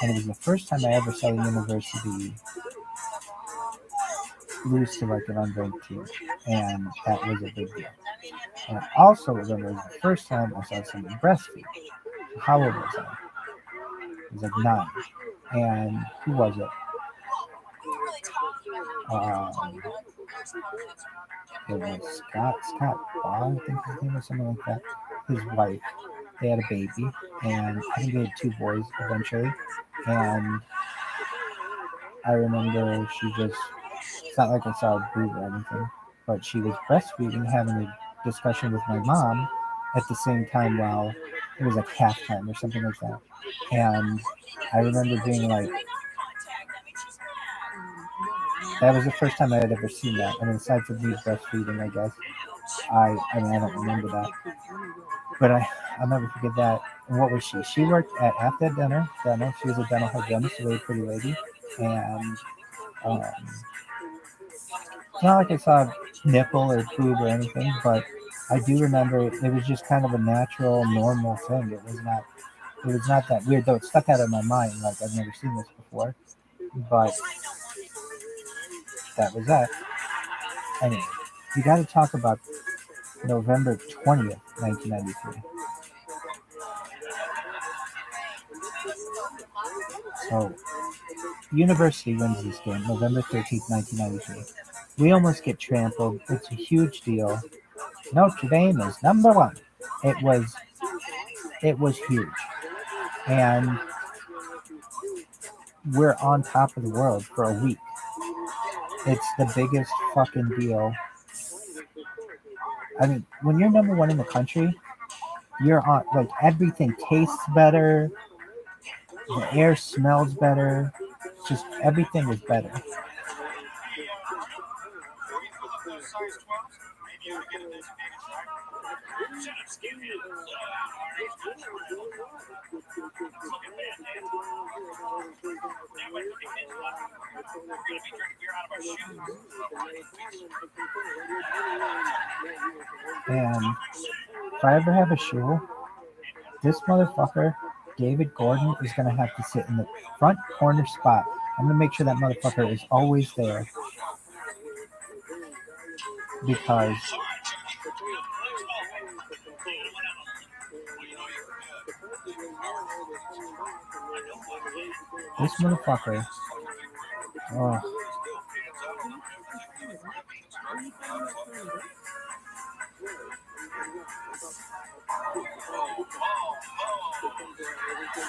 And it was the first time I ever saw the university lose to like an unranked team, and that was a big deal. And I also remember it was the first time I saw someone breastfeed. How old was I? I was like 9. And who was it? It was Scott Ball, I think his name was something like that. His wife. They had a baby, and I think they had 2 boys eventually. And I remember it's not like I saw a boob or anything, but she was breastfeeding, having a discussion with my mom at the same time while it was like halftime or something like that. And I remember being like, that was the first time I had ever seen that. I mean, aside from me breastfeeding, I guess. I don't remember that. But I'll never forget that. And what was she? She worked after dental. She was a dental hygienist, a really pretty lady. And it's not like I saw a nipple or boob or anything, but I do remember it was just kind of a natural, normal thing. It was not that weird, though it stuck out of my mind, like I've never seen this before. But that was that. Anyway, we got to talk about November 20th, 1993. So, University wins this game, November 13th, 1993. We almost get trampled. It's a huge deal. Notre Dame is number 1. It was huge. And we're on top of the world for a week. It's the biggest fucking deal. I mean, when you're number 1 in the country, you're on, like, everything tastes better. The air smells better. Just everything is better. And if I ever have a shoe, this motherfucker, David Gordon, is going to have to sit in the front corner spot. I'm going to make sure that motherfucker is always there. Because This motherfucker. Oh,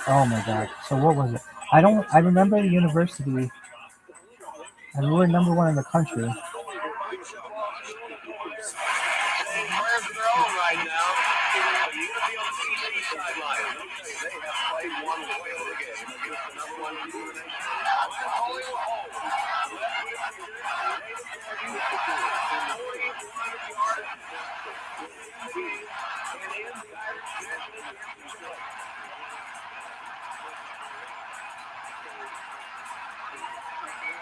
oh my god. So what was it? I remember the university, and we were number one in the country. Plans of their own right now. But you're going to be on the TV sideline. They have played one whale of a game against the number one team in the nation.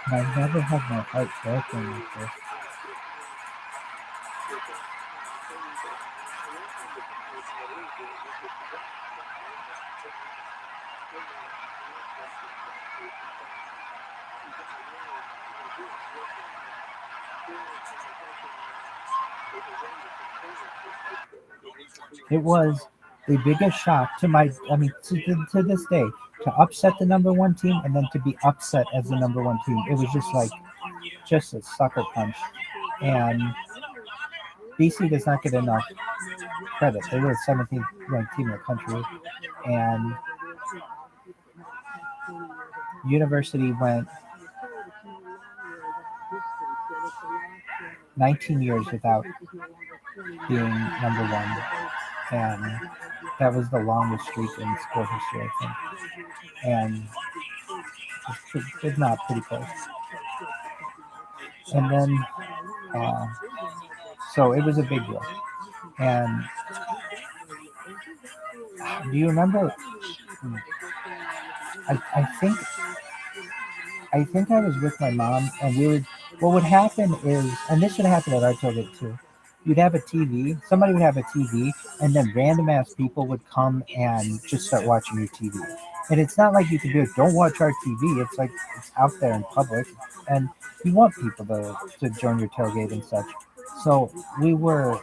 I've never had my heart broken like this. It was the biggest shock to to this day, to upset the number one team and then to be upset as the number one team. It was just a sucker punch. And BC does not get enough credit. They were the 17th ranked team in the country. And University went 19 years without being number one. And that was the longest streak in sport history, I think. And it's not pretty close. And then, so it was a big deal. And do you remember? I think I was with my mom, and we would. What would happen is, and this would happen at our tailgate too. You'd have a TV. Somebody would have a TV, and then random ass people would come and just start watching your TV. And it's not like you can do it. Don't watch our TV. It's like it's out there in public, and you want people to join your tailgate and such. So we were.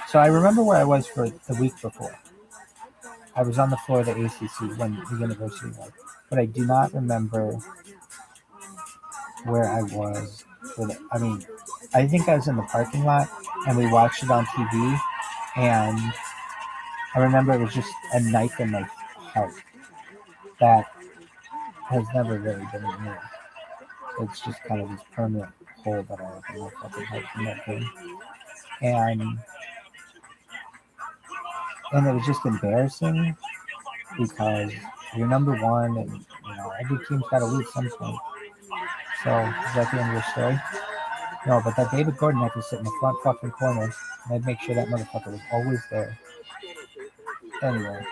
So I remember where I was for the week before. I was on the floor of the ACC when the university was, but I do not remember where I was. I think I was in the parking lot, and we watched it on TV, and I remember it was just a knife in my heart that has never really been removed. It's just kind of this permanent hole that I have in my fucking heart from that game. And it was just embarrassing because you're number one, and every team's got to lose some point. So is that the end of your story? No, but that David Gordon had to sit in the front fucking corner, and I'd make sure that motherfucker was always there. Anyway.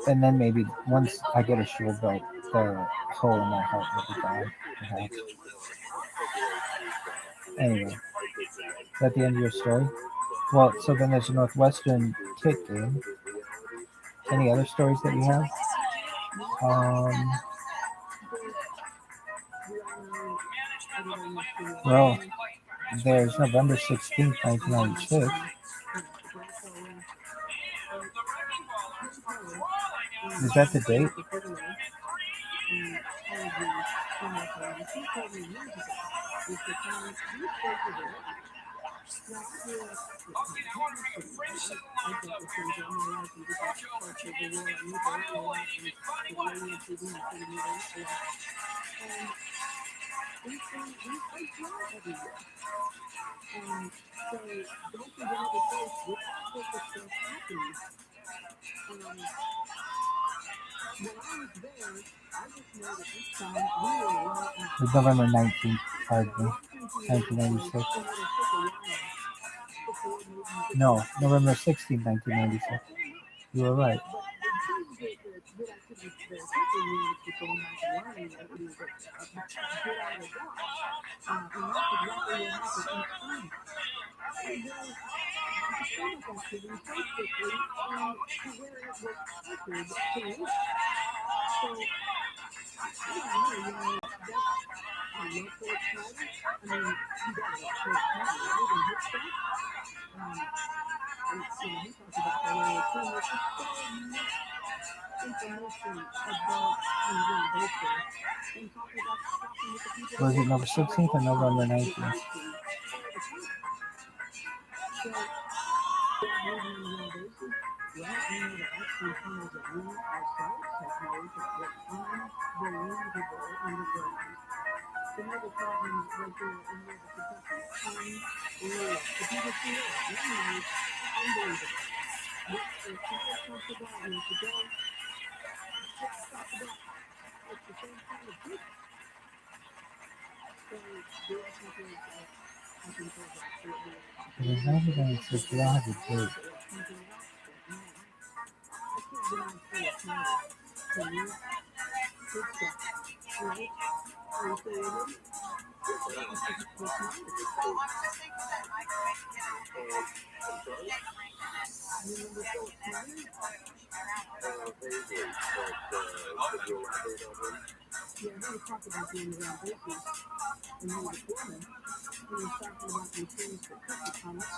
And then maybe once I get a shul built, the hole in my heart will be gone, perhaps. Anyway, is that the end of your story? Well, so then there's a Northwestern kit game. Any other stories that you have? Well, there's November 16th, 1996. Is that the date? It was November 19th, pardon me, 1996. No, November 16th, 1996. You were right. Was it November 16th or November 19th?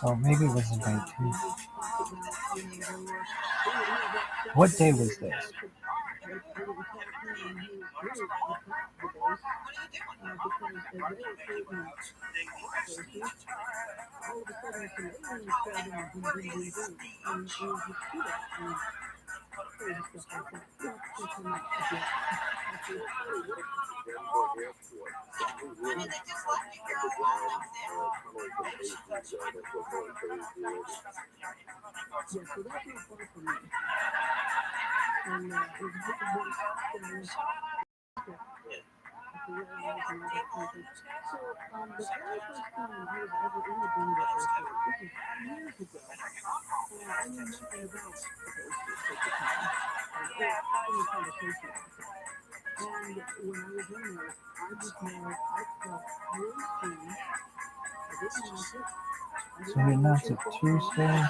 So maybe it was the 19th. What day was this? So he announced it Tuesday.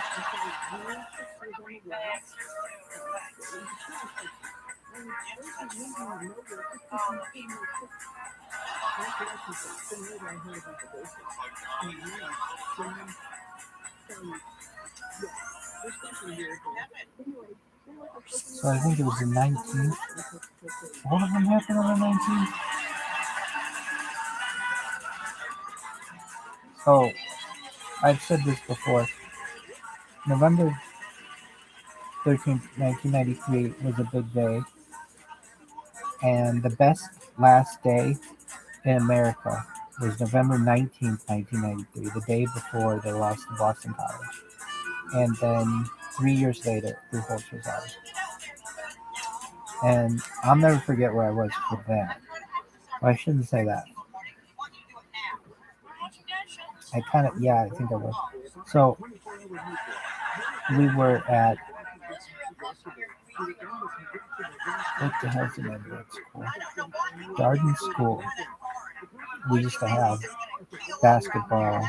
So I think it was the 19th. What of them happened on the 19th? So I've said this before. November 13th, 1993 was a big day. And the best last day in America was November 19th, 1993, the day before they lost to Boston College. And then 3 years later, the Holtz was out. And I'll never forget where I was for that. Well, I shouldn't say that. I think I was. So we were at, what the hell's the name of that school? Garden School. We used to have basketball.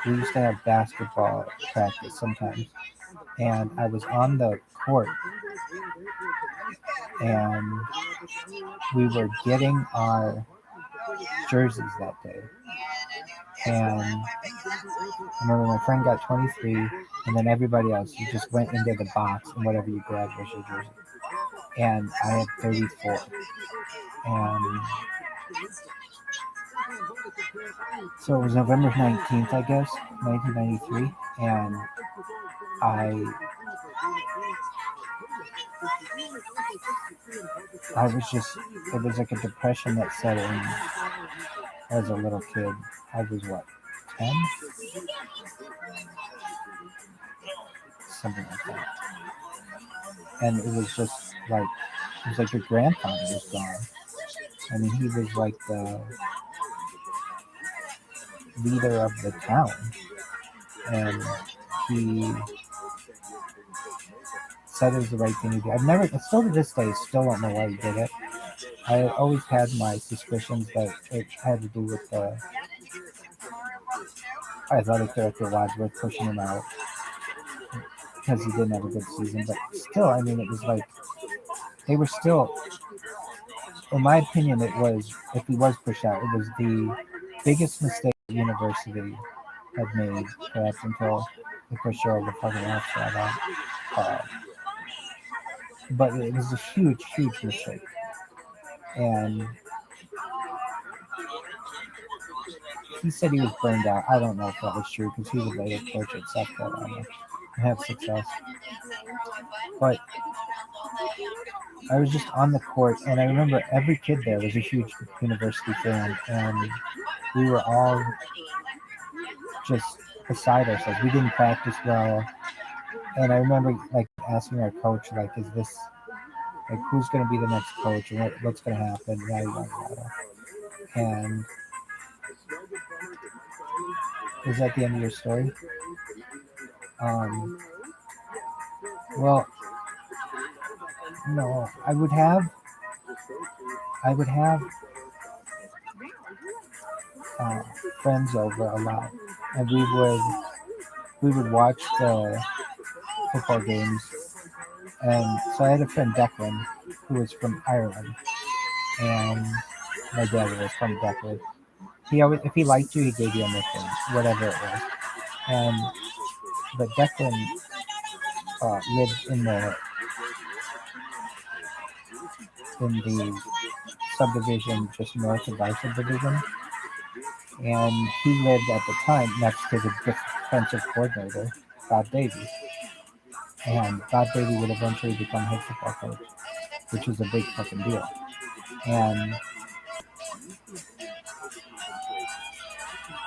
We used to have basketball practice sometimes. And I was on the court. And we were getting our jerseys that day. And I remember my friend got 23, and then everybody else, you just went into the box, and whatever you grabbed was your jersey. And I had 34. And so it was November 19th, I guess, 1993. And I was just, it was like a depression that set in as a little kid. I was what, 10? Something like that. And it was just like, it was like your grandfather was gone. I mean, he was like the leader of the town. And he said it was the right thing to do. Still to this day, still don't know why he did it. I always had my suspicions that it had to do with the athletic director Wadsworth pushing him out because he didn't have a good season. But still, I mean, it was like they were still in my opinion, it was, if he was pushed out, it was the biggest mistake the university had made, perhaps until they pushed her over fucking outside out. But it was a huge, huge mistake. And he said he was burned out. I don't know if that was true because he was a later coach at South Carolina and had success. But I was just on the court, and I remember every kid there was a huge university fan, and we were all just beside ourselves. We didn't practice well, and I remember like asking our coach, like, "Is this like who's going to be the next coach, and what's going to happen?" Yada yada yada. And is that the end of your story? Well, no, I would have friends over a lot, and we would watch the football games. And so I had a friend, Declan, who was from Ireland, and my dad was from Declan. He always, if he liked you, he gave you a nickname, whatever it was. But Declan lived in the subdivision just north of our subdivision, and he lived at the time next to the defensive coordinator, Bob Davie. And Bob Davie would eventually become head football coach, which was a big fucking deal. And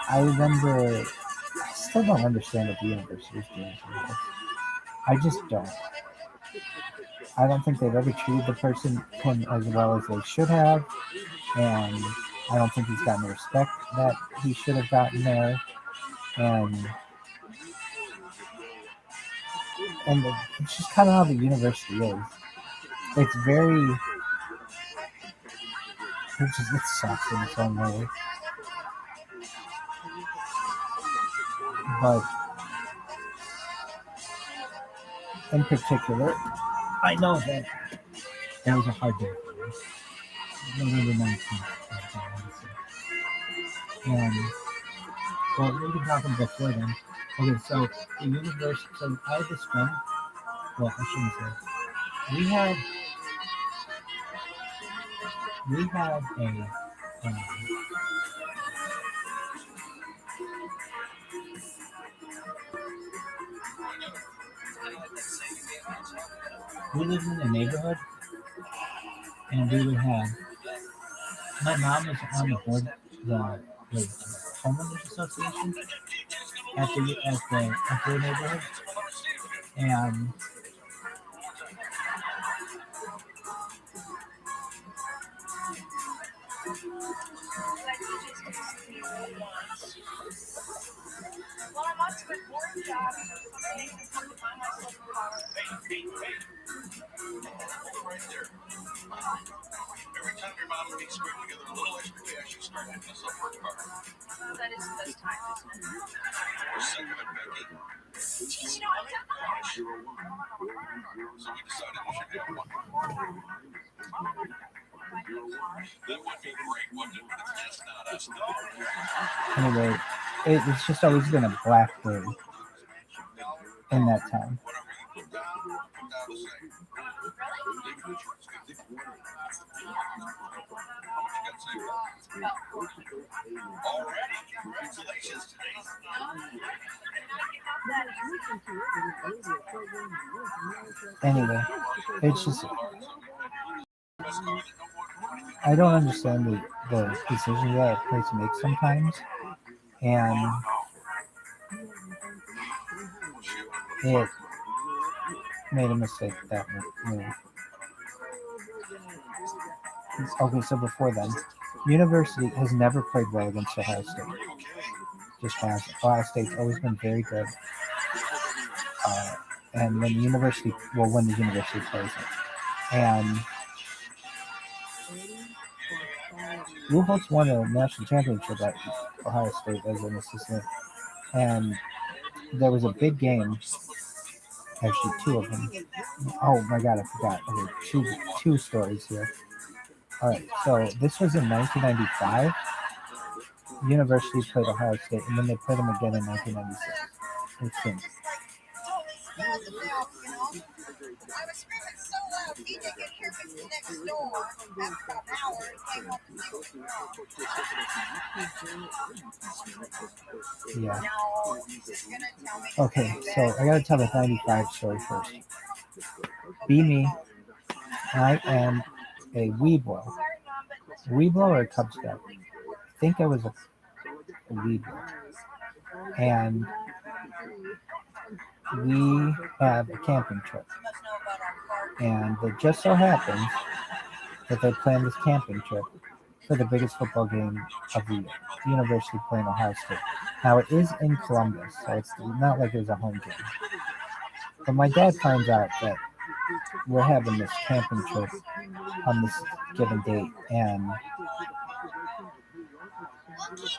I remember, I still don't understand what the university is doing for this. I just don't. I don't think they've ever treated him as well as they should have, and I don't think he's gotten the respect that he should have gotten there. And it's just kind of how the university is. It's very, it sucks in its own way. But in particular, I know that was a hard day for me. November 19th. And, well, we were talking before then. Okay, so the university, so I had this friend, well, I shouldn't say. We had we lived in a neighborhood, and we would have, my mom was on the board, the homeowners association at the neighborhood, and Well, I'm on to a board job. Right there. Every time your mom makes scrape together a little extra cash, you start hitting us up for a car. That is the best time, isn't it? We're sick of it, Becky. Jeez, you know, I'm not. So we decided we should have one. That would be great, wouldn't it? But it's just not us. anyway, it's just always been a blackbird in that town. Already, congratulations. Anyway, it's just, I don't understand the decisions that a place makes sometimes, and it made a mistake that move. Okay, so before then, university has never played well against Ohio State. Just has. Ohio State's always been very good. And when the university plays it. And Ruholtz won a national championship at Ohio State as an assistant. And there was a big game, actually two of them. Oh my God, I forgot. Okay, two stories here. All right, so this was in 1995. University played Ohio State, and then they played them again in 1996. It seems. I was screaming so loud, DJ could hear me next door. After about an hour, he came home to see what's wrong. Yeah. No, he's just gonna tell me. Okay, so I gotta tell the 95 story first. Be me. I am a Weeblo. Weeblo or a Cub Scout? I think I was a Weeblo. And we have a camping trip. And it just so happens that they planned this camping trip for the biggest football game of the year, the University playing Ohio State. Now, it is in Columbus, so it's not like it was a home game. But my dad finds out that we're having this camping trip on this given date, and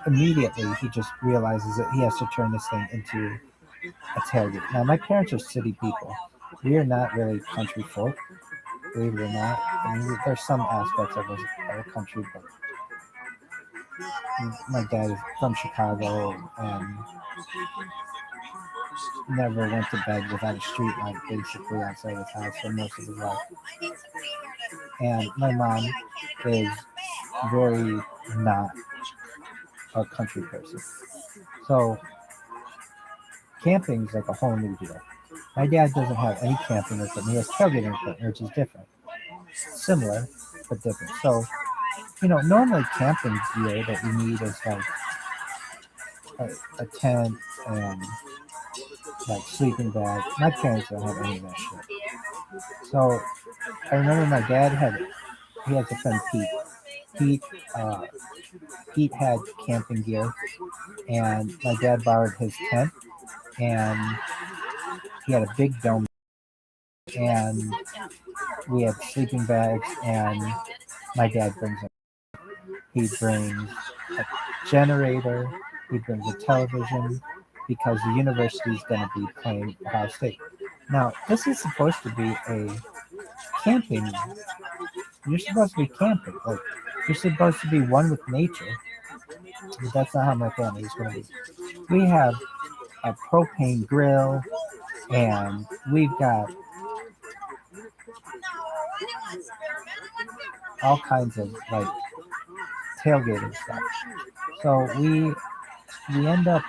immediately he just realizes that he has to turn this thing into a tailgate. Now, my parents are city people. We are not really country folk, believe it or not. I mean, there's some aspects of us that are country, but my dad is from Chicago and never went to bed without a street light basically outside his house for most of his life. And my mom is very not a country person. So camping is like a whole new deal. My dad doesn't have any camping equipment. He has tailgating equipment, which is different. Similar, but different. So, normally camping gear that you need is like a tent and like sleeping bag. My parents don't have any of that shit. So I remember my dad he has a friend Pete. Pete had camping gear, and my dad borrowed his tent, and he had a big dome, and we had sleeping bags, and my dad he brings a generator, he brings a television, because the university is going to be playing Ohio State. Now, this is supposed to be a camping. You're supposed to be camping. Like, you're supposed to be one with nature. But that's not how my family is going to be. We have a propane grill, and we've got all kinds of like tailgating stuff. So we end up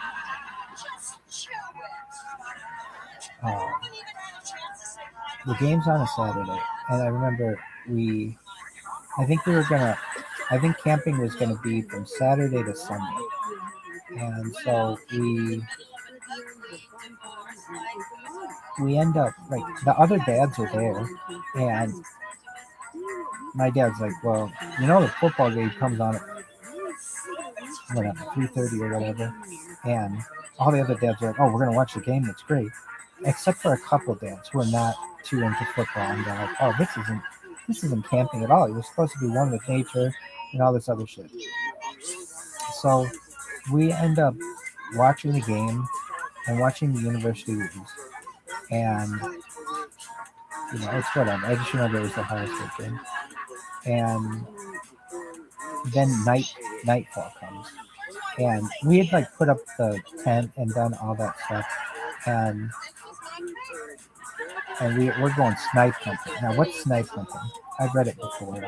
the game's on a Saturday, and I remember I think camping was gonna be from Saturday to Sunday, and so we end up like the other dads are there, and my dad's like, well, the football game comes on at 3:30 or whatever, and all the other dads are like, oh, we're gonna watch the game. That's great, except for a couple dads who are not too into football, and they're like, oh, this isn't camping at all. You're supposed to be one with nature and all this other shit. So we end up watching the game and watching the university lose, and it's whatever. I just remember it was the Ohio State game, and then nightfall comes, and we had like put up the tent and done all that stuff, and we're going snipe hunting. Now, what's snipe hunting? I've read it before.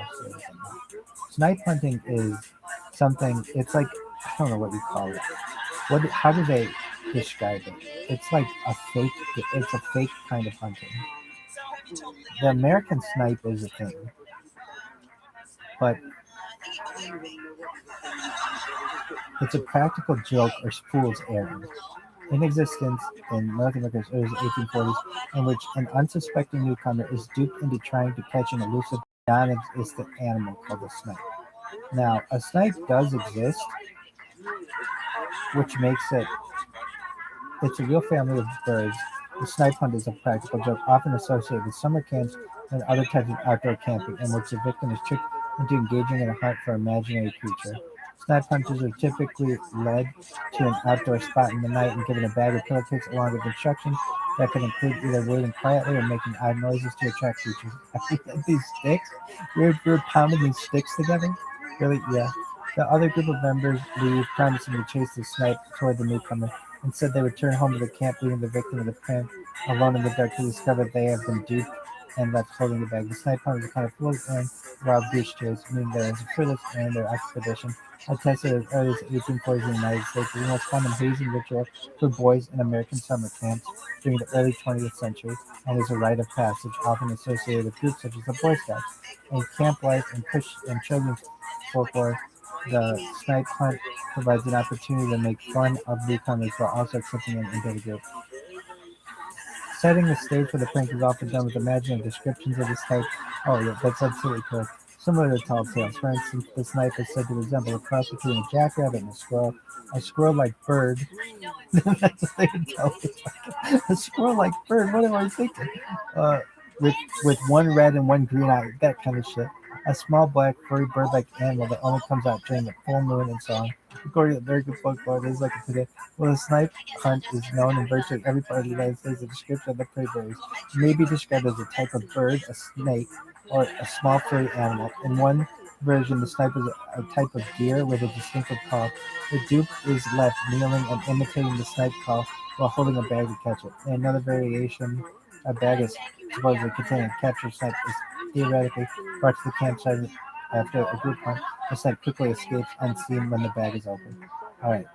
Snipe hunting is something. It's like, I don't know what you call it. How do they describe it? It's like it's a fake kind of hunting. The American snipe is a thing, but it's a practical joke or fool's errand in existence in North America's early 1840s, in which an unsuspecting newcomer is duped into trying to catch an elusive, non-existent animal called a snipe. Now, a snipe does exist, which makes it's a real family of birds. The snipe hunt is a practical joke often associated with summer camps and other types of outdoor camping, in which the victim is tricked into engaging in a hunt for an imaginary creature. Snipe hunters are typically led to an outdoor spot in the night and given a bag of pillowcakes along with instructions that could include either waiting quietly or making odd noises to attract creatures. These sticks? We're pounding these sticks together? Really? Yeah. The other group of members leave, promising to chase the snipe toward the newcomer. Instead, they return home to the camp, leaving the victim of the prank alone in the dark to discover they have been duped and left holding the bag. The snipe hunt is a kind of fool's errand, wild goose chase, meaning that it's a fruitless errand or expedition. Attested as early as 1840s in the United States, it was the most common hazing ritual for boys in American summer camps during the early 20th century, and is a rite of passage often associated with groups such as the Boy Scouts. In camp life and children's folklore, the snipe hunt provides an opportunity to make fun of newcomers while also accepting them into the group. Setting the stage for the prank is often done with imaginative descriptions of the snipe. Oh, yeah, that's absolutely correct. Similar to tall tales. For instance, the snipe is said to resemble a cross between a jackrabbit and a squirrel-like bird. That's what they would tell me. A squirrel-like bird. What am I thinking? Uh, with one red and one green eye. That kind of shit. A small black furry bird-like animal that only comes out during the full moon and so on. According to American folklore, it is like a today. Well, the snipe hunt is known in virtually every part of the United States. A description of the prey varies. It may be described as a type of bird, a snake, or a small furry animal. In one version, the snipe is a type of deer with a distinctive call. The dupe is left kneeling and imitating the snipe call while holding a bag to catch it. In another variation, a bag is supposedly containing a captured snipe is theoretically brought to the campsite after a group hunt. The snipe quickly escapes unseen when the bag is open. Alright,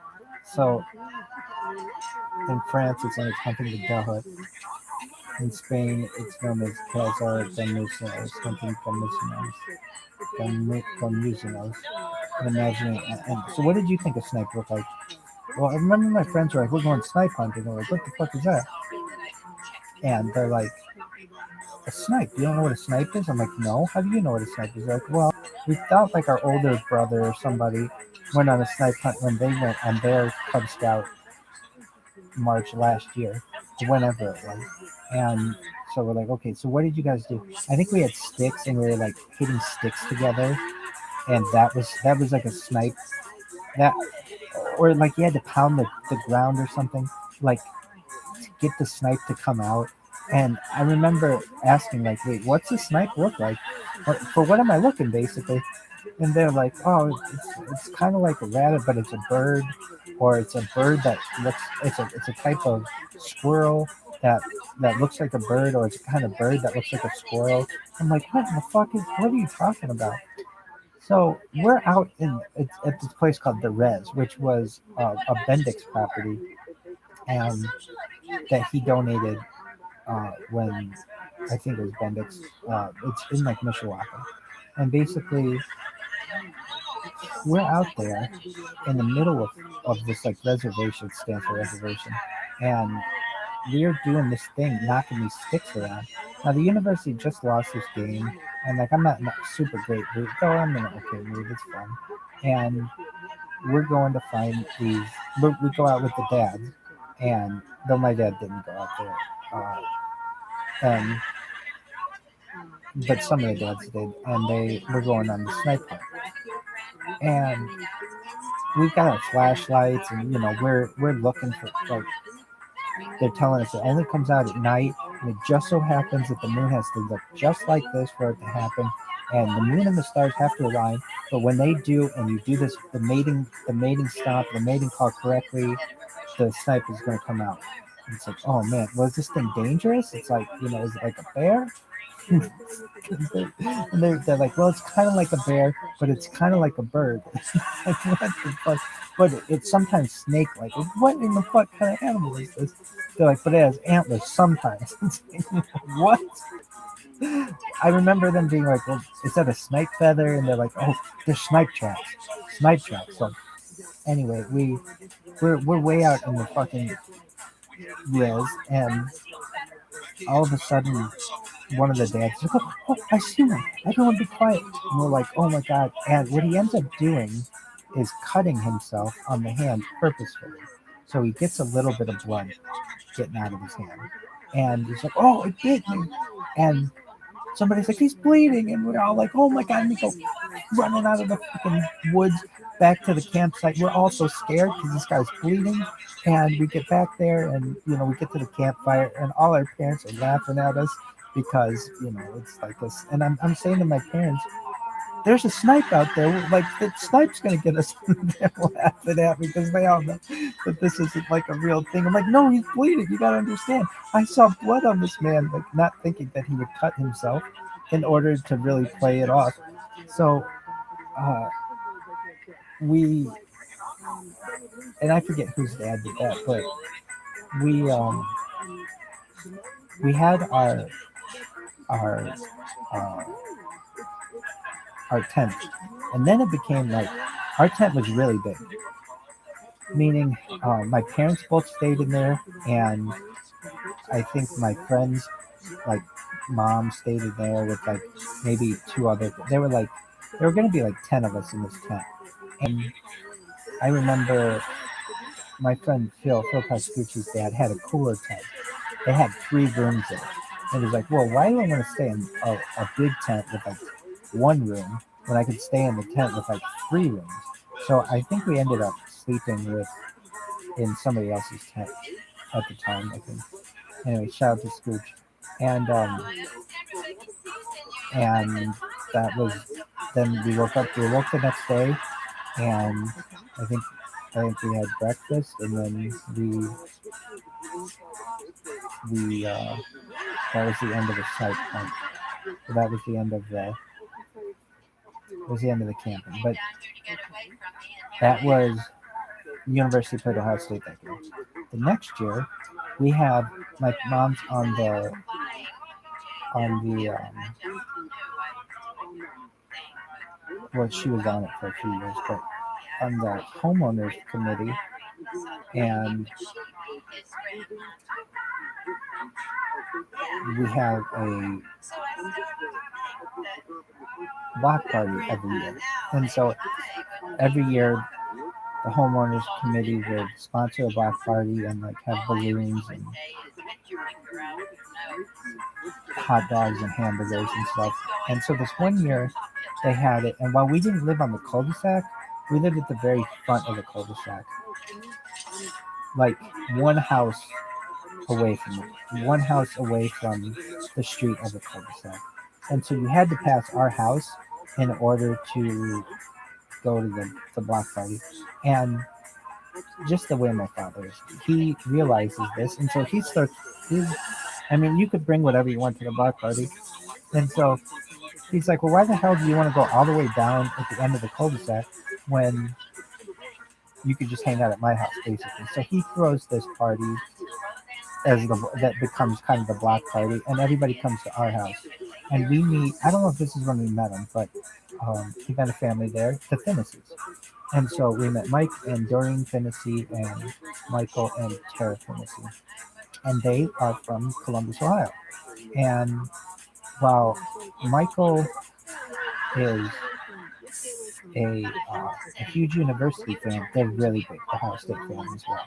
so in France, it's known as hunting the Galhut. In Spain, it's known as Cazar de Museos, hunting Museos, and imagining. And so, what did you think a snipe looked like? Well, I remember my friends were like, "We're going snipe hunting." They're like, "What the fuck is that?" And they're like, "A snipe? You don't know what a snipe is?" I'm like, "No. How do you know what a snipe is?" They're like, "Well, we thought like our older brother or somebody went on a snipe hunt when they went on their Cub Scout march last year, whenever it was." And so we're like, okay, so what did you guys do? I think we had sticks and we were like hitting sticks together, and that was like a snipe. That or like you had to pound the ground or something, like to get the snipe to come out. And I remember asking like, wait, what's a snipe look like? For what am I looking basically? And they're like, oh, it's kind of like a rabbit, but it's a bird, or it's a bird that looks it's a type of squirrel that looks like a bird, or it's a kind of bird that looks like a squirrel. I'm like, what in the fuck what are you talking about? So we're out at this place called the Res, which was a Bendix property, and that he donated when I think it was Bendix. It's in like Mishawaka, and basically we're out there in the middle of this like reservation, it stands for reservation, and we're doing this thing, knocking these sticks around. Now the university just lost this game, and like I'm not in a super great mood, though I'm in an okay mood. It's fun, and we're going to find these. We go out with the dads, and though my dad didn't go out there, and but some of the dads did, and they were going on the snipe hunt, and we've got our flashlights, and we're looking for like they're telling us it only comes out at night, and it just so happens that the moon has to look just like this for it to happen, and the moon and the stars have to align. But when they do, and you do this, the mating stop, the mating call correctly, the snipe is going to come out. And it's like, oh man, was this thing dangerous? It's like, is it like a bear? And they're like, well, it's kind of like a bear, but it's kind of like a bird. Like, what the fuck? But it's sometimes snake-like. What in the fuck kind of animal is this? They're like, but it has antlers sometimes. What? I remember them being like, well, is that a snipe feather? And they're like, oh, they're snipe tracks. Snipe tracks. So anyway, we're way out in the fucking res, and all of a sudden one of the dads is like, oh, I see one. Everyone be quiet. And we're like, oh my God. And what he ends up doing is cutting himself on the hand purposefully. So he gets a little bit of blood getting out of his hand. And he's like, oh, it bit me. And somebody's like, he's bleeding, and we're all like, oh my god, and we go running out of the fucking woods back to the campsite. We're all so scared because this guy's bleeding, and we get back there, and we get to the campfire, and all our parents are laughing at us because it's like this. And I'm saying to my parents, there's a snipe out there. Like, the snipe's going to get us. They're laughing at me because they all know that this isn't like a real thing. I'm like, no, he's bleeding. You got to understand. I saw blood on this man, like, not thinking that he would cut himself in order to really play it off. So and I forget whose dad did that, but we had our uh, our tent, and then it became like our tent was really big, meaning my parents both stayed in there, and I think my friends, like mom, stayed in there with like maybe two other. There were going to be like 10 of us in this tent, and I remember my friend Phil Pascucci's dad had a cooler tent. They had 3 rooms there. And it was like, well, why do I want to stay in a big tent with like 1 room when I could stay in the tent with like 3 rooms? So I think we ended up sleeping in somebody else's tent at the time, I think. Anyway, shout out to Scooch. And that was, then we woke the next day, and I think we had breakfast, and then we that was the end of the site hunt. So that was the end of the camping. But that was University of Ohio State that year. The next year, we have my mom's on the well, she was on it for a few years, but on the homeowners committee, and we have a block party every year. And so every year the homeowners committee would sponsor a block party and like have balloons and hot dogs and hamburgers and stuff. And so this one year they had it, and while we didn't live on the cul-de-sac, we lived at the very front of the cul-de-sac, like one house away from the street of the cul-de-sac. And so you had to pass our house in order to go to the block party. And just the way my father is, he realizes this, and so he starts. You could bring whatever you want to the block party, and so he's like, "Well, why the hell do you want to go all the way down at the end of the cul-de-sac when you could just hang out at my house, basically?" So he throws this party that becomes kind of the block party, and everybody comes to our house, and we meet. I don't know if this is when we met him, but he got a family there, the Finnesses. And so we met Mike and Doreen Finnessy and Michael and Tara Finnessy. And they are from Columbus, Ohio. And while Michael is a huge university fan, they're really big Ohio State fans as well.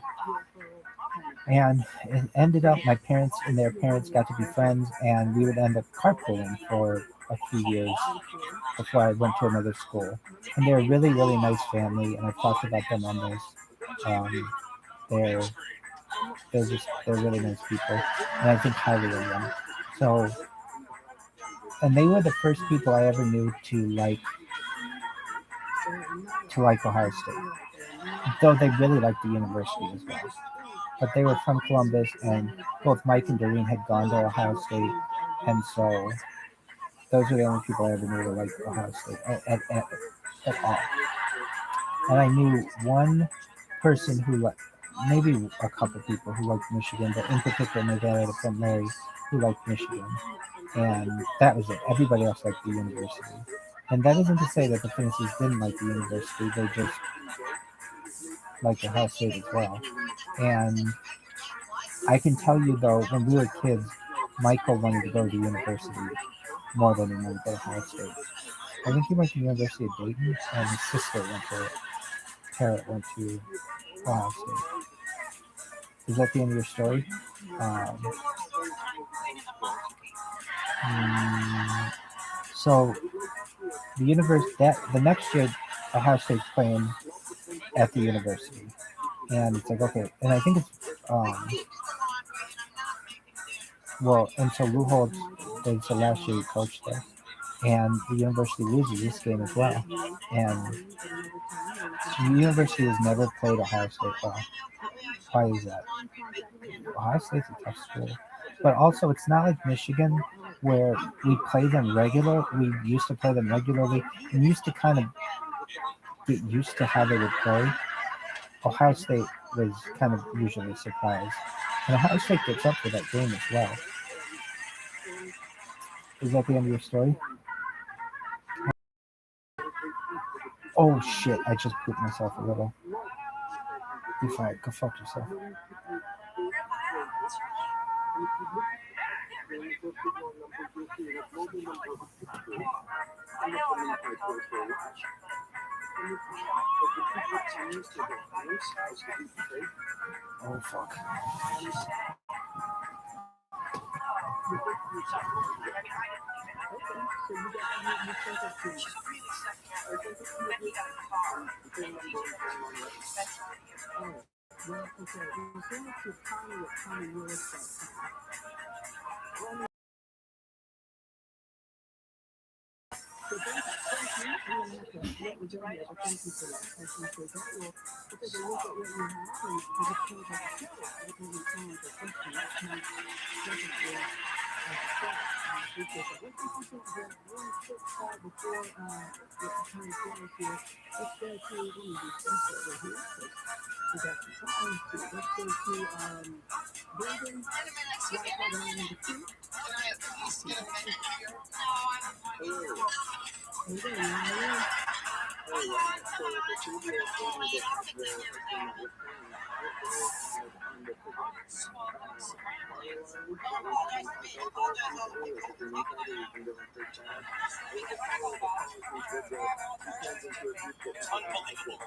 And it ended up my parents and their parents got to be friends, and we would end up carpooling for a few years before I went to another school. And they're a really, really nice family, and I've talked about them on this. They're really nice people, and I think highly of them. So, and they were the first people I ever knew to like Ohio State, though they really liked the university as well. But they were from Columbus, and both Mike and Doreen had gone to Ohio State, and so those are the only people I ever knew to like Ohio State at all. And I knew one person who maybe a couple people who liked Michigan, but in particular my dad had a friend Larry who liked Michigan, and that was it. Everybody else liked the university. And that isn't to say that the Finnesses didn't like the university, they just liked Ohio State as well. And I can tell you though, when we were kids, Michael wanted to go to the university more than he wanted to go to Ohio State. I think he went to the University of Dayton, and his sister Tara went to Ohio State. Is that the end of your story? So the next year, Ohio State's playing at the university, and it's like okay, and I think it's well, and so Lou Holtz, it's the last year he coached there, and the university loses this game as well, and the university has never played Ohio State well. Why is that? Ohio State's a tough school, but also it's not like Michigan where we play them regular. We used to play them regularly and used to kind of get used to how they would play. Ohio State was kind of usually surprised, and Ohio State gets up for that game as well. Is that the end of your story? Oh shit! I just pooped myself a little. Be fine. Go fuck yourself. Oh fuck. It's unbelievable.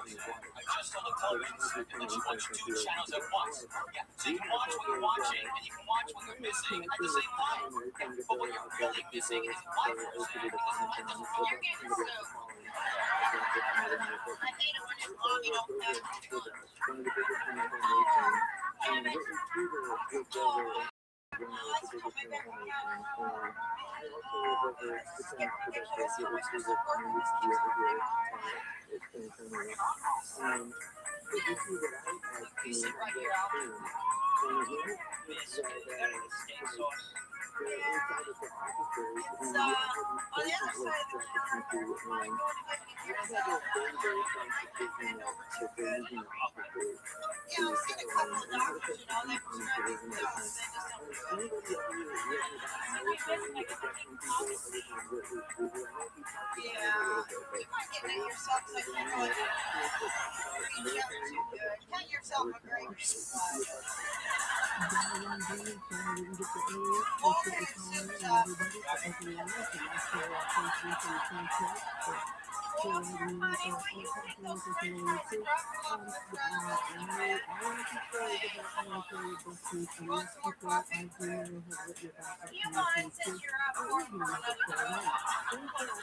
I just told the television set to let you watch 2 channels at once. Yeah, so you can watch what you're watching and you can watch what you're missing at the same time. Yeah, but what you're really missing is live version because live doesn't follow. You're getting slow. I hate it when it's long, you don't have to go. You sit right here, Albert. Miss better with steak sauce. So, on the other side of the counter, my daughter gave me this, yeah, I've seen a couple of doctors, they prescribe these pills, they just don't do it. Yeah, you might get yourself some, green chili too good. Get yourself a green chili. Or make soup you mind since you're out working for a living?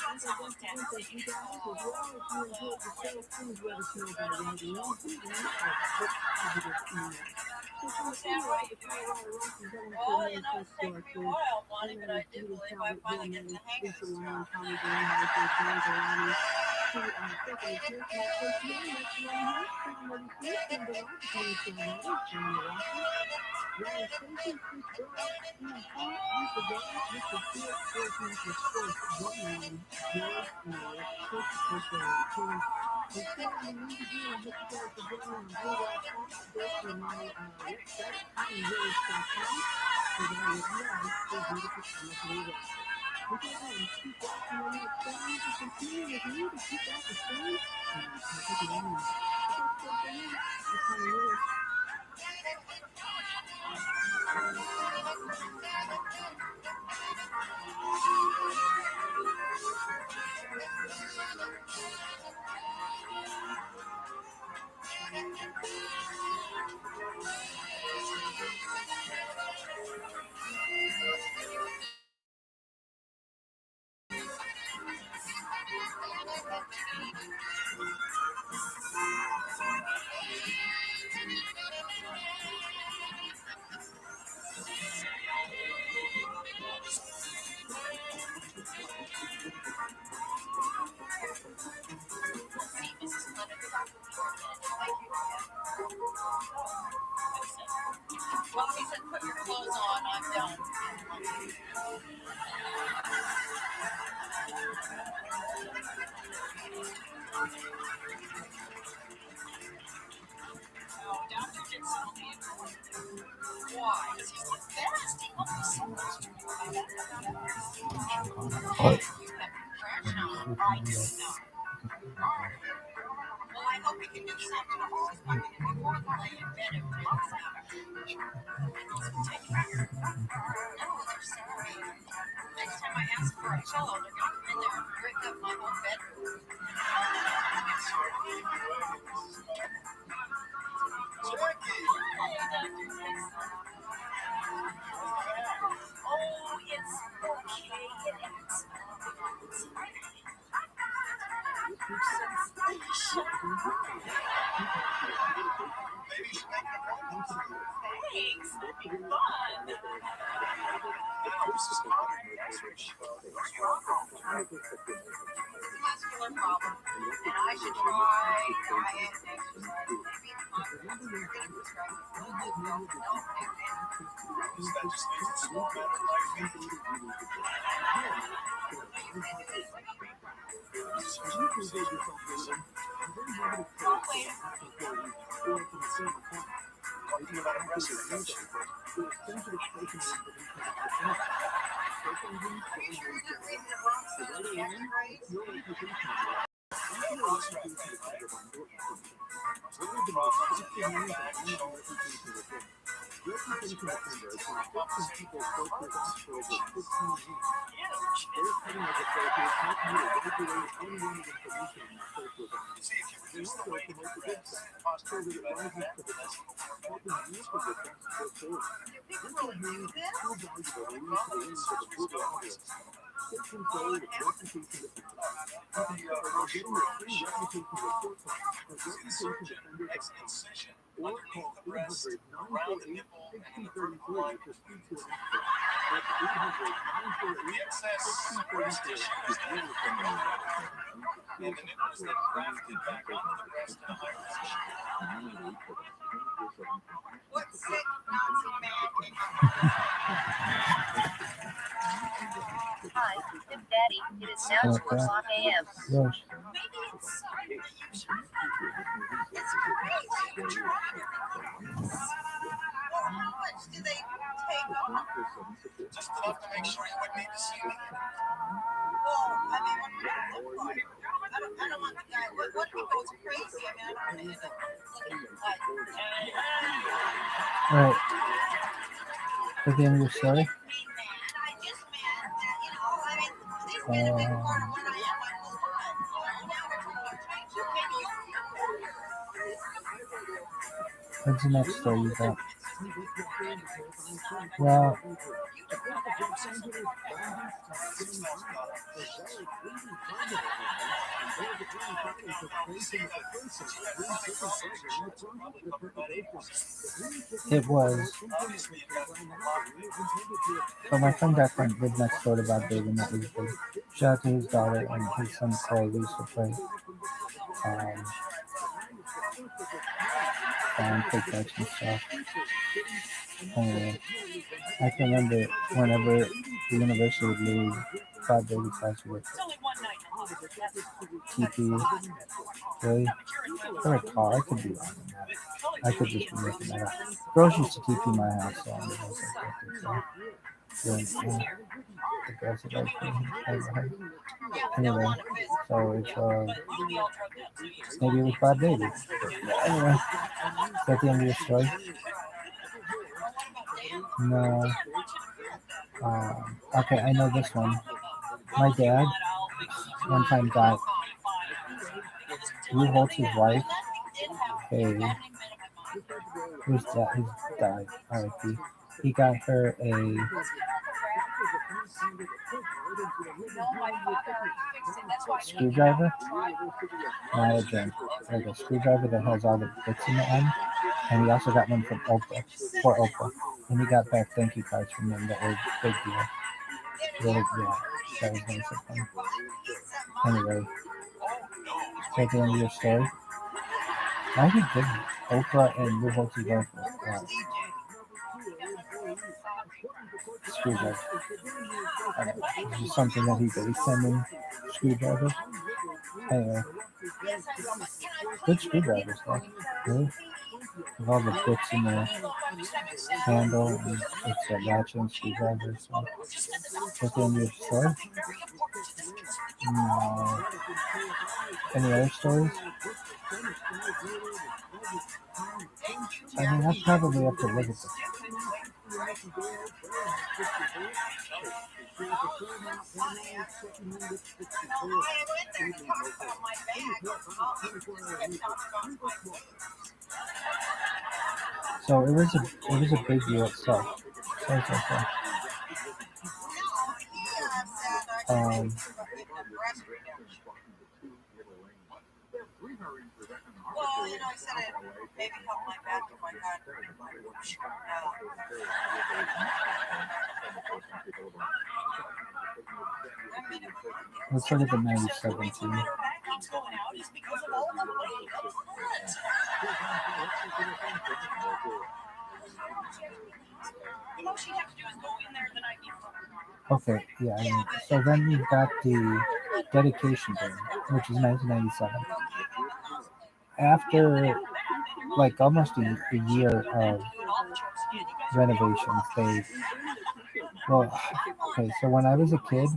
Got someone Tennessee. Well, it's taken me a while, Bonnie, but I do believe I finally get the hang of this job. Well, he said, put your clothes on. I'm done. Oh, Dr. Dixon will be annoyed. Why? Because he's the best. He loves so much. Well, I hope he can do something. I'm always wondering if you want to lay in bed and relax out. Take care. No, they're sorry. Next time I ask for a pillow, they're going to come in there and break up my whole bedroom. Oh, it's okay. It acts Thanks. That'd be fun. Muscular problem. And I should try diet and exercise. Maybe what's sick, Nazi man? Hi, I'm Daddy. It is now 2 o'clock a.m. Yours. Maybe it's something It's crazy. How much do they take off? Just enough to make sure you wouldn't need to see me. Well, I mean, what do you look like? I don't want the guy. What goes crazy? I mean, I don't want to end up looking like. All right. At the end of your story. I just meant that, you know, I mean, these men are bigger part of what I am my whole life. Now they're going to change you. What's the next story you got? Well, it was. So my friend Declan lived next door to Bob David, and that was big. Shout out to his daughter and his son Corey. We used to play play catch and stuff. Anyway, I can remember whenever the university would leave, Bob David class would TP. Really? I recall, I could be wrong on that. I could just be making that up. Girls used to TP my house, so I was like, the girls that like me. Anyway, so it's maybe it was Bob David. Anyway, is that the end of your story? No. Okay, I know this one. My dad one time got Lou Holtz's wife. Hey, who's died? R.I.P. He got her a screwdriver, not a drink, like a screwdriver that has all the bits in the end. And he also got one from Oprah, for Oprah. And he got back thank you cards from them that were big deal. Really, yeah, that was nice of him. Anyway, is that the end of your story? I think Oprah and Lou Holtz is going for screwdriver. This is something that he did. He's sending screwdriver. Anyway, good screwdrivers, though. Really? With all the bits in the handle, and it's a ratchet screwdriver. So, what's the end of your story? No. Any other stories? I mean, I probably have to look at this. So it was a big deal itself. So. Well, I said it maybe helped my back if I got Let's look at the 97 team. Okay, yeah. I mean, so then you've got the dedication day, which is 1997. After like almost a year of renovations, okay, so when I was a kid,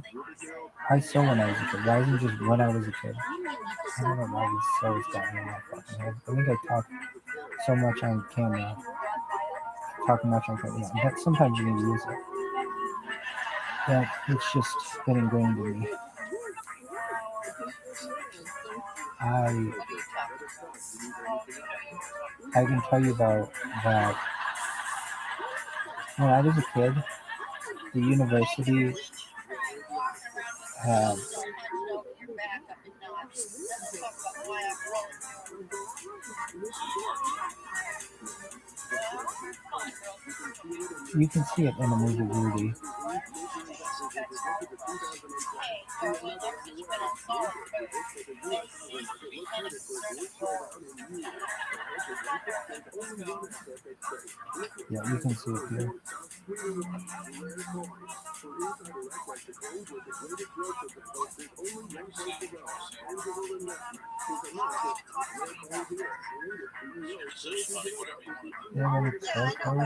I sew when I was a kid. Why isn't just when I was a kid? I don't know why these sews got me in my fucking head. I think I talk so much on camera. But sometimes you need to use it. Yeah, it's just been ingrained in me. I can tell you about that. When I was a kid, the university had you can see it in the movie Rudy. Yeah, you can see it here. Yeah, when it's dark, I'm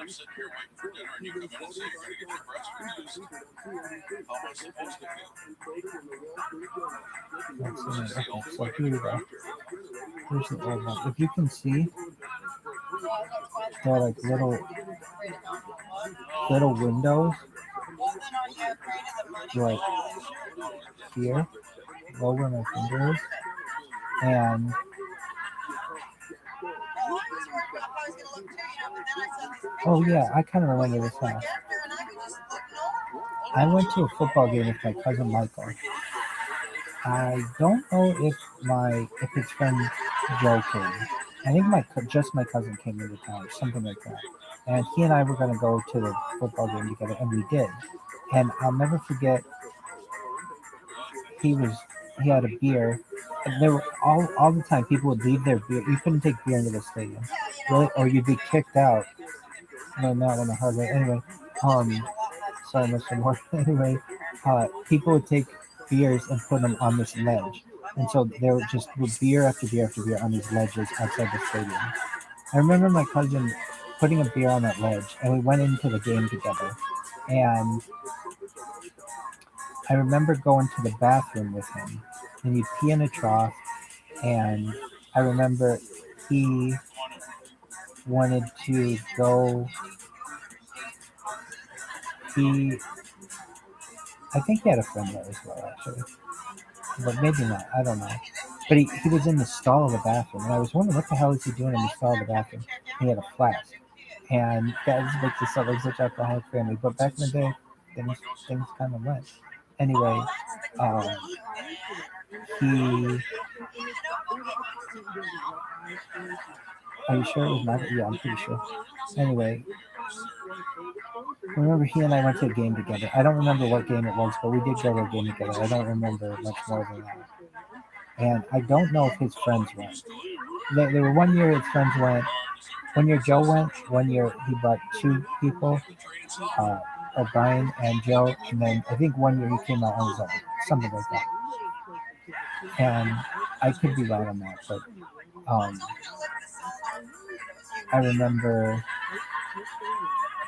sitting here waiting for dinner, and you come in and say you're going to get your breast reduced. How am I supposed to feel? Okay, so here we go. Here's the old one. If you can see, they're like little windows, like here, lower where my finger is, and oh yeah, I kind of remember this house. I went to a football game with my cousin Michael. I don't know if his friend Joe came. I think just my cousin came into town, something like that. And he and I were going to go to the football game together, and we did. And I'll never forget. He had a beer. And there were all the time people would leave their beer. You couldn't take beer into the stadium, really, or you'd be kicked out. No, not in a hard way. Anyway, sorry, Mr. Moore. Anyway, people would take beers and put them on this ledge, and so there were just beer after beer after beer on these ledges outside the stadium. I remember my cousin putting a beer on that ledge, and we went into the game together. And I remember going to the bathroom with him, and he'd pee in a trough, and I remember he wanted to go. I think he had a friend there as well, actually. But maybe not. I don't know. But he was in the stall of the bathroom. And I was wondering, what the hell is he doing in the stall of the bathroom? He had a flask. And guys make this sound like such alcoholic family. But back in the day, things kind of went. Anyway, are you sure it was not? Yeah, I'm pretty sure. Anyway, I remember he and I went to a game together. I don't remember what game it was, but we did go to a game together. I don't remember much more than that. And I don't know if his friends went. There were 1 year his friends went. 1 year Joe went. 1 year he brought 2 people, O'Brien and Joe, and then I think 1 year he came out on his own, something like that. And I could be wrong on that, but I remember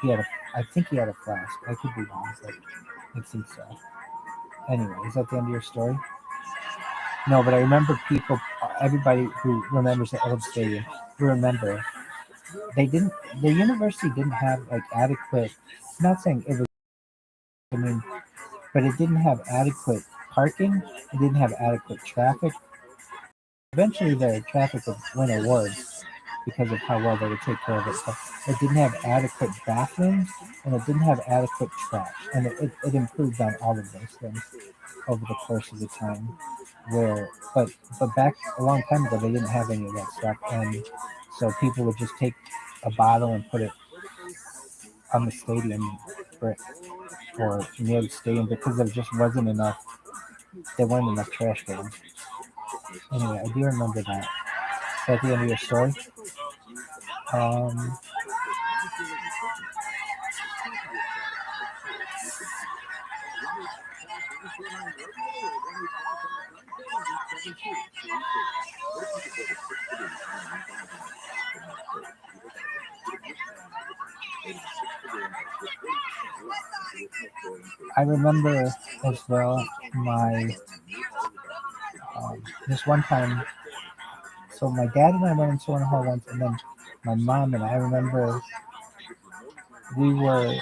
I think he had a flask. I could be wrong, but I think so. Anyway, is that the end of your story? No, but I remember everybody who remembers the old stadium, who remember the university didn't have like adequate. I'm not saying it was, I mean, but it didn't have adequate parking. It didn't have adequate traffic. Eventually, the traffic would win awards because of how well they would take care of it. But it didn't have adequate bathrooms, and it didn't have adequate trash, and it improved on all of those things over the course of the time. But back a long time ago, they didn't have any of that stuff, and so people would just take a bottle and put it on the stadium brick or near the stadium because there just wasn't enough. There weren't enough trash cans. Anyway, I do remember that. Is that the end of your story? I remember as well this one time. So my dad and I went into one hall once, and then my mom and I remember we were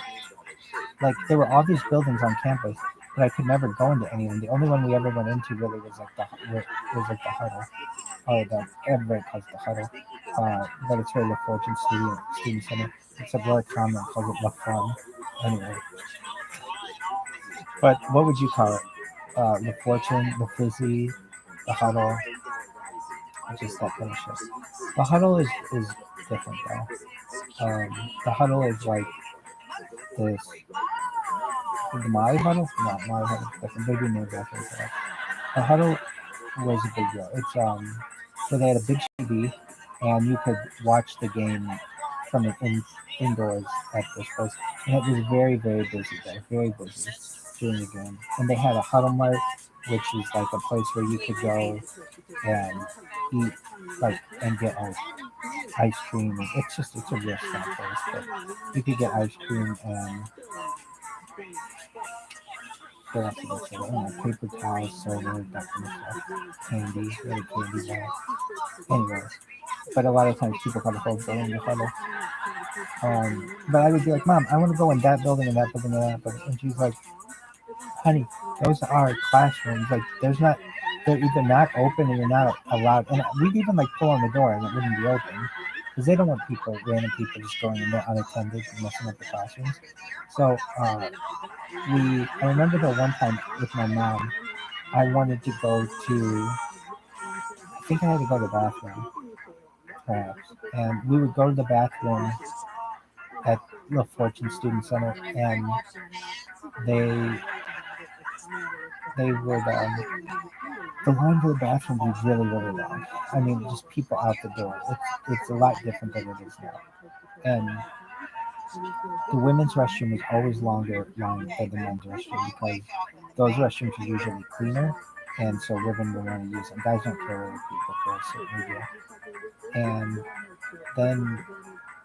like, there were all these buildings on campus, but I could never go into any of them. The only one we ever went into really was like the huddle. Oh, everybody calls it the huddle, but it's really the Fortune Student Center. Except Laura Trauma calls it the fun. Anyway, but what would you call it? The Fortune, the Fizzy, the huddle. Just that kind of shit. The huddle is different though. The huddle is like this. The Molly huddle? No, Molly huddle. Different. They do names after that. The huddle was a big deal. It's so they had a big TV, and you could watch the game from indoors at this place, and it was very, very busy there. Very busy during the game. And they had a huddle mart, which is like a place where you could go and eat, like, and get ice cream. It's a real small place, but you could get ice cream and paper towels, soda, that kind of stuff, candy, really candy bars. Anyway, but a lot of times people call the whole building the huddle. But I would be like, Mom, I want to go in that building and that building and that building, and she's like, honey, those are classrooms. Like, they're either not open or you're not allowed. And we'd even like pull on the door and it wouldn't be open because they don't want random people just going in there unattended and messing up the classrooms. So I remember the one time with my mom, I wanted to go to, I think I had to go to the bathroom, perhaps. And we would go to the bathroom at the Fortune Student Center, and they would, the line to the bathroom was really, really long. I mean, just people out the door. It's a lot different than it is now. And the women's restroom was always longer line than the men's restroom because those restrooms are usually cleaner, and so women will want to use them. Guys don't care whether people for certain media. And then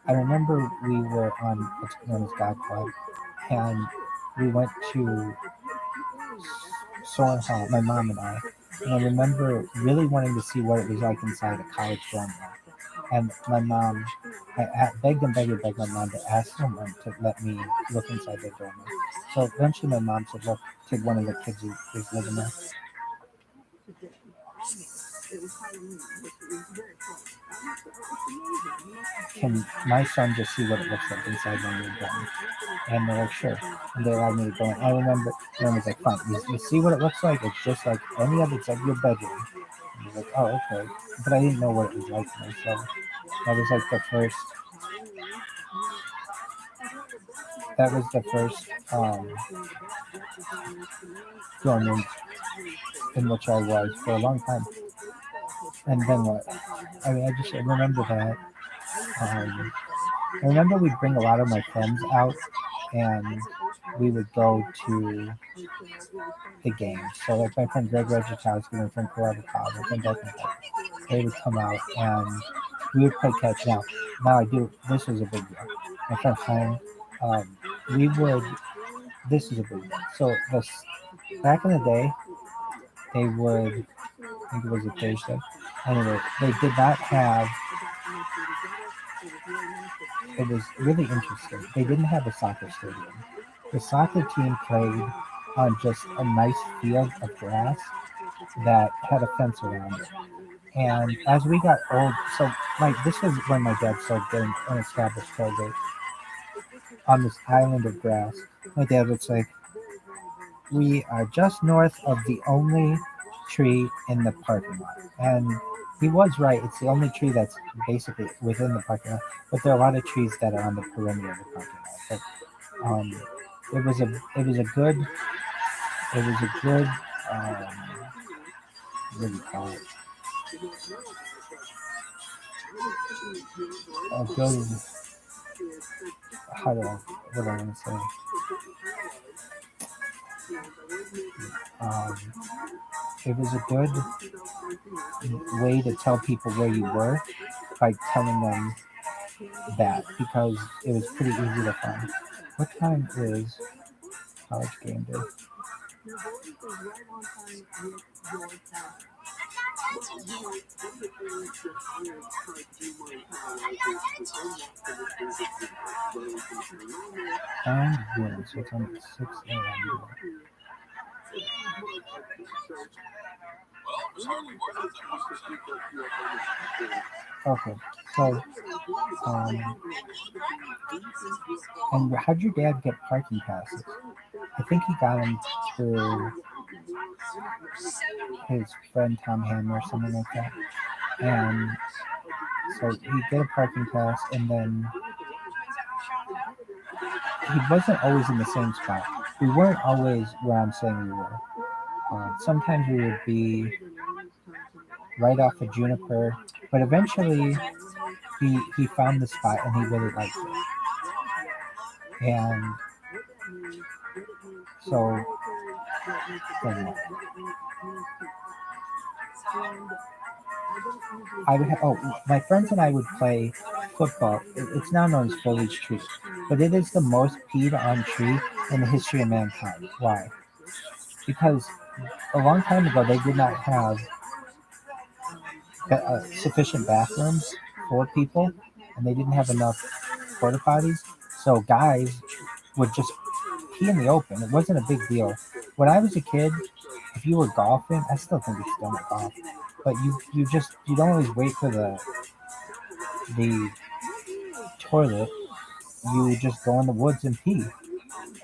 I remember we were on what's known as God Club, and we went to Soren Hall, my mom and I. And I remember really wanting to see what it was like inside a college dorm room. And my mom, I begged my mom to ask someone to let me look inside their dorm room. So eventually my mom said, look, to one of the kids who was living there. Can my son just see what it looks like inside my new dorm? And they're like, sure. And they allowed me to go in. I remember I was like, fine, you see what it looks like? It's just like any other, it's like your bedroom. And I was like, oh, okay. But I didn't know what it was like myself. That was like the first dorm room in which I was for a long time. And then what? I remember that. I remember we'd bring a lot of my friends out, and we would go to the games. So like my friend Greg Regitowski, my friend Cora Cobb, my friend Desmond, they would come out and we would play catch. Now I do. This was a big deal. My friend Chaim, we would. This is a big deal. So back in the day, they would. I think it was a Thursday. Anyway, they did not have. It was really interesting. They didn't have a soccer stadium. The soccer team played on just a nice field of grass that had a fence around it. And as we got old, so this was when my dad started getting an established tailgate on this island of grass. My dad would say, "We are just north of the only tree in the parking lot." And he was right. It's the only tree that's basically within the parking lot. But there are a lot of trees that are on the perimeter of the parking lot. But it was a good what do you call it? A good what do I want to say? It was a good way to tell people where you were by telling them that, because it was pretty easy to find. What time is college game day? And noon, so it's on 6 a.m. Okay, so and how'd your dad get parking passes? I think he got them through his friend Tom Hammer or something like that. And so he'd get a parking pass, and then he wasn't always in the same spot. We weren't always where I'm saying we were. Sometimes we would be right off of Juniper, but eventually he found the spot and he really liked it. And so I would my friends and I would play football. It's now known as foliage tree, but it is the most peed on tree in the history of mankind. Why? Because a long time ago they did not have sufficient bathrooms for people, and they didn't have enough porta potties, so guys would just pee in the open. It wasn't a big deal. When I was a kid, if you were golfing, I still think it's still not golf, but you don't always wait for the toilet. You just go in the woods and pee,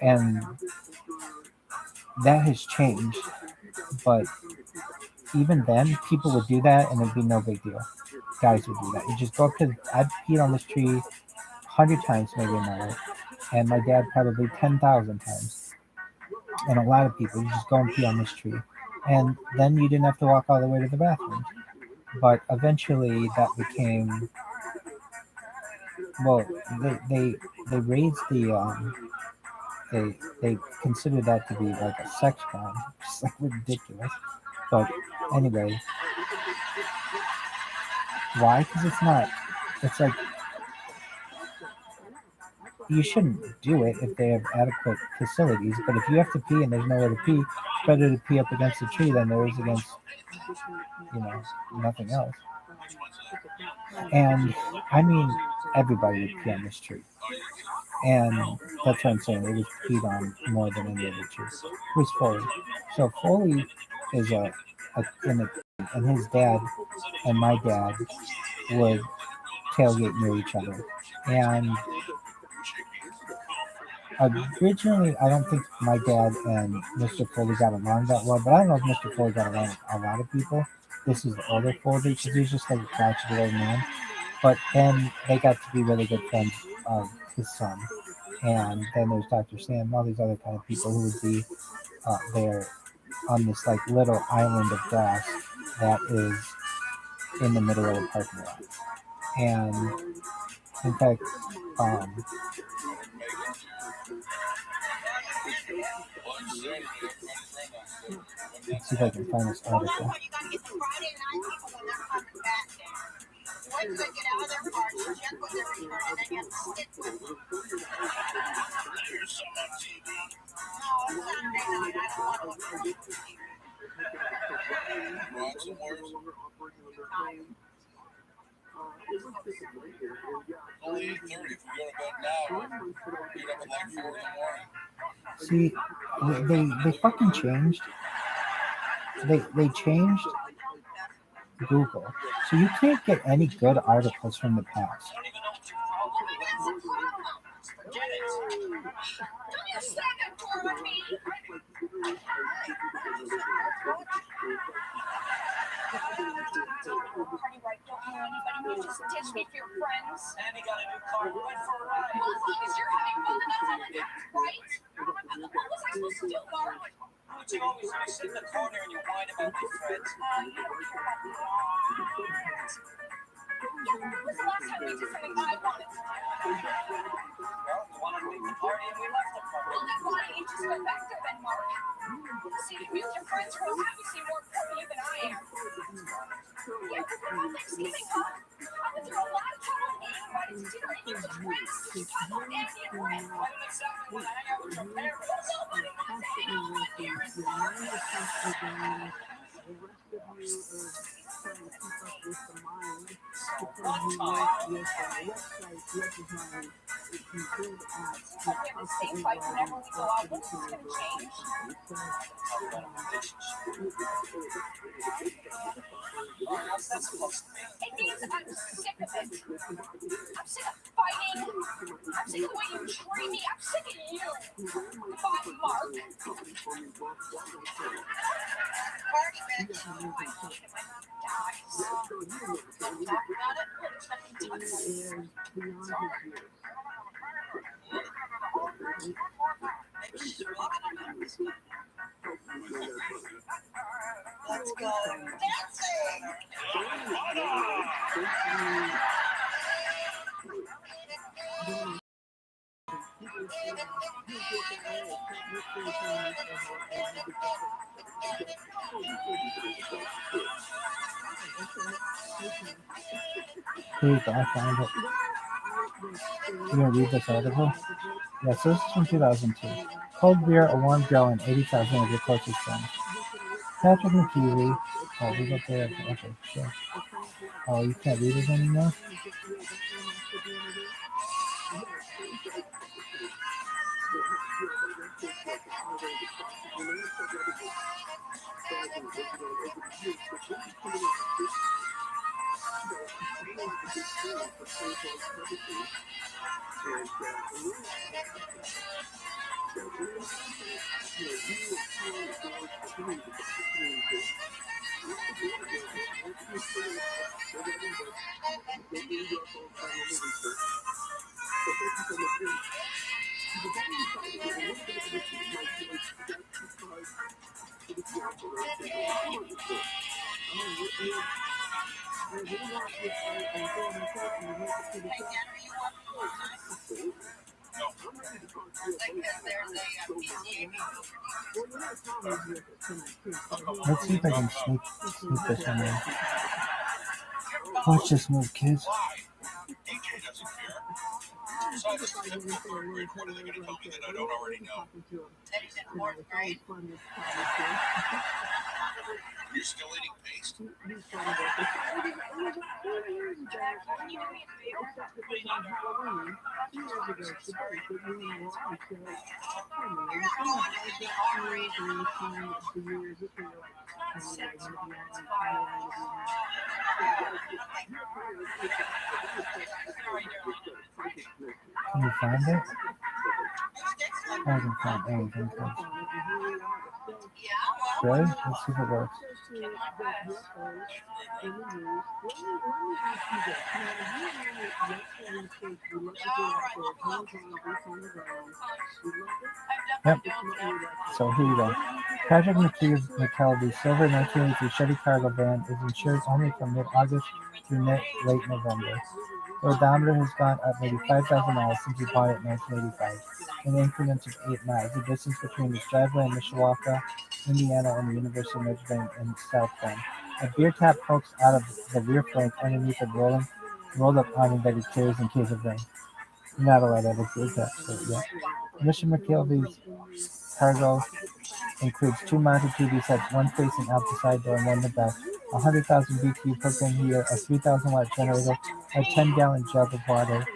and that has changed. But even then, people would do that, and it'd be no big deal. Guys would do that. You just go up to. I've peed on this tree 100 times maybe in my life, and my dad probably 10,000 times. And a lot of people, you just go and pee on this tree, and then you didn't have to walk all the way to the bathroom. But eventually, that became they raised the they considered that to be like a sex crime, just like ridiculous. But anyway, why? Because it's not. It's like you shouldn't do it if they have adequate facilities. But if you have to pee and there's nowhere to pee, it's better to pee up against the tree than there is against nothing else. And I mean, everybody would pee on this tree. And that's what I'm saying. It was peed on more than any other tree. It was Foley. So Foley is and his dad and my dad would tailgate near each other. And originally, I don't think my dad and Mr. Foley got along that well, but I don't know if Mr. Foley got along with a lot of people. This is the older Foley, because he's just like a crotchety old man. But then they got to be really good friends of his son. And then there's Dr. Sam and all these other kind of people who would be there on this like little island of grass that is in the middle of a parking lot. And in fact, let's see if I can find this Well, that's article. why you gotta get the Friday night people when they're coming back there. Wait till they get out of their cars and check what they're eating, and then you stick with them. There's some on TV. No, it's Saturday night. I don't want to look at it. Want some words? Only 8:30. If we go to bed now, we'll get up at like 4 in the morning. See, they fucking changed. They changed Google, so you can't get any good articles from the past. I don't even know what your problem is. Forget it. Don't you start that door with me. Pretty right, don't know anybody. You just ditch me for your friends. And he got a new car. He went for a ride. Well, as long as you're having fun, that's all that matters, right? What was I supposed to do, Mark? But you always sit in the corner and you whine about your friends. You don't care about the Yeah, when was the last time we did something I wanted to do? Well, you wanted to leave the party and we left the party. Well, then why don't you just went back there then, Mark? See, you and your friends are obviously more important to you than I am. Yeah, but what about Thanksgiving, huh? I went through a lot of trouble getting invited to dinner, and you took friends to just try to dance me away. I don't exactly want to hang out with your parents. Well, nobody wants to hang out with my parents. Probably the same fight whenever we go out. What's going to change? That's supposed to be. It means I'm sick of it. I'm sick of fighting. I'm sick of the way you treat me. I'm sick of you. Goodbye, Mark. Party, bitch. My shit in my dies. Don't talk about it. We'll just Let's go dancing. Here you go, I found it. You gonna read this article? Yes, this is from 2002. Cold beer, a warm gel, and 80,000 of your closest friends. Patrick McKeely. Oh, we got there. Okay, sure. Oh, you can't read it anymore? Let's see if I can sneak this one in. Watch this move, kids. DJ doesn't care. Besides, it's a typical third grade. What are they going to tell me that I don't already know? That he's in fourth grade. You're still eating paste? Can you do me a favor? You're not going to be hungry. Can you find it? I haven't found anything. Really? Let's see if it works. Yep. So here you go. Patrick McKelvey's silver 1983 Chevy Cargo van is insured only from mid-August through late November. The odometer has gone up maybe 5,000 miles since he bought it in 1985, in increments of 8 miles, the distance between his driveway in Mishawaka, Indiana, and the University of Notre Dame in South Bend. A beer tap pokes out of the rear flank underneath a rolled-up awning that he carries in case of rain. Not allowed to have a beer tap, but yeah. Mr. McKelvey's cargo includes two mounted TV sets, one facing out the side door and one in the back, 100,000 BTU propane heater, a 3,000 watt generator, a 10-gallon jug of water,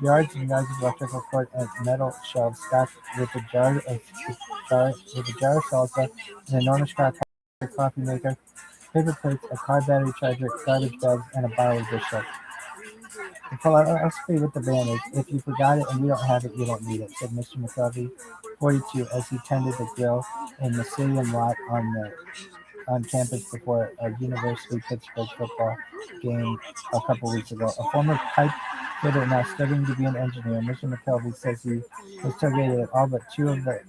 yards and yards of electrical cord, and metal shelves stocked with a jar of salsa, an enormous coffee maker, paper plates, a car battery charger, garbage bags, and a bottle of dish soap. The philosophy with the van is, if you forgot it and you don't have it, you don't need it, said Mr. McKelvey, 42, as he tended the grill in the stadium lot on campus before a University Pittsburgh football game a couple weeks ago. A former pipe fitter now studying to be an engineer, Mr. McKelvey says he was tailgated at all but two of the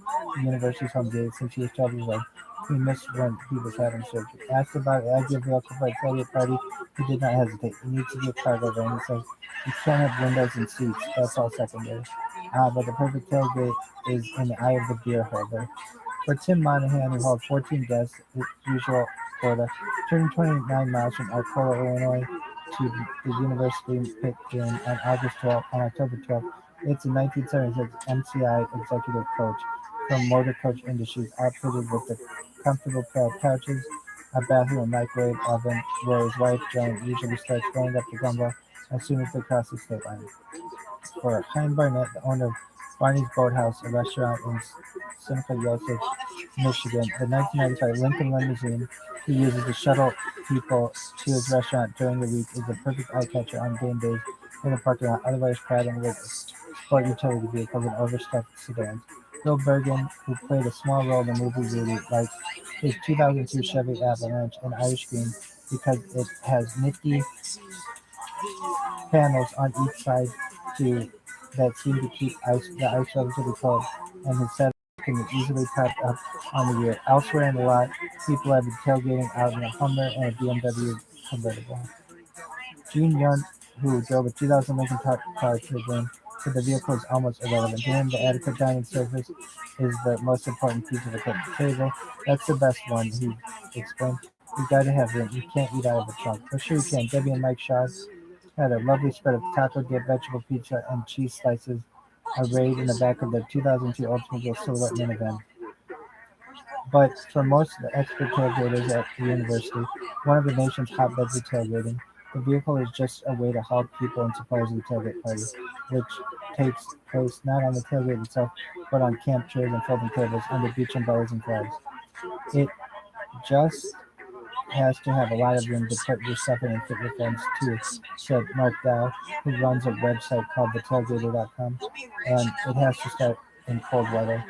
university's home games since he was 12 years old. He missed when he was having surgery. Asked about the ideal vehicle for a tailgate party, he did not hesitate. It needs to be a cargo van, he says. You can't have windows and seats, that's all secondary. But the perfect tailgate is in the eye of the beer holder. For Tim Monahan, who held 14 guests, his usual quota, turning 29 miles from Arcola, Illinois, to the University Pit game on October 12th, it's a 1976 MCI executive coach from Motor Coach Industries, outfitted with the comfortable pad couches, a bathroom, and microwave oven, where his wife Joan usually starts going up to gumbo as soon as they cross the state line. For Chaim Barnett, the owner of Barney's Boathouse, a restaurant in Seneca Yosef, Michigan, the 1995 Lincoln limousine he uses to shuttle people to his restaurant during the week is a perfect eye catcher on game days in the parking lot, otherwise crowding with sport utility vehicles and overstuffed sedans. Bill Bergen, who played a small role in the movie Rudy, likes his 2002 Chevy Avalanche in Irish green because it has nifty panels on each side that seem to keep the ice relatively cold, and his setup can be easily packed up on the rear. Elsewhere in the lot, people have been tailgating out in a Hummer and a BMW convertible. Gene Young, who drove a 2000 Lincoln car to the game, said the vehicle is almost irrelevant. To him, the adequate dining surface is the most important piece of equipment. Table, that's the best one, he explained. You gotta have room. You can't eat out of the trunk. But sure you can. Debbie and Mike Shaw had a lovely spread of taco dip, vegetable pizza, and cheese slices arrayed in the back of the 2002 Oldsmobile Silhouette minivan. But for most of the expert tailgaters at the university, one of the nation's hotbeds of tailgating, the vehicle is just a way to haul people and supplies to the tailgate party, which takes place not on the tailgate itself, but on camp chairs and folding tables under beach umbrellas and flags. It just has to have a lot of room to put your stuff in and fit your friends too, said Mark Dow, who runs a website called thetailgater.com, and it has to start in cold weather.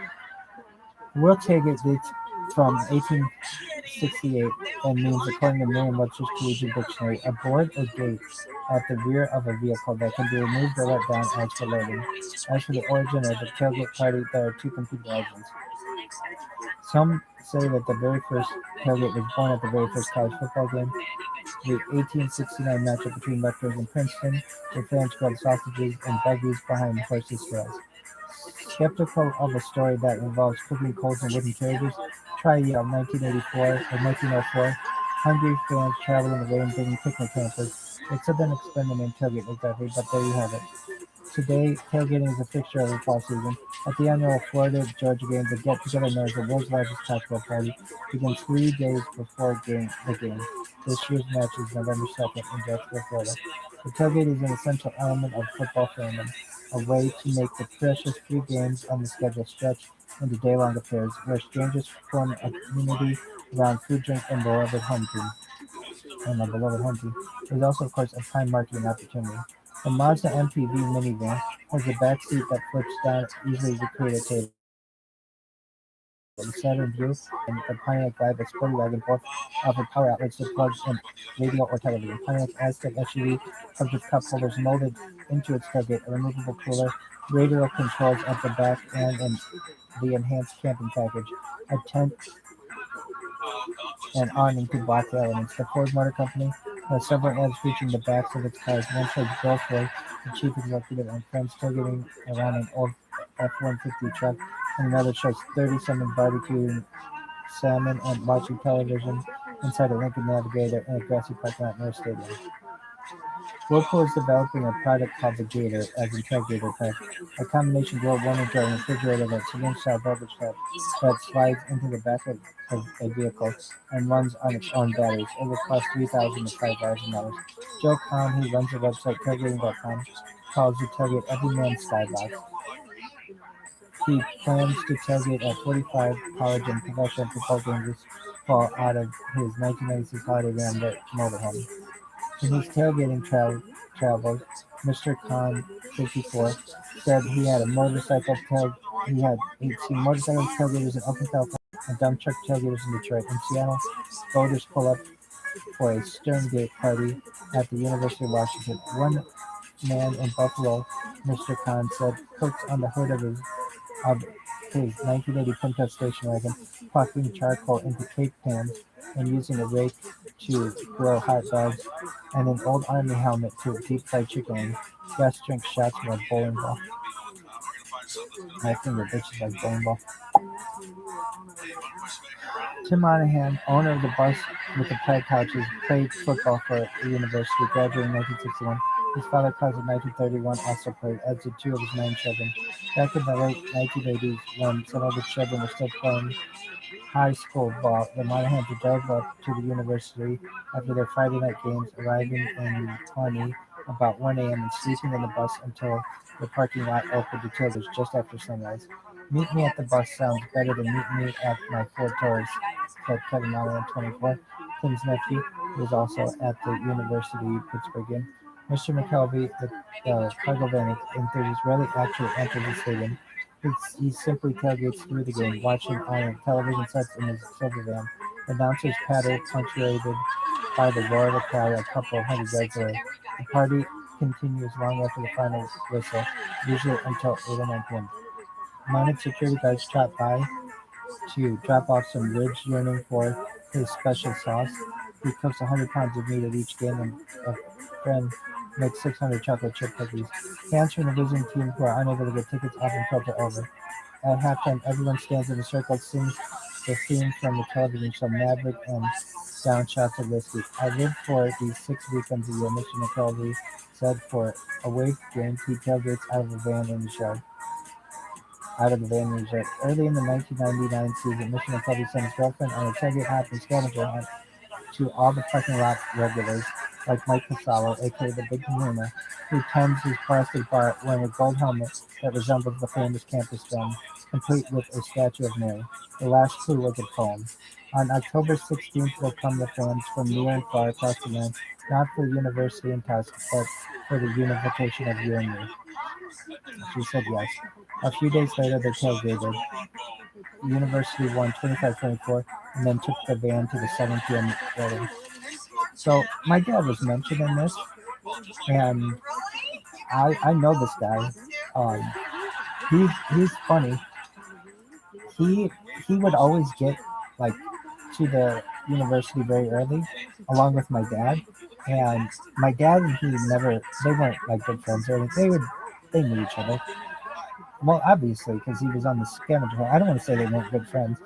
The word tailgate dates from 1868 and means, according to Merriam-Webster's Collegiate Dictionary, a board or gate at the rear of a vehicle that can be removed or let down as for loading. As for the origin of the tailgate party, there are two competing legends. Some say that the very first tailgate was born at the very first college football game, the 1869 matchup between Rutgers and Princeton, where fans grilled sausages and buggies behind horses' stalls. Skeptical of a story that involves cooking coals and wooden carriages, try Yale 1984 or 1904. Hungry fans travel in the rain bringing picnic hampers. They could then expend the name tailgate exactly, but there you have it. Today, tailgating is a fixture of the fall season. At the annual Florida-Georgia games, the get-together known as the world's largest cocktail party begins 3 days before the game. This year's match is November 2nd in Jacksonville, Florida. The tailgate is an essential element of football fandom, a way to make the precious few games on the schedule stretch into day-long affairs, where strangers form a community around food, drink, and the beloved home team. It is also, of course, a prime marketing opportunity. The Mazda MPV minivan has a back seat that flips down easily to create a table. The Saturn View and the Pontiac Vibe, a sporty wagon, both offer power outlets to plug in radio or television. Pontiac Aztec SUV comes with cup holders molded into its tailgate, a removable cooler, radio controls at the back, and the enhanced camping package, a tent and awning to block the elements. The Ford Motor Company has several ads featuring the backs of its cars. One shows Bill Ford, the chief executive, and friends tailgating around an old F-150 truck, and another shows 30-something barbecuing salmon and watching television inside a Lincoln Navigator in a grassy parking lot near a stadium. Whirlpool is developing a product called the Gator, as in Tailgater Pack, a combination grill, warming jar, and refrigerator that's a style beverage that slides into the back of a vehicle and runs on its own batteries. It will cost $3,000 to $5,000. Joe Kahn, who runs the website tailgating.com, calls the tailgate every man's skybox. He plans to tailgate at 45 college and professional football games this fall out of his 1996 Holiday Ram motorhome. In his tailgating travels, Mr. Khan, 54, said he'd seen motorcycle tailgaters in Oakland, California, and dump truck tailgaters in Detroit. In Seattle, voters pull up for a Sterngate party at the University of Washington. One man in Buffalo, Mr. Khan said, cooks on the hood of his 1980 Pinto station wagon, plucking charcoal into cake pans and using a rake to grill hot dogs, and an old army helmet to deep fry chicken. Guests drink shots from a bowling ball. My finger bitches like bowling ball. Tim Monahan, owner of the bus with the plaid couches, played football for the university, graduating in 1961. His father, class of 1931, also played, as did two of his 9 children. Back in the late 1980s, when some of the children were still playing high school ball, the Monahans drove up to the university after their Friday night games, arriving in Pawnee about 1 a.m. and sleeping in the bus until the parking lot opened to tailgaters just after sunrise. Meet me at the bus sounds better than meet me at my Ford Taurus, said Kevin Monahan, 24, Tim's nephew, who is also at the University of Pittsburgh. Mr. McKelvey, the cargo van enthusiast, rarely actually enters the stadium. He simply tailgates through the game, watching on television sets in his silver van. The announcers patter, punctuated by the roar of a crowd a couple of hundred yards away. The party continues long after the final whistle, usually until 8 or 9 p.m. Mounted security guards stop by to drop off some ribs, yearning for his special sauce. He cooks 100 pounds of meat at each game, and a friend makes 600 chocolate chip cookies. Fans from the visiting team who are unable to get tickets often filter over. At halftime, everyone stands in a circle, sings the theme from the television show Maverick, and down shots of whiskey. I live for these 6 weekends a year, Mr. McKelvey said. For away games, he tailgates out of the van in his yard. Early in the 1999 season, Mr. McKelvey sent his girlfriend on a tailgate hop and scavenger hunt to all the parking lot regulars, like Mike Casalo, aka the Big Kahuna, who tends his plastic bar wearing a gold helmet that resembles the famous campus dome, complete with a statue of Mary. The last clue was a poem. On October 16th will come the fans from near and far across the land, not for the university in Tusk, but for the unification of you and me. She said yes. A few days later, they tailgated. The university won 25-24 and then took the van to the 7 p.m. wedding. So my dad was mentioned in this, and I know this guy. He's funny. He would always get like to the university very early, along with my dad. And my dad and he they weren't like good friends or anything. They knew each other. Well, obviously, because he was on the scavenger hunt. I don't want to say they weren't good friends.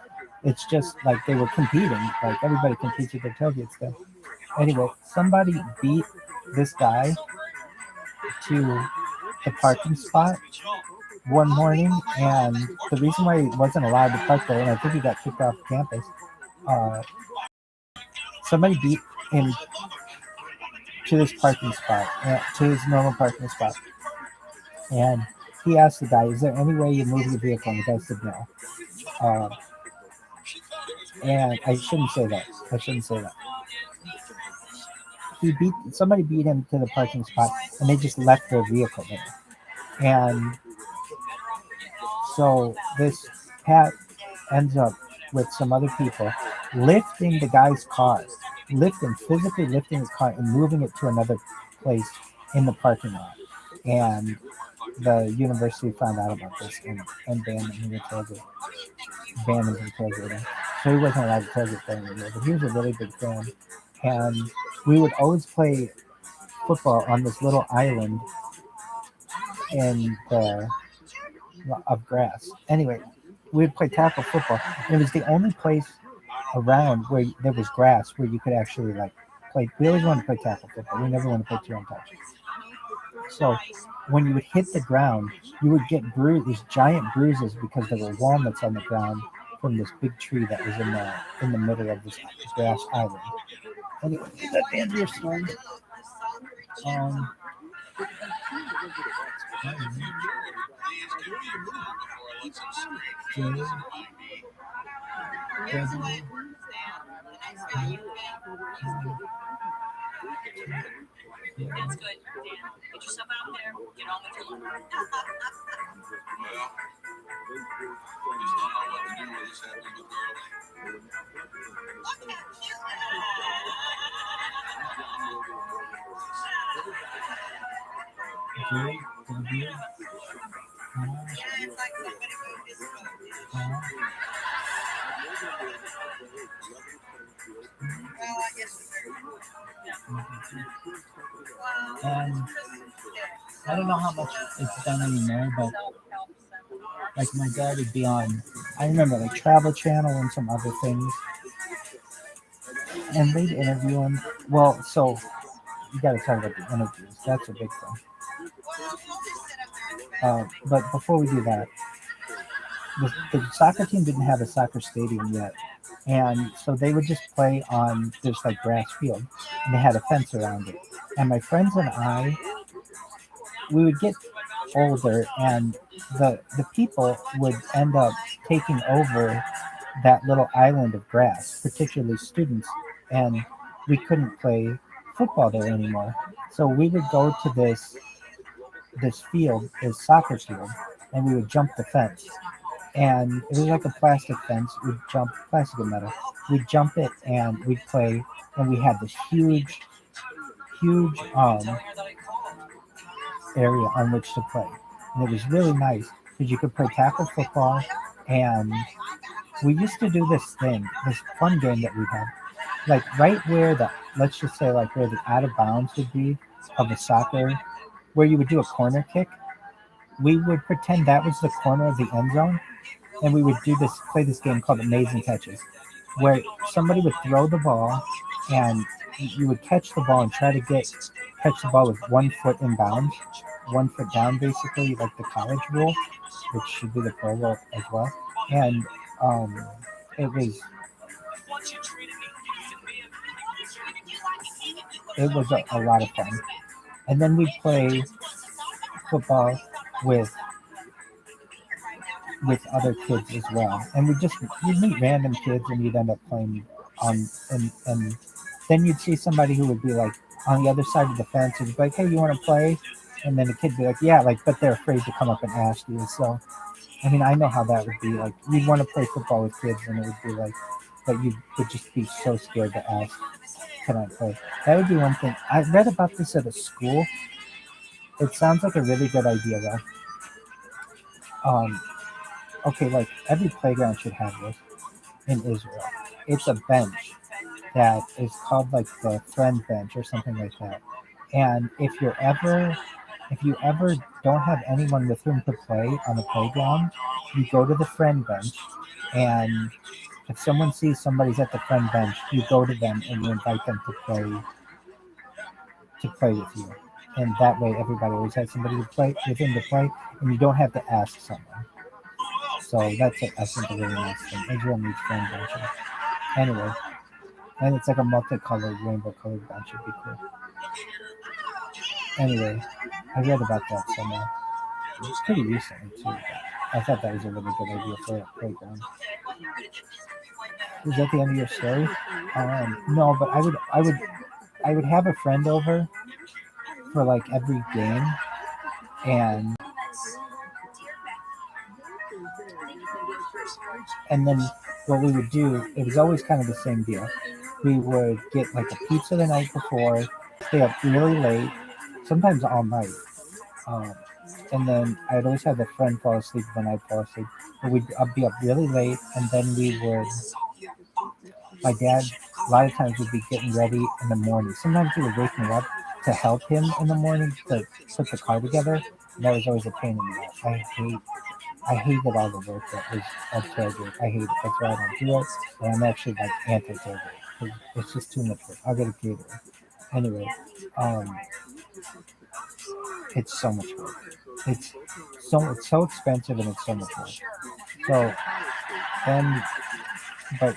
It's just like they were competing. Like everybody competes with their tailgate stuff. Anyway, somebody beat this guy to the parking spot one morning, and the reason why he wasn't allowed to park there, and I think he got kicked off campus, somebody beat him to this parking spot, to his normal parking spot. And he asked the guy, "Is there any way you move your vehicle?" And the guy said no. And I shouldn't say that. Somebody beat him to the parking spot, and they just left their vehicle there. And so this ends up with some other people lifting the guy's car, physically lifting his car and moving it to another place in the parking lot. And the university found out about this and banned him from tailgating. So he wasn't allowed to tailgate there anymore. But he was a really big fan. And we would always play football on this little island in the of grass. Anyway, we would play tackle football. And it was the only place around where there was grass where you could actually like play. We always wanted to play tackle football. We never wanted to play two on touch. So when you would hit the ground, you would get these giant bruises because there were walnuts on the ground from this big tree that was in the middle of this grass island. Anyway, is that the end of your story? That's good, Dan. Get yourself out there. Get on with your life. Well, just don't know what to do with this happening with girl. I don't know how much it's done anymore, but like my dad would be on, I remember like Travel Channel and some other things, and they'd interview him. Well, so you got to talk about the interviews. That's a big thing. But before we do that, the soccer team didn't have a soccer stadium yet, and so they would just play on this like grass field, and they had a fence around it. And my friends and I, we would get older, and the people would end up taking over that little island of grass, particularly students, and we couldn't play football there anymore. So we would go to this field, this soccer field, and we would jump the fence. And it was like a plastic fence. We'd jump plastic and metal. We'd jump it and we'd play, and we had this huge area on which to play. And it was really nice because you could play tackle football, and we used to do this fun game that we had. Like right where let's just say like where the out of bounds would be of a soccer, where you would do a corner kick, we would pretend that was the corner of the end zone, and we would play this game called Amazing Catches, where somebody would throw the ball, and you would catch the ball and try to catch the ball with 1 foot in bounds, 1 foot down, basically, like the college rule, which should be the pro rule as well. And it was a lot of fun. And then we'd play football with other kids as well, and you'd meet random kids, and you'd end up playing on, and then you'd see somebody who would be like on the other side of the fence, and you'd be like, hey, you want to play? And then the kid would be like, yeah, like, but they're afraid to come up and ask you. So I mean, I know how that would be. Like, you'd want to play football with kids, and it would be like, but you would just be so scared to ask, can I play? That would be one thing. I read about this at a school. It sounds like a really good idea, though. Okay, like every playground should have this in Israel. It's a bench that is called like the friend bench or something like that. And if you ever don't have anyone with whom to play on the playground, you go to the friend bench, and if someone sees somebody's at the friend bench, you go to them and you invite them to play with you. And that way everybody always has somebody to play with him to play, and you don't have to ask someone. So that's I think a really nice thing. Israel needs friend benches. Anyway, and it's like a multicolored, rainbow colored bench. It'd be cool. Anyway, I read about that somewhere. It was pretty recently too. I thought that was a really good idea for a playground. Is that the end of your story? No, but I would have a friend over for like every game, and And then what we would do, it was always kind of the same deal. We would get like a pizza the night before, stay up really late, sometimes all night. Um, and then I'd always have a friend fall asleep, then I'd fall asleep. But I'd be up really late, and then my dad, a lot of times would be getting ready in the morning. Sometimes he would wake me up to help him in the morning to put the car together. And that was always a pain in the ass. I hated all the work that was at tailgate. I hate it. That's why I don't do it. And I'm actually like anti-tailgate. It's just too much work. I'll get a caterer. Anyway, it's so much work. It's so expensive and it's so much work. So then, but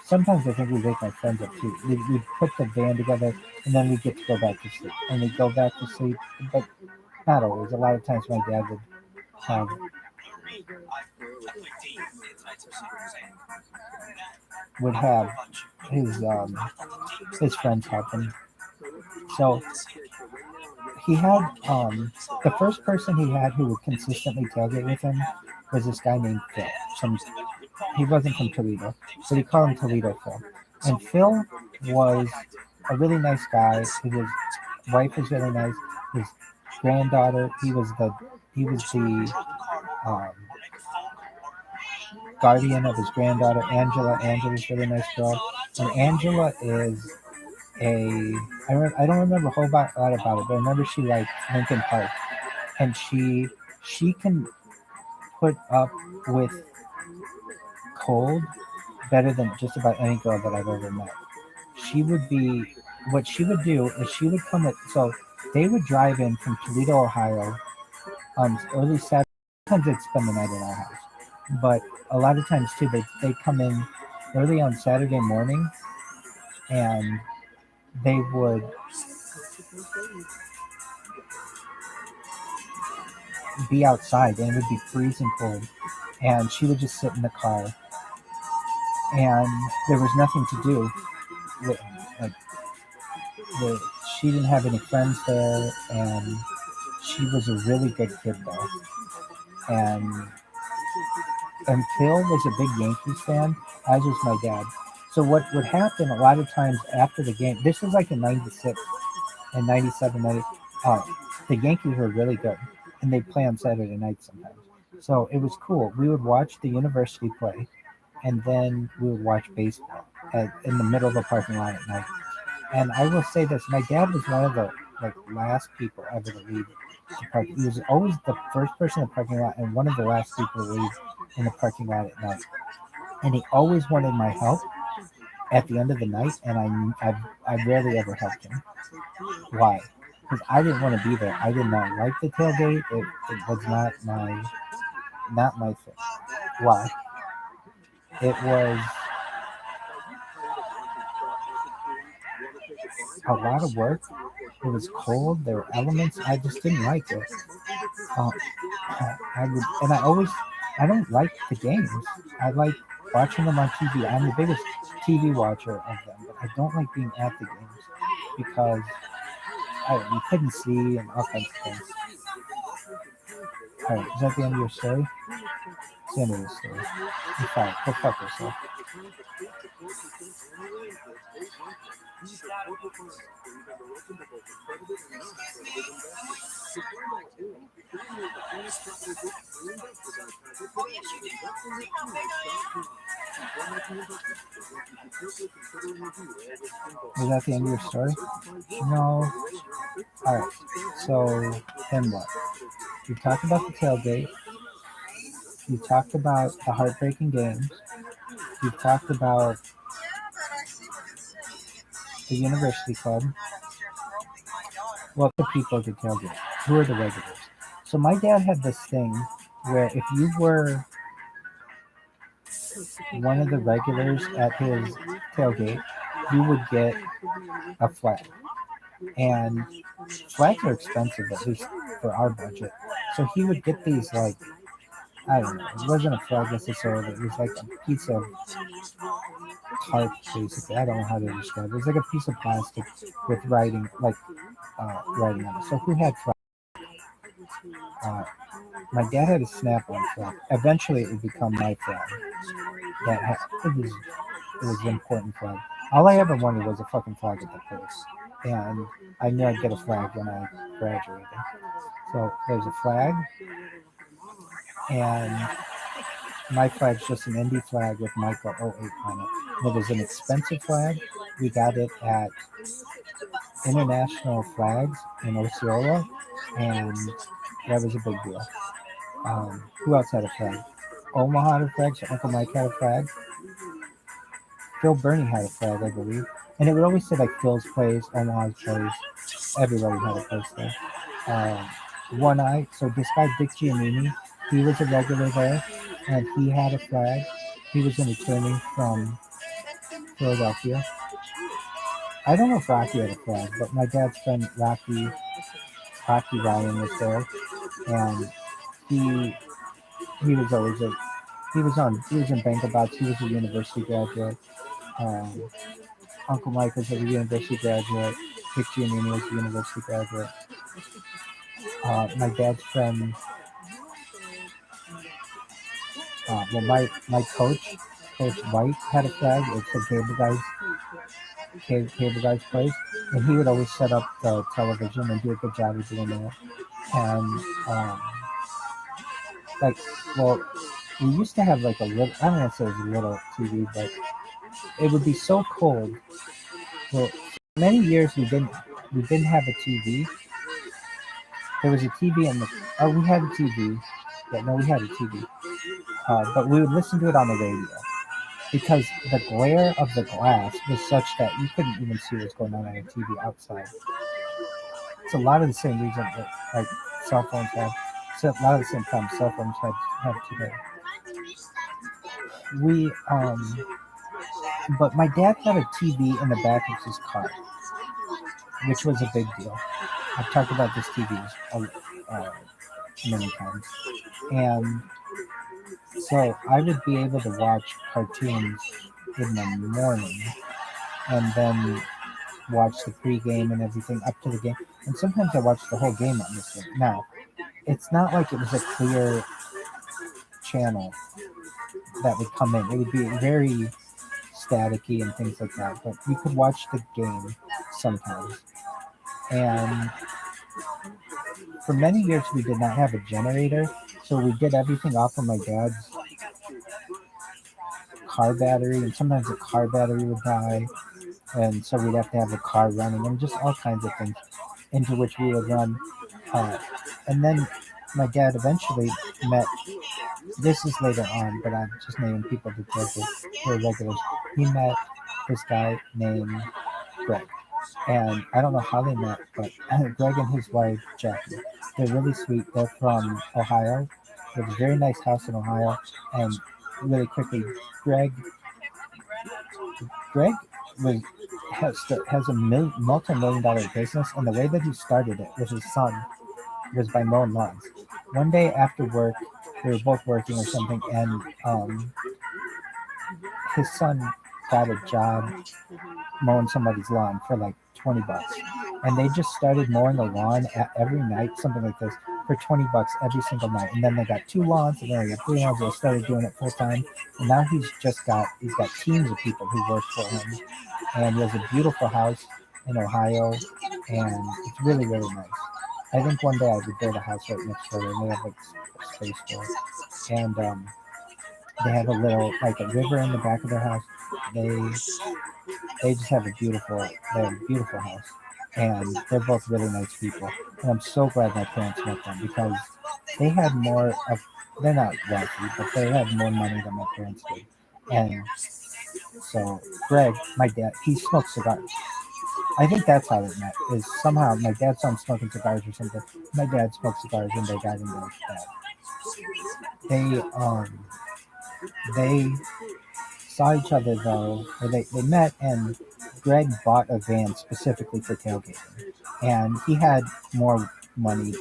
sometimes I think we wake my friends up too. We'd put the van together and then we'd get to go back to sleep. And we'd go back to sleep, but not always. A lot of times my dad would have his friends help him. So he had the first person he had who would consistently tailgate with him was this guy named Phil. He wasn't from Toledo, but he called him Toledo Phil. And Phil was a really nice guy. His wife was really nice. His granddaughter, he was the guardian of his granddaughter, Angela. Angela's a really nice girl. And Angela is I don't remember a whole lot about it, but I remember she liked Lincoln Park. And she can put up with cold better than just about any girl that I've ever met. What she would do is she would come so they would drive in from Toledo, Ohio, early Saturday. Sometimes they'd spend the night in our house, but a lot of times too, they come in early on Saturday morning, and they would be outside, and it would be freezing cold, and she would just sit in the car, and there was nothing to do. She didn't have any friends there, and she was a really good kid though. And Phil was a big Yankees fan, as was my dad. So what would happen a lot of times after the game, this was like in 96 and 97, the Yankees were really good, and they'd play on Saturday nights sometimes. So it was cool. We would watch the university play, and then we would watch baseball in the middle of the parking lot at night. And I will say this, my dad was one of the last people ever to leave the park. He was always the first person in the parking lot and one of the last people to leave in the parking lot at night. And he always wanted my help at the end of the night, and I rarely ever helped him. Why? Because I didn't want to be there. I did not like the tailgate. It was not my thing. Why? It was a lot of work. It was cold. There were elements. I just didn't like it. I don't like the games. I like watching them on TV. I'm the biggest TV watcher of them, but I don't like being at the games because you couldn't see and all kinds of things. All right, is that the end of your story? It's the end of the story. You're fine. Go fuck yourself. Was that the end of your story? No. All right. So then what? You talked about the tailgate. You talked about the heartbreaking games. You talked about the university club. What the people at the tailgate? Who are the regulars? So my dad had this thing where if you were one of the regulars at his tailgate, you would get a flag. And flags are expensive, at least for our budget. So he would get these I don't know, it wasn't a flag necessarily, it was like a piece of tarp, basically. I don't know how to describe it. It was like a piece of plastic with writing, writing on it. So who had flags? my dad had a snap-on flag. Eventually, it would become my flag. It was an important flag. All I ever wanted was a fucking flag at the place, and I knew I'd get a flag when I graduated. So there's a flag, and my flag's just an indie flag with Michael '08 on it. It was an expensive flag. We got it at International Flags in Osceola, and that was a big deal. Who else had a flag? Omaha had a flag, so Uncle Mike had a flag. Phil Burney had a flag, I believe. And it would always say like Phil's place, Omaha's place. Everybody had a place there. One Eye, so this guy Dick Giannini, he was a regular there, and he had a flag. He was an attorney from Philadelphia. I don't know if Rocky had a flag, but my dad's friend Rocky Ryan was there, and he was always he was in Bankobots. He was a university graduate. Uncle Mike was a university graduate. Dick Giannini was a university graduate. My dad's friend, my coach, Coach White, had a flag. It's a cable guy's place, and he would always set up the television and do a good job of doing that. And like, well, we used to have like a little. I don't know if it was a little TV, but it would be so cold. Well, for many years we didn't have a TV. There was a TV in the. Oh, we had a TV. Yeah, no, we had a TV. But we would listen to it on the radio because the glare of the glass was such that you couldn't even see what's going on the TV outside. It's a lot of the same reason that like cell phones have. So a lot of the same problems cell phones have today. But my dad had a TV in the back of his car, which was a big deal. I've talked about this TV many times, and so I would be able to watch cartoons in the morning, and then watch the pregame and everything up to the game. And sometimes I watched the whole game on this thing. Now, it's not like it was a clear channel that would come in. It would be very staticky and things like that, but you could watch the game sometimes. And for many years, we did not have a generator, so we did everything off of my dad's car battery, and sometimes the car battery would die, and so we'd have to have the car running, and just all kinds of things into which we would run. And then my dad eventually met, this is later on, but I'm just naming people to judge it for regulars. He met this guy named Greg. And I don't know how they met, but Greg and his wife, Jackie, they're really sweet. They're from Ohio. They have a very nice house in Ohio. And really quickly, Greg has a multi-million-dollar business, and the way that he started it with his son was by mowing lawns. One day after work, they were both working or something, and his son got a job mowing somebody's lawn for like $20, and they just started mowing a lawn every night, something like this, for $20 every single night. And then they got 2 lawns, and then they got 3 lawns. They started doing it full time, and now he's got teams of people who work for him, and he has a beautiful house in Ohio, and it's really, really nice. I think one day I would build a house right next door, and they have like space for it, and they have a little like a river in the back of their house. They just have a beautiful house, and they're both really nice people. And I'm so glad my parents met them, because they had more of, they're not wealthy, but they have more money than my parents did. And so Greg, my dad, he smokes cigars. I think that's how they met, is somehow my dad saw him smoking cigars or something. My dad smoked cigars, and they got into that. They saw each other though, or they met, and Greg bought a van specifically for tailgating, and he had more money,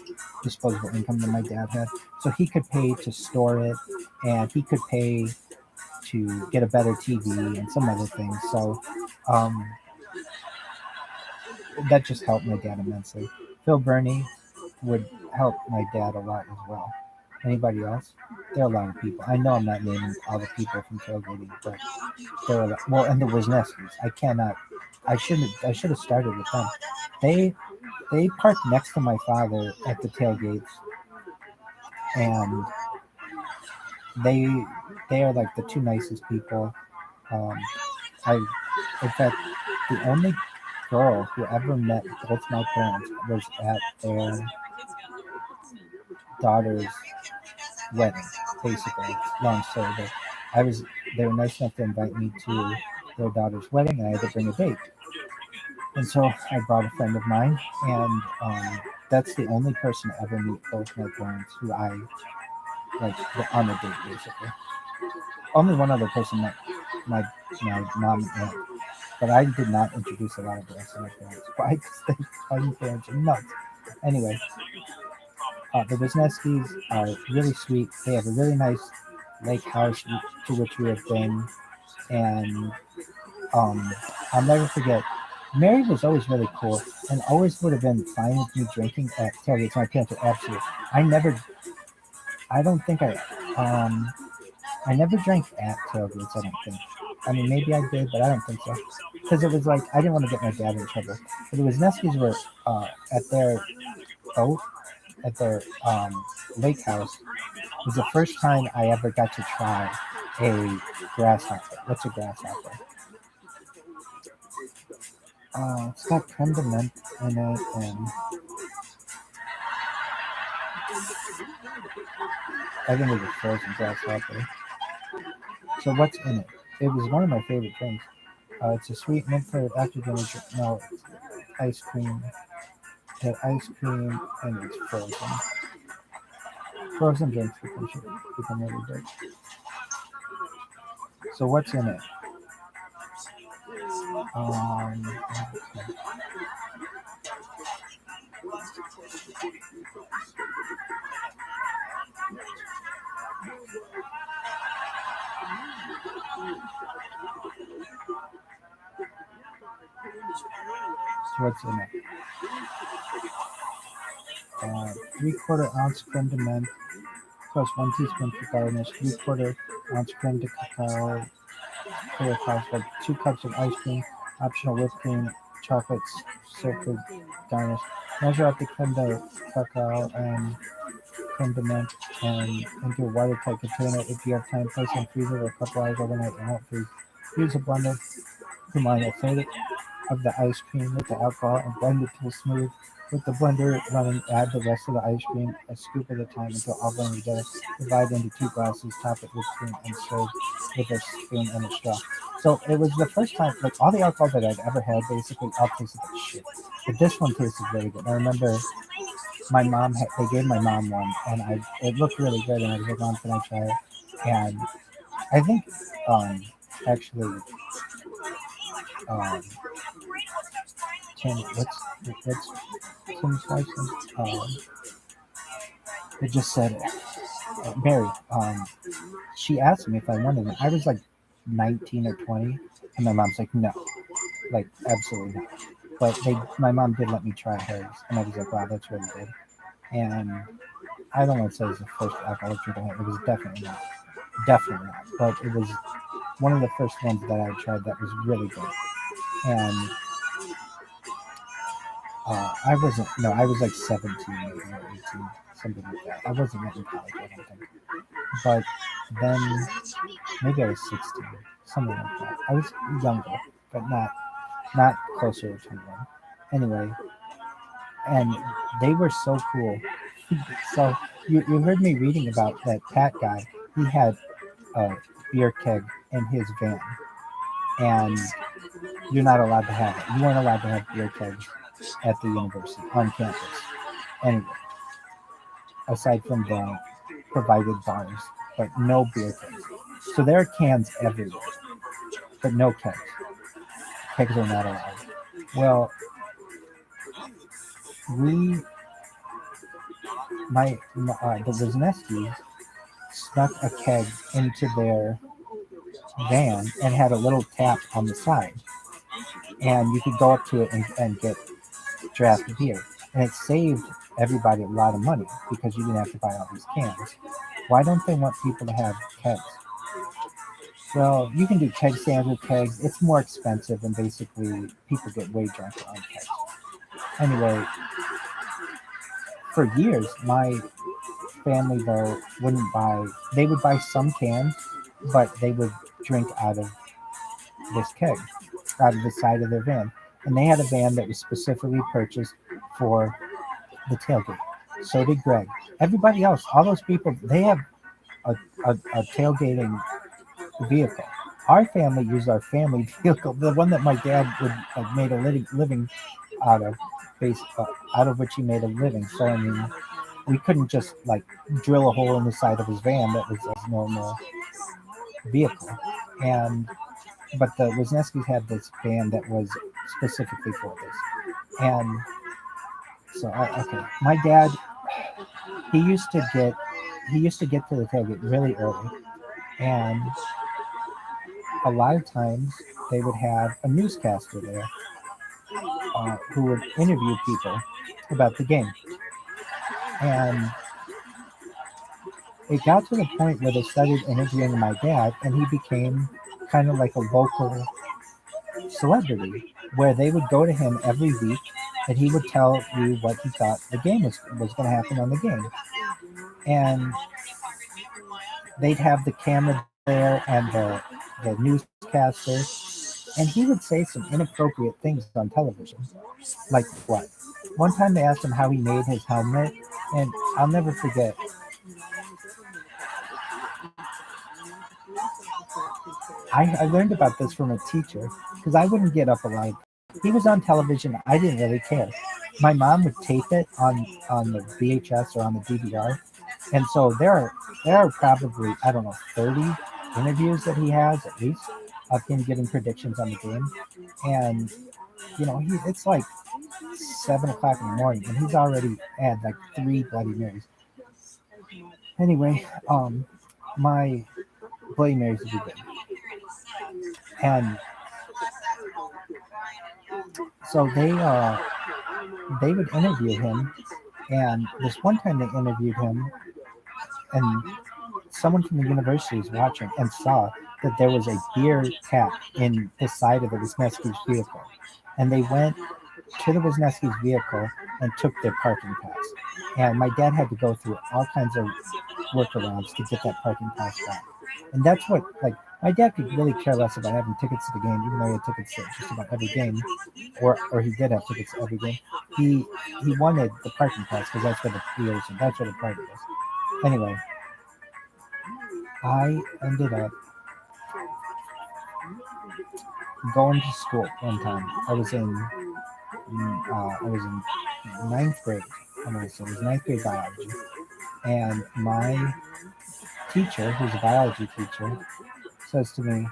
disposable income, than my dad had, so he could pay to store it, and he could pay to get a better TV and some other things. So that just helped my dad immensely. Phil Burney would help my dad a lot as well. Anybody else? There are a lot of people. I know I'm not naming all the people from tailgating, but there are well, and the Wisniewskis. I cannot. I shouldn't. I should have started with them. They parked next to my father at the tailgates, and they they are like the two nicest people. Um, I, in fact, the only girl who ever met both my parents was at their daughter's wedding. Basically, long story, but they were nice enough to invite me to their daughter's wedding, and I had to bring a date. And so I brought a friend of mine, and that's the only person to ever meet both my parents who I like on a date, basically. Only one other person met my mom and aunt, but I did not introduce a lot of the rest of my parents. Why? Because my parents are nuts. Anyway, the Wisniewskis are really sweet. They have a really nice lake house to which we have been, and I'll never forget. Mary was always really cool and always would have been fine with me drinking at tailgates. My parents were absolute. I don't think I never drank at tailgates. I don't think. I mean, maybe I did, but I don't think so. Because it was like I didn't want to get my dad in trouble. But the Wisniewskis were at their boat at their lake house. It was the first time I ever got to try a grasshopper. What's a grasshopper? It's got creme de menthe in it, and I think it was a frozen grasshopper. So what's in it? It was one of my favorite things. It's a sweet mint flavored after dinner drink. No, it's ice cream. The ice cream and it's frozen. Frozen drinks become really big. So what's in it? What's in it? 3/4 ounce creme de menthe plus 1 teaspoon for garnish, 3/4 ounce creme de cacao, clear cost like 2 cups of ice cream, optional whipped cream, chocolate syrup for garnish. Measure out the creme de cacao and creme de menthe and into a watertight container. If you have time, place in freezer for a couple hours overnight and won't freeze. Use a blender. Combine a third of the ice cream with the alcohol and blend it till smooth. With the blender running, add the rest of the ice cream a scoop at a time until all blended together. Divide into 2 glasses, top it with cream, and serve with a spoon and a straw. So it was the first time, like all the alcohol that I'd ever had, basically all tasted like shit. But this one tasted very good. I remember they gave my mom one, and it looked really good, and I was like, Mom, can I try it? And I think, actually, what's Tim's license? It just said Mary. She asked me if I wanted it. I was like 19 or 20, and my mom's like, no, like absolutely not. But my mom did let me try hers, and I was like, wow, that's really good. And I don't want to say it's the first alcoholic drink I had. It was definitely not, but it was one of the first ones that I tried that was really good. And I was like 17 maybe, or 18, something like that. I wasn't yet in college, I don't think. But then maybe I was 16, something like that. I was younger, but not closer to 21. Anyway, and they were so cool. So you heard me reading about that Pat guy. He had a beer keg in his van, and you're not allowed to have it. You weren't allowed to have beer kegs at the university on campus. Anyway, aside from the provided bars, but no beer kegs. So there are cans everywhere, but no kegs. Kegs are not allowed. Well, the Wisniewskis snuck a keg into their van and had a little tap on the side, and you could go up to it and get draft beer, and it saved everybody a lot of money because you didn't have to buy all these cans. Why don't they want people to have kegs? Well, you can do keg stands with kegs. It's more expensive, and basically people get way drunk on kegs. Anyway, for years, my family though wouldn't buy. They would buy some cans, but they would drink out of this keg, out of the side of their van. And they had a van that was specifically purchased for the tailgate. So did Greg. Everybody else, all those people, they have a tailgating vehicle. Our family used our family vehicle, the one that my dad would like made a living out of, out of which he made a living. So I mean, we couldn't just like drill a hole in the side of his van. That was a normal vehicle. And but the Wisniewskis had this van that was specifically for this. And so okay, my dad, he used to get to the tailgate really early, and a lot of times they would have a newscaster there who would interview people about the game. And it got to the point where they started interviewing my dad, and he became kind of like a local celebrity, where they would go to him every week, and he would tell you what he thought the game was going to happen on the game. And they'd have the camera there and the newscaster, and he would say some inappropriate things on television. Like what? One time they asked him how he made his helmet, and I'll never forget. I learned about this from a teacher because I wouldn't get up alive. He was on television. I didn't really care. My mom would tape it on the VHS or on the DVR, and so there are probably, I don't know, 30 interviews that he has at least of him giving predictions on the game. And you know, it's like 7 o'clock in the morning, and he's already had like 3 Bloody Marys. Anyway, my Bloody Marys would be good. And so they would interview him, and this one time they interviewed him, and someone from the university was watching and saw that there was a beer tap in the side of the Wisniewski's vehicle, and they went to the Wisniewski's vehicle and took their parking pass. And my dad had to go through all kinds of workarounds to get that parking pass back. And that's what, like, my dad could really care less about having tickets to the game, even though he had tickets to just about every game, or he did have tickets to every game. He wanted the parking pass because that's where the beers and that's where the party was. Anyway, I ended up going to school one time. I was in ninth grade. I'm gonna say it was ninth grade biology, and my teacher, who's a biology teacher, says to me,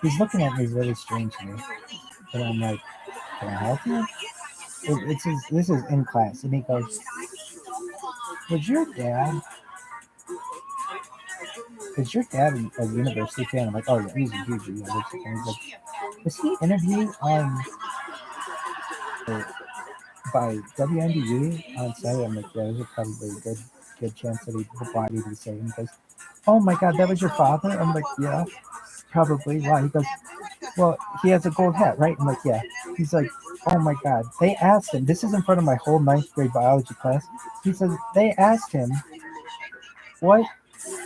he's looking at me really strangely, and I'm like, "Can I help you?" This is in class, and he goes, "Was your dad a university fan?" I'm like, "Oh yeah, he's a huge university fan." He's like, "Was he interviewed by WNDU on Saturday?" I'm like, "Yeah, there's probably a good chance that he'd body be saying." He goes, "Oh my God, that was your father?" I'm like, "Yeah, probably." Why? He goes, "Well, he has a gold hat, right?" I'm like, "Yeah." He's like, "Oh my God." They asked him, this is in front of my whole ninth grade biology class. He says they asked him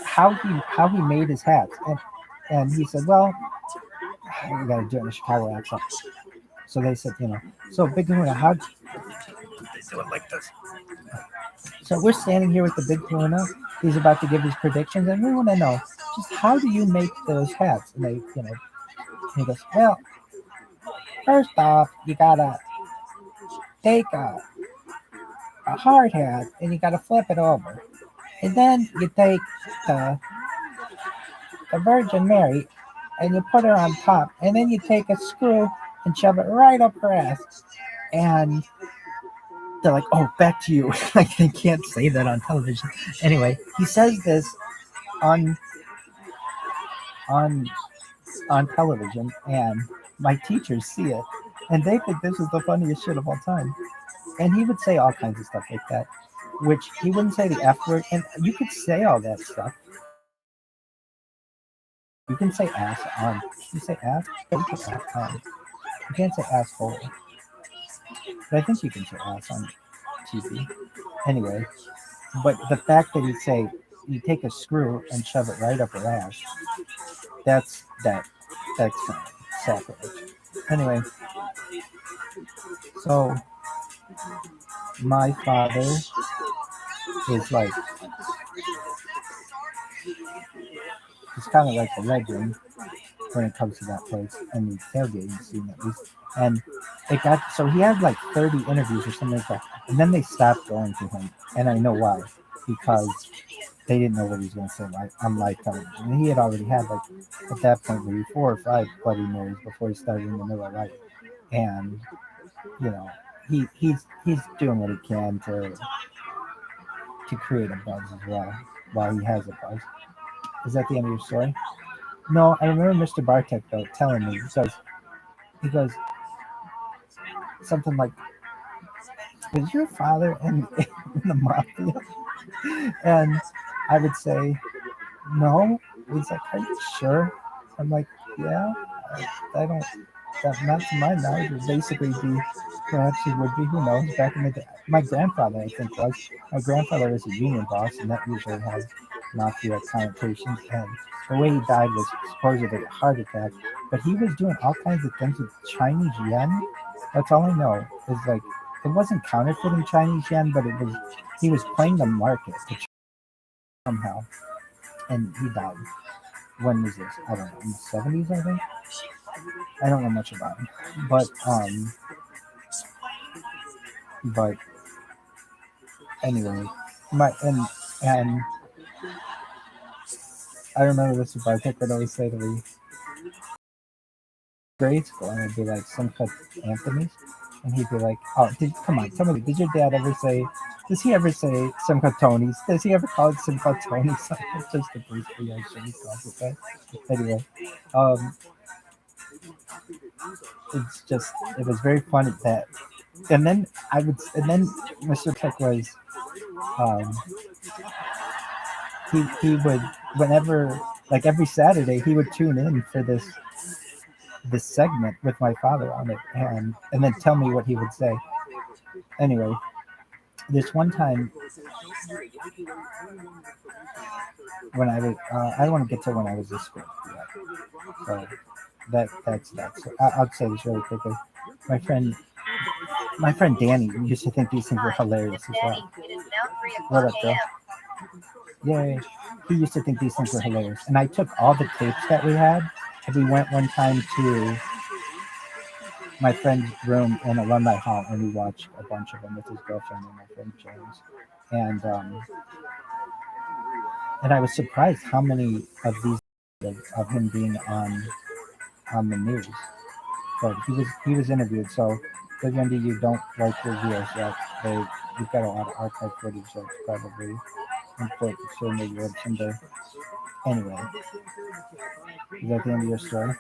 how he made his hats, and he said, "Well, we got to do it in a Chicago accent." So they said, so Big Kahuna, how they do it like this? So we're standing here with the Big Kahuna. He's about to give his predictions, and we want to know just how do you make those hats? And they, he goes, "Well, first off, you gotta take a hard hat and you gotta flip it over, and then you take the Virgin Mary and you put her on top, and then you take a screw and shove it right up her ass." And they're like, "Oh, back to you." Like, they can't say that on television. Anyway, he says this on television, and my teachers see it, and they think this is the funniest shit of all time. And he would say all kinds of stuff like that, which he wouldn't say the F word. And you could say all that stuff. You can say ass on. You say ass? You can say ass on. You can't say asshole. But I think you can say ass on TV. Anyway, but the fact that he'd say, you take a screw and shove it right up her ass, that's sacrilege. Anyway, so my father is like, he's kind of like a legend when it comes to that place and the tailgating scene at least. And it got, so he had like 30 interviews or something like that. And then they stopped going to him. And I know why. Because they didn't know what he was going to say on live television. And he had already had, like, at that point, maybe 4 or 5 Bloody Marys before he started in the Miller Lite. And, you know, he's doing what he can to create a buzz as well, while he has a buzz. Is that the end of your story? No, I remember Mr. Bartek, though, telling me, he goes something like, was your father in the mafia? And I would say, no. He's like, are you sure? I'm like, yeah, I don't, not to my knowledge. It would basically be, perhaps he would be, who knows, back in the day. My grandfather, I think, was. My grandfather was a union boss, and that usually has mafia connotations. And the way he died was supposedly a heart attack, but he was doing all kinds of things with Chinese yen. That's all I know. Is like, it wasn't counterfeiting Chinese yen, but he was playing the market somehow, and he died. When was this? I don't know, in the 70s, I think. I don't know much about him, but anyway, and I remember Mr. Bartek would always say to me, grade school, and I'd be like, Simcha Anthony's, and he'd be like, oh, come on, tell me, does your dad ever say? Does he ever say Simcha Tony's? Does he ever call it Simcha Tony's? Just a brief reaction he calls it that. Anyway, it was very funny that, and then Mr. Peck was, he would, whenever, like every Saturday, he would tune in for this segment with my father on it, and then tell me what he would say. Anyway, this one time when I was, I don't want to get to when I was in school yet. So that's that. So I'll say this really quickly. My friend Danny used to think these things were hilarious as well. What up, Joe? Yay. He used to think these things were hilarious. And I took all the tapes that we had, and we went one time to my friend's room in Alumni Hall, and we watched a bunch of them with his girlfriend and my friend James. And I was surprised how many of these of him being on the news. But he was interviewed. So if any of you don't like the videos yet, we've got a lot of archive footage that's probably important to show maybe someday. Anyway, is that the end of your story?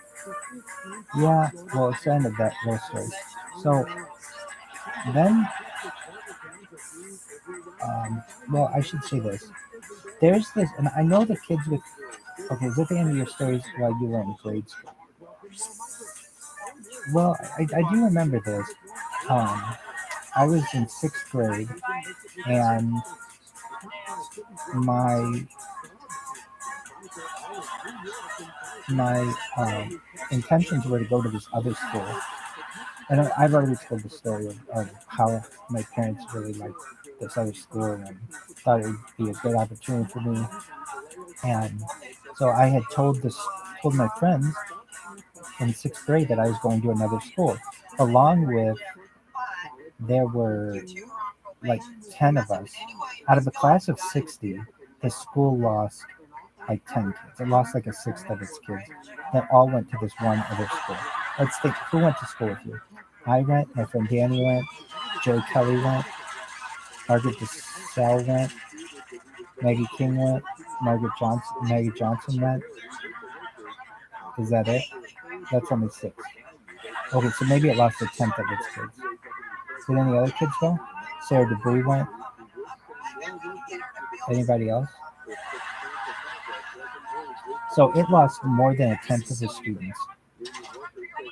Yeah, well, it's the end of that little story. So then, well, I should say this. There's this, and I know the kids with, okay, is that the end of your stories while you were in grade school? Well, I do remember this. I was in 6th grade, and my intentions were to go to this other school. And I've already told the story of how my parents really liked this other school and thought it would be a good opportunity for me. And so I had told my friends in 6th grade that I was going to another school. Along with, there were like 10 of us. Out of a class of 60, the school lost like 10 kids. It lost like a sixth of its kids that all went to this one other school. Let's think, who went to school with you? I went, my friend Danny went, Joe Kelly went, Margaret DeSalle went, Maggie King went, Maggie Johnson went. Is that it? That's only 6. Okay, so maybe it lost a tenth of its kids. Did any other kids go? Sarah Debris went. Anybody else? So it lost more than a tenth of the students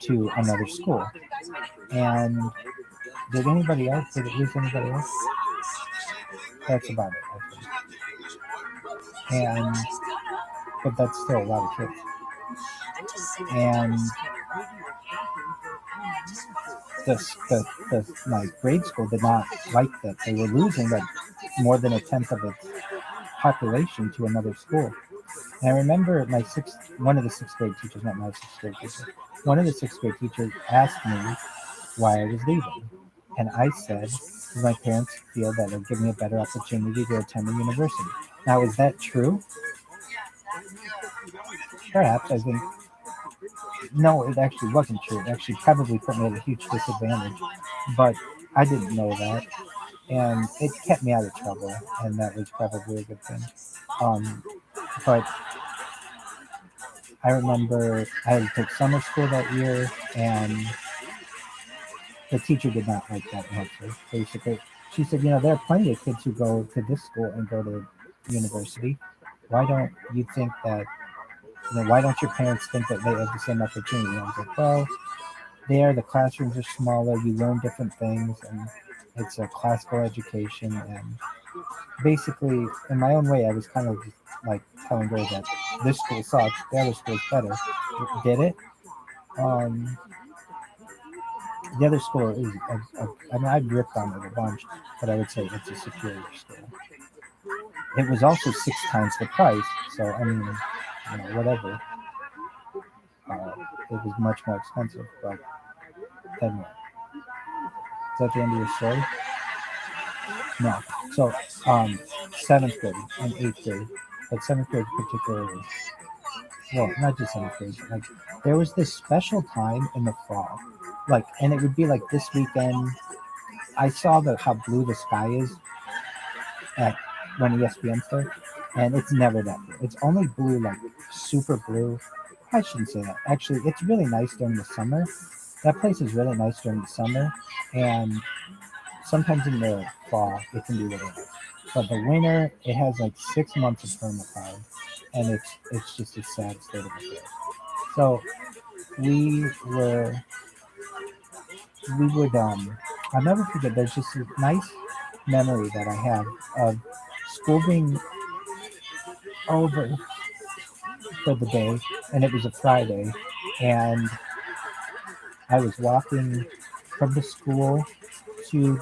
to another school. And did anybody else? Did it lose anybody else? That's about it, I think. And but that's still a lot of kids. And my grade school did not like that they were losing that more than a tenth of its population to another school. And I remember one of the sixth grade teachers, not my sixth grade teacher, one of the sixth grade teachers asked me why I was leaving. And I said, my parents feel that it'll give me a better opportunity to attend a university. Now, is that true? Perhaps, I think. No, it actually wasn't true. It actually probably put me at a huge disadvantage. But I didn't know that. And it kept me out of trouble. And that was probably a good thing. But I remember I had to take summer school that year, and the teacher did not like that answer. Basically, she said, there are plenty of kids who go to this school and go to university. Why don't you think that, why don't your parents think that they have the same opportunity? I was like, well, the classrooms are smaller, you learn different things, and it's a classical education. And basically, in my own way, I was kind of like telling her that this school sucks, the other school's better. Did it? The other school is, I've ripped on it a bunch, but I would say it's a superior school. It was also 6 times the price, so whatever. It was much more expensive, but then what? Is that the end of your story? No. So, 7th grade and 8th grade, but 7th grade particularly. Well, not just 7th grade, but there was this special time in the fall, and it would be like this weekend. I saw how blue the sky is when ESPN's there, and it's never that blue. It's only blue, like super blue. I shouldn't say that. Actually, it's really nice during the summer. That place is really nice during the summer, and sometimes in the fall it can be really nice. But the winter, it has like 6 months of permacloud, and it's just a sad state of affairs. So we would I'll never forget. There's just a nice memory that I have of school being over for the day, and it was a Friday, and I was walking from the school to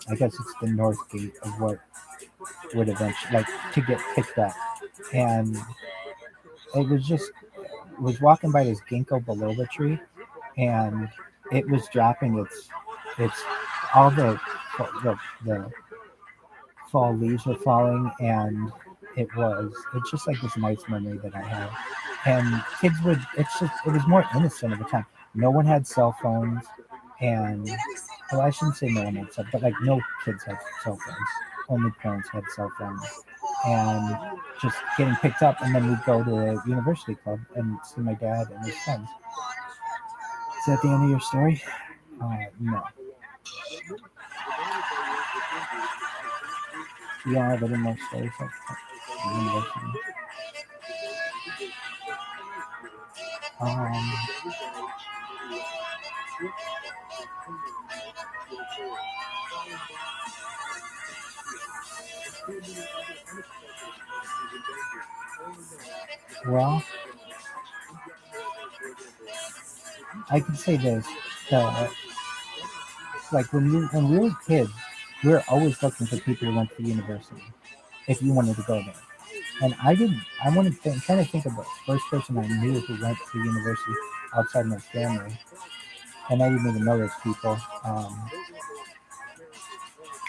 I guess it's the north gate of what would eventually, to get picked up, and it was walking by this ginkgo biloba tree, and it was dropping its all the fall leaves were falling, and it's just like this nice memory that I have. And kids it was more innocent at the time. No one had cell phones, and well, I shouldn't say no one had cell, but no kids had cell phones. Only parents had cell phones, and just getting picked up, and then we'd go to a university club and see my dad and his friends. Is that the end of your story? No. You don't have any more stories at the university? Well, I can say this: when we were kids, we were always looking for people who went to university. If you wanted to go there, and I didn't. I'm trying to think of the first person I knew who went to university outside my family, and I didn't even know those people.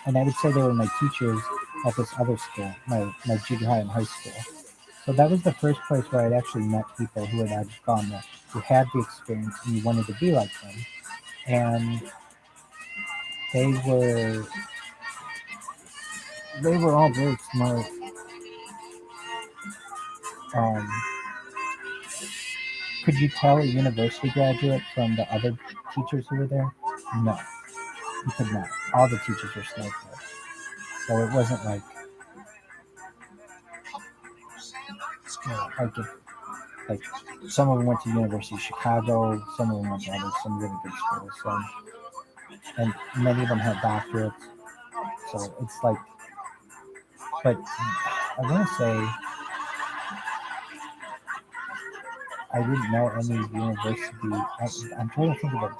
And I would say they were my teachers at this other school, my junior high and high school. So that was the first place where I'd actually met people who had gone there, who had the experience, and you wanted to be like them. And they were all very smart. Could you tell a university graduate from the other teachers who were there? No, you could not. All the teachers were still there. So it wasn't like, like, like some of them went to University of Chicago, some of them went to some really good schools. So, and many of them had doctorates. So it's like, but I want to say I didn't know any university. I'm trying to think of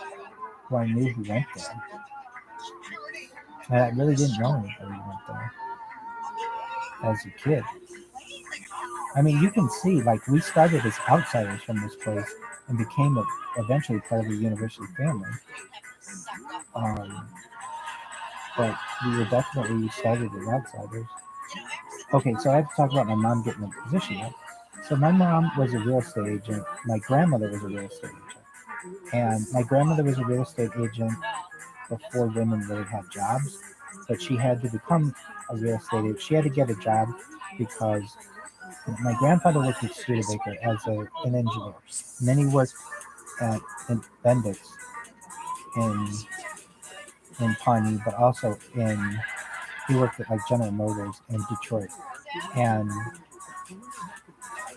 who I knew who went there. And I really didn't know anybody who went there as a kid. I mean, you can see, like, we started as outsiders from this place and became eventually part of the university family. But we were definitely started as outsiders. Okay, so I have to talk about my mom getting in a position. Right? So my mom was a real estate agent. My grandmother was a real estate agent. And my grandmother was a real estate agent before women really had jobs. But she had to become a real estate agent. She had to get a job because my grandfather worked at Studebaker as an engineer. And then he worked at Bendix in Pawnee, but also he worked at like General Motors in Detroit. And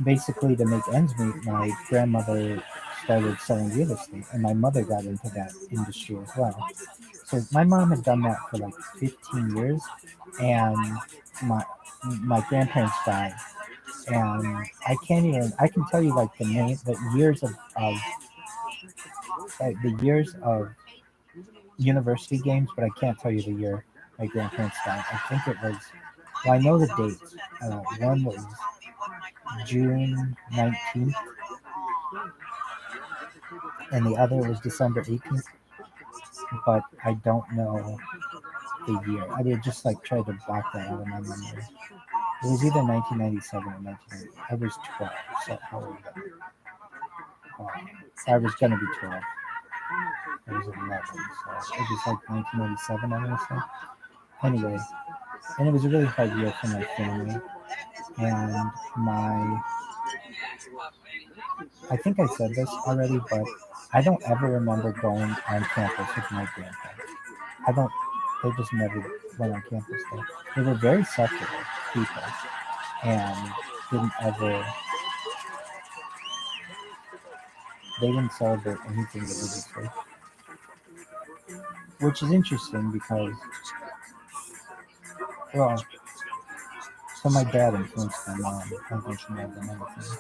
basically to make ends meet, my grandmother started selling real estate, and my mother got into that industry as well. So my mom had done that for like 15 years, and my grandparents died. And I can tell you like the years of the years of university games, but I can't tell you the year my grandparents died. I think it was, well, I know the dates. One was June 19th, and the other was December 18th, but I don't know the year. I did just like try to block that out of my memory. It was either 1997 or 1990. I was 12, so how old I was going to be 12. I was 11, so it was like 1987, I want to say. Anyway, and it was a really hard year for my family. And I think I said this already, but I don't ever remember going on campus with my grandparents. They just never went on campus there. They were very secular people and they didn't celebrate anything religiously. Which is interesting because, well, so my dad influenced my mom. I think she might have done everything.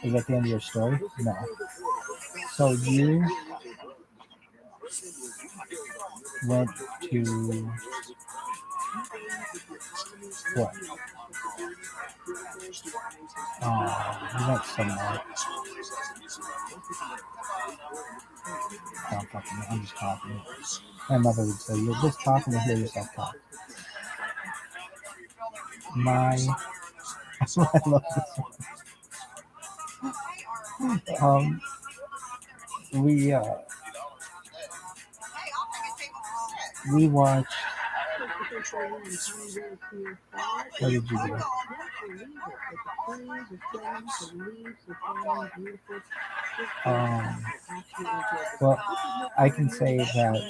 Is that the end of your story? No. So you went to what? You went somewhere. I'm just talking. My mother would say, "You're just talking to hear yourself talk." I love this one. We watched. What did you do? Well, I can say that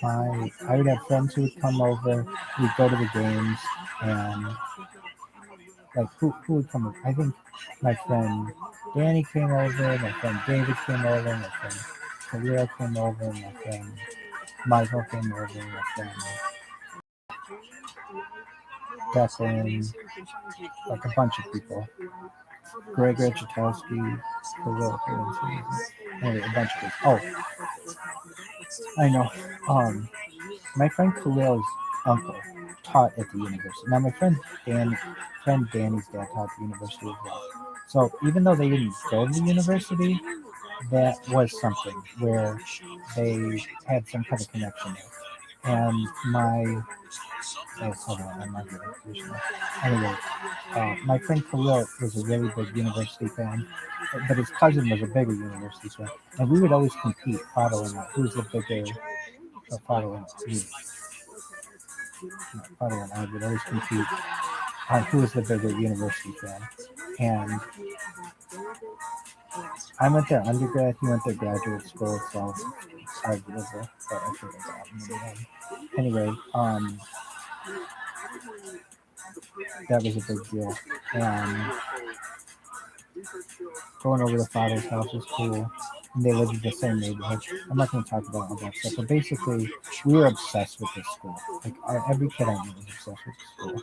I would have friends who would come over. We'd go to the games, and like who would come over? I think my friend Danny came over, my friend David came over, my friend Khalil came over, my friend Michael came over, my friend Declan, like a bunch of people. Greg Richatowski, Khalil, anyway, a bunch of people. Oh, I know. My friend Khalil's uncle taught at the university. Now my friend Danny's dad taught at the university as well. So even though they didn't go to the university, that was something where they had some kind of connection there. And anyway, my friend Khalil was a really big university fan, but his cousin was a bigger university fan, and we would always compete, following who's the bigger. Following I would always compete on who was the bigger university fan, and I went there undergrad. He went there graduate school, so arguable, but I figured that out in the end. Anyway, that was a big deal, and going over to father's house was cool. And they lived in the same neighborhood. I'm not going to talk about all that stuff, but basically, we were obsessed with this school. Like every kid I knew was obsessed with the school.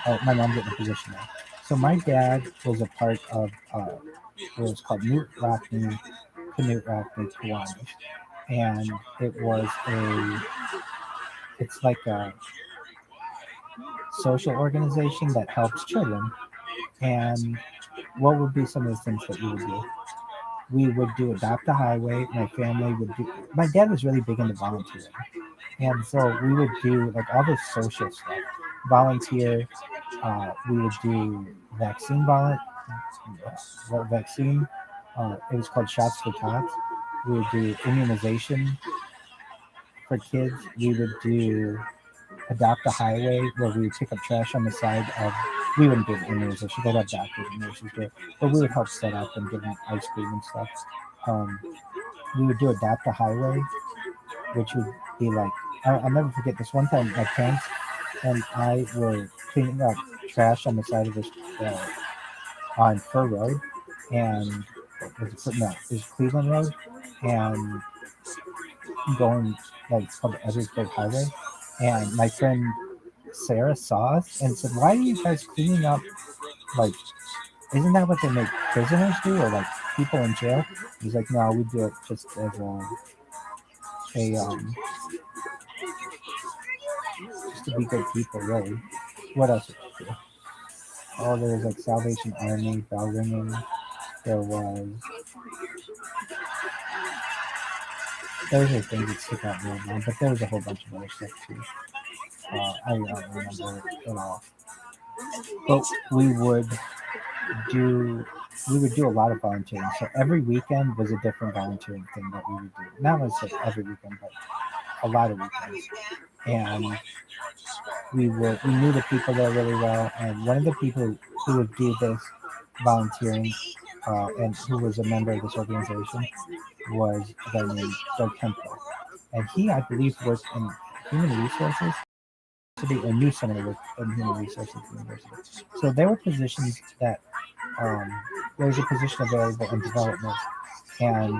Oh, my mom getting a position now. So my dad was a part of what was called Newt Rockney, Canute Rockney Kiwanis, and it's like a social organization that helps children. And what would be some of the things that we would do? We would do Adopt a Highway. My family would do. My dad was really big into volunteering, and so we would do like all this social stuff. Volunteer. We would do vaccine. It was called Shots for Tots. We would do immunization for kids. We would do Adopt a Highway, where we would pick up trash on the side of. We wouldn't do the immunization; they'd have doctors and nurses do it, but we would help set up and give them ice cream and stuff. We would do Adopt a Highway, which would be like I'll never forget this one time. My parents and I were cleaning up trash on the side of this on Fur Road, and it was Cleveland Road, and going like it's called the Edwardsburg Highway, and my friend Sarah saw us and said, "Why are you guys cleaning up? Like, isn't that what they make prisoners do, or like people in jail?" He's like, "No, we do it just as just to be good people, really." What else did we do? Oh, there was like Salvation Army, bell ringing. There those are things that stick out in my mind, but there was a whole bunch of other stuff too. I don't remember it all. But we would do a lot of volunteering. So every weekend was a different volunteering thing that we would do. Not necessarily every weekend, but a lot of weekends. And we knew the people there really well. And one of the people who would do this volunteering and who was a member of this organization was a guy named Doug Hempel. And he, I believe, worked in human resources. Or knew someone who worked in human resources at the university. So there were positions that there was a position available in development, and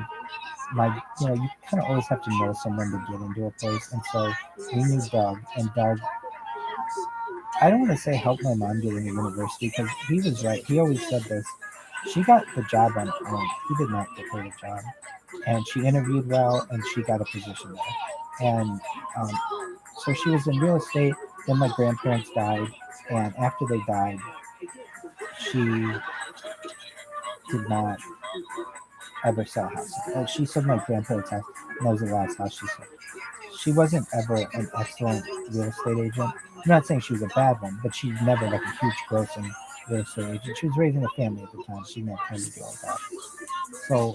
you kind of always have to know someone to get into a place. And so we knew Doug, and Doug, I don't want to say helped my mom get into university, because he was right. He always said this: she got the job on her own. He did not get her the job, and she interviewed well, and she got a position there. And so she was in real estate. Then my grandparents died, and after they died, she did not ever sell houses. She sold my grandparents' house, and that was the last house she sold. She wasn't ever an excellent real estate agent. I'm not saying she was a bad one, but she was never like a huge grossing real estate agent. She was raising a family at the time. She didn't have time to do all that. So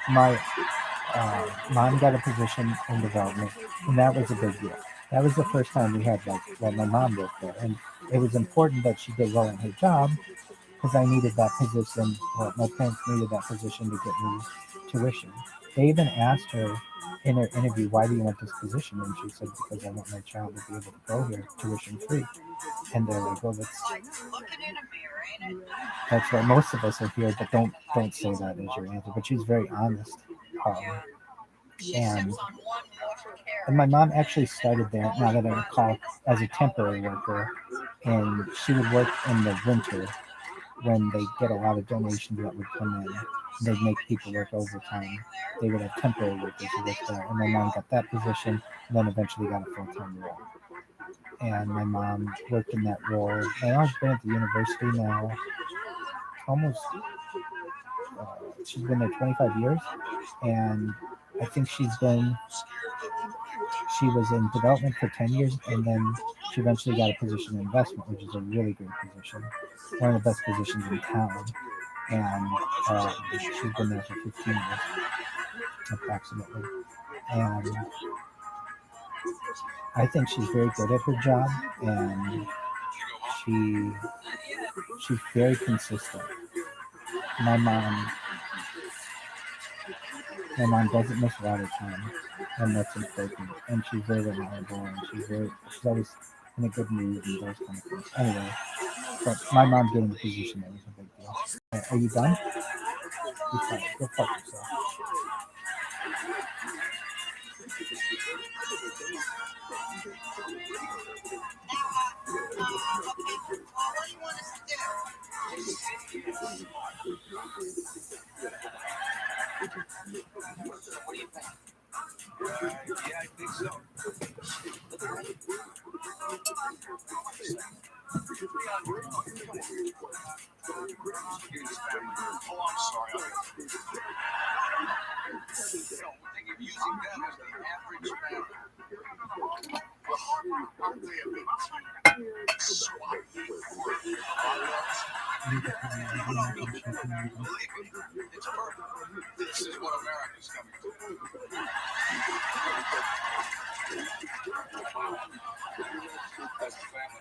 my mom got a position in development, and that was a big deal. That was the first time we had my mom worked there, and it was important that she did well in her job, because I needed that position. Well, my parents needed that position to get me tuition. They even asked her in her interview, "Why do you want this position?" And she said, "Because I want my child to be able to go here tuition free." And they're like, "Well, that's why most of us are here, but don't say that as your answer." But she's very honest. And my mom actually started there, now that I recall, as a temporary worker, and she would work in the winter when they get a lot of donations that would come in. They'd make people work overtime. They would have temporary workers who worked there, and my mom got that position, and then eventually got a full-time role. And my mom worked in that role. My mom's been at the university now almost, she's been there 25 years, and I think she was in development for 10 years, and then she eventually got a position in investment, which is a really great position, one of the best positions in town. And she's been there for 15 years, approximately. And I think she's very good at her job, and she's very consistent. My mom doesn't miss a lot of time, and that's important. And she's very reliable, and she's always in a good mood and those kind of things. Anyway, but my mom getting the position there was a big deal. Are you done? You're fine. Go fuck yourself. What do you want us to do? What do you think? Yeah, I think so. Oh, I'm sorry. No, we're thinking of using them as the average family. Aren't they a bit too swat? It's perfect. This is what America's coming to. That's the family.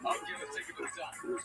I'll give it, take a bit of time.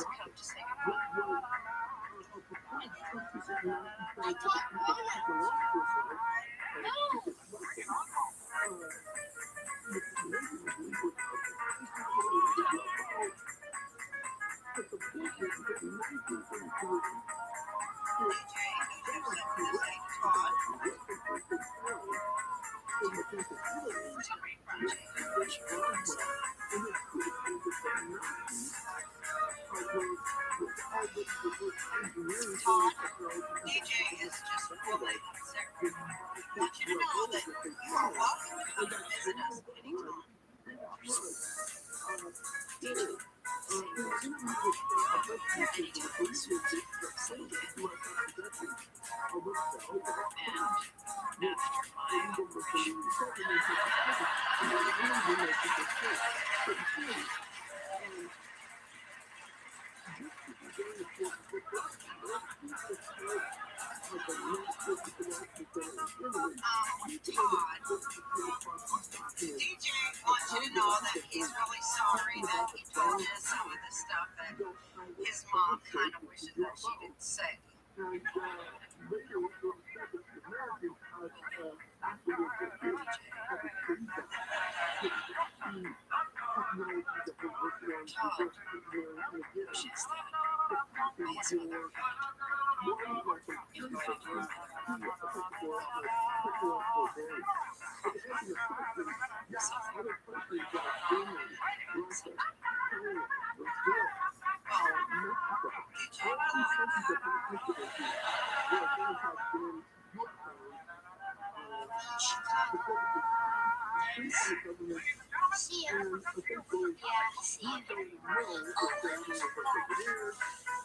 just come to say goodbye. I thought, DJ is just fully concerned. I want you to know that you are welcome to come and visit us anytime. DJ wants you to know that he's really sorry that he told you some of the stuff that his mom kind of wishes that she didn't say. See ya. Yeah, see ya.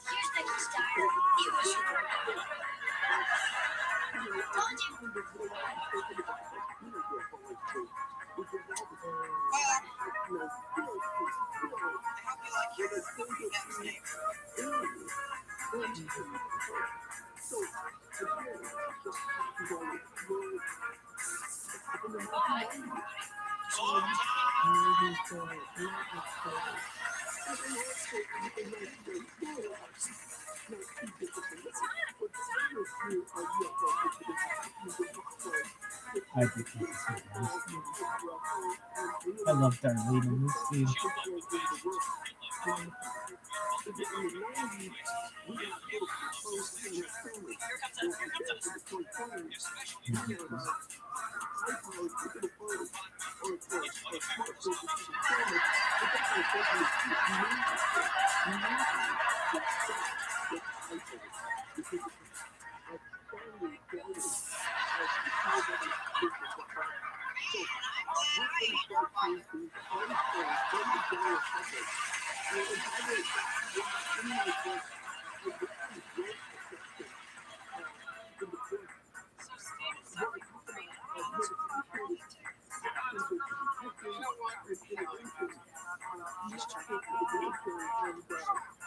Here's Becky's diary. You wish you were here. Told you. I hope you like your next neighbor. I think it's I love Darlene in this scene.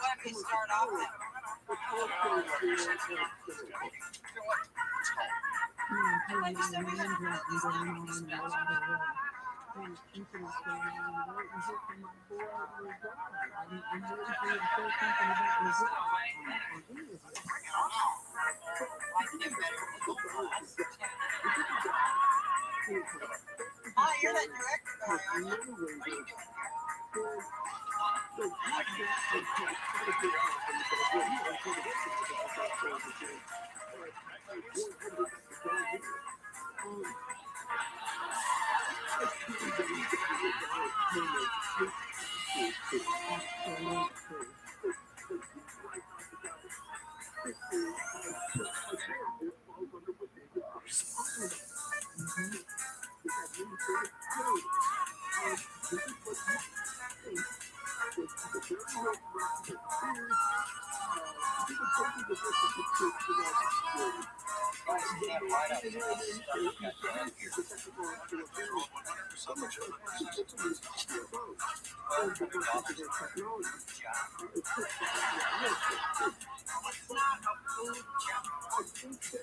Let me start off with oh, you're that director guy, aren't you? What are you doing here?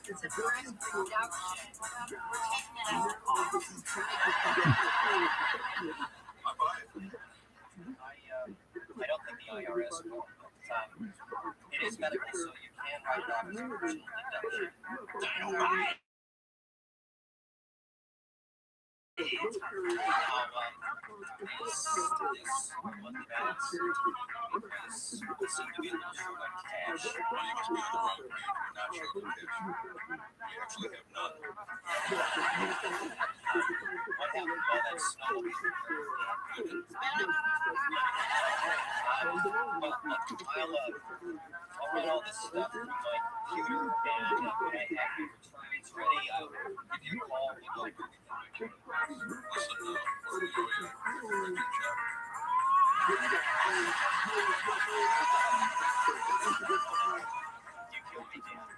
It's a direct production. We're taking it as a box. I don't think the IRS will. It is medical, so you can write it off as a personal deduction. This one balance because it seemed to be a little short on cash. Well, you must be in the wrong bank. You're not short on cash. We actually have none. What happened to all that snow? I'll run all this stuff through my computer, and when I have your returns ready, I'll give you a call. We'll go through everything. Listen, before we go here, record your check. You killed me, Dan.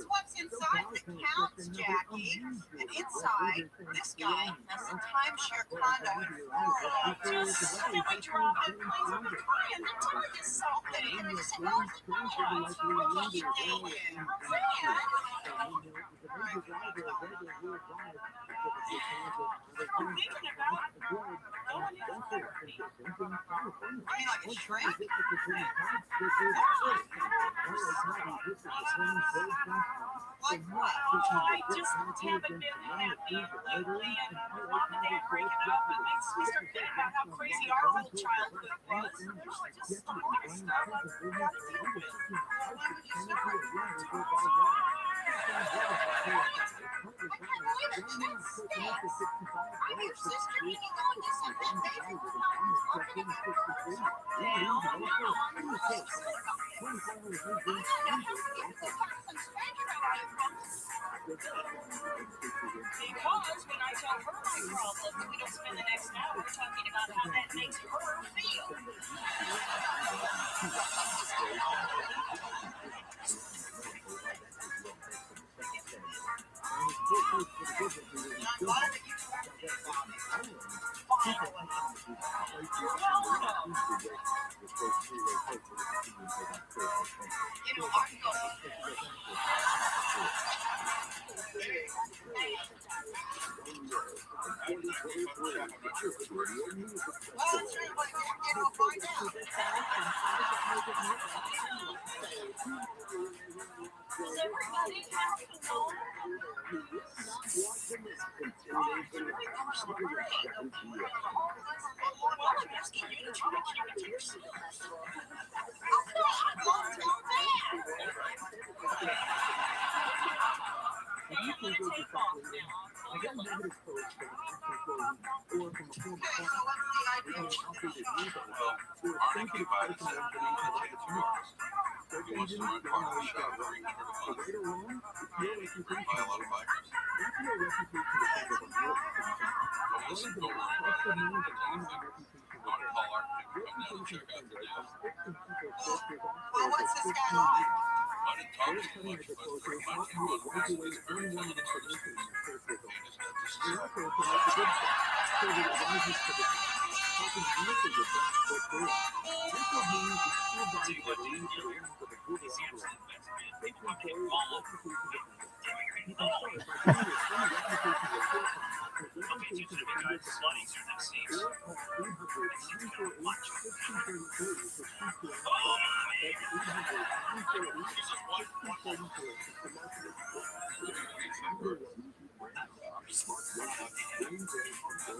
What's inside that counts, Jackie. And inside, this guy has some timeshare condo in Florida. Just we drove and plays on the and then told yourself that he was supposed to like what? I just haven't been happy lately, and Mom and Dad breaking up, it makes me start thinking about how crazy our whole childhood was. There's just a lot of stuff I've got to deal with. Where would you start? Your sister, you can go into something because when I tell her my problem, we don't spend the next hour talking about how that makes her feel. I'm glad that you follow it.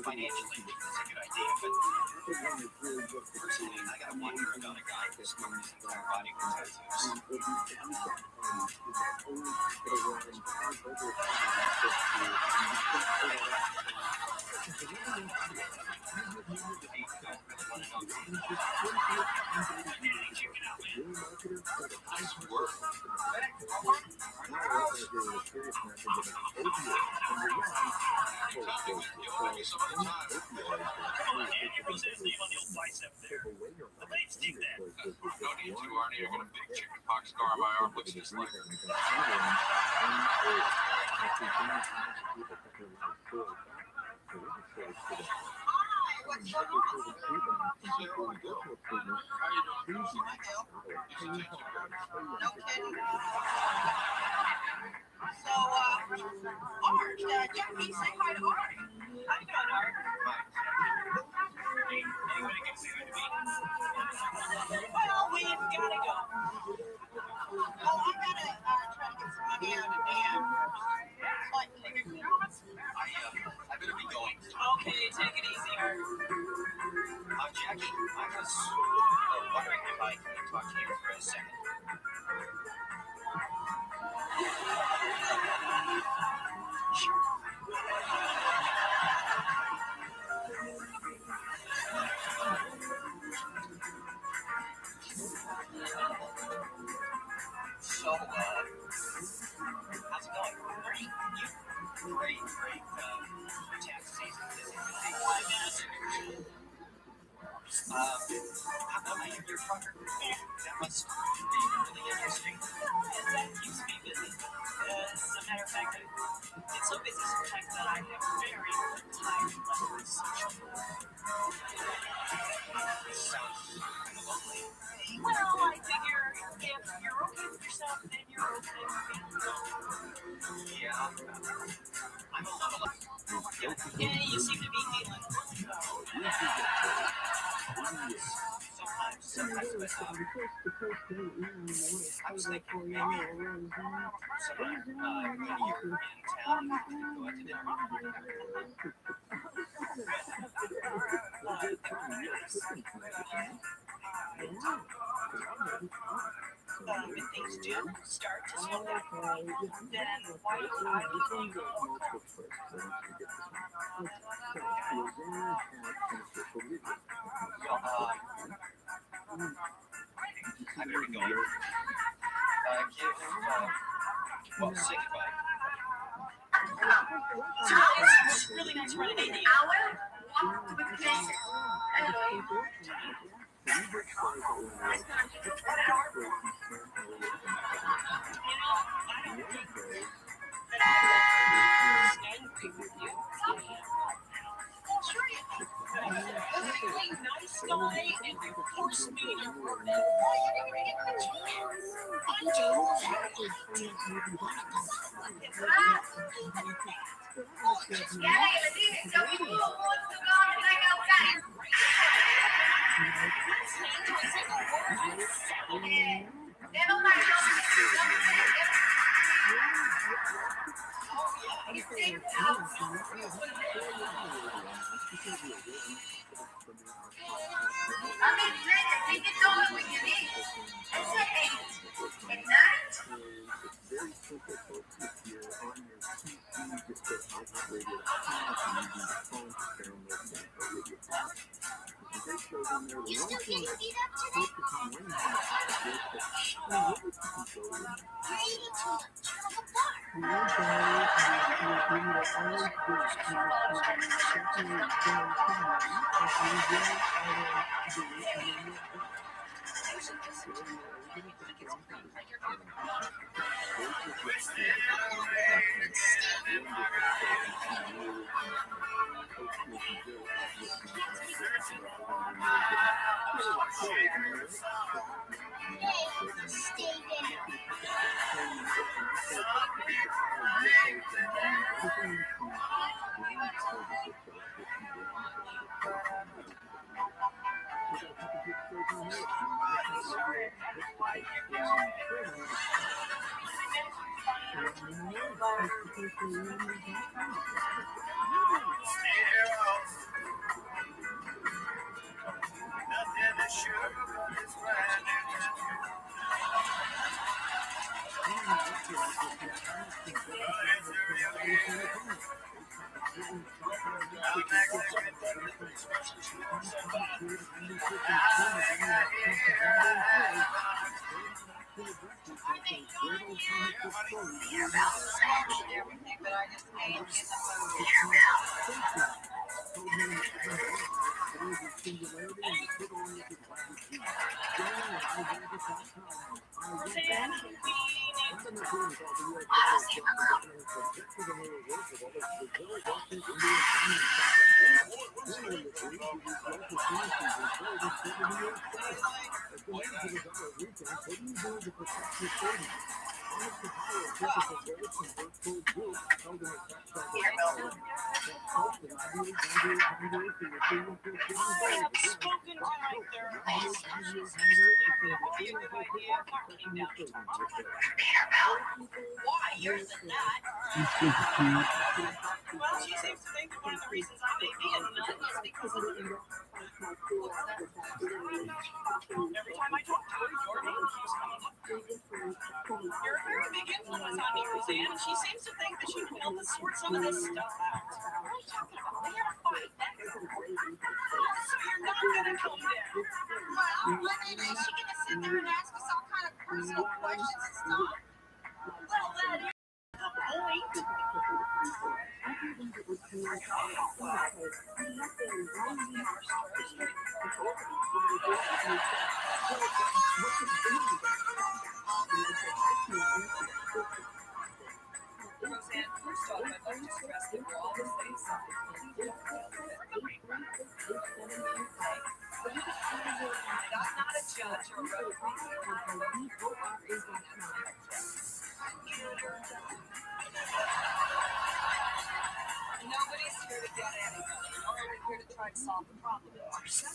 Financially, it's a good idea, but personally, I gotta wonder about a guy who smokes their body with tattoos. I got a big chicken pox scar on my arm. Looks just like Jackie, say hi to Art. How you doing, Art? Anybody can see what Well, we've got to go. Oh, I got to try to get some money out of Dan. I better be going. Okay, take it easy, Art. Jackie, I was wondering if I could talk to you for a second. So, how's it going? Great. Great. Tax season. I'm your trucker. That must be really interesting. That keeps me busy. As a matter of fact, it's so busy sometimes that I have very tired levels. Sounds kind of lonely. Well, I figure if you're okay with yourself, then you're okay with me. Yeah. I'm a little. Yeah, you seem to be healing. Sometimes, but I was thinking maybe somewhere when you're in town, we could go out to dinner. If things do start to slow down for me, then why don't I give you a call? I better be going. Say goodbye. So it's really nice running into you. Walk with Jason. Angry with you. Sure, it's really nice guy and you forced me to remember why you didn't get the chance. I told you not to. You still getting beat up today? You're eating too much. Stay there. Why? You're the nut. Well, she seems to think that one of the reasons I may be a nut is because of you. Every time I talk to her, your name keeps coming up. You're a very big influence on me, Roseanne, and she seems to think that she'd be able to sort some of this stuff out. What are you talking about? We had a fight. That's important. So you're not going to come down. Well, when is she going to sit there and ask us all kind of personal questions and stuff? Well, that is the point. Roseanne, first off, I'd like to stress that we're all the same size. I'm not a judge or a referee. Nobody's here to get anybody. We're only here to try to solve the problem. I'm just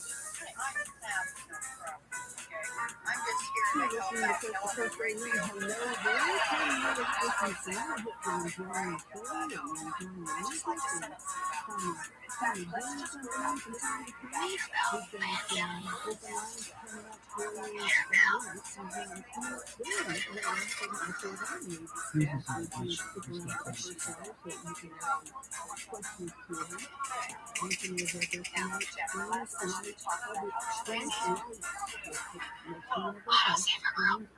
here to help out. No other great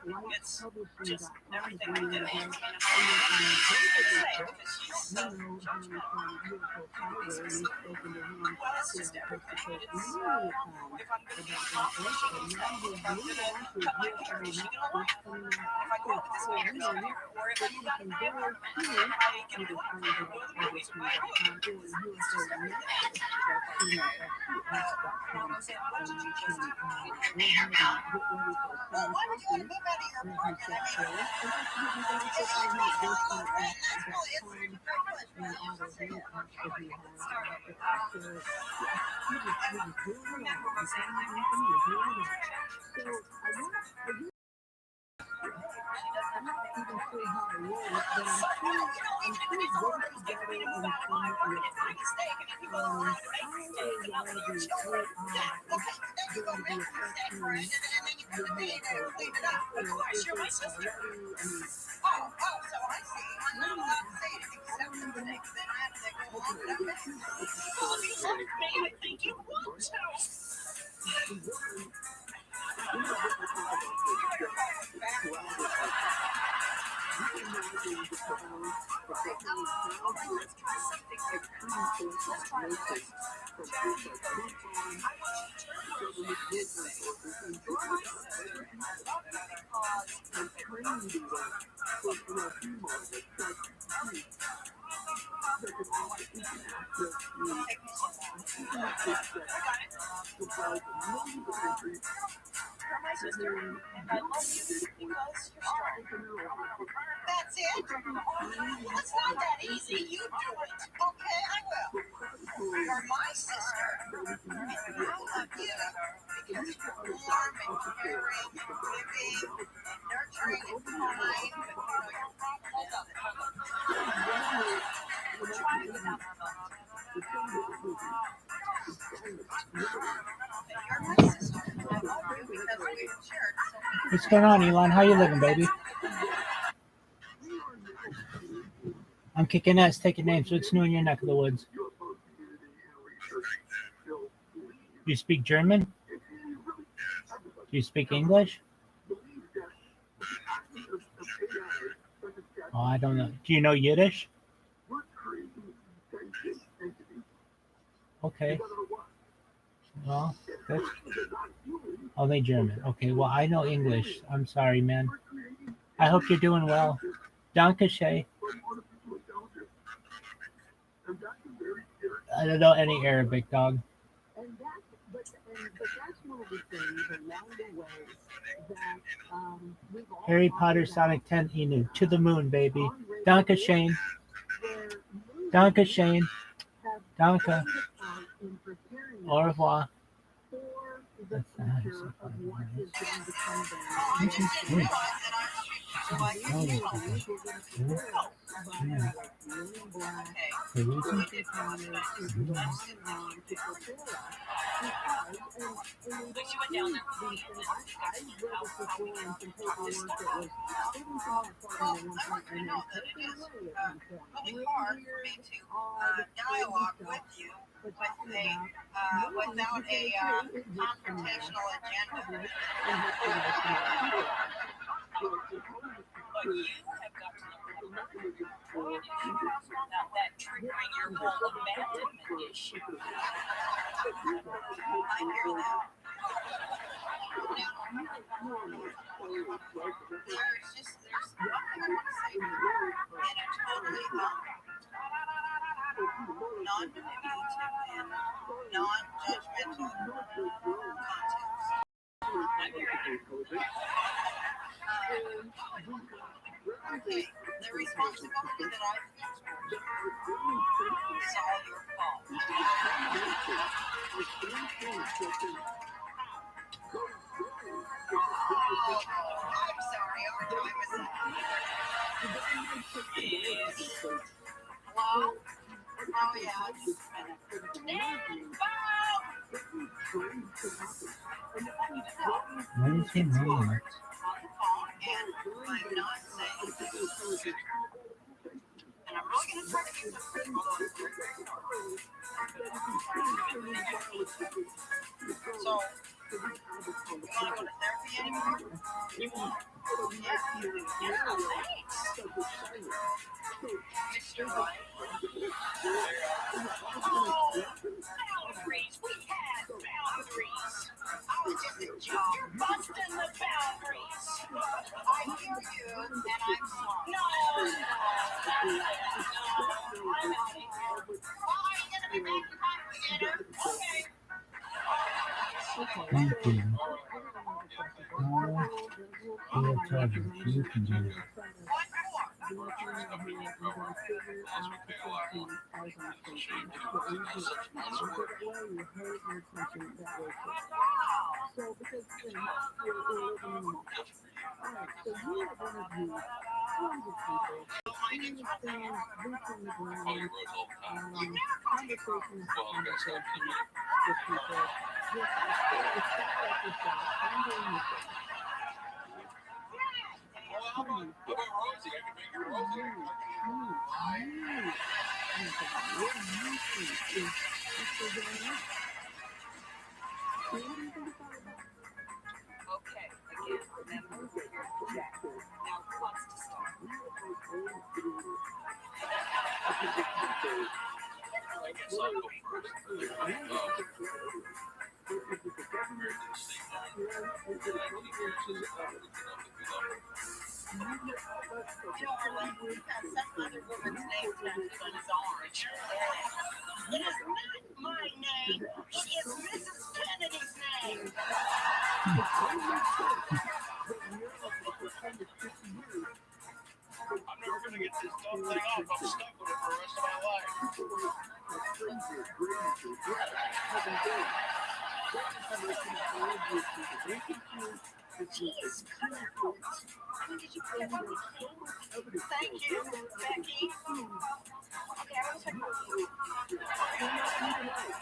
likepublishing.com just is everything really we do. good. I mean, And I'm then going to both of say, these books, you know, Honey from Beautiful Fiber, we've spoken to him, well, it's you just know, face to everything. face It's, many a time if I'm going to be about that book. accomplishing And now something, his if I'm new going to book is cut my hair, ViralRabbi is she next going to book like it? coming out If I go April up with this maker's 4. up here, or if So I you go down can to my go apartment, to I can you do can it. find Go that to the movies when I do oversee.com it. or It's just USA everything. Nexus, that's TNS.com, Was it and you can $1, $2, $2? go ahead and get ready for a Well, signed why would you want copy to move out of your of his apartment? I best mean, seller. And don't forget, you can also if find I'm him at right now, look, right now, virtualapp.com it's and all those new apps that he has out there. So yeah, he was doing it all. I'm telling you, Anthony, you're doing it all. So I want I'm not even sure how to word it, but I'm sure work together in some way. How is ROTHSCHILD AI going to be affecting the US over there? Or is it already, I mean, I don't even know. You're my sister, and I love you because you're strong. That's it. Well, it's not that easy. You do it. Okay, I will. You're my sister, and I love you because you're warm and caring and giving and nurturing and kind. Hold on. We're trying without our phones. You're my sister. I love you because we've shared so much. What's going on, Elon? How you living, baby? I'm kicking ass, taking names. What's new in your neck of the woods? You speak German? Do you speak English? Oh, I don't know. Do you know Yiddish? Okay. Well, that's only German. Okay, well, I know English. I'm sorry, man. I hope you're doing well. Danke, Shay. I don't know any Arabic, dog. And that's one of the things along the way that we've all Harry talked Potter, about Sonic 10, Inu. To the moon, baby. on radio, Danke, Shane. where Danke, Shane. have Danke. played a part in preparing Au us revoir. for the That's future of what is going to come down I the just didn't road. realize that I should like This you. series, we're going to prepare us about like Men in Black, Okay. Close Encounters, we can go on to prepare us. Because, and we don't She went down there. these things. I read this before in some paperwork that was even from my apartment at one point and then taken away at one point. Really hard for me to Odd, dialogue crazy with stuff. you But with talking a about without a confrontational agenda. public and hopefully most of our people. But you have got to know how to without that triggering your whole abandonment issue. I hear that. There's nothing I want to say in a totally non-manipulative and non-judgmental context. Okay, the responsibility that I feel towards you is all your fault. I'm sorry, our time is up. Hello? Oh, yeah, just a minute. What is he mean? On the phone, and I'm not saying. And I'm really going to try to keep this quick, although it's very, very short. So, you want to go to therapy anymore? You won't. Mr. Right. Oh, boundaries. We had boundaries. I was just a joke. You're busting the boundaries. I hear you, and I'm sorry. No, I'm out of here. Oh, are you gonna be back in time for dinner? Okay. Thank you. Your pleasure. You can do it. Okay, again, remember, we're here to chat. Now, who wants to start? I guess I'll go first. Darling, he's got some other woman's name tattooed on his arm. It is not my name. It is Mrs. Kennedy's name. I'm never gonna get this dumb thing off. I'm stuck with it for the rest of my life. Jeez, cut it out. When did you put that on? Thank you, Becky. Okay, I was talking about you.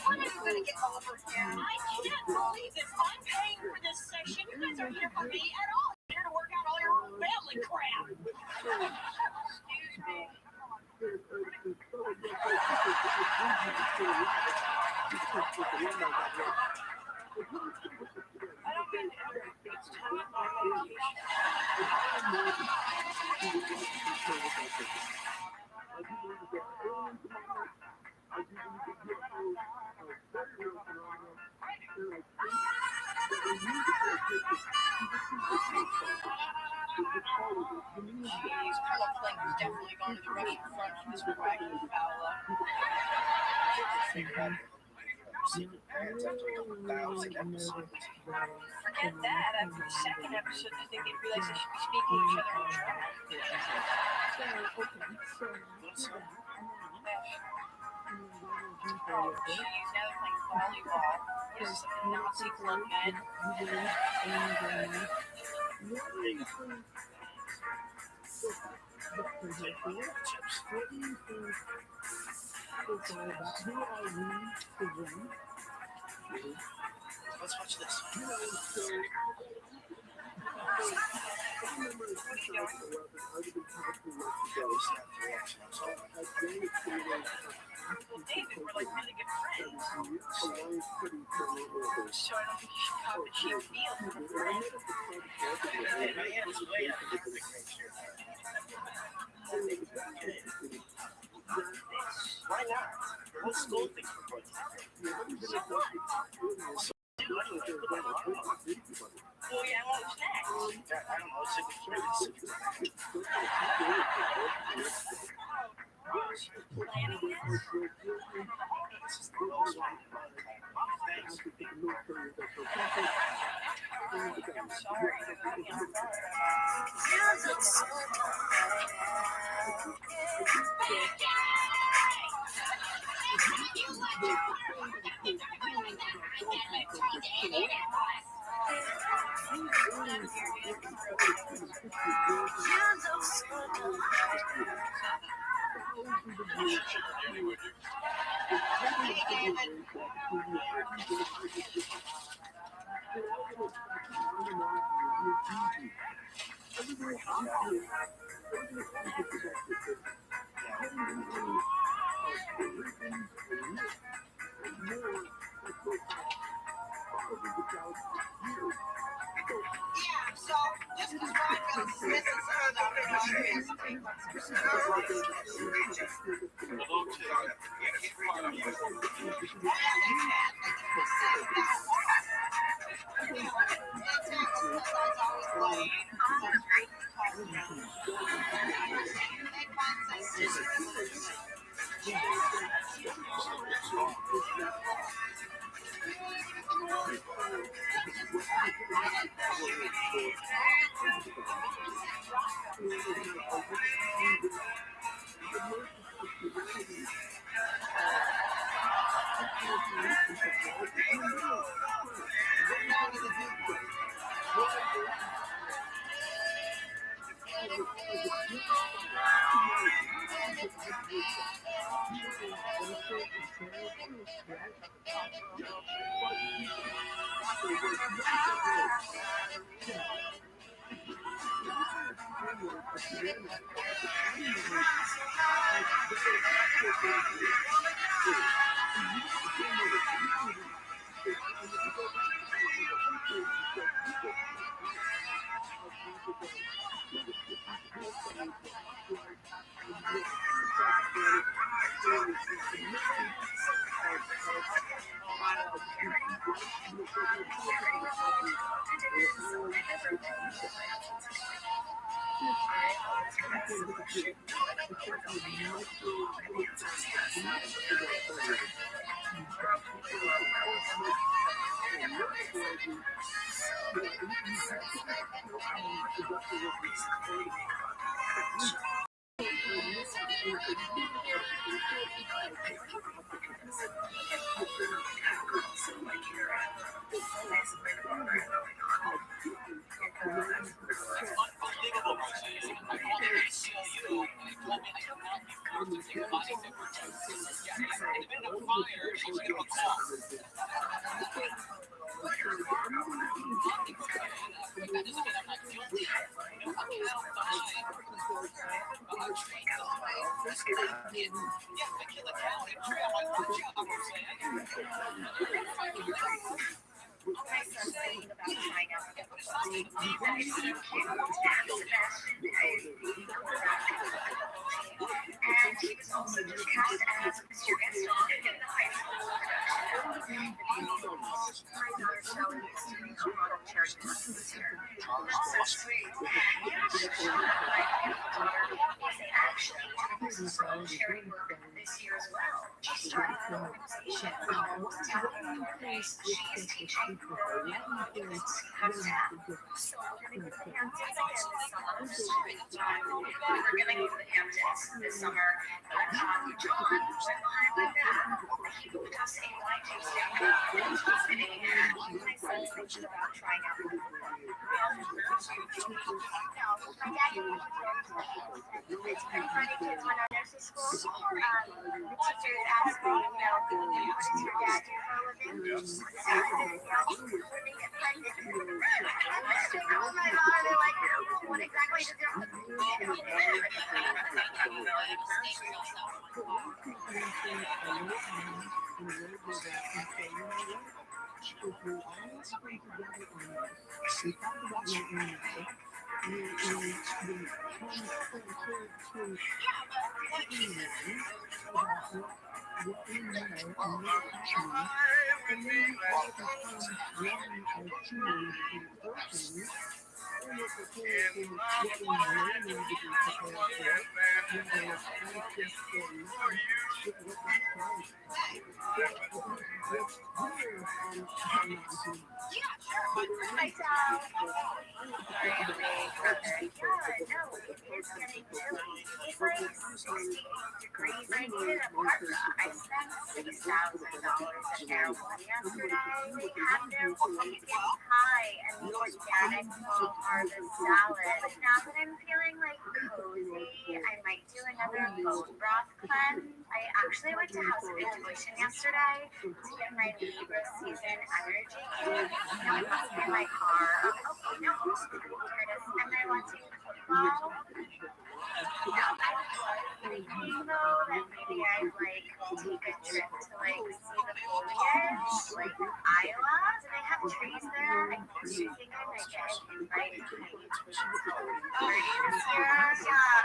When are you gonna get over here? I can't believe this. I'm paying for this session. You guys aren't here for me at all. You're here to work out all your family crap. Excuse me. I don't mean to interrupt. It's time for my Jeez, Carla Flynn was definitely going to the Russian front for Mr. Wagner Fowler. Forget that. After the second episode, I think they realized they should be speaking each other in German. Oh, geez, now they're playing volleyball. This is some Nazi club men. Let's watch this. Well, David, we're like really good friends. So I don't think you should cop a cheap deal from a friend. My hand is way out of the picture. Why not? What's school thing for boys? So what? Well, yeah, what's next? I don't know. It's like a Planning this? I'm sorry. Yeah, so just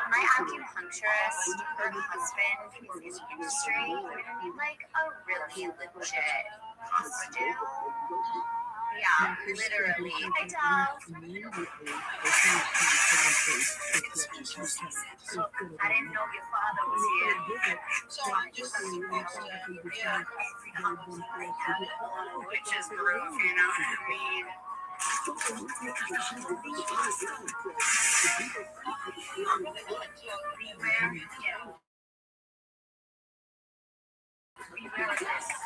My acupuncturist, her husband is in the industry, and like a really legit costume. Yeah, literally. Hi, dog. I didn't know your father was here. So I'm just supposed to, which is groove, you know what I mean?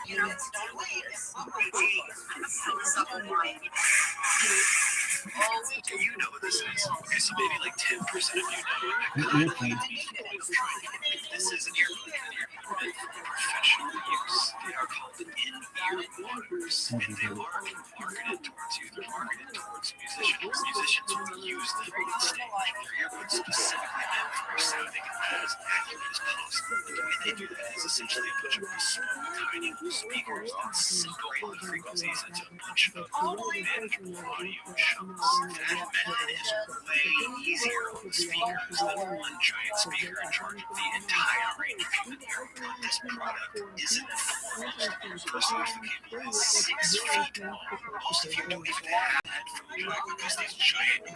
You know, don't wait. Do you know what this is? Okay, so maybe like 10% of you know it. This is an earplug meant for professional use. They are called in-ear pluggers, and they are marketed towards you. They're marketed towards musicians. Musicians will use them on stage. Their earbuds specifically meant for sounding as accurate as possible. The way they do that is essentially a bunch of bespoke, tiny little speakers that single on frequencies into a bunch of manageable audio chunks. That method is way easier on the speakers than one giant speaker in charge of the entire range of human earbuds. This product isn't foremost. First off, the cable is 6 feet long. Most of you don't even have headphone jack because these giant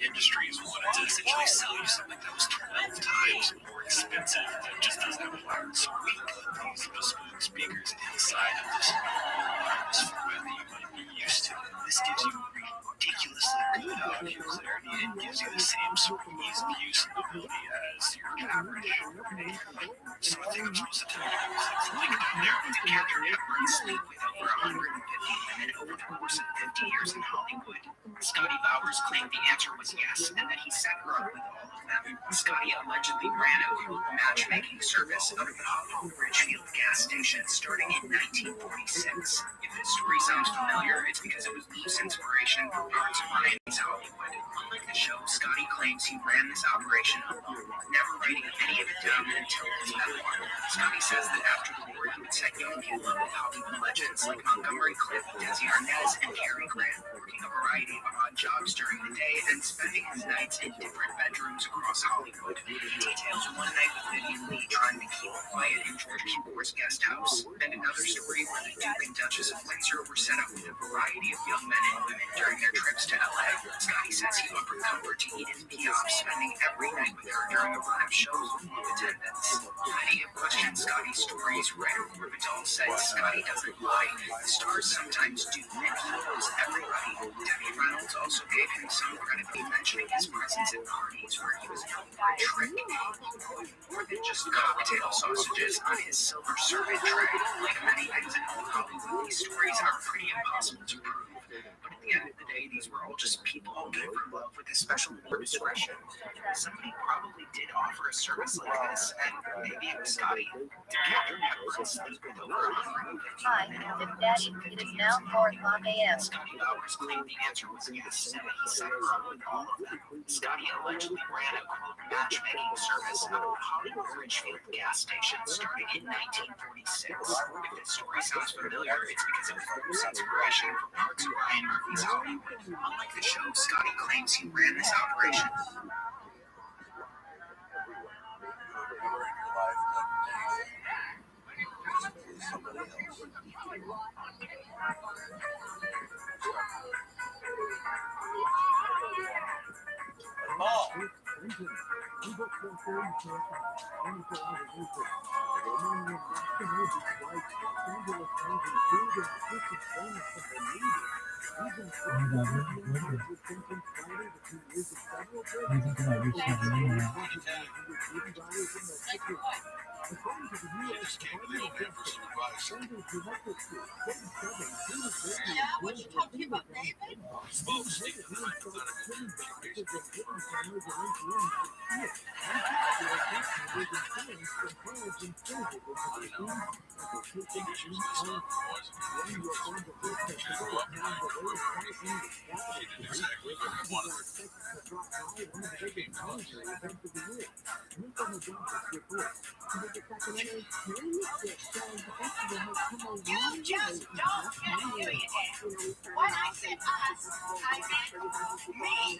industries wanted to essentially sell you something that was 12 times more expensive that just doesn't have wires. So we put these bespoke speakers inside of this wireless format that you might be used to. This gives you ridiculously good audio clarity. It gives you the same sort of ease of use and ability as your average. So I think I'm supposed to tell you things like American Catherine Hepburn sleep with over 150 women over the course of 50 years in Hollywood. Scotty Bowers claimed the answer was yes, and that he set her up with all of them. Scotty allegedly ran a matchmaking service out of the Hollywood Ridgefield gas station starting in 1946. If this story sounds familiar, it's because it was loose inspiration for parts of Ryan's Hollywood. Unlike the show, Scotty claims he ran this operation alone, never writing any of it down until his memoir. Scotty says that after the war, he would set young people up with Hollywood legends like Montgomery Clift, Desi Arnaz, and Cary Grant, working a variety of odd jobs during the day and spending his nights in different bedrooms across Hollywood. He details one night with Vivian Lee trying to keep quiet in George Cukor's guest house, and another story where the Duke and Duchess of Windsor were set up with a variety of young men and women during their trips to LA. Scotty says he offered Cooper to eat in Piaf, spending every night with her during a run of shows with no attendance. Many have questioned Scotty's stories. Red Orbital said Scotty doesn't lie. The stars sometimes do, and he knows everybody. Debbie Reynolds also gave him some credit for mentioning his presence at parties where he was known for tricking more than just cocktail sausages on his silver serving tray. Like many things in Hollywood, these stories are pretty impossible to prove. But at the end of the day, these were all just people who gave her love with a special discretion. Somebody probably did offer a service like this, and maybe it was Scotty. Catherine Hepburn sleep with over 150 Hi, I'm Daddy. It is now 4:00 a.m. Scotty Bowers claimed the answer was yes, and that he set her up with all of them. Scotty allegedly ran a matchmaking service out of the Hollywood Ridgefield gas station starting in 1946. If this story sounds familiar, it's because it was loose inspiration for parts of Ryan Murphy's Hollywood. Unlike the show, Scotty claims he ran this operation. Yeah, what you talking about, David? You just don't get it. When I said us, I meant me.